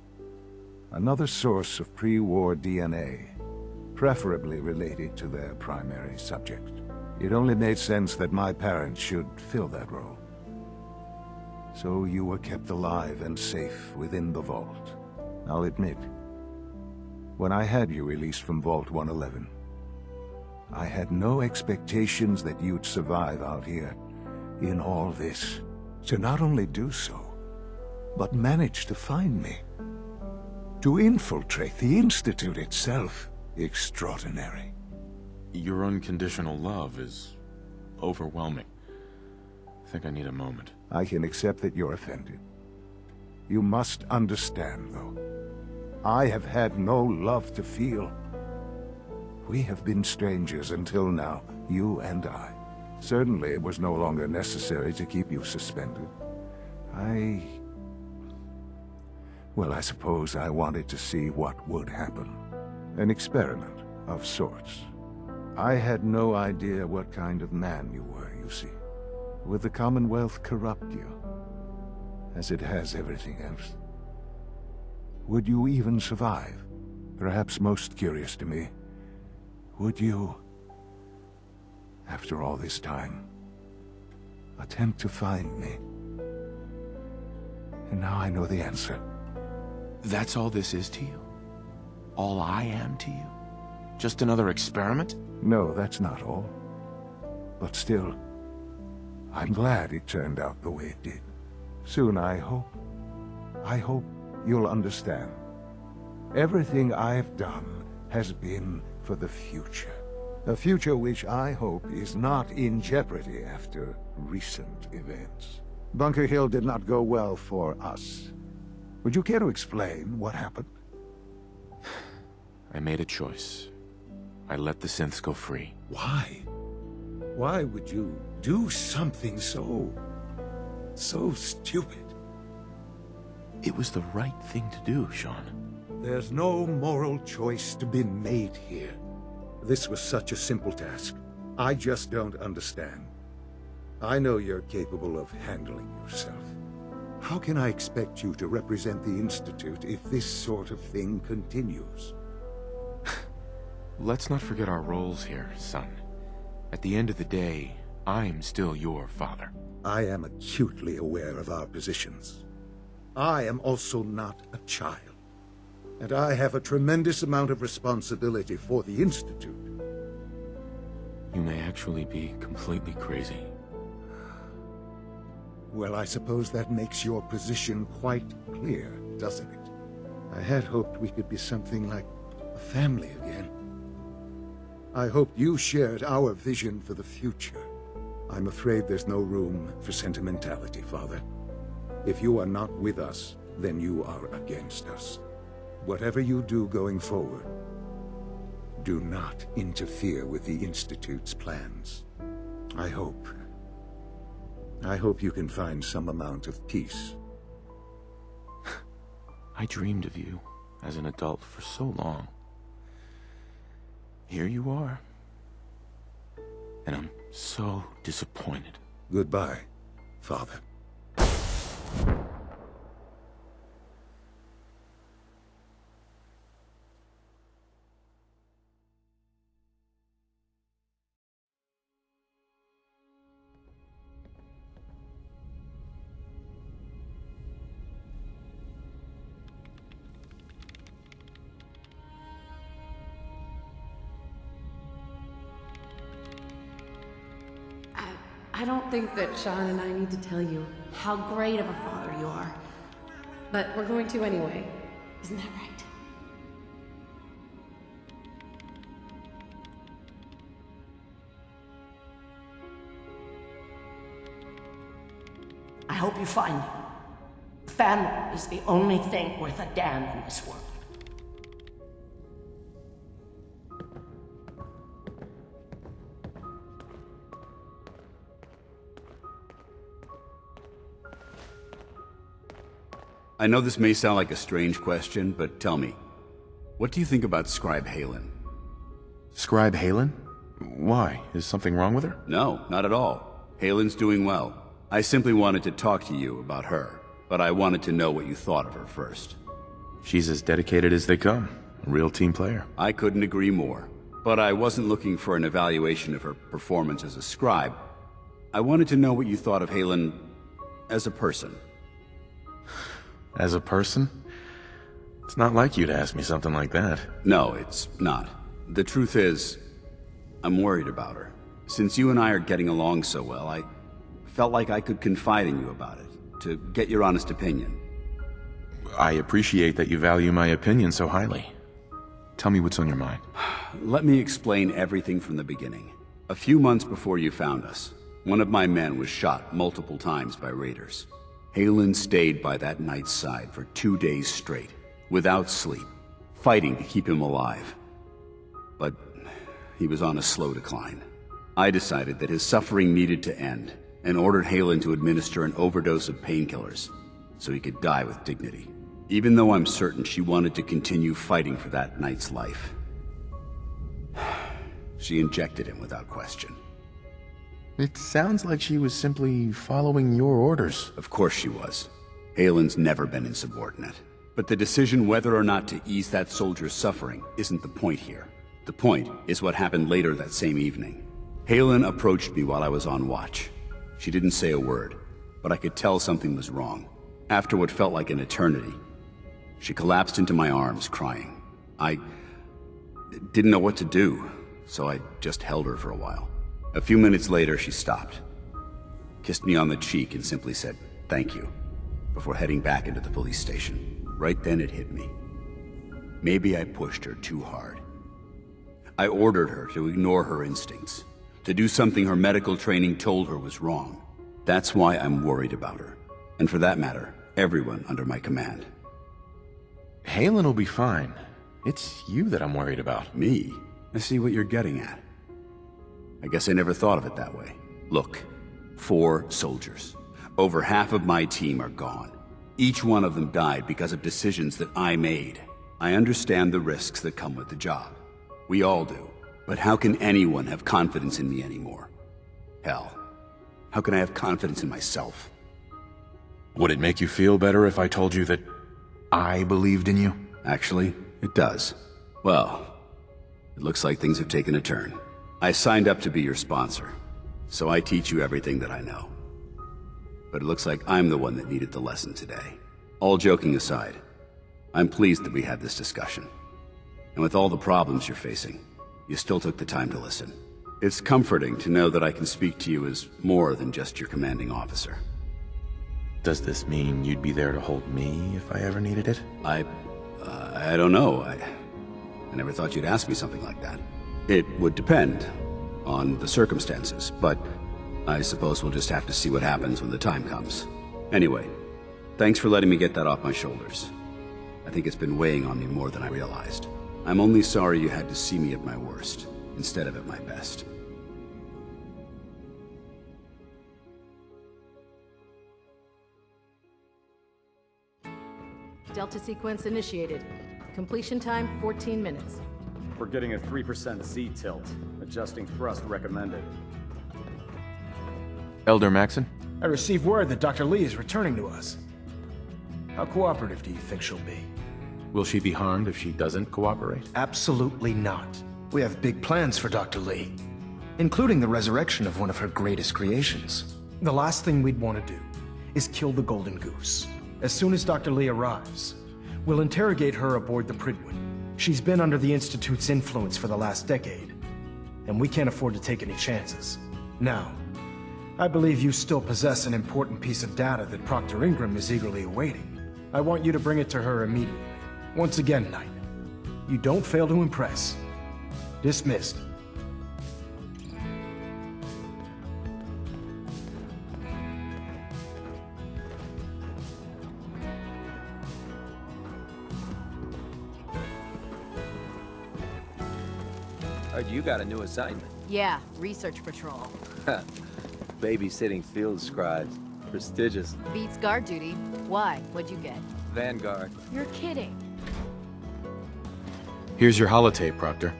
Another source of pre-war DNA, preferably related to their primary subject. It only made sense that my parents should fill that role. So you were kept alive and safe within the vault. I'll admit, when I had you released from Vault 111, I had no expectations that you'd survive out here in all this. To not only do so, but manage to find me. To infiltrate the Institute itself. Extraordinary. Your unconditional love is overwhelming. I think I need a moment. I can accept that you're offended. You must understand, though. I have had no love to feel. We have been strangers until now, you and I. Certainly it was no longer necessary to keep you suspended. Well, I suppose I wanted to see what would happen. An experiment of sorts. I had no idea what kind of man you were, you see. Would the Commonwealth corrupt you? As it has everything else? Would you even survive? Perhaps most curious to me, would you, after all this time, attempt to find me? And now I know the answer. That's all this is to you? All I am to you? Just another experiment? No, that's not all. But still, I'm glad it turned out the way it did. Soon, I hope you'll understand. Everything I've done has been for the future. A future which I hope is not in jeopardy after recent events. Bunker Hill did not go well for us. Would you care to explain what happened? I made a choice. I let the synths go free. Why? Why would you do something so stupid? It was the right thing to do, Sean. There's no moral choice to be made here. This was such a simple task. I just don't understand. I know you're capable of handling yourself. How can I expect you to represent the Institute if this sort of thing continues? Let's not forget our roles here, son. At the end of the day, I'm still your father. I am acutely aware of our positions. I am also not a child. And I have a tremendous amount of responsibility for the Institute. You may actually be completely crazy. Well, I suppose that makes your position quite clear, doesn't it? I had hoped we could be something like a family again. I hoped you shared our vision for the future. I'm afraid there's no room for sentimentality, Father. If you are not with us, then you are against us. Whatever you do going forward, do not interfere with the Institute's plans. I hope you can find some amount of peace. I dreamed of you as an adult for so long. Here you are. And I'm so disappointed. Goodbye, Father. I don't think that Sean and I need to tell you how great of a father you are. But we're going to anyway. Isn't that right? I hope you find him. Family is the only thing worth a damn in this world. I know this may sound like a strange question, but tell me, what do you think about Scribe Halen? Scribe Halen? Why? Is something wrong with her? No, not at all. Halen's doing well. I simply wanted to talk to you about her, but I wanted to know what you thought of her first. She's as dedicated as they come. A real team player. I couldn't agree more. But I wasn't looking for an evaluation of her performance as a scribe. I wanted to know what you thought of Halen as a person. As a person? It's not like you to ask me something like that. No, it's not. The truth is, I'm worried about her. Since you and I are getting along so well, I felt like I could confide in you about it, to get your honest opinion. I appreciate that you value my opinion so highly. Tell me what's on your mind. Let me explain everything from the beginning. A few months before you found us, one of my men was shot multiple times by raiders. Halen stayed by that knight's side for 2 days straight, without sleep, fighting to keep him alive. But he was on a slow decline. I decided that his suffering needed to end, and ordered Halen to administer an overdose of painkillers, so he could die with dignity. Even though I'm certain she wanted to continue fighting for that knight's life. She injected him without question. It sounds like she was simply following your orders. Of course she was. Halen's never been insubordinate. But the decision whether or not to ease that soldier's suffering isn't the point here. The point is what happened later that same evening. Halen approached me while I was on watch. She didn't say a word, but I could tell something was wrong. After what felt like an eternity, she collapsed into my arms, crying. I didn't know what to do, so I just held her for a while. A few minutes later, she stopped, kissed me on the cheek, and simply said, "Thank you," before heading back into the police station. Right then it hit me. Maybe I pushed her too hard. I ordered her to ignore her instincts, to do something her medical training told her was wrong. That's why I'm worried about her, and for that matter, everyone under my command. Halen will be fine. It's you that I'm worried about. Me? I see what you're getting at. I guess I never thought of it that way. Look, 4 soldiers. Over half of my team are gone. Each one of them died because of decisions that I made. I understand the risks that come with the job. We all do. But how can anyone have confidence in me anymore? Hell, how can I have confidence in myself? Would it make you feel better if I told you that I believed in you? Actually, it does. Well, it looks like things have taken a turn. I signed up to be your sponsor, so I teach you everything that I know. But it looks like I'm the one that needed the lesson today. All joking aside, I'm pleased that we had this discussion. And with all the problems you're facing, you still took the time to listen. It's comforting to know that I can speak to you as more than just your commanding officer. Does this mean you'd be there to hold me if I ever needed it? I don't know. I never thought you'd ask me something like that. It would depend on the circumstances, but I suppose we'll just have to see what happens when the time comes. Anyway, thanks for letting me get that off my shoulders. I think it's been weighing on me more than I realized. I'm only sorry you had to see me at my worst, instead of at my best. Delta sequence initiated. Completion time, 14 minutes. We're getting a 3% Z tilt. Adjusting thrust recommended. Elder Maxon? I received word that Dr. Lee is returning to us. How cooperative do you think she'll be? Will she be harmed if she doesn't cooperate? Absolutely not. We have big plans for Dr. Lee, including the resurrection of one of her greatest creations. The last thing we'd want to do is kill the Golden Goose. As soon as Dr. Lee arrives, we'll interrogate her aboard the Prydwen. She's been under the Institute's influence for the last decade, and we can't afford to take any chances. Now, I believe you still possess an important piece of data that Proctor Ingram is eagerly awaiting. I want you to bring it to her immediately. Once again, Knight, you don't fail to impress. Dismissed. Heard you got a new assignment. Yeah, research patrol. Babysitting field scribes. Prestigious. Beats guard duty. Why? What'd you get? Vanguard. You're kidding. Here's your holotape, Proctor.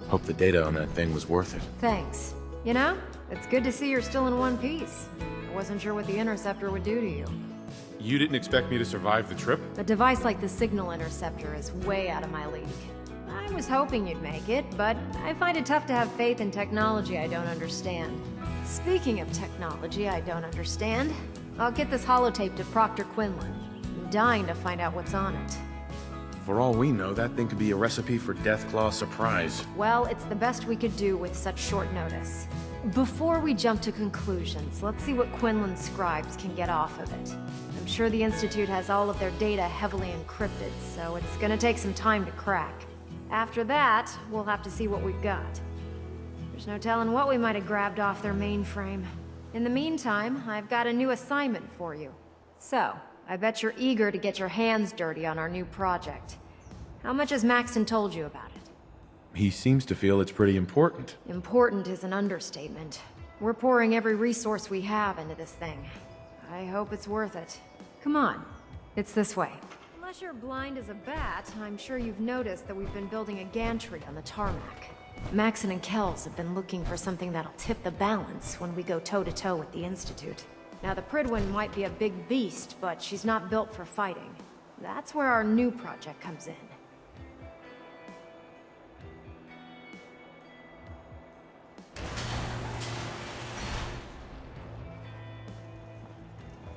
Hope the data on that thing was worth it. Thanks. You know, it's good to see you're still in one piece. I wasn't sure what the interceptor would do to you. You didn't expect me to survive the trip? A device like the signal interceptor is way out of my league. I was hoping you'd make it, but I find it tough to have faith in technology I don't understand. Speaking of technology I don't understand, I'll get this holotape to Proctor Quinlan. I'm dying to find out what's on it. For all we know, that thing could be a recipe for Deathclaw surprise. Well, it's the best we could do with such short notice. Before we jump to conclusions, let's see what Quinlan's scribes can get off of it. I'm sure the Institute has all of their data heavily encrypted, so it's gonna take some time to crack. After that, we'll have to see what we've got. There's no telling what we might have grabbed off their mainframe. In the meantime, I've got a new assignment for you. So, I bet you're eager to get your hands dirty on our new project. How much has Maxon told you about it? He seems to feel it's pretty important. Important is an understatement. We're pouring every resource we have into this thing. I hope it's worth it. Come on, it's this way. Unless you're blind as a bat, I'm sure you've noticed that we've been building a gantry on the tarmac. Maxon and Kells have been looking for something that'll tip the balance when we go toe-to-toe with the Institute. Now, the Prydwen might be a big beast, but she's not built for fighting. That's where our new project comes in.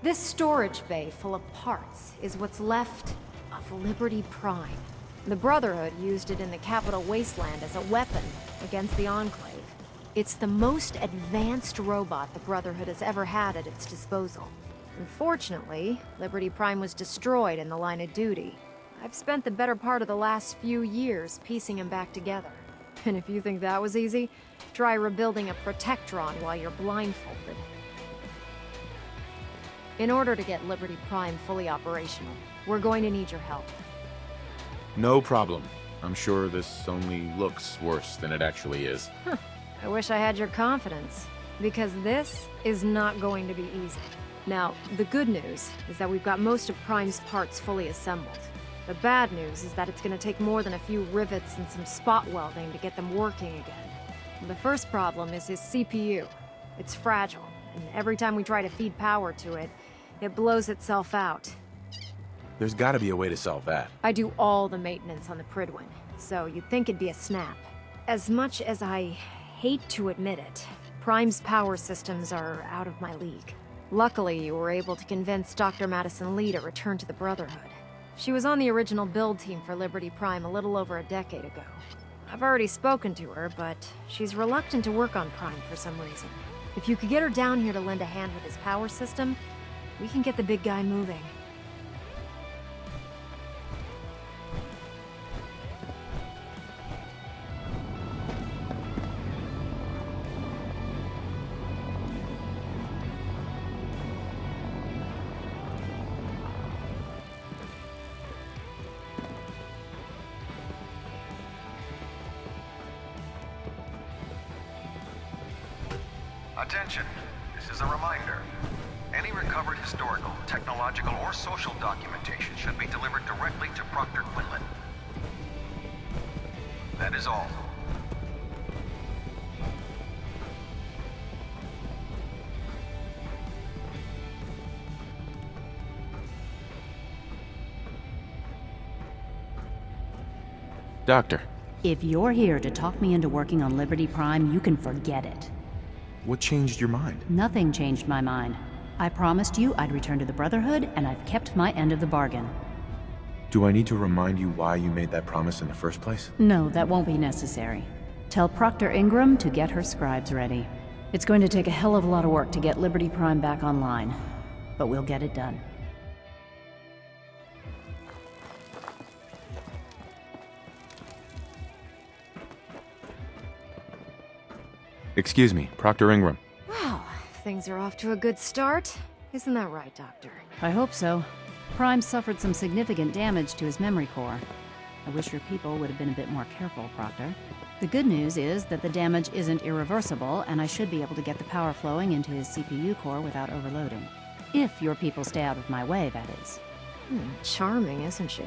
This storage bay full of parts is what's left of Liberty Prime. The Brotherhood used it in the capital wasteland as a weapon against the Enclave. It's the most advanced robot the Brotherhood has ever had at its disposal. Unfortunately, Liberty Prime was destroyed in the line of duty. I've spent the better part of the last few years piecing him back together. And if you think that was easy, try rebuilding a Protectron while you're blindfolded. In order to get Liberty Prime fully operational, we're going to need your help. No problem. I'm sure this only looks worse than it actually is. I wish I had your confidence, because this is not going to be easy. Now, the good news is that we've got most of Prime's parts fully assembled. The bad news is that it's going to take more than a few rivets and some spot welding to get them working again. The first problem is his CPU. It's fragile, and every time we try to feed power to it, it blows itself out. There's gotta be a way to solve that. I do all the maintenance on the Prydwen, so you'd think it'd be a snap. As much as I hate to admit it, Prime's power systems are out of my league. Luckily, you were able to convince Dr. Madison Lee to return to the Brotherhood. She was on the original build team for Liberty Prime a little over a decade ago. I've already spoken to her, but she's reluctant to work on Prime for some reason. If you could get her down here to lend a hand with his power system, we can get the big guy moving. Attention, this is a reminder. Any recovered historical, technological, or social documentation should be delivered directly to Proctor Quinlan. That is all. Doctor. If you're here to talk me into working on Liberty Prime, you can forget it. What changed your mind? Nothing changed my mind. I promised you I'd return to the Brotherhood, and I've kept my end of the bargain. Do I need to remind you why you made that promise in the first place? No, that won't be necessary. Tell Proctor Ingram to get her scribes ready. It's going to take a hell of a lot of work to get Liberty Prime back online, but we'll get it done. Excuse me, Proctor Ingram. Wow, things are off to a good start. Isn't that right, Doctor? I hope so. Prime suffered some significant damage to his memory core. I wish your people would have been a bit more careful, Proctor. The good news is that the damage isn't irreversible, and I should be able to get the power flowing into his CPU core without overloading. If your people stay out of my way, that is. Charming, isn't she?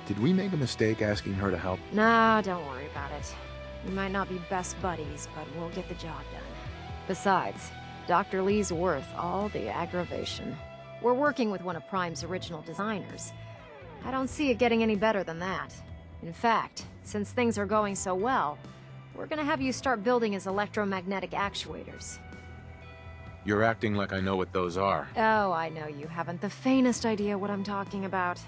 Did we make a mistake asking her to help? Nah, don't worry about it. We might not be best buddies, but we'll get the job done. Besides, Dr. Lee's worth all the aggravation. We're working with one of Prime's original designers. I don't see it getting any better than that. In fact, since things are going so well, we're gonna have you start building his electromagnetic actuators. You're acting like I know what those are. Oh, I know you haven't the faintest idea what I'm talking about.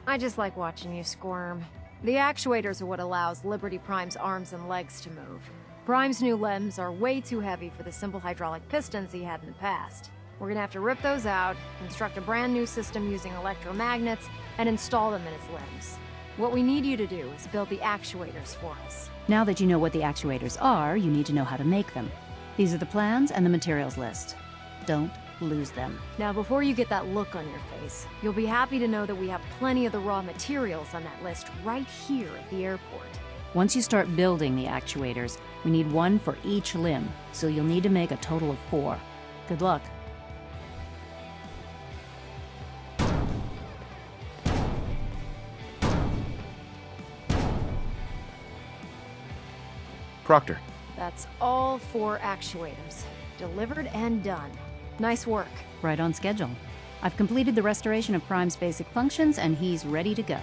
I just like watching you squirm. The actuators are what allows Liberty Prime's arms and legs to move. Prime's new limbs are way too heavy for the simple hydraulic pistons he had in the past. We're gonna have to rip those out, construct a brand new system using electromagnets, and install them in his limbs. What we need you to do is build the actuators for us. Now that you know what the actuators are, you need to know how to make them. These are the plans and the materials list. Don't lose them. Now, before you get that look on your face, you'll be happy to know that we have plenty of the raw materials on that list right here at the airport. Once you start building the actuators, we need one for each limb, so you'll need to make a total of 4. Good luck. Proctor. That's all 4 actuators. Delivered and done. Nice work. Right on schedule. I've completed the restoration of Prime's basic functions, and he's ready to go.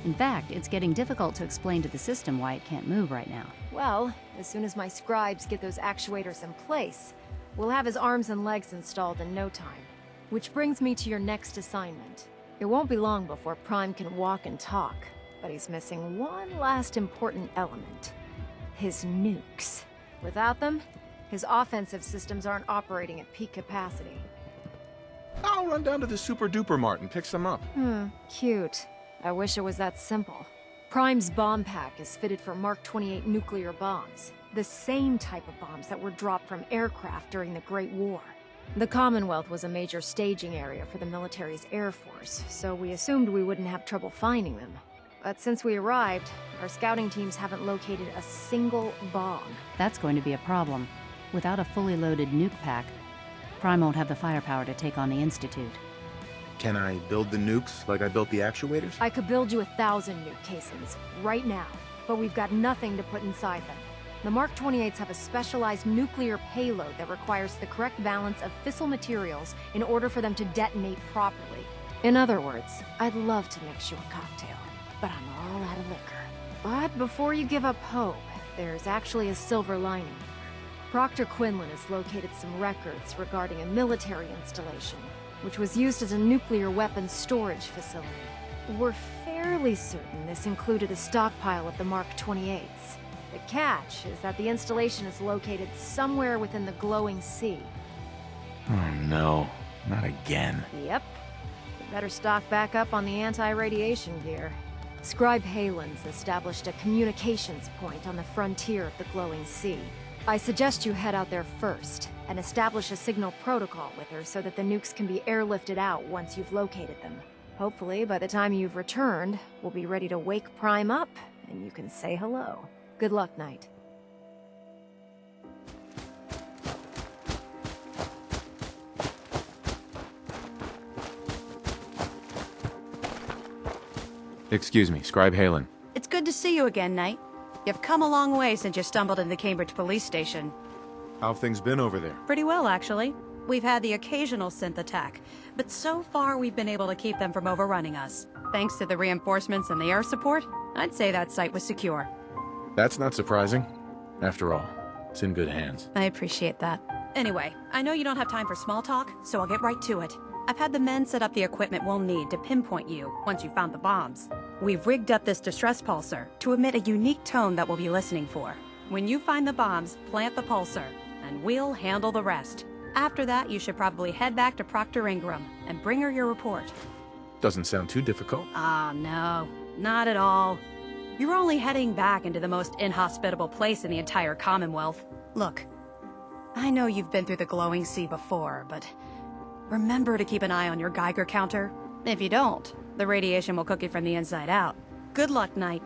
In fact, it's getting difficult to explain to the system why it can't move right now. Well, as soon as my scribes get those actuators in place, we'll have his arms and legs installed in no time. Which brings me to your next assignment. It won't be long before Prime can walk and talk, but he's missing one last important element. His nukes. Without them, his offensive systems aren't operating at peak capacity. I'll run down to the Super Duper Mart and pick some up. Cute. I wish it was that simple. Prime's bomb pack is fitted for Mark 28 nuclear bombs, the same type of bombs that were dropped from aircraft during the Great War. The Commonwealth was a major staging area for the military's Air Force, so we assumed we wouldn't have trouble finding them. But since we arrived, our scouting teams haven't located a single bomb. That's going to be a problem. Without a fully loaded nuke pack, Prime won't have the firepower to take on the Institute. Can I build the nukes like I built the actuators? I could build you 1,000 nuke casings, right now, but we've got nothing to put inside them. The Mark 28s have a specialized nuclear payload that requires the correct balance of fissile materials in order for them to detonate properly. In other words, I'd love to mix you a cocktail, but I'm all out of liquor. But before you give up hope, there's actually a silver lining. Proctor Quinlan has located some records regarding a military installation, which was used as a nuclear weapons storage facility. We're fairly certain this included a stockpile of the Mark 28s. The catch is that the installation is located somewhere within the glowing sea. Oh no, not again. Yep. We better stock back up on the anti-radiation gear. Scribe Halen's established a communications point on the frontier of the glowing sea. I suggest you head out there first, and establish a signal protocol with her so that the nukes can be airlifted out once you've located them. Hopefully, by the time you've returned, we'll be ready to wake Prime up, and you can say hello. Good luck, Knight. Excuse me, Scribe Halen. It's good to see you again, Knight. You've come a long way since you stumbled into the Cambridge police station. How have things been over there? Pretty well, actually. We've had the occasional synth attack, but so far we've been able to keep them from overrunning us. Thanks to the reinforcements and the air support, I'd say that site was secure. That's not surprising. After all, it's in good hands. I appreciate that. Anyway, I know you don't have time for small talk, so I'll get right to it. I've had the men set up the equipment we'll need to pinpoint you once you've found the bombs. We've rigged up this distress pulsar to emit a unique tone that we'll be listening for. When you find the bombs, plant the pulsar, and we'll handle the rest. After that, you should probably head back to Proctor Ingram and bring her your report. Doesn't sound too difficult. Ah, no, not at all. You're only heading back into the most inhospitable place in the entire Commonwealth. Look, I know you've been through the glowing sea before, but remember to keep an eye on your Geiger counter. If you don't, the radiation will cook you from the inside out. Good luck, Knight.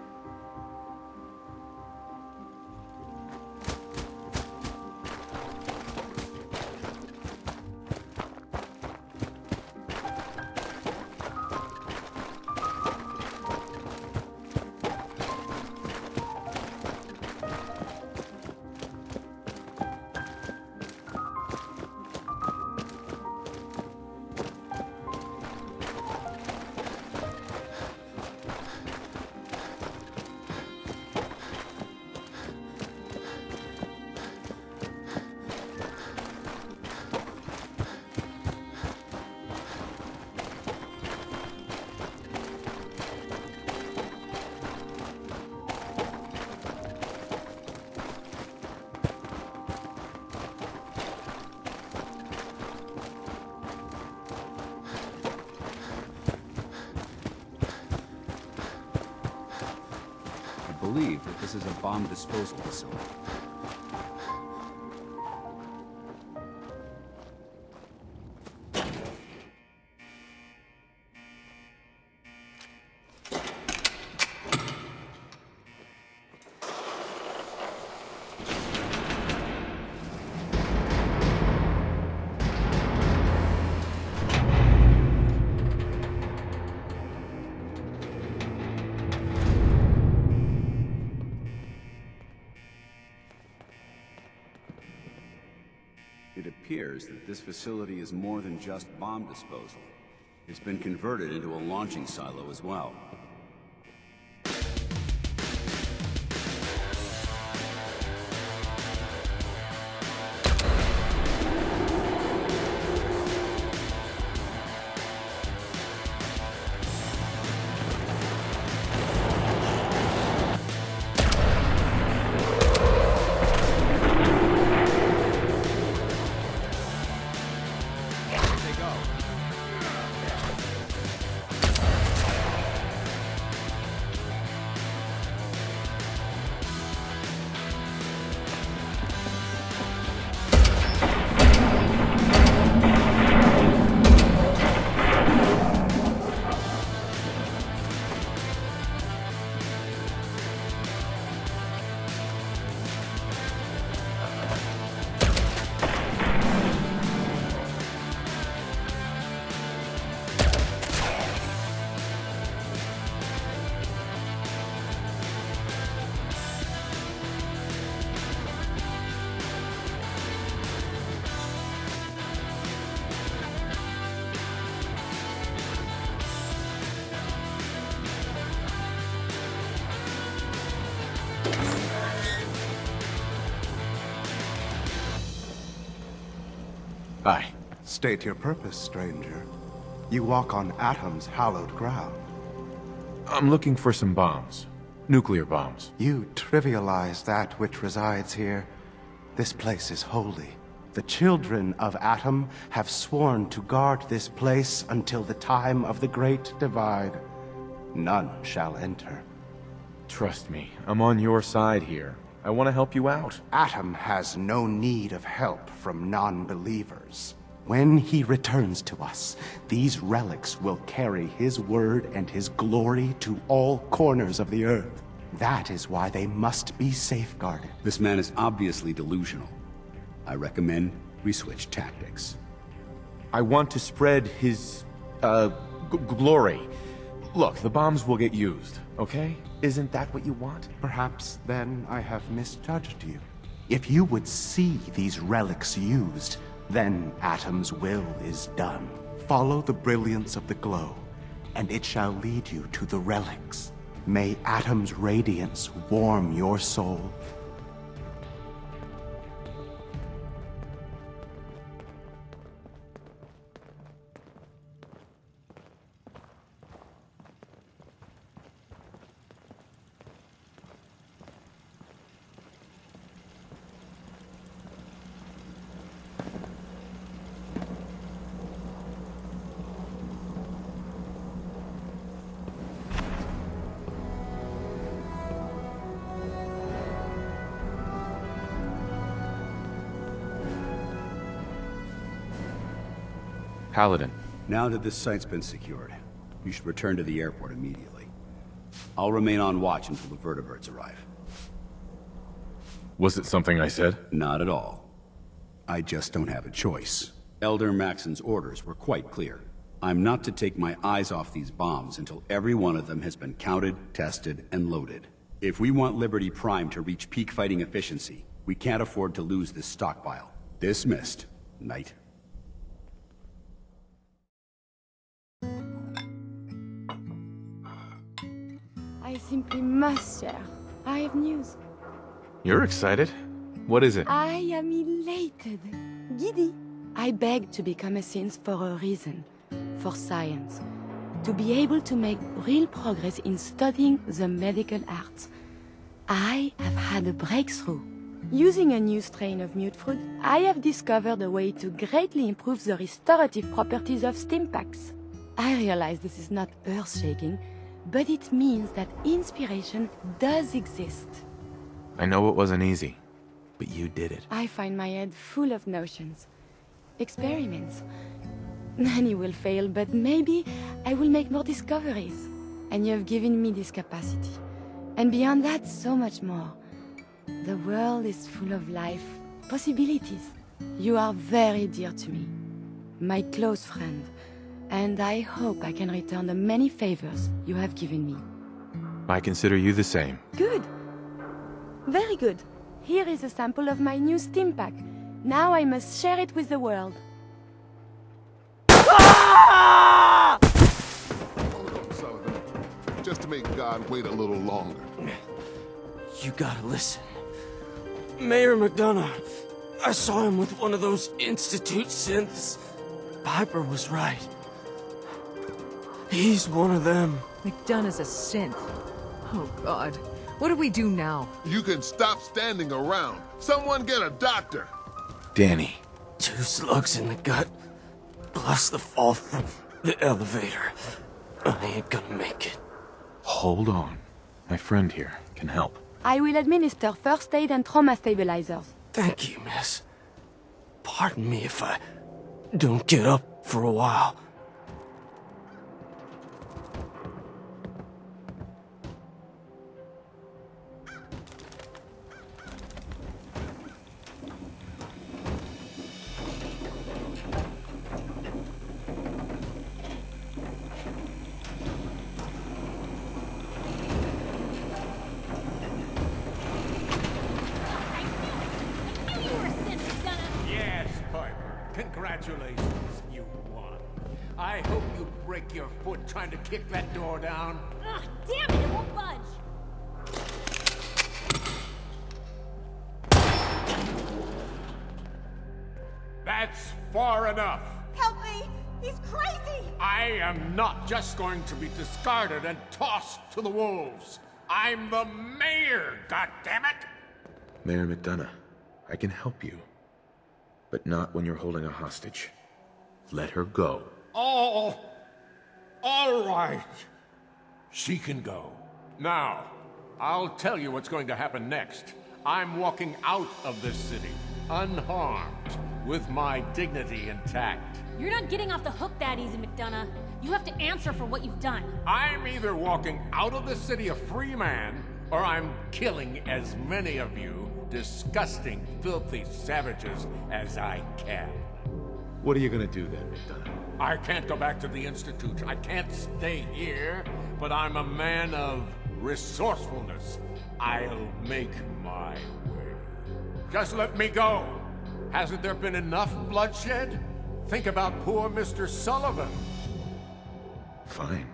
I believe that this is a bomb disposal facility. It appears that this facility is more than just bomb disposal. It's been converted into a launching silo as well. Hi. State your purpose, stranger. You walk on Atom's hallowed ground. I'm looking for some bombs. Nuclear bombs. You trivialize that which resides here. This place is holy. The children of Atom have sworn to guard this place until the time of the Great Divide. None shall enter. Trust me, I'm on your side here. I want to help you out. Atom has no need of help from non-believers. When he returns to us, these relics will carry his word and his glory to all corners of the earth. That is why they must be safeguarded. This man is obviously delusional. I recommend we switch tactics. I want to spread his, glory. Look, the bombs will get used, okay? Isn't that what you want? Perhaps then I have misjudged you. If you would see these relics used, then Atom's will is done. Follow the brilliance of the glow, and it shall lead you to the relics. May Atom's radiance warm your soul. Paladin. Now that this site's been secured, you should return to the airport immediately. I'll remain on watch until the vertebrates arrive. Was it something I said? Not at all. I just don't have a choice. Elder Maxon's orders were quite clear. I'm not to take my eyes off these bombs until every one of them has been counted, tested, and loaded. If we want Liberty Prime to reach peak fighting efficiency, we can't afford to lose this stockpile. Dismissed, Knight. I simply must share. I have news. You're excited. What is it? I am elated. Giddy. I begged to become a synth for a reason. For science. To be able to make real progress in studying the medical arts. I have had a breakthrough. Using a new strain of mute fruit, I have discovered a way to greatly improve the restorative properties of stimpaks. I realize this is not earth-shaking, but it means that inspiration does exist. I know it wasn't easy, but you did it. I find my head full of notions. Experiments. Many will fail, but maybe I will make more discoveries. And you have given me this capacity. And beyond that, so much more. The world is full of life, possibilities. You are very dear to me. My close friend. And I hope I can return the many favors you have given me. I consider you the same. Good. Very good. Here is a sample of my new stim pack. Now I must share it with the world. Hold on, Sullivan. Just to make God wait a little longer. You gotta listen. Mayor McDonough. I saw him with one of those Institute synths. Piper was right. He's one of them. McDonough's a synth. Oh, God. What do we do now? You can stop standing around. Someone get a doctor. Danny. 2 slugs in the gut, plus the fall from the elevator. I ain't gonna make it. Hold on. My friend here can help. I will administer first aid and trauma stabilizers. Thank you, miss. Pardon me if I don't get up for a while. Congratulations, you won. I hope you break your foot trying to kick that door down. Ugh, damn it, it won't budge. That's far enough. Help me! He's crazy! I am not just going to be discarded and tossed to the wolves. I'm the mayor, goddammit! Mayor McDonough, I can help you. But not when you're holding a hostage. Let her go. Oh, all right. She can go. Now, I'll tell you what's going to happen next. I'm walking out of this city, unharmed, with my dignity intact. You're not getting off the hook that easy, McDonough. You have to answer for what you've done. I'm either walking out of the city a free man, or I'm killing as many of you disgusting, filthy savages as I can. What are you gonna do then, McDonough? I can't go back to the Institute. I can't stay here, but I'm a man of resourcefulness. I'll make my way. Just let me go. Hasn't there been enough bloodshed? Think about poor Mr. Sullivan. Fine.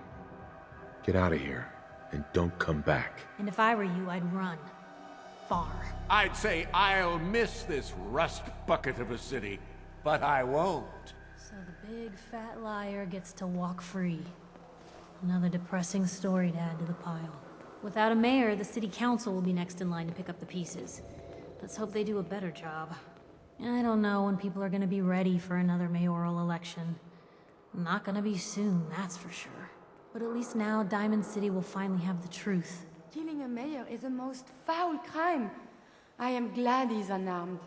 Get out of here, and don't come back. And if I were you, I'd run. Far. I'd say I'll miss this rust bucket of a city, but I won't. So the big fat liar gets to walk free. Another depressing story to add to the pile. Without a mayor, the city council will be next in line to pick up the pieces. Let's hope they do a better job. I don't know when people are gonna be ready for another mayoral election. Not gonna be soon, that's for sure. But at least now, Diamond City will finally have the truth. Killing a mayor is the most foul crime. I am glad he's unarmed.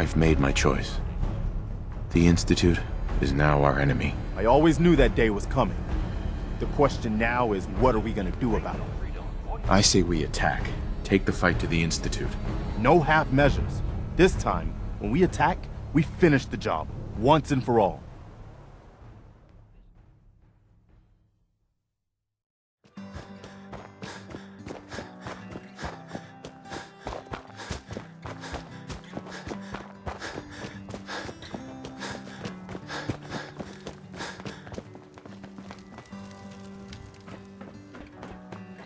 I've made my choice. The Institute is now our enemy. I always knew that day was coming. The question now is, what are we gonna do about it? I say we attack. Take the fight to the Institute. No half measures. This time, when we attack, we finish the job, once and for all.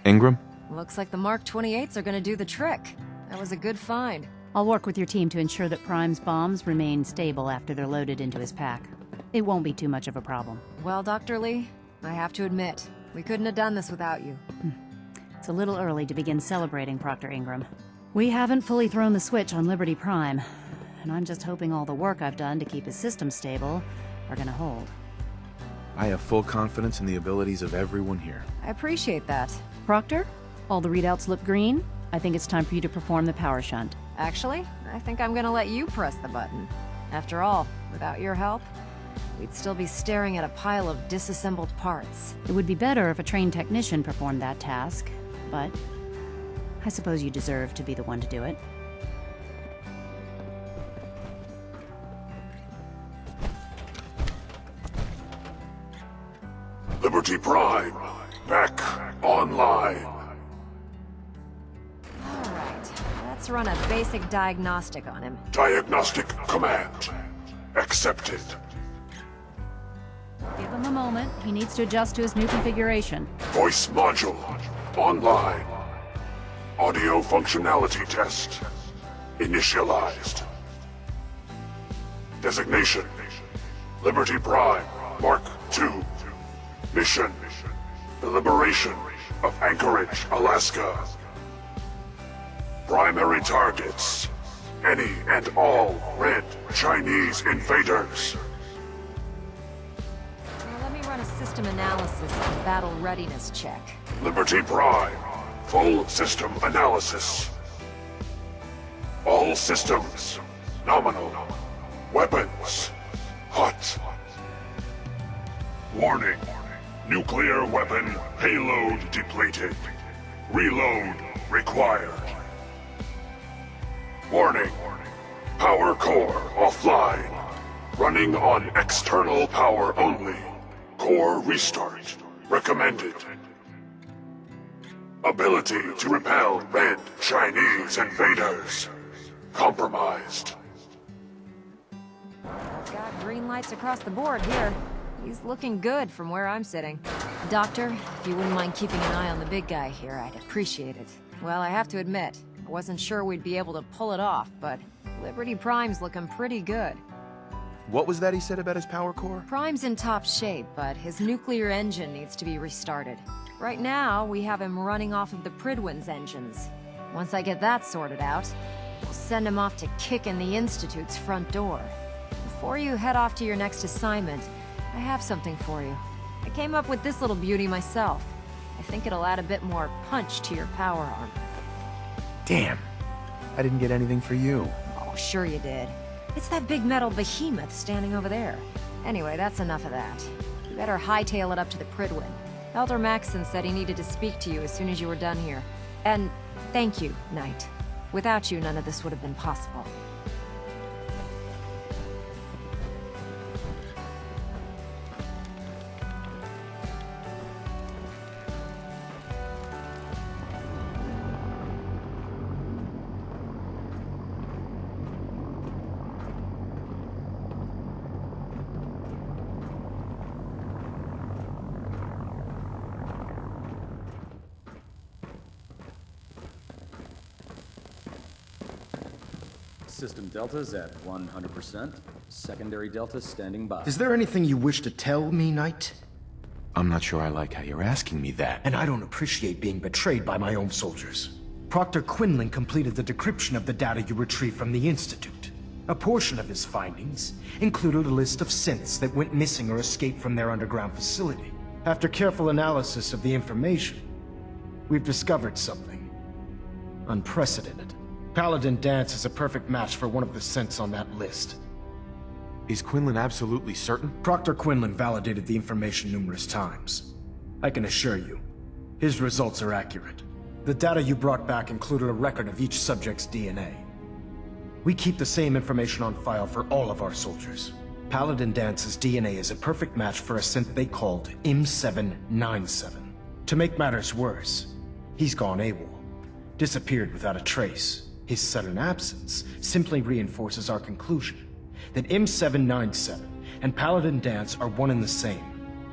Ingram? Looks like the Mark 28s are gonna do the trick. That was a good find. I'll work with your team to ensure that Prime's bombs remain stable after they're loaded into his pack. It won't be too much of a problem. Well, Dr. Lee, I have to admit, we couldn't have done this without you. It's a little early to begin celebrating, Proctor Ingram. We haven't fully thrown the switch on Liberty Prime, and I'm just hoping all the work I've done to keep his system stable are gonna hold. I have full confidence in the abilities of everyone here. I appreciate that. Proctor, all the readouts look green. I think it's time for you to perform the power shunt. Actually, I think I'm gonna let you press the button. After all, without your help, we'd still be staring at a pile of disassembled parts. It would be better if a trained technician performed that task, but I suppose you deserve to be the one to do it. Liberty Prime, back online. Alright, let's run a basic diagnostic on him. Diagnostic command accepted. Give him a moment. He needs to adjust to his new configuration. Voice module online. Audio functionality test initialized. Designation Liberty Prime Mark II. Mission the liberation of Anchorage, Alaska. Primary targets any and all red Chinese invaders. Now let me run a system analysis and battle readiness check. Liberty Prime, full system analysis. All systems, nominal. Weapons, hot. Warning, nuclear weapon payload depleted. Reload required. Warning, Power core offline. Running on external power only. Core restart. Recommended. Ability to repel red Chinese invaders. Compromised. Got green lights across the board here. He's looking good from where I'm sitting. Doctor, if you wouldn't mind keeping an eye on the big guy here, I'd appreciate it. Well, I have to admit, I wasn't sure we'd be able to pull it off, but Liberty Prime's looking pretty good. What was that he said about his power core? Prime's in top shape, but his nuclear engine needs to be restarted. Right now, we have him running off of the Prydwen's engines. Once I get that sorted out, we'll send him off to kick in the Institute's front door. Before you head off to your next assignment, I have something for you. I came up with this little beauty myself. I think it'll add a bit more punch to your power armor. Damn. I didn't get anything for you. Oh, sure you did. It's that big metal behemoth standing over there. Anyway, that's enough of that. You better hightail it up to the Prydwen. Elder Maxson said he needed to speak to you as soon as you were done here. And thank you, Knight. Without you, none of this would have been possible. System deltas at 100%. Secondary deltas standing by. Is there anything you wish to tell me, Knight? I'm not sure I like how you're asking me that. And I don't appreciate being betrayed by my own soldiers. Proctor Quinlan completed the decryption of the data you retrieved from the Institute. A portion of his findings included a list of synths that went missing or escaped from their underground facility. After careful analysis of the information, we've discovered something unprecedented. Paladin Danse is a perfect match for one of the synths on that list. Is Quinlan absolutely certain? Proctor Quinlan validated the information numerous times. I can assure you, his results are accurate. The data you brought back included a record of each subject's DNA. We keep the same information on file for all of our soldiers. Paladin Dance's DNA is a perfect match for a synth they called M797. To make matters worse, he's gone AWOL, disappeared without a trace. His sudden absence simply reinforces our conclusion that M797 and Paladin Danse are one and the same.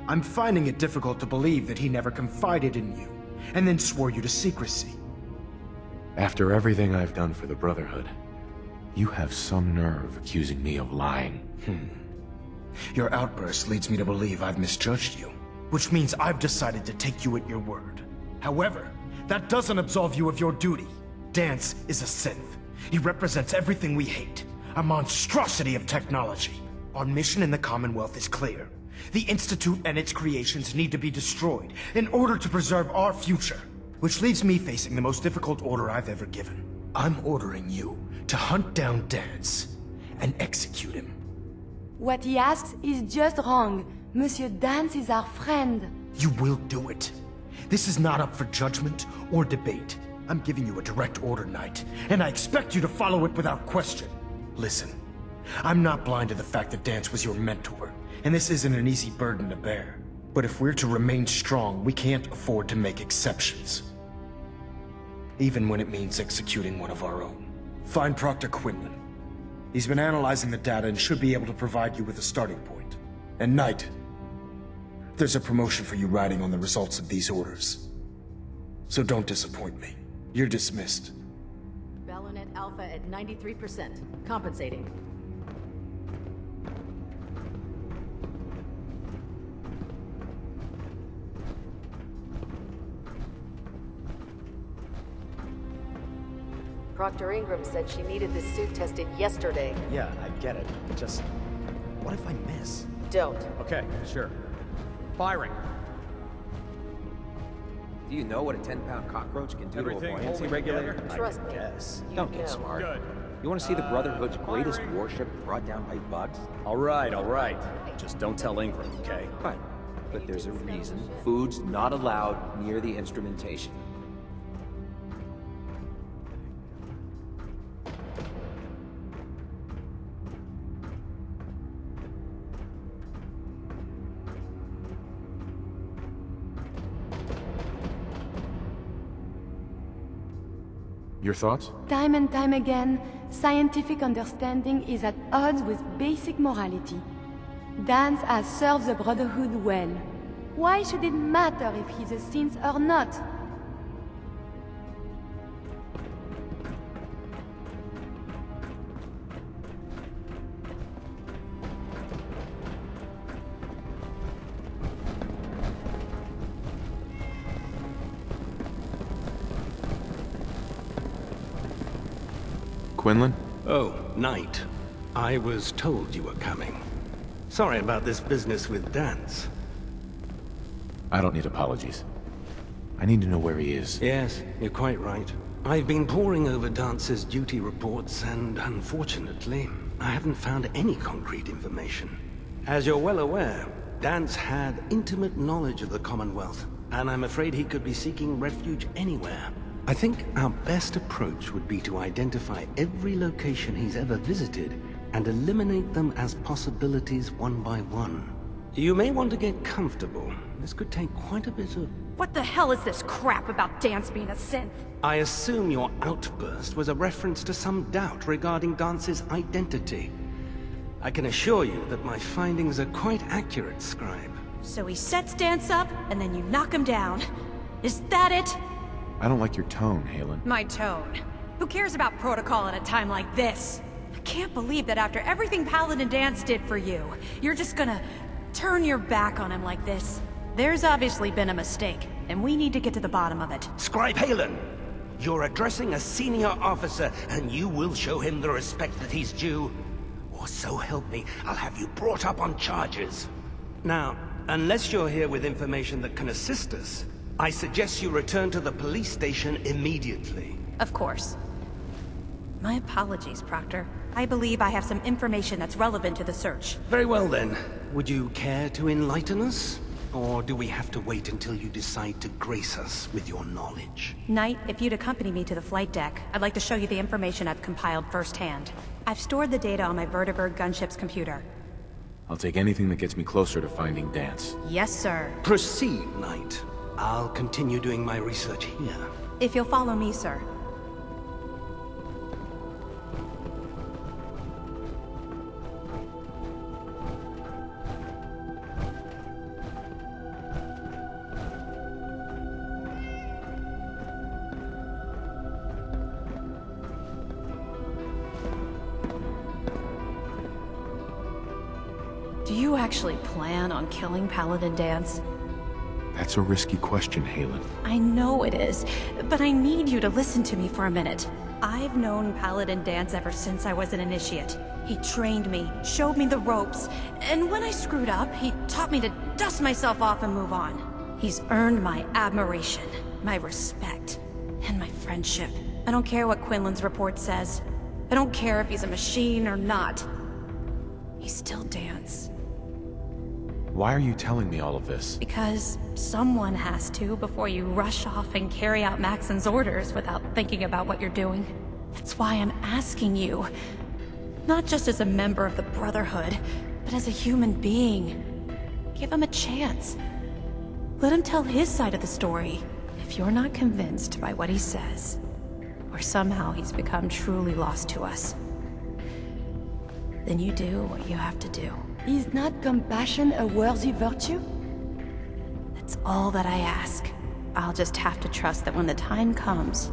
I'm finding it difficult to believe that he never confided in you, and then swore you to secrecy. After everything I've done for the Brotherhood, you have some nerve accusing me of lying. Your outburst leads me to believe I've misjudged you, which means I've decided to take you at your word. However, that doesn't absolve you of your duty. Danse is a synth. He represents everything we hate, a monstrosity of technology. Our mission in the Commonwealth is clear. The Institute and its creations need to be destroyed in order to preserve our future, which leaves me facing the most difficult order I've ever given. I'm ordering you to hunt down Danse and execute him. What he asks is just wrong. Monsieur Danse is our friend. You will do it. This is not up for judgment or debate. I'm giving you a direct order, Knight, and I expect you to follow it without question. Listen, I'm not blind to the fact that Danse was your mentor, and this isn't an easy burden to bear. But if we're to remain strong, we can't afford to make exceptions. Even when it means executing one of our own. Find Proctor Quinlan. He's been analyzing the data and should be able to provide you with a starting point. And Knight, there's a promotion for you riding on the results of these orders. So don't disappoint me. You're dismissed. Bellonet Alpha at 93%. Compensating. Proctor Ingram said she needed this suit tested yesterday. Yeah, I get it. Just, what if I miss? Don't. Okay, sure. Firing. Do you know what a 10-pound cockroach can do to a buoyancy regulator? Trust me. Yes. Don't get smart. You want to see the Brotherhood's greatest warship brought down by bugs? All right. Just don't tell Ingram, okay? Fine. But there's a reason food's not allowed near the instrumentation. Your thoughts? Time and time again, scientific understanding is at odds with basic morality. Danse has served the Brotherhood well. Why should it matter if he's a synth or not? Quinlan? Oh, Knight. I was told you were coming. Sorry about this business with Danse. I don't need apologies. I need to know where he is. Yes, you're quite right. I've been poring over Dance's duty reports, and unfortunately, I haven't found any concrete information. As you're well aware, Danse had intimate knowledge of the Commonwealth, and I'm afraid he could be seeking refuge anywhere. I think our best approach would be to identify every location he's ever visited and eliminate them as possibilities one by one. You may want to get comfortable. This could take quite a bit of... What the hell is this crap about Danse being a synth? I assume your outburst was a reference to some doubt regarding Dance's identity. I can assure you that my findings are quite accurate, Scribe. So he sets Danse up, and then you knock him down. Is that it? I don't like your tone, Halen. My tone. Who cares about protocol at a time like this? I can't believe that after everything Paladin Danse did for you, you're just gonna turn your back on him like this. There's obviously been a mistake, and we need to get to the bottom of it. Scribe Halen! You're addressing a senior officer, and you will show him the respect that he's due. Or so help me, I'll have you brought up on charges. Now, unless you're here with information that can assist us, I suggest you return to the police station immediately. Of course. My apologies, Proctor. I believe I have some information that's relevant to the search. Very well then. Would you care to enlighten us? Or do we have to wait until you decide to grace us with your knowledge? Knight, if you'd accompany me to the flight deck, I'd like to show you the information I've compiled firsthand. I've stored the data on my Vertibird gunship's computer. I'll take anything that gets me closer to finding Danse. Yes, sir. Proceed, Knight. I'll continue doing my research here. If you'll follow me, sir. Do you actually plan on killing Paladin Danse? That's a risky question, Halen. I know it is, but I need you to listen to me for a minute. I've known Paladin Danse ever since I was an initiate. He trained me, showed me the ropes, and when I screwed up, he taught me to dust myself off and move on. He's earned my admiration, my respect, and my friendship. I don't care what Quinlan's report says. I don't care if he's a machine or not. He's still Danse. Why are you telling me all of this? Because someone has to before you rush off and carry out Maxon's orders without thinking about what you're doing. That's why I'm asking you. Not just as a member of the Brotherhood, but as a human being. Give him a chance. Let him tell his side of the story. If you're not convinced by what he says, or somehow he's become truly lost to us, then you do what you have to do. Is not compassion a worthy virtue? That's all that I ask. I'll just have to trust that when the time comes,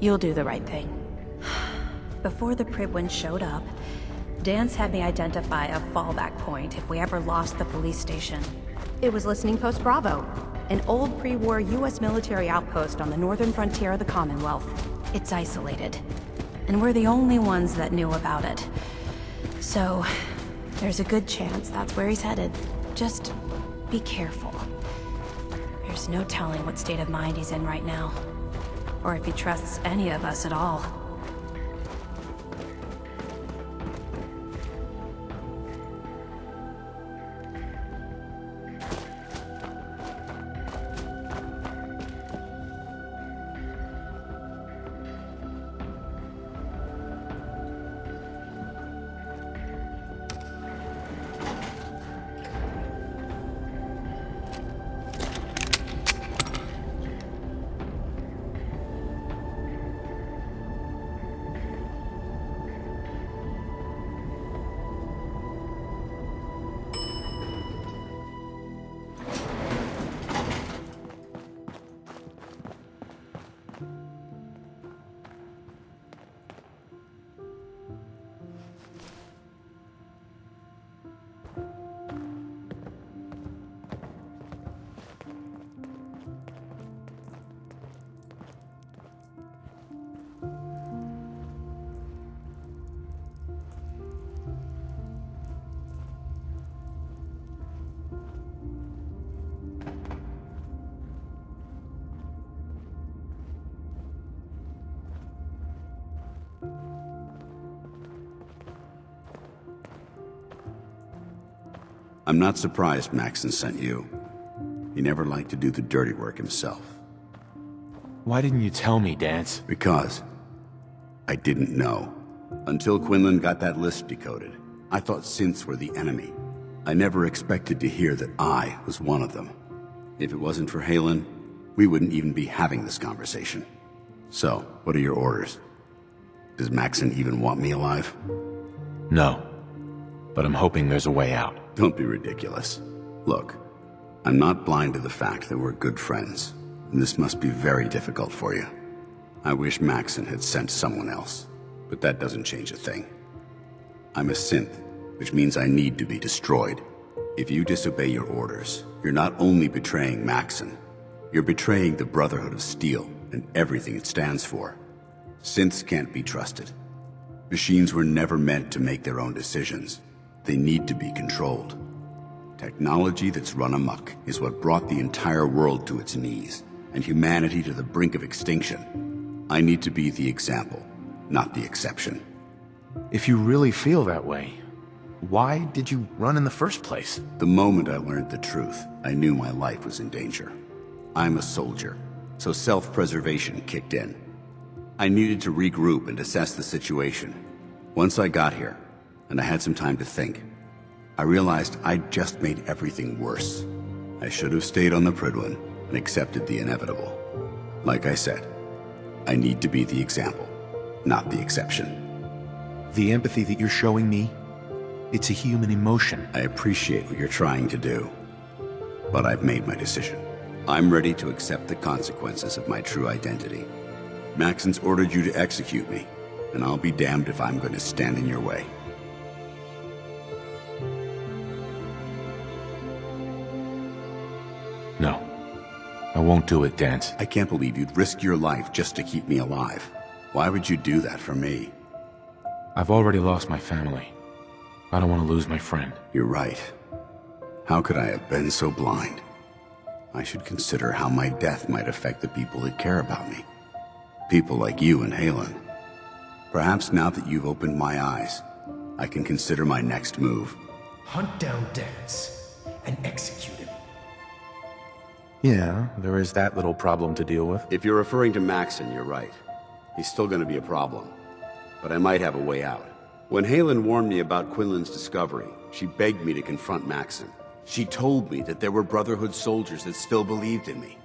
you'll do the right thing. Before the Pribwin showed up, Danse had me identify a fallback point if we ever lost the police station. It was Listening Post Bravo, an old pre-war US military outpost on the northern frontier of the Commonwealth. It's isolated, and we're the only ones that knew about it. So, there's a good chance that's where he's headed. Just be careful. There's no telling what state of mind he's in right now, or if he trusts any of us at all. I'm not surprised Maxon sent you. He never liked to do the dirty work himself. Why didn't you tell me, Danse? Because I didn't know. Until Quinlan got that list decoded, I thought synths were the enemy. I never expected to hear that I was one of them. If it wasn't for Halen, we wouldn't even be having this conversation. So, what are your orders? Does Maxon even want me alive? No. But I'm hoping there's a way out. Don't be ridiculous. Look, I'm not blind to the fact that we're good friends, and this must be very difficult for you. I wish Maxon had sent someone else, but that doesn't change a thing. I'm a synth, which means I need to be destroyed. If you disobey your orders, you're not only betraying Maxon, you're betraying the Brotherhood of Steel and everything it stands for. Synths can't be trusted. Machines were never meant to make their own decisions. They need to be controlled. Technology that's run amok is what brought the entire world to its knees, and humanity to the brink of extinction. I need to be the example, not the exception. If you really feel that way, why did you run in the first place? The moment I learned the truth, I knew my life was in danger. I'm a soldier, so self-preservation kicked in. I needed to regroup and assess the situation. Once I got here, and I had some time to think, I realized I'd just made everything worse. I should have stayed on the Prydwen and accepted the inevitable. Like I said, I need to be the example, not the exception. The empathy that you're showing me, it's a human emotion. I appreciate what you're trying to do, but I've made my decision. I'm ready to accept the consequences of my true identity. Maxon's ordered you to execute me, and I'll be damned if I'm going to stand in your way. No. I won't do it, Danse. I can't believe you'd risk your life just to keep me alive. Why would you do that for me? I've already lost my family. I don't want to lose my friend. You're right. How could I have been so blind? I should consider how my death might affect the people that care about me. People like you and Halen. Perhaps now that you've opened my eyes, I can consider my next move. Hunt down Danse and execute him. Yeah, there is that little problem to deal with. If you're referring to Maxon, you're right. He's still going to be a problem. But I might have a way out. When Halen warned me about Quinlan's discovery, she begged me to confront Maxon. She told me that there were Brotherhood soldiers that still believed in me,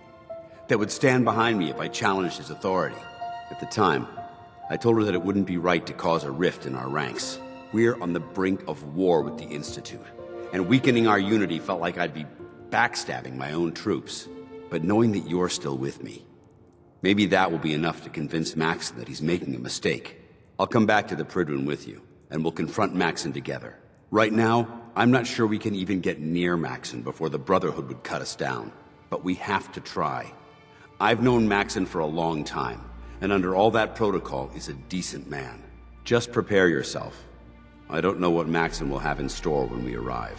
that would stand behind me if I challenged his authority. At the time, I told her that it wouldn't be right to cause a rift in our ranks. We're on the brink of war with the Institute, and weakening our unity felt like I'd be backstabbing my own troops. But knowing that you're still with me, maybe that will be enough to convince Maxon that he's making a mistake. I'll come back to the Prydwen with you, and we'll confront Maxon together. Right now, I'm not sure we can even get near Maxon before the Brotherhood would cut us down. But we have to try. I've known Maxon for a long time, and under all that protocol is a decent man. Just prepare yourself. I don't know what Maxon will have in store when we arrive.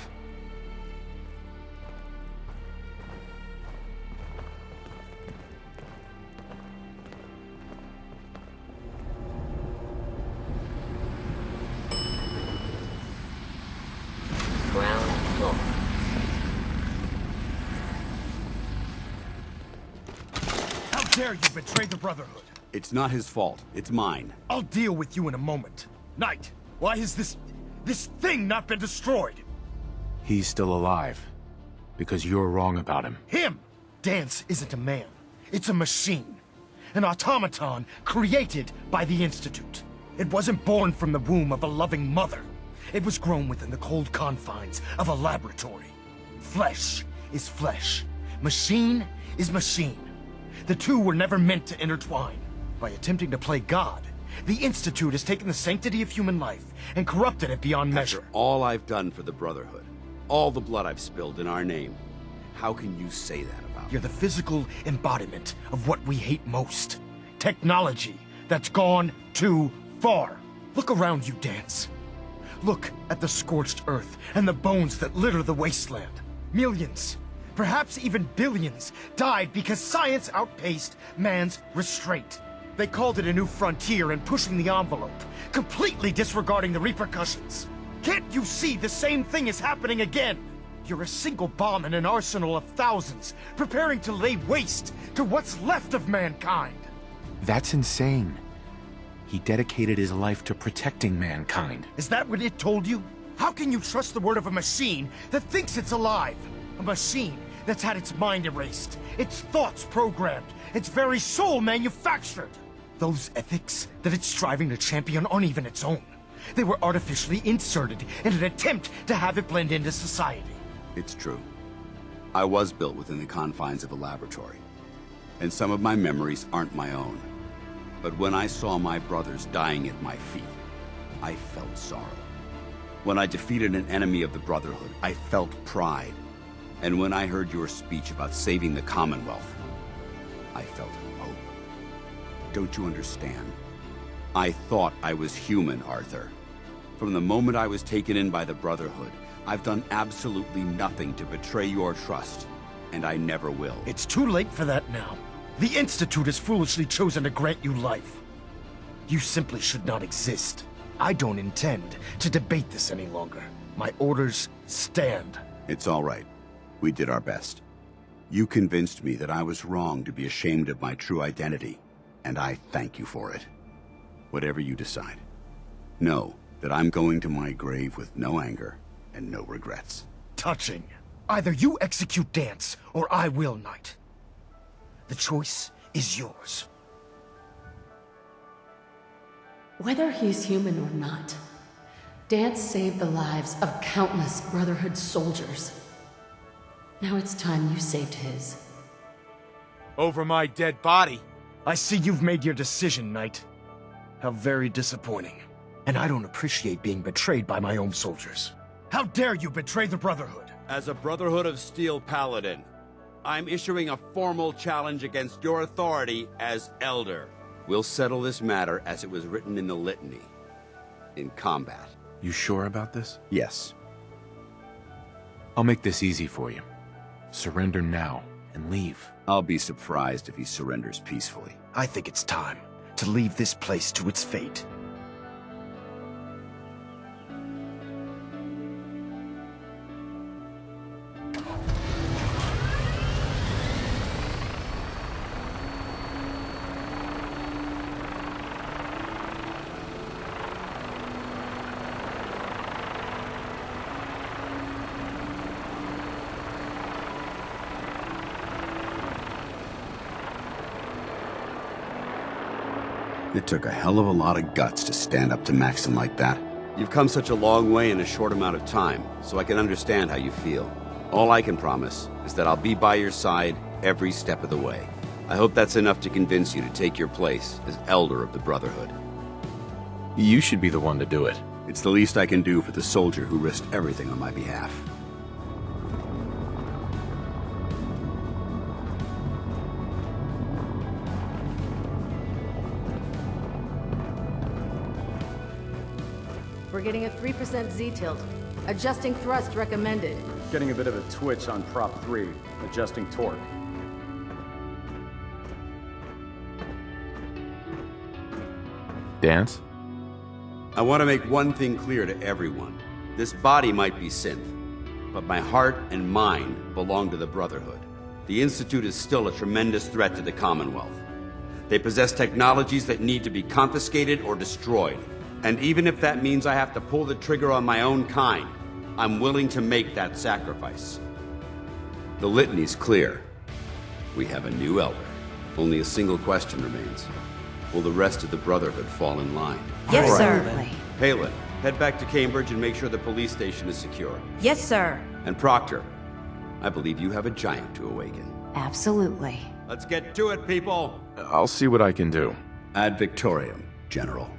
How dare you betray the Brotherhood? It's not his fault. It's mine. I'll deal with you in a moment. Knight, why has this thing not been destroyed? He's still alive. Because you're wrong about him. Him! Danse isn't a man. It's a machine. An automaton created by the Institute. It wasn't born from the womb of a loving mother. It was grown within the cold confines of a laboratory. Flesh is flesh. Machine is machine. The two were never meant to intertwine. By attempting to play God, the Institute has taken the sanctity of human life and corrupted it beyond measure. After all I've done for the Brotherhood, all the blood I've spilled in our name, how can you say that about me? You're the physical embodiment of what we hate most. Technology that's gone too far. Look around you, Danse. Look at the scorched earth and the bones that litter the wasteland. Millions, perhaps even billions, died because science outpaced man's restraint. They called it a new frontier and pushing the envelope, completely disregarding the repercussions. Can't you see the same thing is happening again? You're a single bomb in an arsenal of thousands, preparing to lay waste to what's left of mankind. That's insane. He dedicated his life to protecting mankind. Is that what it told you? How can you trust the word of a machine that thinks it's alive? A machine that's had its mind erased, its thoughts programmed, its very soul manufactured. Those ethics that it's striving to champion aren't even its own. They were artificially inserted in an attempt to have it blend into society. It's true. I was built within the confines of a laboratory, and some of my memories aren't my own. But when I saw my brothers dying at my feet, I felt sorrow. When I defeated an enemy of the Brotherhood, I felt pride. And when I heard your speech about saving the Commonwealth, I felt hope. Don't you understand? I thought I was human, Arthur. From the moment I was taken in by the Brotherhood, I've done absolutely nothing to betray your trust, and I never will. It's too late for that now. The Institute has foolishly chosen to grant you life. You simply should not exist. I don't intend to debate this any longer. My orders stand. It's all right. We did our best. You convinced me that I was wrong to be ashamed of my true identity, and I thank you for it. Whatever you decide, know that I'm going to my grave with no anger and no regrets. Touching. Either you execute Danse, or I will, Knight. The choice is yours. Whether he's human or not, Danse saved the lives of countless Brotherhood soldiers. Now it's time you saved his. Over my dead body? I see you've made your decision, Knight. How very disappointing. And I don't appreciate being betrayed by my own soldiers. How dare you betray the Brotherhood? As a Brotherhood of Steel Paladin, I'm issuing a formal challenge against your authority as Elder. We'll settle this matter as it was written in the litany. In combat. You sure about this? Yes. I'll make this easy for you. Surrender now and leave. I'll be surprised if he surrenders peacefully. I think it's time to leave this place to its fate. It took a hell of a lot of guts to stand up to Maxon like that. You've come such a long way in a short amount of time, so I can understand how you feel. All I can promise is that I'll be by your side every step of the way. I hope that's enough to convince you to take your place as Elder of the Brotherhood. You should be the one to do it. It's the least I can do for the soldier who risked everything on my behalf. We're getting a 3% Z-tilt. Adjusting thrust recommended. Getting a bit of a twitch on prop 3. Adjusting torque. Danse? I want to make one thing clear to everyone. This body might be synth, but my heart and mind belong to the Brotherhood. The Institute is still a tremendous threat to the Commonwealth. They possess technologies that need to be confiscated or destroyed. And even if that means I have to pull the trigger on my own kind, I'm willing to make that sacrifice. The litany's clear. We have a new Elder. Only a single question remains. Will the rest of the Brotherhood fall in line? Yes, sir. Palin, head back to Cambridge and make sure the police station is secure. Yes, sir. And Proctor, I believe you have a giant to awaken. Absolutely. Let's get to it, people! I'll see what I can do. Ad Victoriam, General.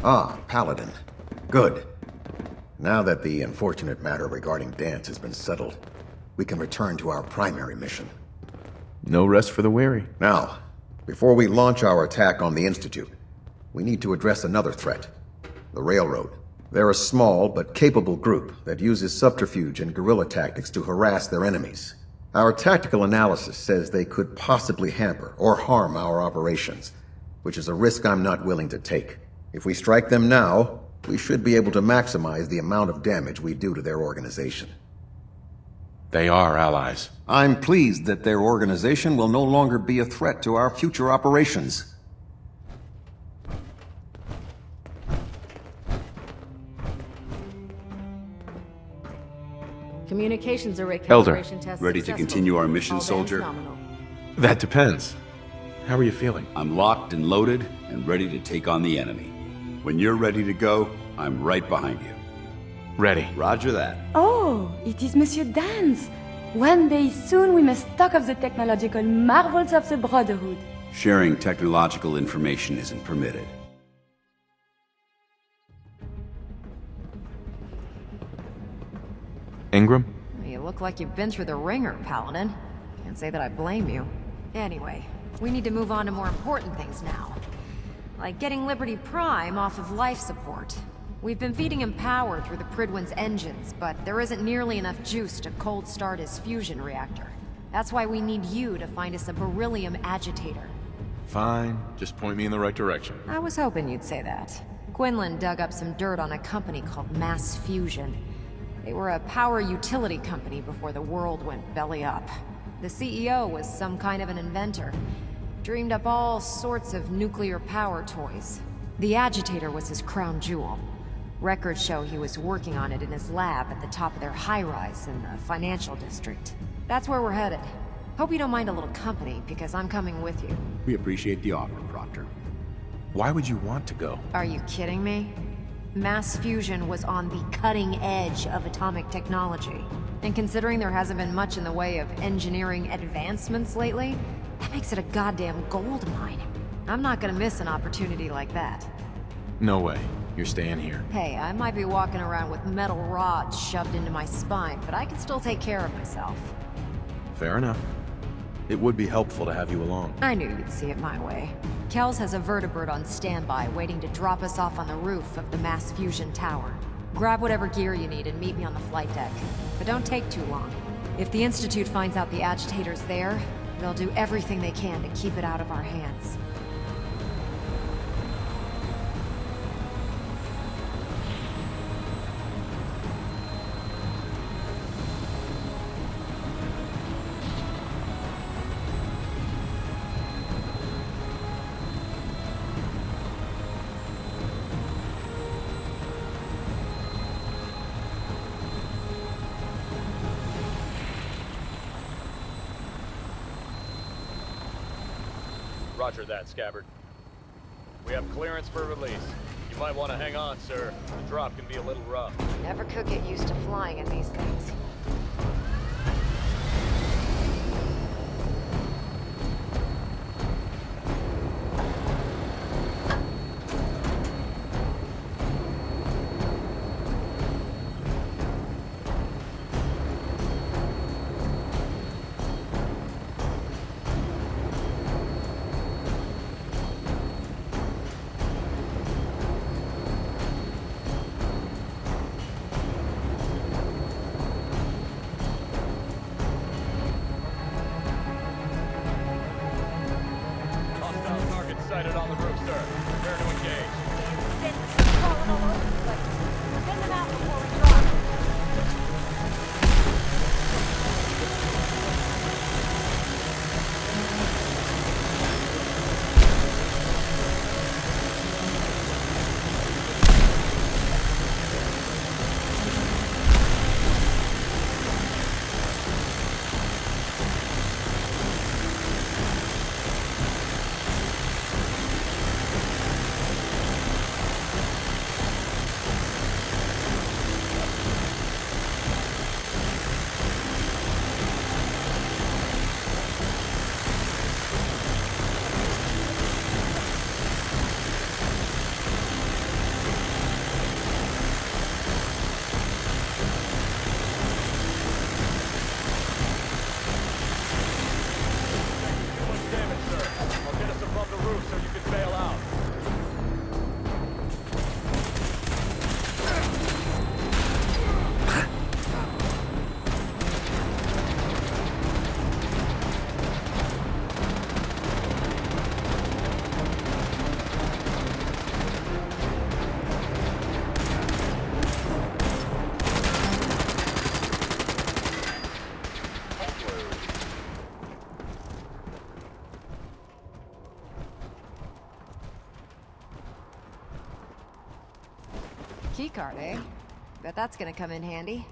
Ah, Paladin. Good. Now that the unfortunate matter regarding Danse has been settled, we can return to our primary mission. No rest for the weary. Now, before we launch our attack on the Institute, we need to address another threat. The Railroad. They're a small but capable group that uses subterfuge and guerrilla tactics to harass their enemies. Our tactical analysis says they could possibly hamper or harm our operations, which is a risk I'm not willing to take. If we strike them now, we should be able to maximize the amount of damage we do to their organization. They are allies. I'm pleased that their organization will no longer be a threat to our future operations. Communications array Elder, calibration test ready to successful. continue our mission, All bands soldier? nominal. That depends. How are you feeling? I'm locked and loaded and ready to take on the enemy. When you're ready to go, I'm right behind you. Ready. Roger that. Oh, it is Monsieur Danse. One day soon we must talk of the technological marvels of the Brotherhood. Sharing technological information isn't permitted. Ingram? You look like you've been through the ringer, Paladin. Can't say that I blame you. Anyway, we need to move on to more important things now. Like getting Liberty Prime off of life support. We've been feeding him power through the Pridwin's engines, but there isn't nearly enough juice to cold start his fusion reactor. That's why we need you to find us a beryllium agitator. Fine. Just point me in the right direction. I was hoping you'd say that. Quinlan dug up some dirt on a company called Mass Fusion. They were a power utility company before the world went belly up. The CEO was some kind of an inventor. Dreamed up all sorts of nuclear power toys. The agitator was his crown jewel. Records show he was working on it in his lab at the top of their high-rise in the financial district. That's where we're headed. Hope you don't mind a little company, because I'm coming with you. We appreciate the offer, Proctor. Why would you want to go? Are you kidding me? Mass fusion was on the cutting edge of atomic technology. And considering there hasn't been much in the way of engineering advancements lately, that makes it a goddamn gold mine. I'm not gonna miss an opportunity like that. No way. You're staying here. Hey, I might be walking around with metal rods shoved into my spine, but I can still take care of myself. Fair enough. It would be helpful to have you along. I knew you'd see it my way. Kells has a vertibird on standby, waiting to drop us off on the roof of the Mass Fusion Tower. Grab whatever gear you need and meet me on the flight deck. But don't take too long. If the Institute finds out the agitator's there, they'll do everything they can to keep it out of our hands. Roger that, Scabbard. We have clearance for release. You might want to hang on, sir. The drop can be a little rough. Never could get used to flying in these things. keycard, eh? Bet that's gonna come in handy.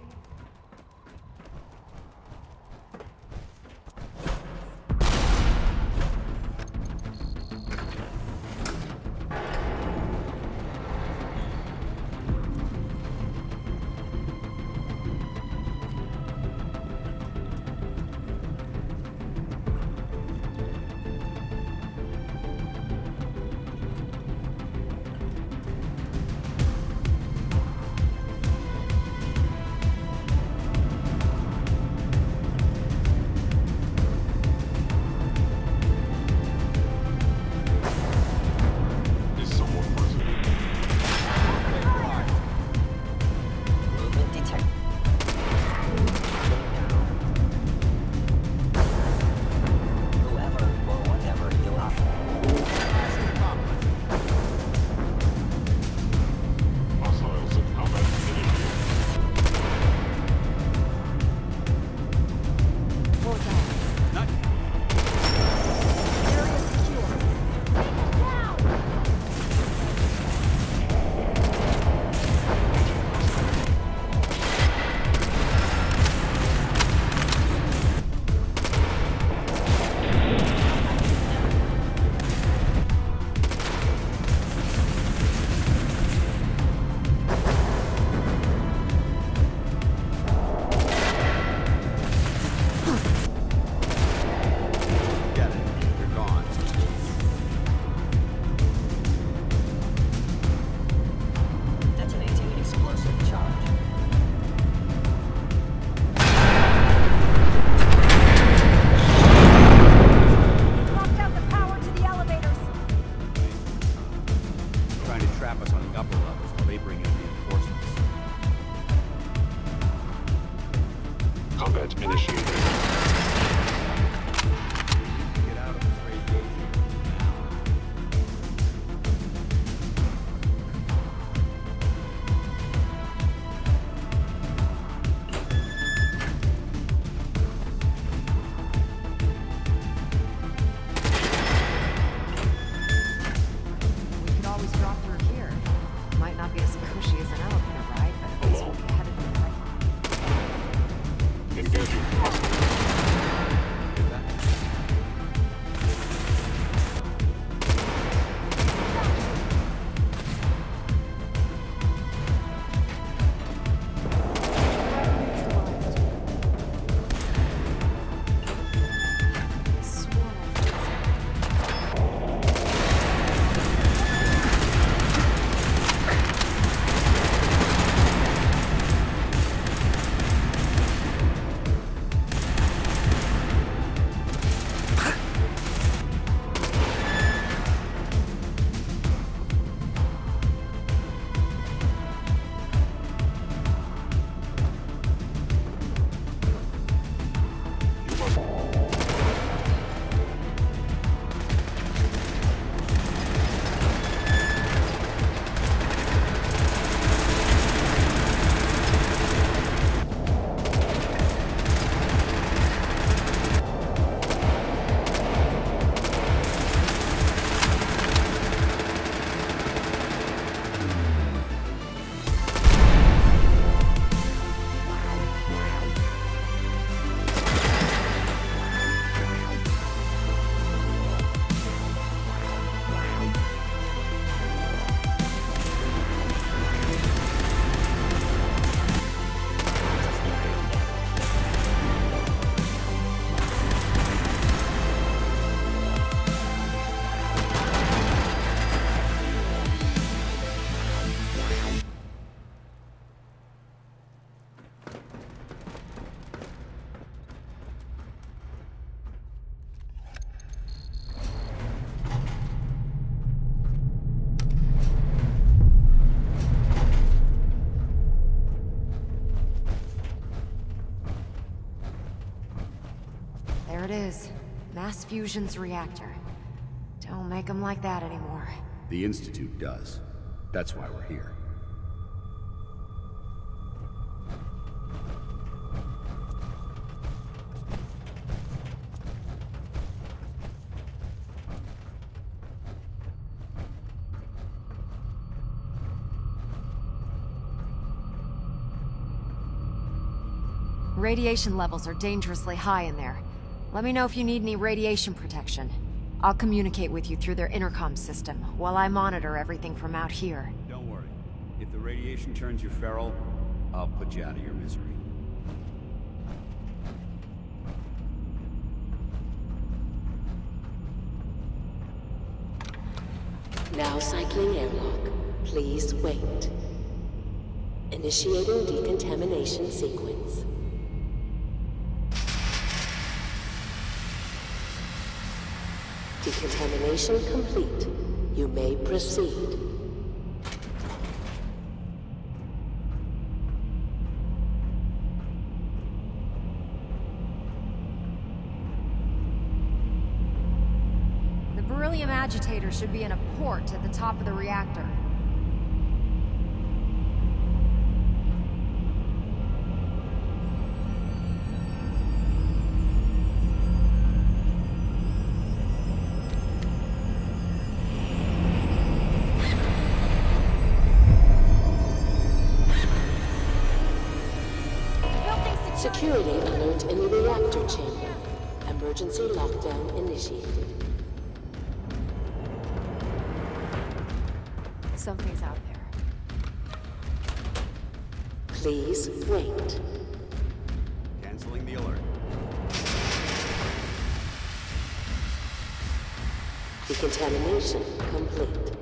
There it is. Mass Fusion's reactor. Don't make them like that anymore. The Institute does. That's why we're here. Radiation levels are dangerously high in there. Let me know if you need any radiation protection. I'll communicate with you through their intercom system, while I monitor everything from out here. Don't worry. If the radiation turns you feral, I'll put you out of your misery. Now cycling airlock. Please wait. Initiating decontamination sequence. Decontamination complete. You may proceed. The beryllium agitator should be in a port at the top of the reactor. Security alert in the reactor chamber. Emergency lockdown initiated. Something's out there. Please wait. Canceling the alert. Decontamination complete.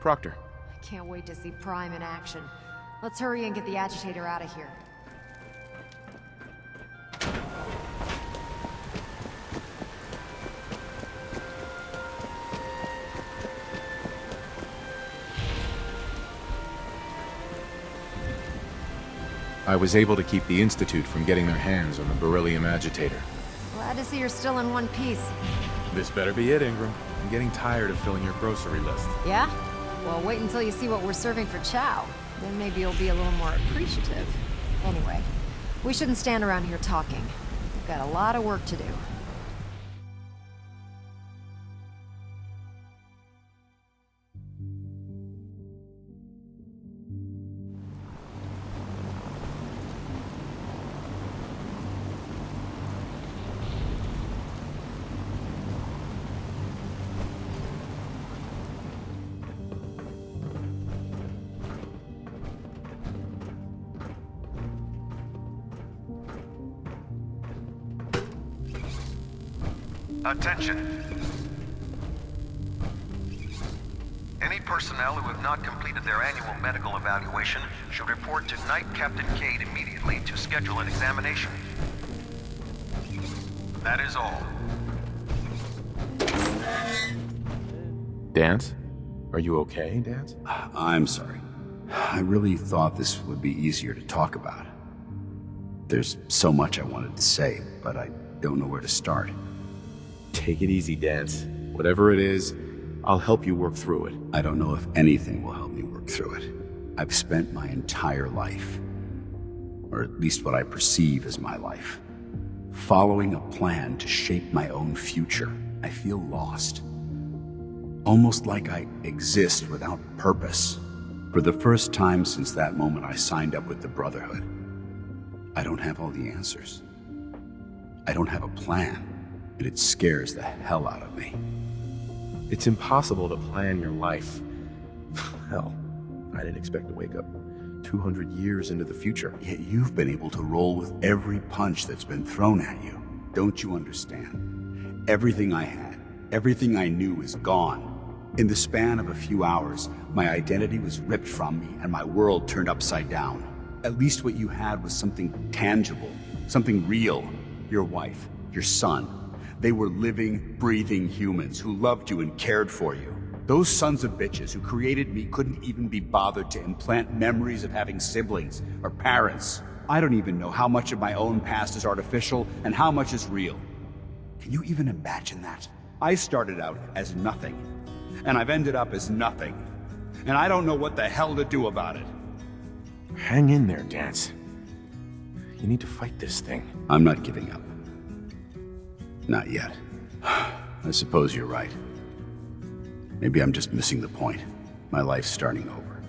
Proctor. I can't wait to see Prime in action. Let's hurry and get the agitator out of here. I was able to keep the Institute from getting their hands on the beryllium agitator. Glad to see you're still in one piece. This better be it, Ingram. I'm getting tired of filling your grocery list. Yeah? Well, wait until you see what we're serving for chow. Then maybe you'll be a little more appreciative. Anyway, we shouldn't stand around here talking. We've got a lot of work to do. Attention. Any personnel who have not completed their annual medical evaluation should report to Knight Captain Cade immediately to schedule an examination. That is all. Danse? Are you okay, Danse? I'm sorry. I really thought this would be easier to talk about. There's so much I wanted to say, but I don't know where to start. Take it easy, Danse. Whatever it is, I'll help you work through it. I don't know if anything will help me work through it. I've spent my entire life, or at least what I perceive as my life, following a plan to shape my own future. I feel lost. Almost like I exist without purpose. For the first time since that moment I signed up with the Brotherhood, I don't have all the answers. I don't have a plan, and it scares the hell out of me. It's impossible to plan your life. Hell, I didn't expect to wake up 200 years into the future. Yet you've been able to roll with every punch that's been thrown at you. Don't you understand? Everything I had, everything I knew is gone. In the span of a few hours, my identity was ripped from me and my world turned upside down. At least what you had was something tangible, something real. Your wife, your son. They were living, breathing humans who loved you and cared for you. Those sons of bitches who created me couldn't even be bothered to implant memories of having siblings or parents. I don't even know how much of my own past is artificial and how much is real. Can you even imagine that? I started out as nothing, and I've ended up as nothing. And I don't know what the hell to do about it. Hang in there, Danse. You need to fight this thing. I'm not giving up. Not yet. I suppose you're right. Maybe I'm just missing the point. My life's starting over.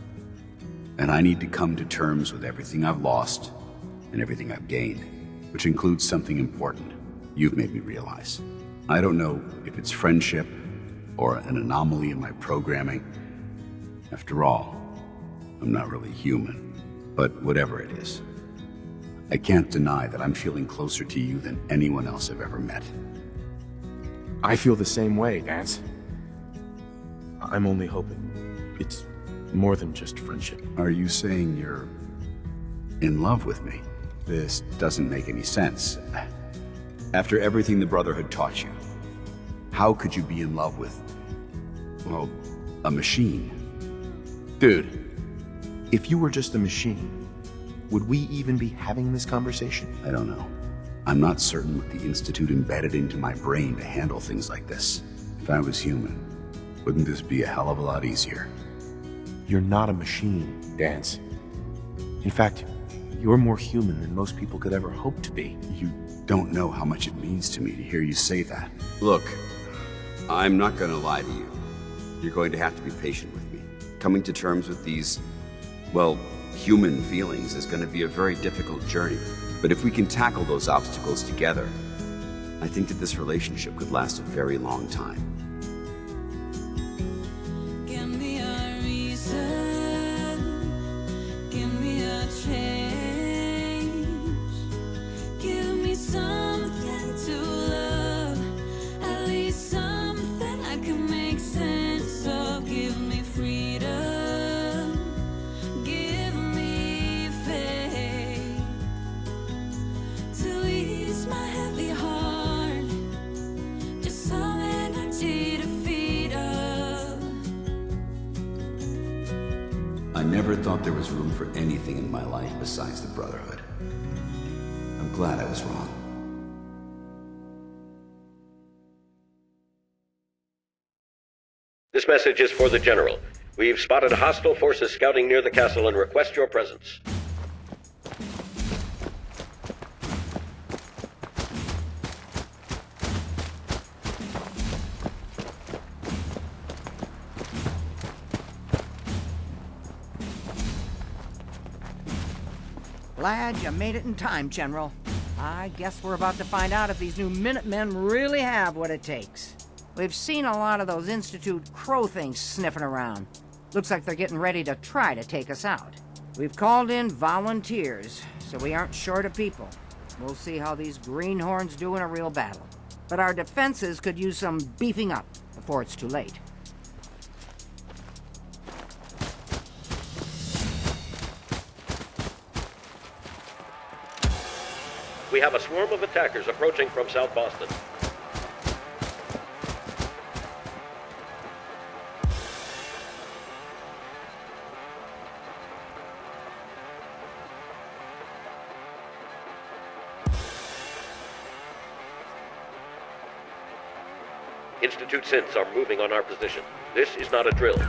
And I need to come to terms with everything I've lost and everything I've gained, which includes something important you've made me realize. I don't know if it's friendship or an anomaly in my programming. After all, I'm not really human. But whatever it is, I can't deny that I'm feeling closer to you than anyone else I've ever met. I feel the same way, Danse. I'm only hoping it's more than just friendship. Are you saying you're in love with me? This doesn't make any sense. After everything the Brotherhood taught you, how could you be in love with, well, a machine? Dude, if you were just a machine, would we even be having this conversation? I don't know. I'm not certain what the Institute embedded into my brain to handle things like this. If I was human, wouldn't this be a hell of a lot easier? You're not a machine, Danse. In fact, you're more human than most people could ever hope to be. You don't know how much it means to me to hear you say that. Look, I'm not gonna lie to you. You're going to have to be patient with me. Coming to terms with these, well, human feelings is gonna be a very difficult journey. But if we can tackle those obstacles together, I think that this relationship could last a very long time. Give me a reason, give me a change, give me something to love, at least something I can make sense of. Give me freedom, give me faith, to ease my heavy heart, just some energy to feed up. I never thought there was room for anything in my life besides the Brotherhood. I'm glad I was wrong. This message is for the General. We've spotted hostile forces scouting near the castle and request your presence. Glad you made it in time, General. I guess we're about to find out if these new Minutemen really have what it takes. We've seen a lot of those Institute crow things sniffing around. Looks like they're getting ready to try to take us out. We've called in volunteers, so we aren't short of people. We'll see how these greenhorns do in a real battle. But our defenses could use some beefing up before it's too late. We have a swarm of attackers approaching from South Boston. Institute synths are moving on our position. This is not a drill.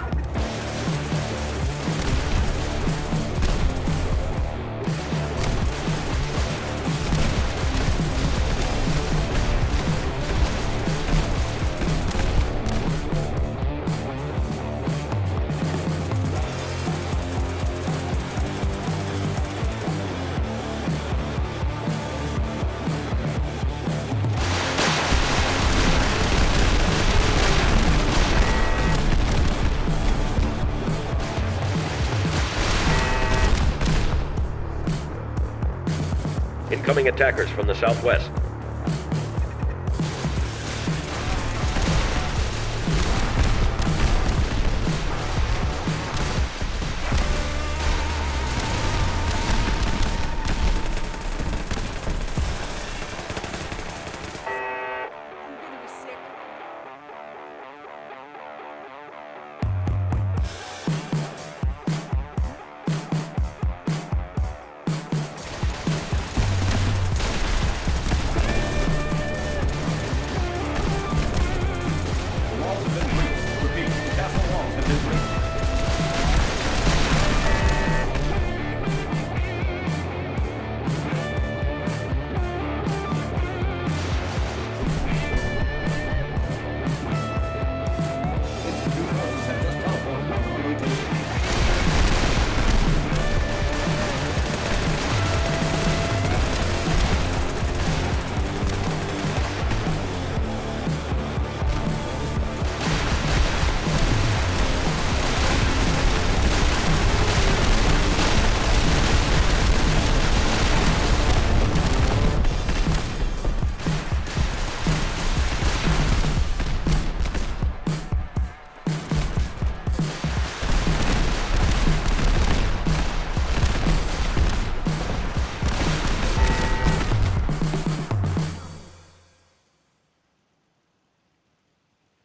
Incoming attackers from the southwest.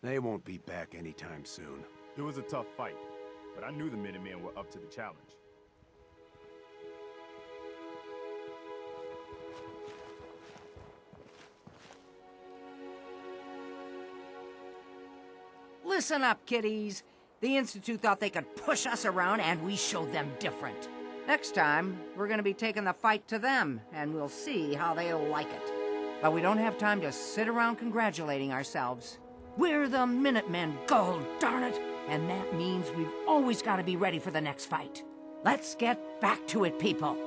They won't be back anytime soon. It was a tough fight, but I knew the Minutemen were up to the challenge. Listen up, kiddies. The Institute thought they could push us around, and we showed them different. Next time, we're gonna be taking the fight to them, and we'll see how they'll like it. But we don't have time to sit around congratulating ourselves. We're the Minutemen Gold, darn it! And that means we've always got to be ready for the next fight. Let's get back to it, people.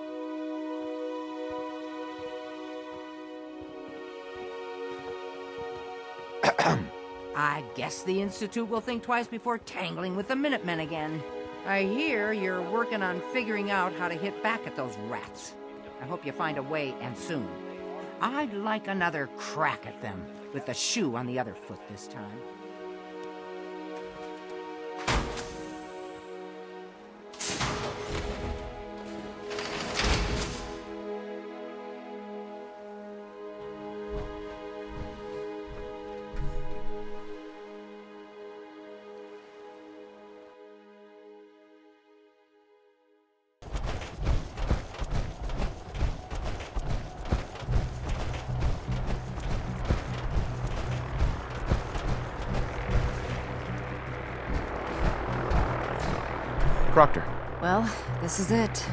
I guess the Institute will think twice before tangling with the Minutemen again. I hear you're working on figuring out how to hit back at those rats. I hope you find a way, and soon. I'd like another crack at them, with the shoe on the other foot this time. Proctor. Well, this is it.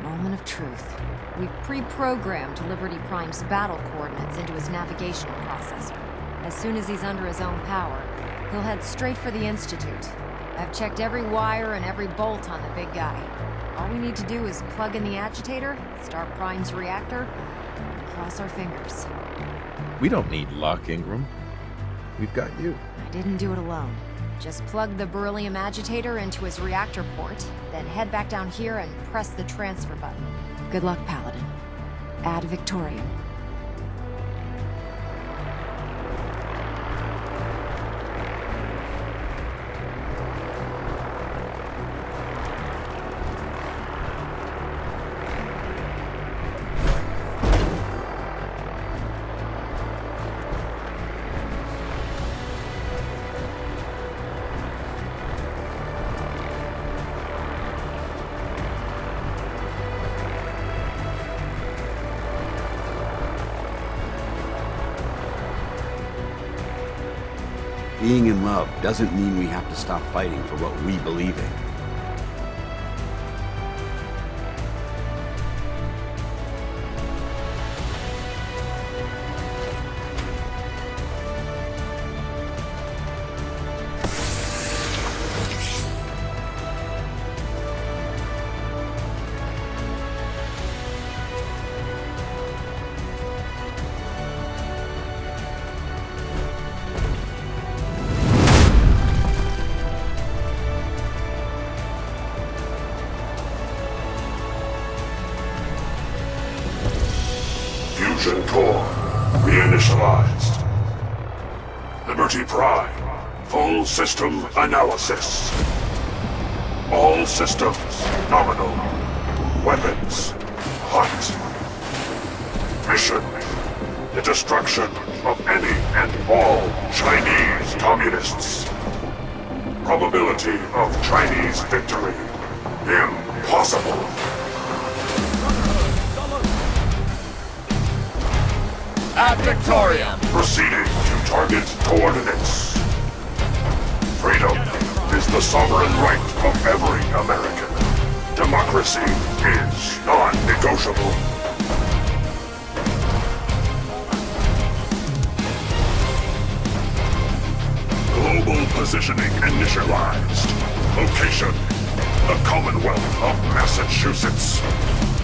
Moment of truth. We've pre-programmed Liberty Prime's battle coordinates into his navigational processor. As soon as he's under his own power, he'll head straight for the Institute. I've checked every wire and every bolt on the big guy. All we need to do is plug in the agitator, start Prime's reactor, and cross our fingers. We don't need luck, Ingram. We've got you. I didn't do it alone. Just plug the beryllium agitator into his reactor port, then head back down here and press the transfer button. Good luck, Paladin. Add Victoriam. Being in love doesn't mean we have to stop fighting for what we believe in. Fusion core reinitialized. Liberty Prime. Full system analysis. All systems nominal. Weapons hot. Mission: the destruction of any and all Chinese communists. Probability of Chinese victory: impossible. At Victoriam! Proceeding to target coordinates. Freedom is the sovereign right of every American. Democracy is non-negotiable. Global positioning initialized. Location: the Commonwealth of Massachusetts.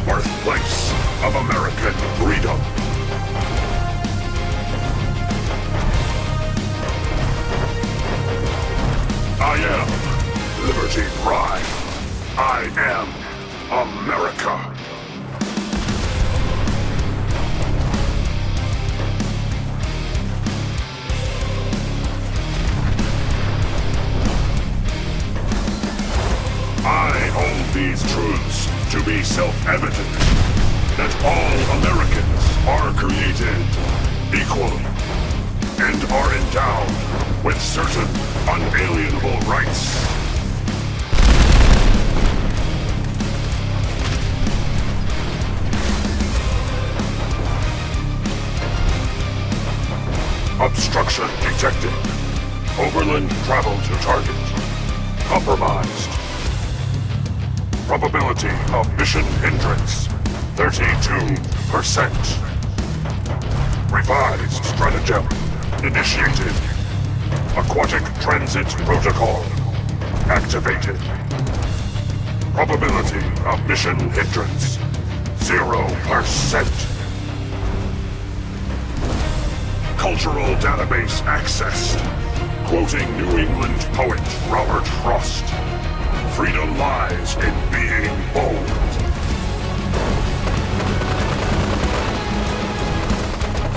Birthplace of American freedom. I am Liberty Prime. I am America. I hold these truths to be self-evident, that all Americans are created equal and are endowed with certain unalienable rights. Obstruction detected. Overland travel to target. Compromised. Probability of mission hindrance: 32%. Revised stratagem initiated. Aquatic transit protocol activated. Probability of mission hindrance: 0%. Cultural database accessed. Quoting New England poet Robert Frost: freedom lies in being bold.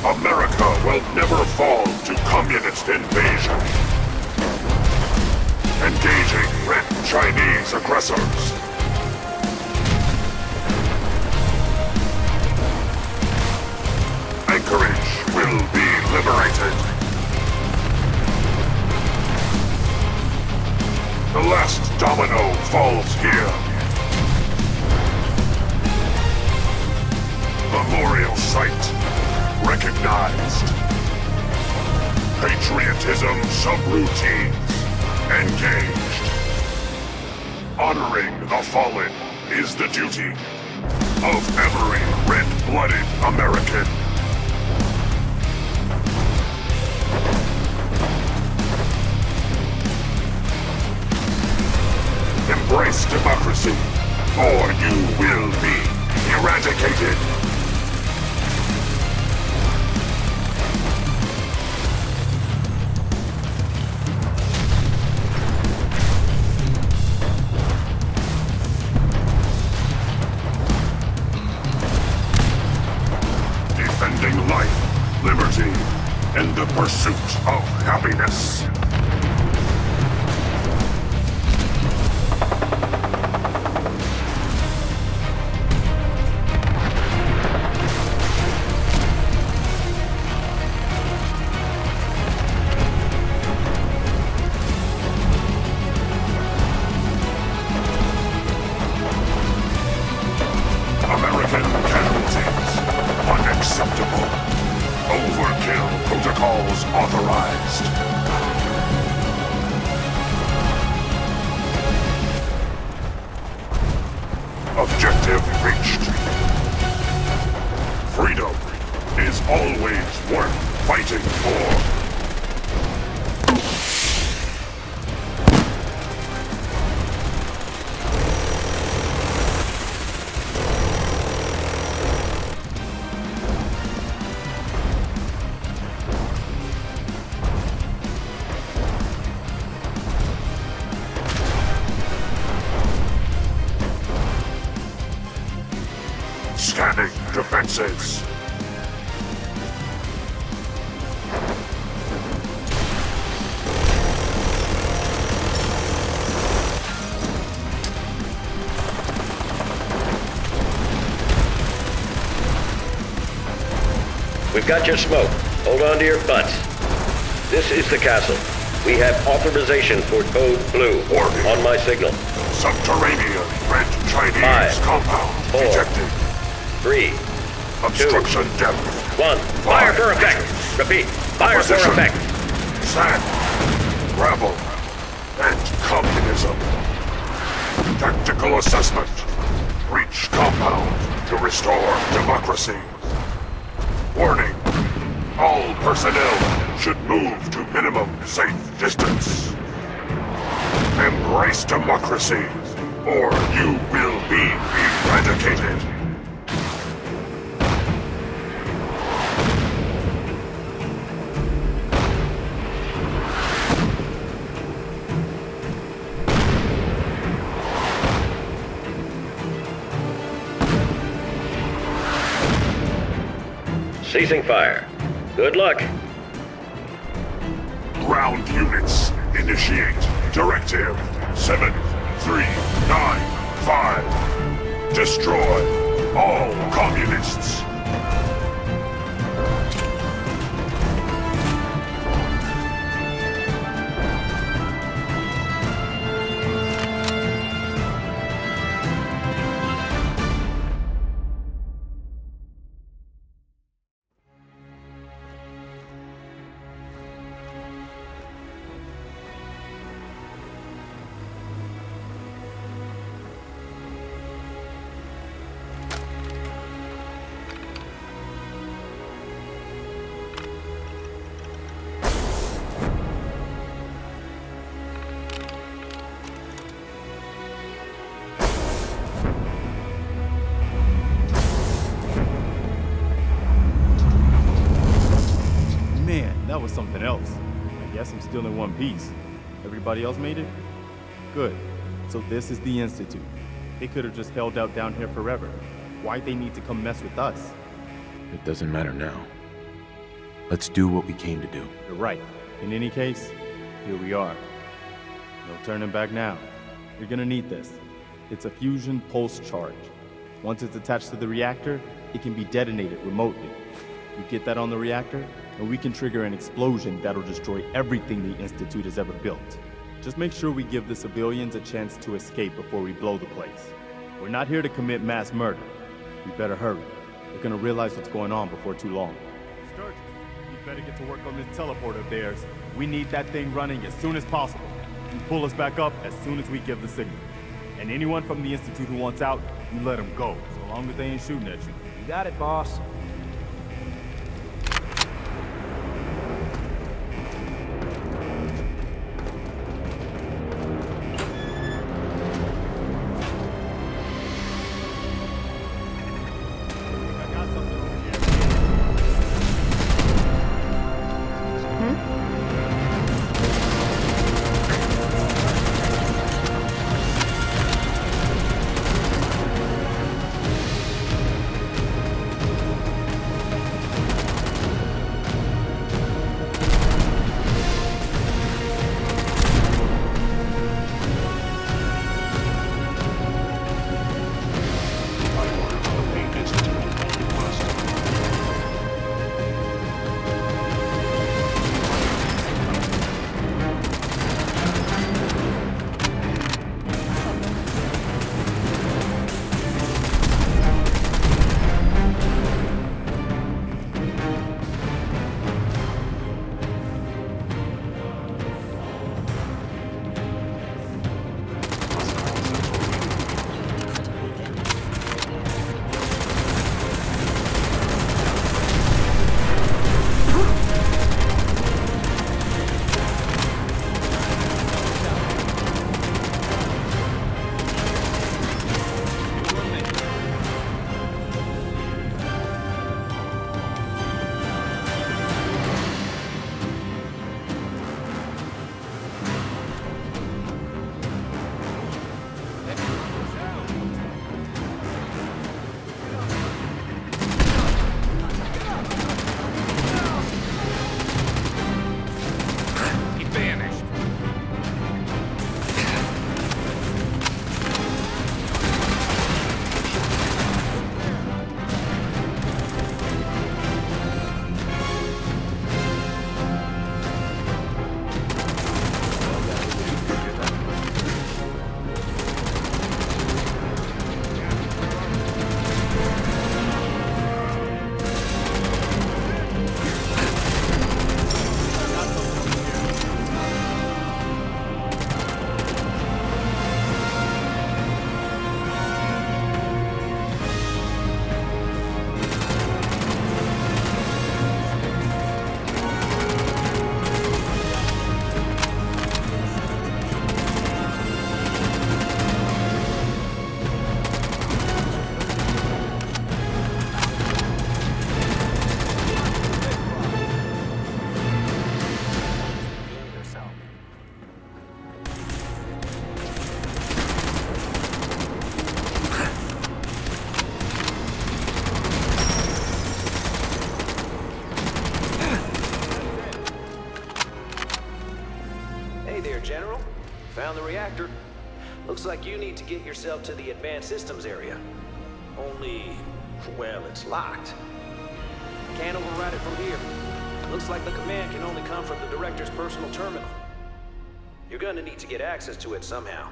America will never fall to communist invasion. Engaging Red Chinese aggressors. Anchorage will be liberated. The last domino falls here. Memorial site recognized. Patriotism subroutines engaged. Honoring the fallen is the duty of every red-blooded American. Embrace democracy, or you will be eradicated. Defending life, liberty, and the pursuit of happiness. American casualties unacceptable. Overkill protocols authorized. worth fighting for. Scanning defenses. We've got your smoke. Hold on to your butts. This is the castle. We have authorization for code blue. Warning. On my signal. Subterranean red Chinese 5, compound 4, detected. 3, Obstruction 2, depth. 1. Fire for effect. Repeat. Fire for Opposition. effect. Sand, gravel, and communism. Tactical assessment. Breach compound to restore democracy. Warning. All personnel should move to minimum safe distance. Embrace democracy, or you will be eradicated. Ceasing fire. Good luck. Ground units, initiate Directive 7395. Destroy all communists. That was something else. I guess I'm still in one piece. Everybody else made it? Good. So this is the Institute. They could have just held out down here forever. Why'd they need to come mess with us? It doesn't matter now. Let's do what we came to do. You're right. In any case, here we are. No turning back now. You're gonna need this. It's a fusion pulse charge. Once it's attached to the reactor, it can be detonated remotely. You get that on the reactor, and we can trigger an explosion that'll destroy everything the Institute has ever built. Just make sure we give the civilians a chance to escape before we blow the place. We're not here to commit mass murder. We better hurry. They're gonna realize what's going on before too long. Sturgis, you better get to work on this teleporter of theirs. We need that thing running as soon as possible. You pull us back up as soon as we give the signal. And anyone from the Institute who wants out, you let them go, so long as they ain't shooting at you. You got it, boss. Found the reactor. Looks like you need to get yourself to the advanced systems area. Only, well, it's locked. Can't override it from here. Looks like the command can only come from the director's personal terminal. You're gonna need to get access to it somehow.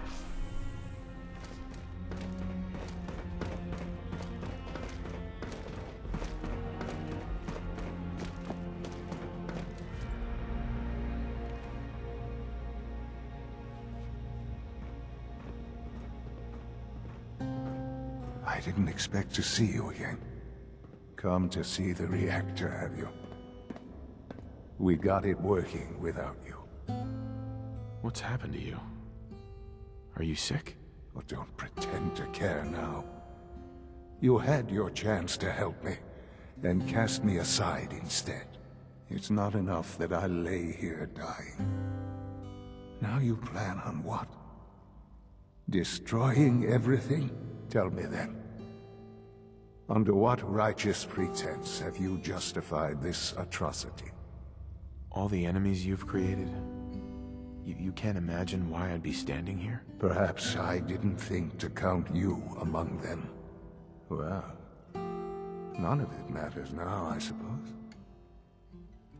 I didn't expect to see you again. Come to see the reactor, have you? We got it working without you. What's happened to you? Are you sick? Oh, don't pretend to care now. You had your chance to help me, and cast me aside instead. It's not enough that I lay here dying. Now you plan on what? Destroying everything? Tell me then. Under what righteous pretense have you justified this atrocity? All the enemies you've created? You can't imagine why I'd be standing here? Perhaps I didn't think to count you among them. Well, none of it matters now, I suppose.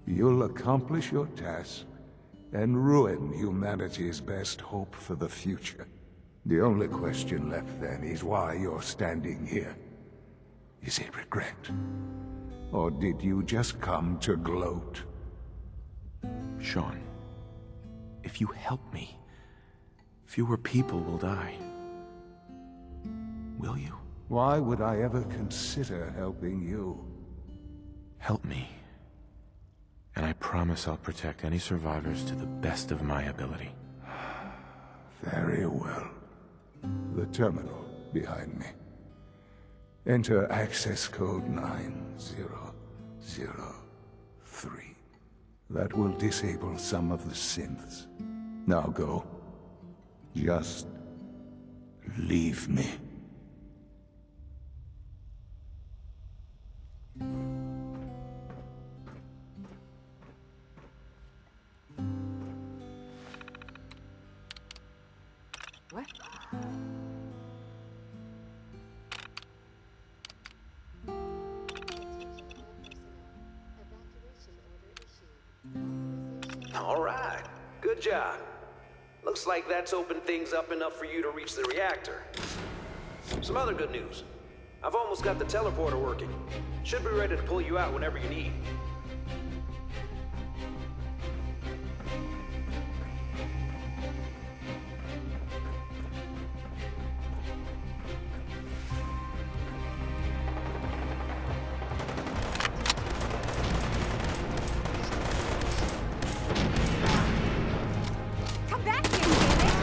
You'll accomplish your task and ruin humanity's best hope for the future. The only question left then is why you're standing here. Is it regret? Or did you just come to gloat? Sean, if you help me, fewer people will die. Will you? Why would I ever consider helping you? Help me. And I promise I'll protect any survivors to the best of my ability. Very well. The terminal behind me. Enter access code 9003. That will disable some of the synths. Now go. Just leave me. What? All right. Good job. Looks like that's opened things up enough for you to reach the reactor. Some other good news. I've almost got the teleporter working. Should be ready to pull you out whenever you need. Come back here, damn it!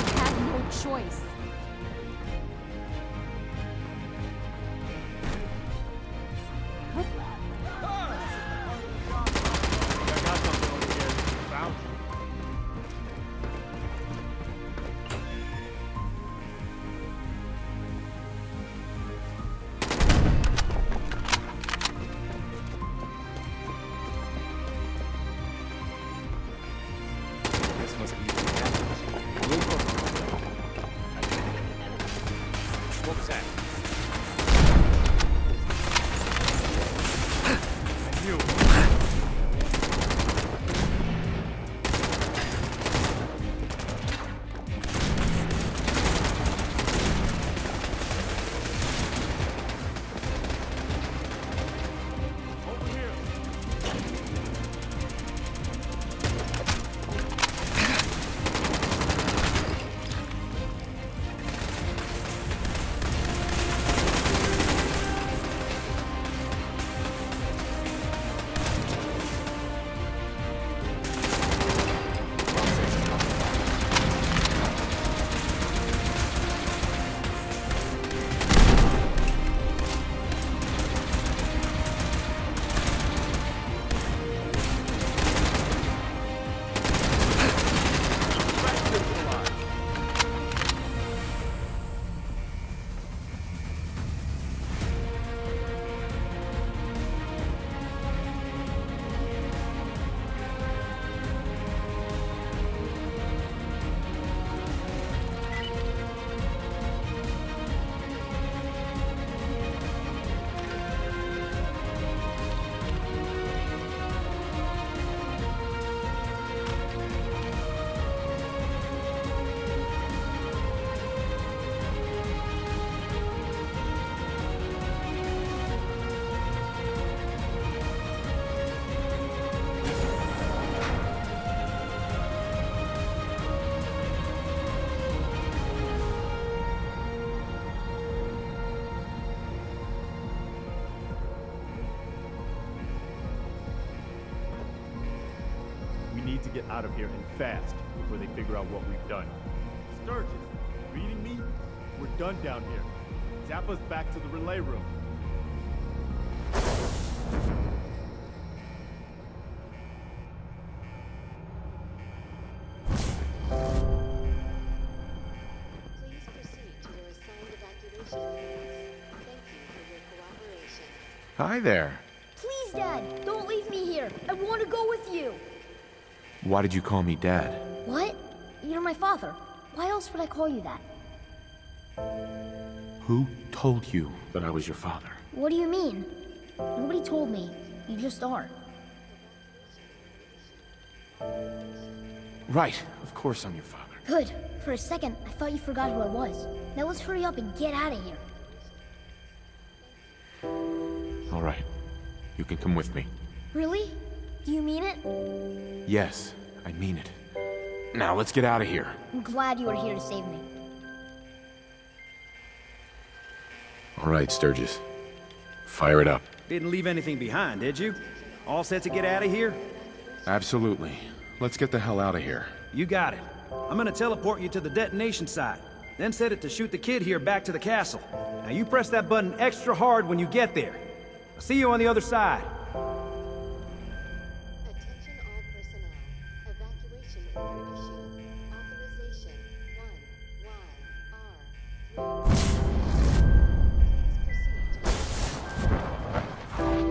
I have no choice. get out of here and fast before they figure out what we've done. Sturgis, reading me? We're done down here. Zap us back to the relay room. Hi there. Please, Dad, don't leave me here. I want to go with you. Why did you call me Dad? What? You're my father. Why else would I call you that? Who told you that I was your father? What do you mean? Nobody told me. You just are. Right, of course I'm your father. Good. For a second, I thought you forgot who I was. Now let's hurry up and get out of here. All right, you can come with me. Really? Do you mean it? Yes, I mean it. Now let's get out of here. I'm glad you are here to save me. All right, Sturgis. Fire it up. Didn't leave anything behind, did you? All set to get out of here? Absolutely. Let's get the hell out of here. You got it. I'm gonna teleport you to the detonation site, then set it to shoot the kid here back to the castle. Now you press that button extra hard when you get there. I'll see you on the other side.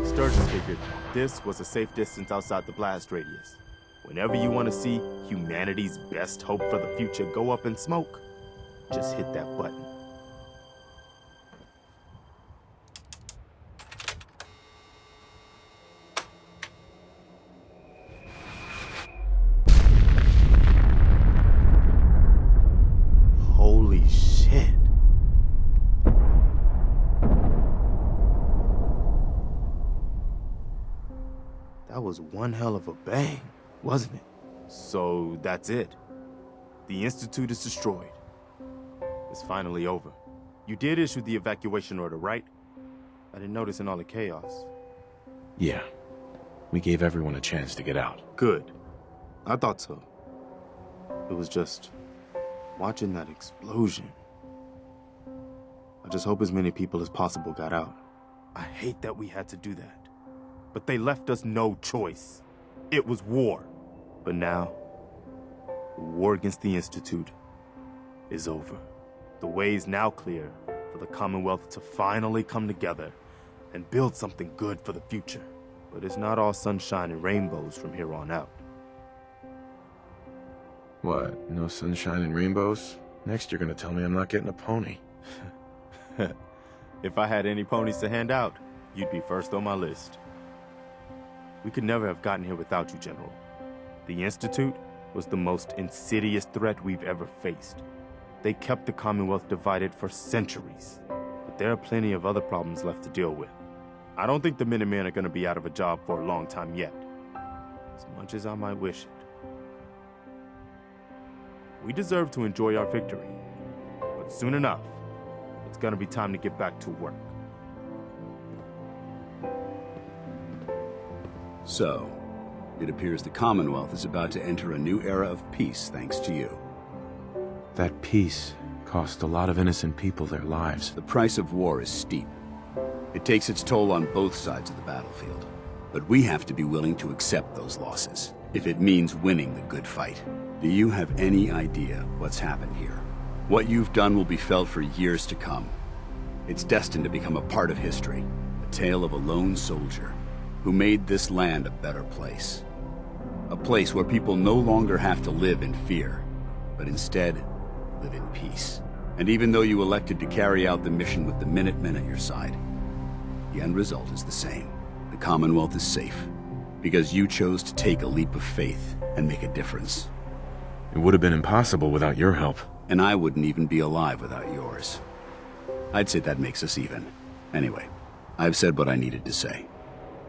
Sturgis figured this was a safe distance outside the blast radius. Whenever you want to see humanity's best hope for the future go up in smoke, just hit that button. Holy shit. That was one hell of a bang, wasn't it? So that's it. The Institute is destroyed. It's finally over. You did issue the evacuation order, right? I didn't notice in all the chaos. Yeah. We gave everyone a chance to get out. Good. I thought so. It was just watching that explosion. I just hope as many people as possible got out. I hate that we had to do that. But they left us no choice. It was war. But now, the war against the Institute is over. The way is now clear for the Commonwealth to finally come together and build something good for the future. But it's not all sunshine and rainbows from here on out. What, no sunshine and rainbows? Next you're gonna tell me I'm not getting a pony. If I had any ponies to hand out, you'd be first on my list. We could never have gotten here without you, General. The Institute was the most insidious threat we've ever faced. They kept the Commonwealth divided for centuries. But there are plenty of other problems left to deal with. I don't think the Minutemen are going to be out of a job for a long time yet. As much as I might wish it. We deserve to enjoy our victory. But soon enough, it's going to be time to get back to work. So, it appears the Commonwealth is about to enter a new era of peace thanks to you. That peace cost a lot of innocent people their lives. The price of war is steep. It takes its toll on both sides of the battlefield. But we have to be willing to accept those losses, if it means winning the good fight. Do you have any idea what's happened here? What you've done will be felt for years to come. It's destined to become a part of history, a tale of a lone soldier who made this land a better place. A place where people no longer have to live in fear, but instead live in peace. And even though you elected to carry out the mission with the Minutemen at your side, the end result is the same. The Commonwealth is safe, because you chose to take a leap of faith and make a difference. It would have been impossible without your help. And I wouldn't even be alive without yours. I'd say that makes us even. Anyway, I've said what I needed to say,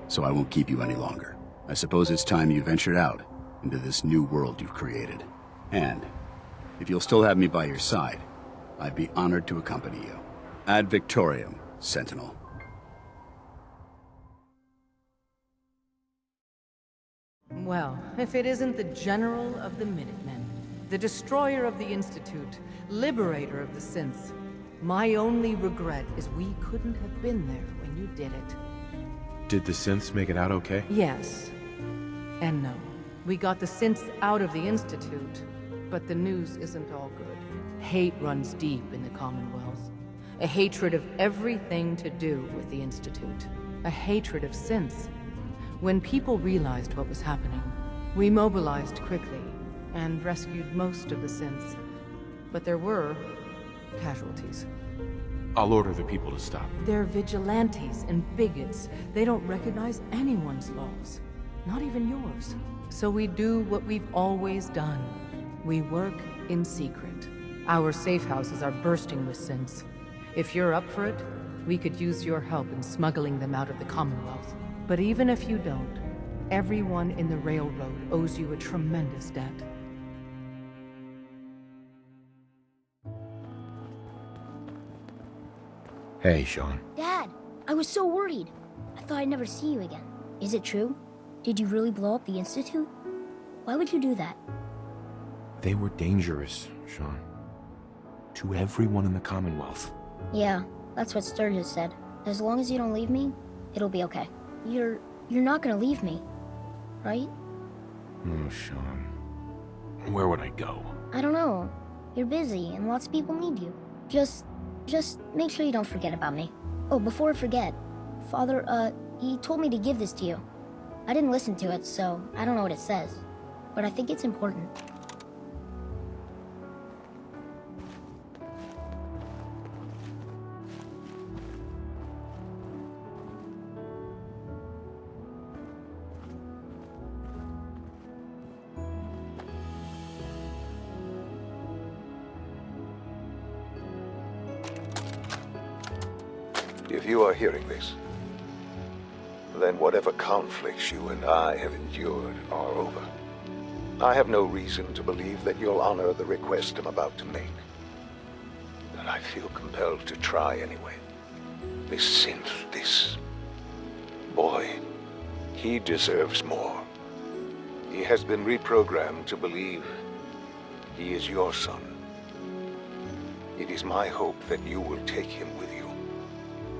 so I won't keep you any longer. I suppose it's time you ventured out into this new world you've created. And if you'll still have me by your side, I'd be honored to accompany you. Ad Victoriam, Sentinel. Well, if it isn't the General of the Minutemen, the Destroyer of the Institute, Liberator of the Synths. My only regret is we couldn't have been there when you did it. Did the synths make it out okay? Yes. And no. We got the synths out of the Institute, but the news isn't all good. Hate runs deep in the Commonwealth. A hatred of everything to do with the Institute. A hatred of synths. When people realized what was happening, we mobilized quickly and rescued most of the synths. But there were casualties. I'll order the people to stop. They're vigilantes and bigots. They don't recognize anyone's laws, not even yours. So we do what we've always done. We work in secret. Our safe houses are bursting with synths. If you're up for it, we could use your help in smuggling them out of the Commonwealth. But even if you don't, everyone in the railroad owes you a tremendous debt. Hey, Sean. Dad, I was so worried. I thought I'd never see you again. Is it true? Did you really blow up the Institute? Why would you do that? They were dangerous, Sean. To everyone in the Commonwealth. Yeah, that's what Sturgis said. As long as you don't leave me, it'll be okay. You're not gonna leave me, right? Oh, Sean. Where would I go? I don't know. You're busy and lots of people need you. Just make sure you don't forget about me. Oh, before I forget, Father, he told me to give this to you. I didn't listen to it, so I don't know what it says. But I think it's important. If you are hearing this, then whatever conflicts you and I have endured are over. I have no reason to believe that you'll honor the request I'm about to make. But I feel compelled to try anyway. This synth, this boy, he deserves more. He has been reprogrammed to believe he is your son. It is my hope that you will take him with you.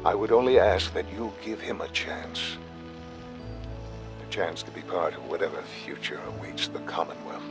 I would only ask that you give him a chance. A chance to be part of whatever future awaits the Commonwealth.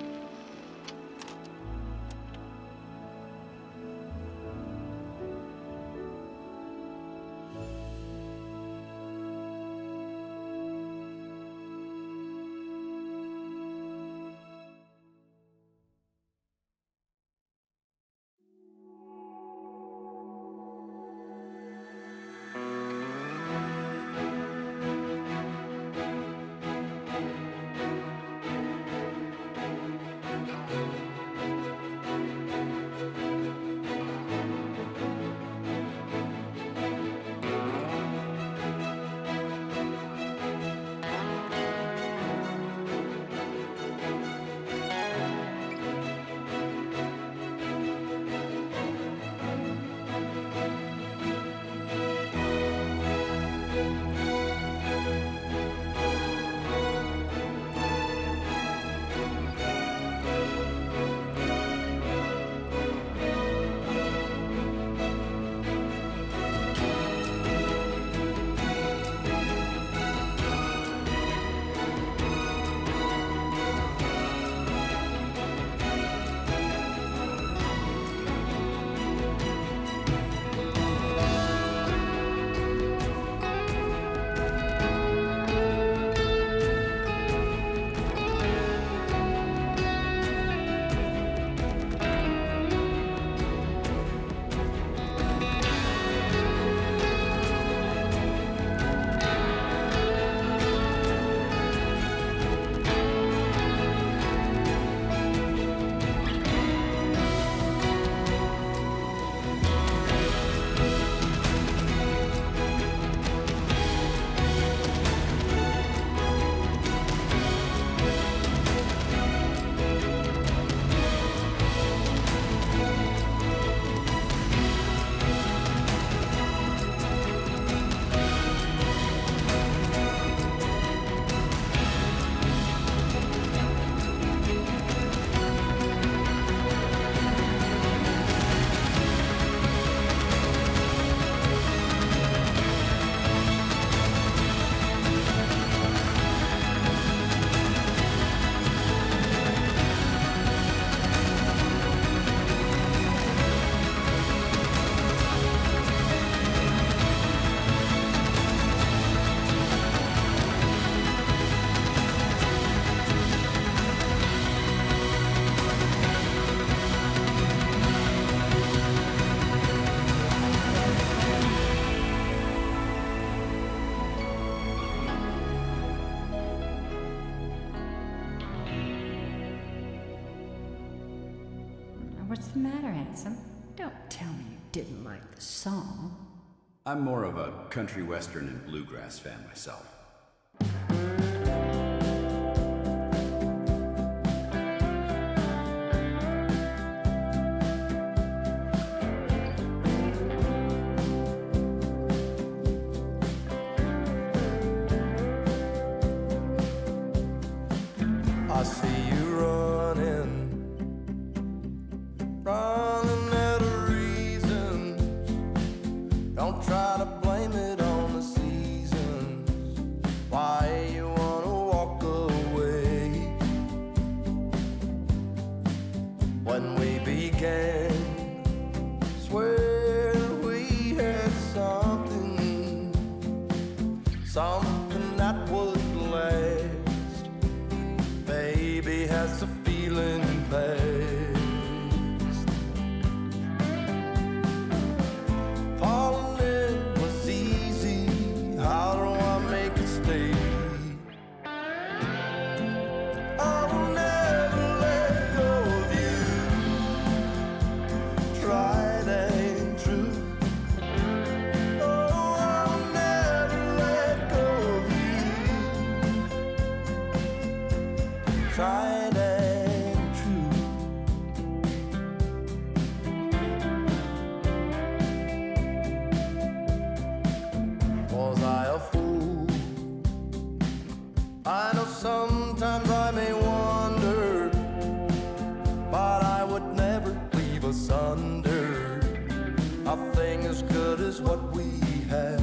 the matter, handsome? Don't tell me you didn't like the song. I'm more of a country western and bluegrass fan myself. I see you running out of reason. Don't try to blame it on the seasons. Why you wanna walk away? When we began, swear we had something that would last. Baby, has the feeling passed. Falling in was easy. How do I make it stay? I'll never let go of you. Tried and true. Oh, I'll never let go of you. Tried and true. Was I a fool? I know sometimes I may wonder, but I would never leave asunder a thing as good as what we have.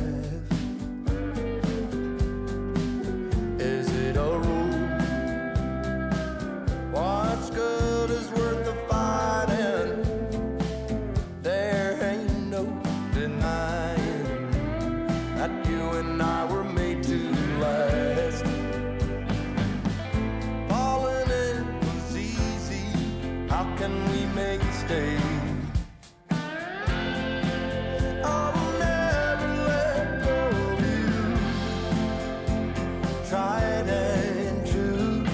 Is it a rule? What's good is worth the fighting. There ain't no denying that you and I were made to last. Falling in was easy. How can we make it stay? I'll never let go of you. Tried and true.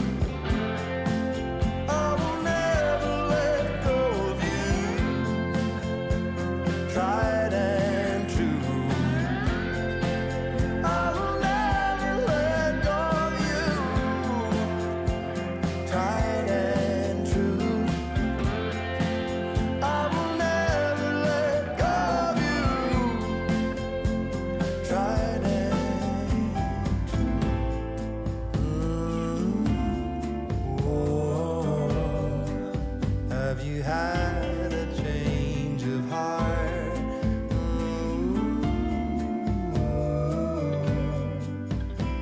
I'll never let go of you. Tried and true. I'll never let go of you. Tried and true. I will never let go of you. Tried and true. Have you had a change of heart?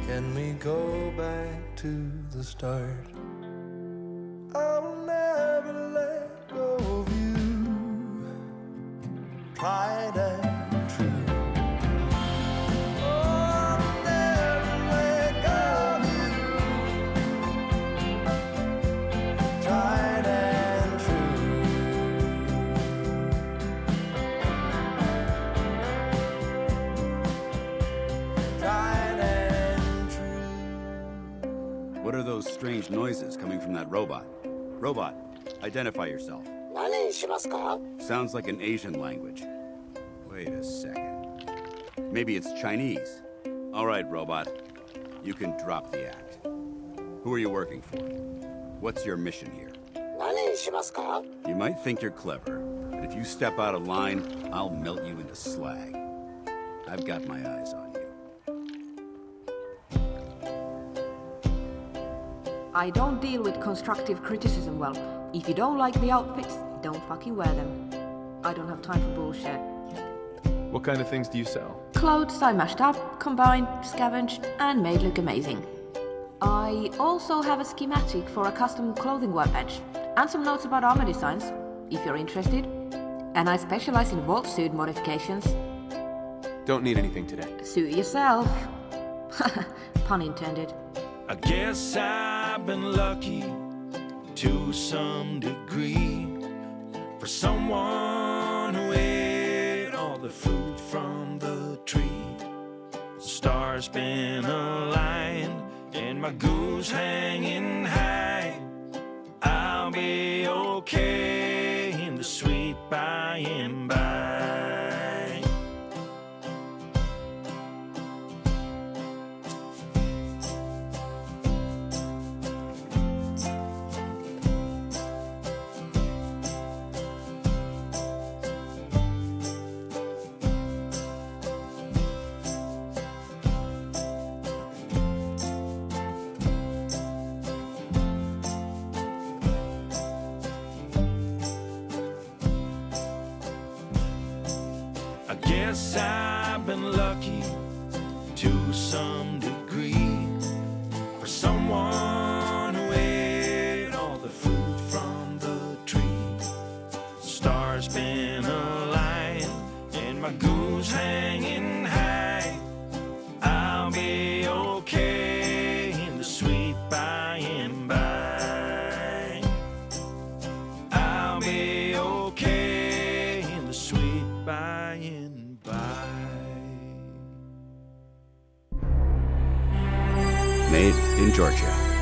Can we go back to the start? I will never let go of you. Tried and true. Oh, I'll never let go of you. Tried and true. Tried and true. What are those strange noises coming from that robot? Robot, identify yourself. Sounds like an Asian language. Wait a second. Maybe it's Chinese. All right, robot. You can drop the act. Who are you working for? What's your mission here? You might think you're clever, but if you step out of line, I'll melt you into slag. I've got my eyes on you. I don't deal with constructive criticism well. If you don't like the outfits, don't fucking wear them. I don't have time for bullshit. What kind of things do you sell? Clothes I mashed up, combined, scavenged, and made look amazing. I also have a schematic for a custom clothing workbench, and some notes about armor designs, if you're interested. And I specialize in vault suit modifications. Don't need anything today. Suit yourself. Pun intended. I guess I've been lucky to some degree. For someone who ate all the fruit from the tree. Stars been aligned and my goose hanging high. I'll be okay in the sweet by and by. I guess I've been lucky to some degree. For someone who ate all the fruit from the tree. Stars been aligned and my goose hanging high. I'll be okay in the sweet by and by. I'll be okay in the sweet by and by. Made in Georgia.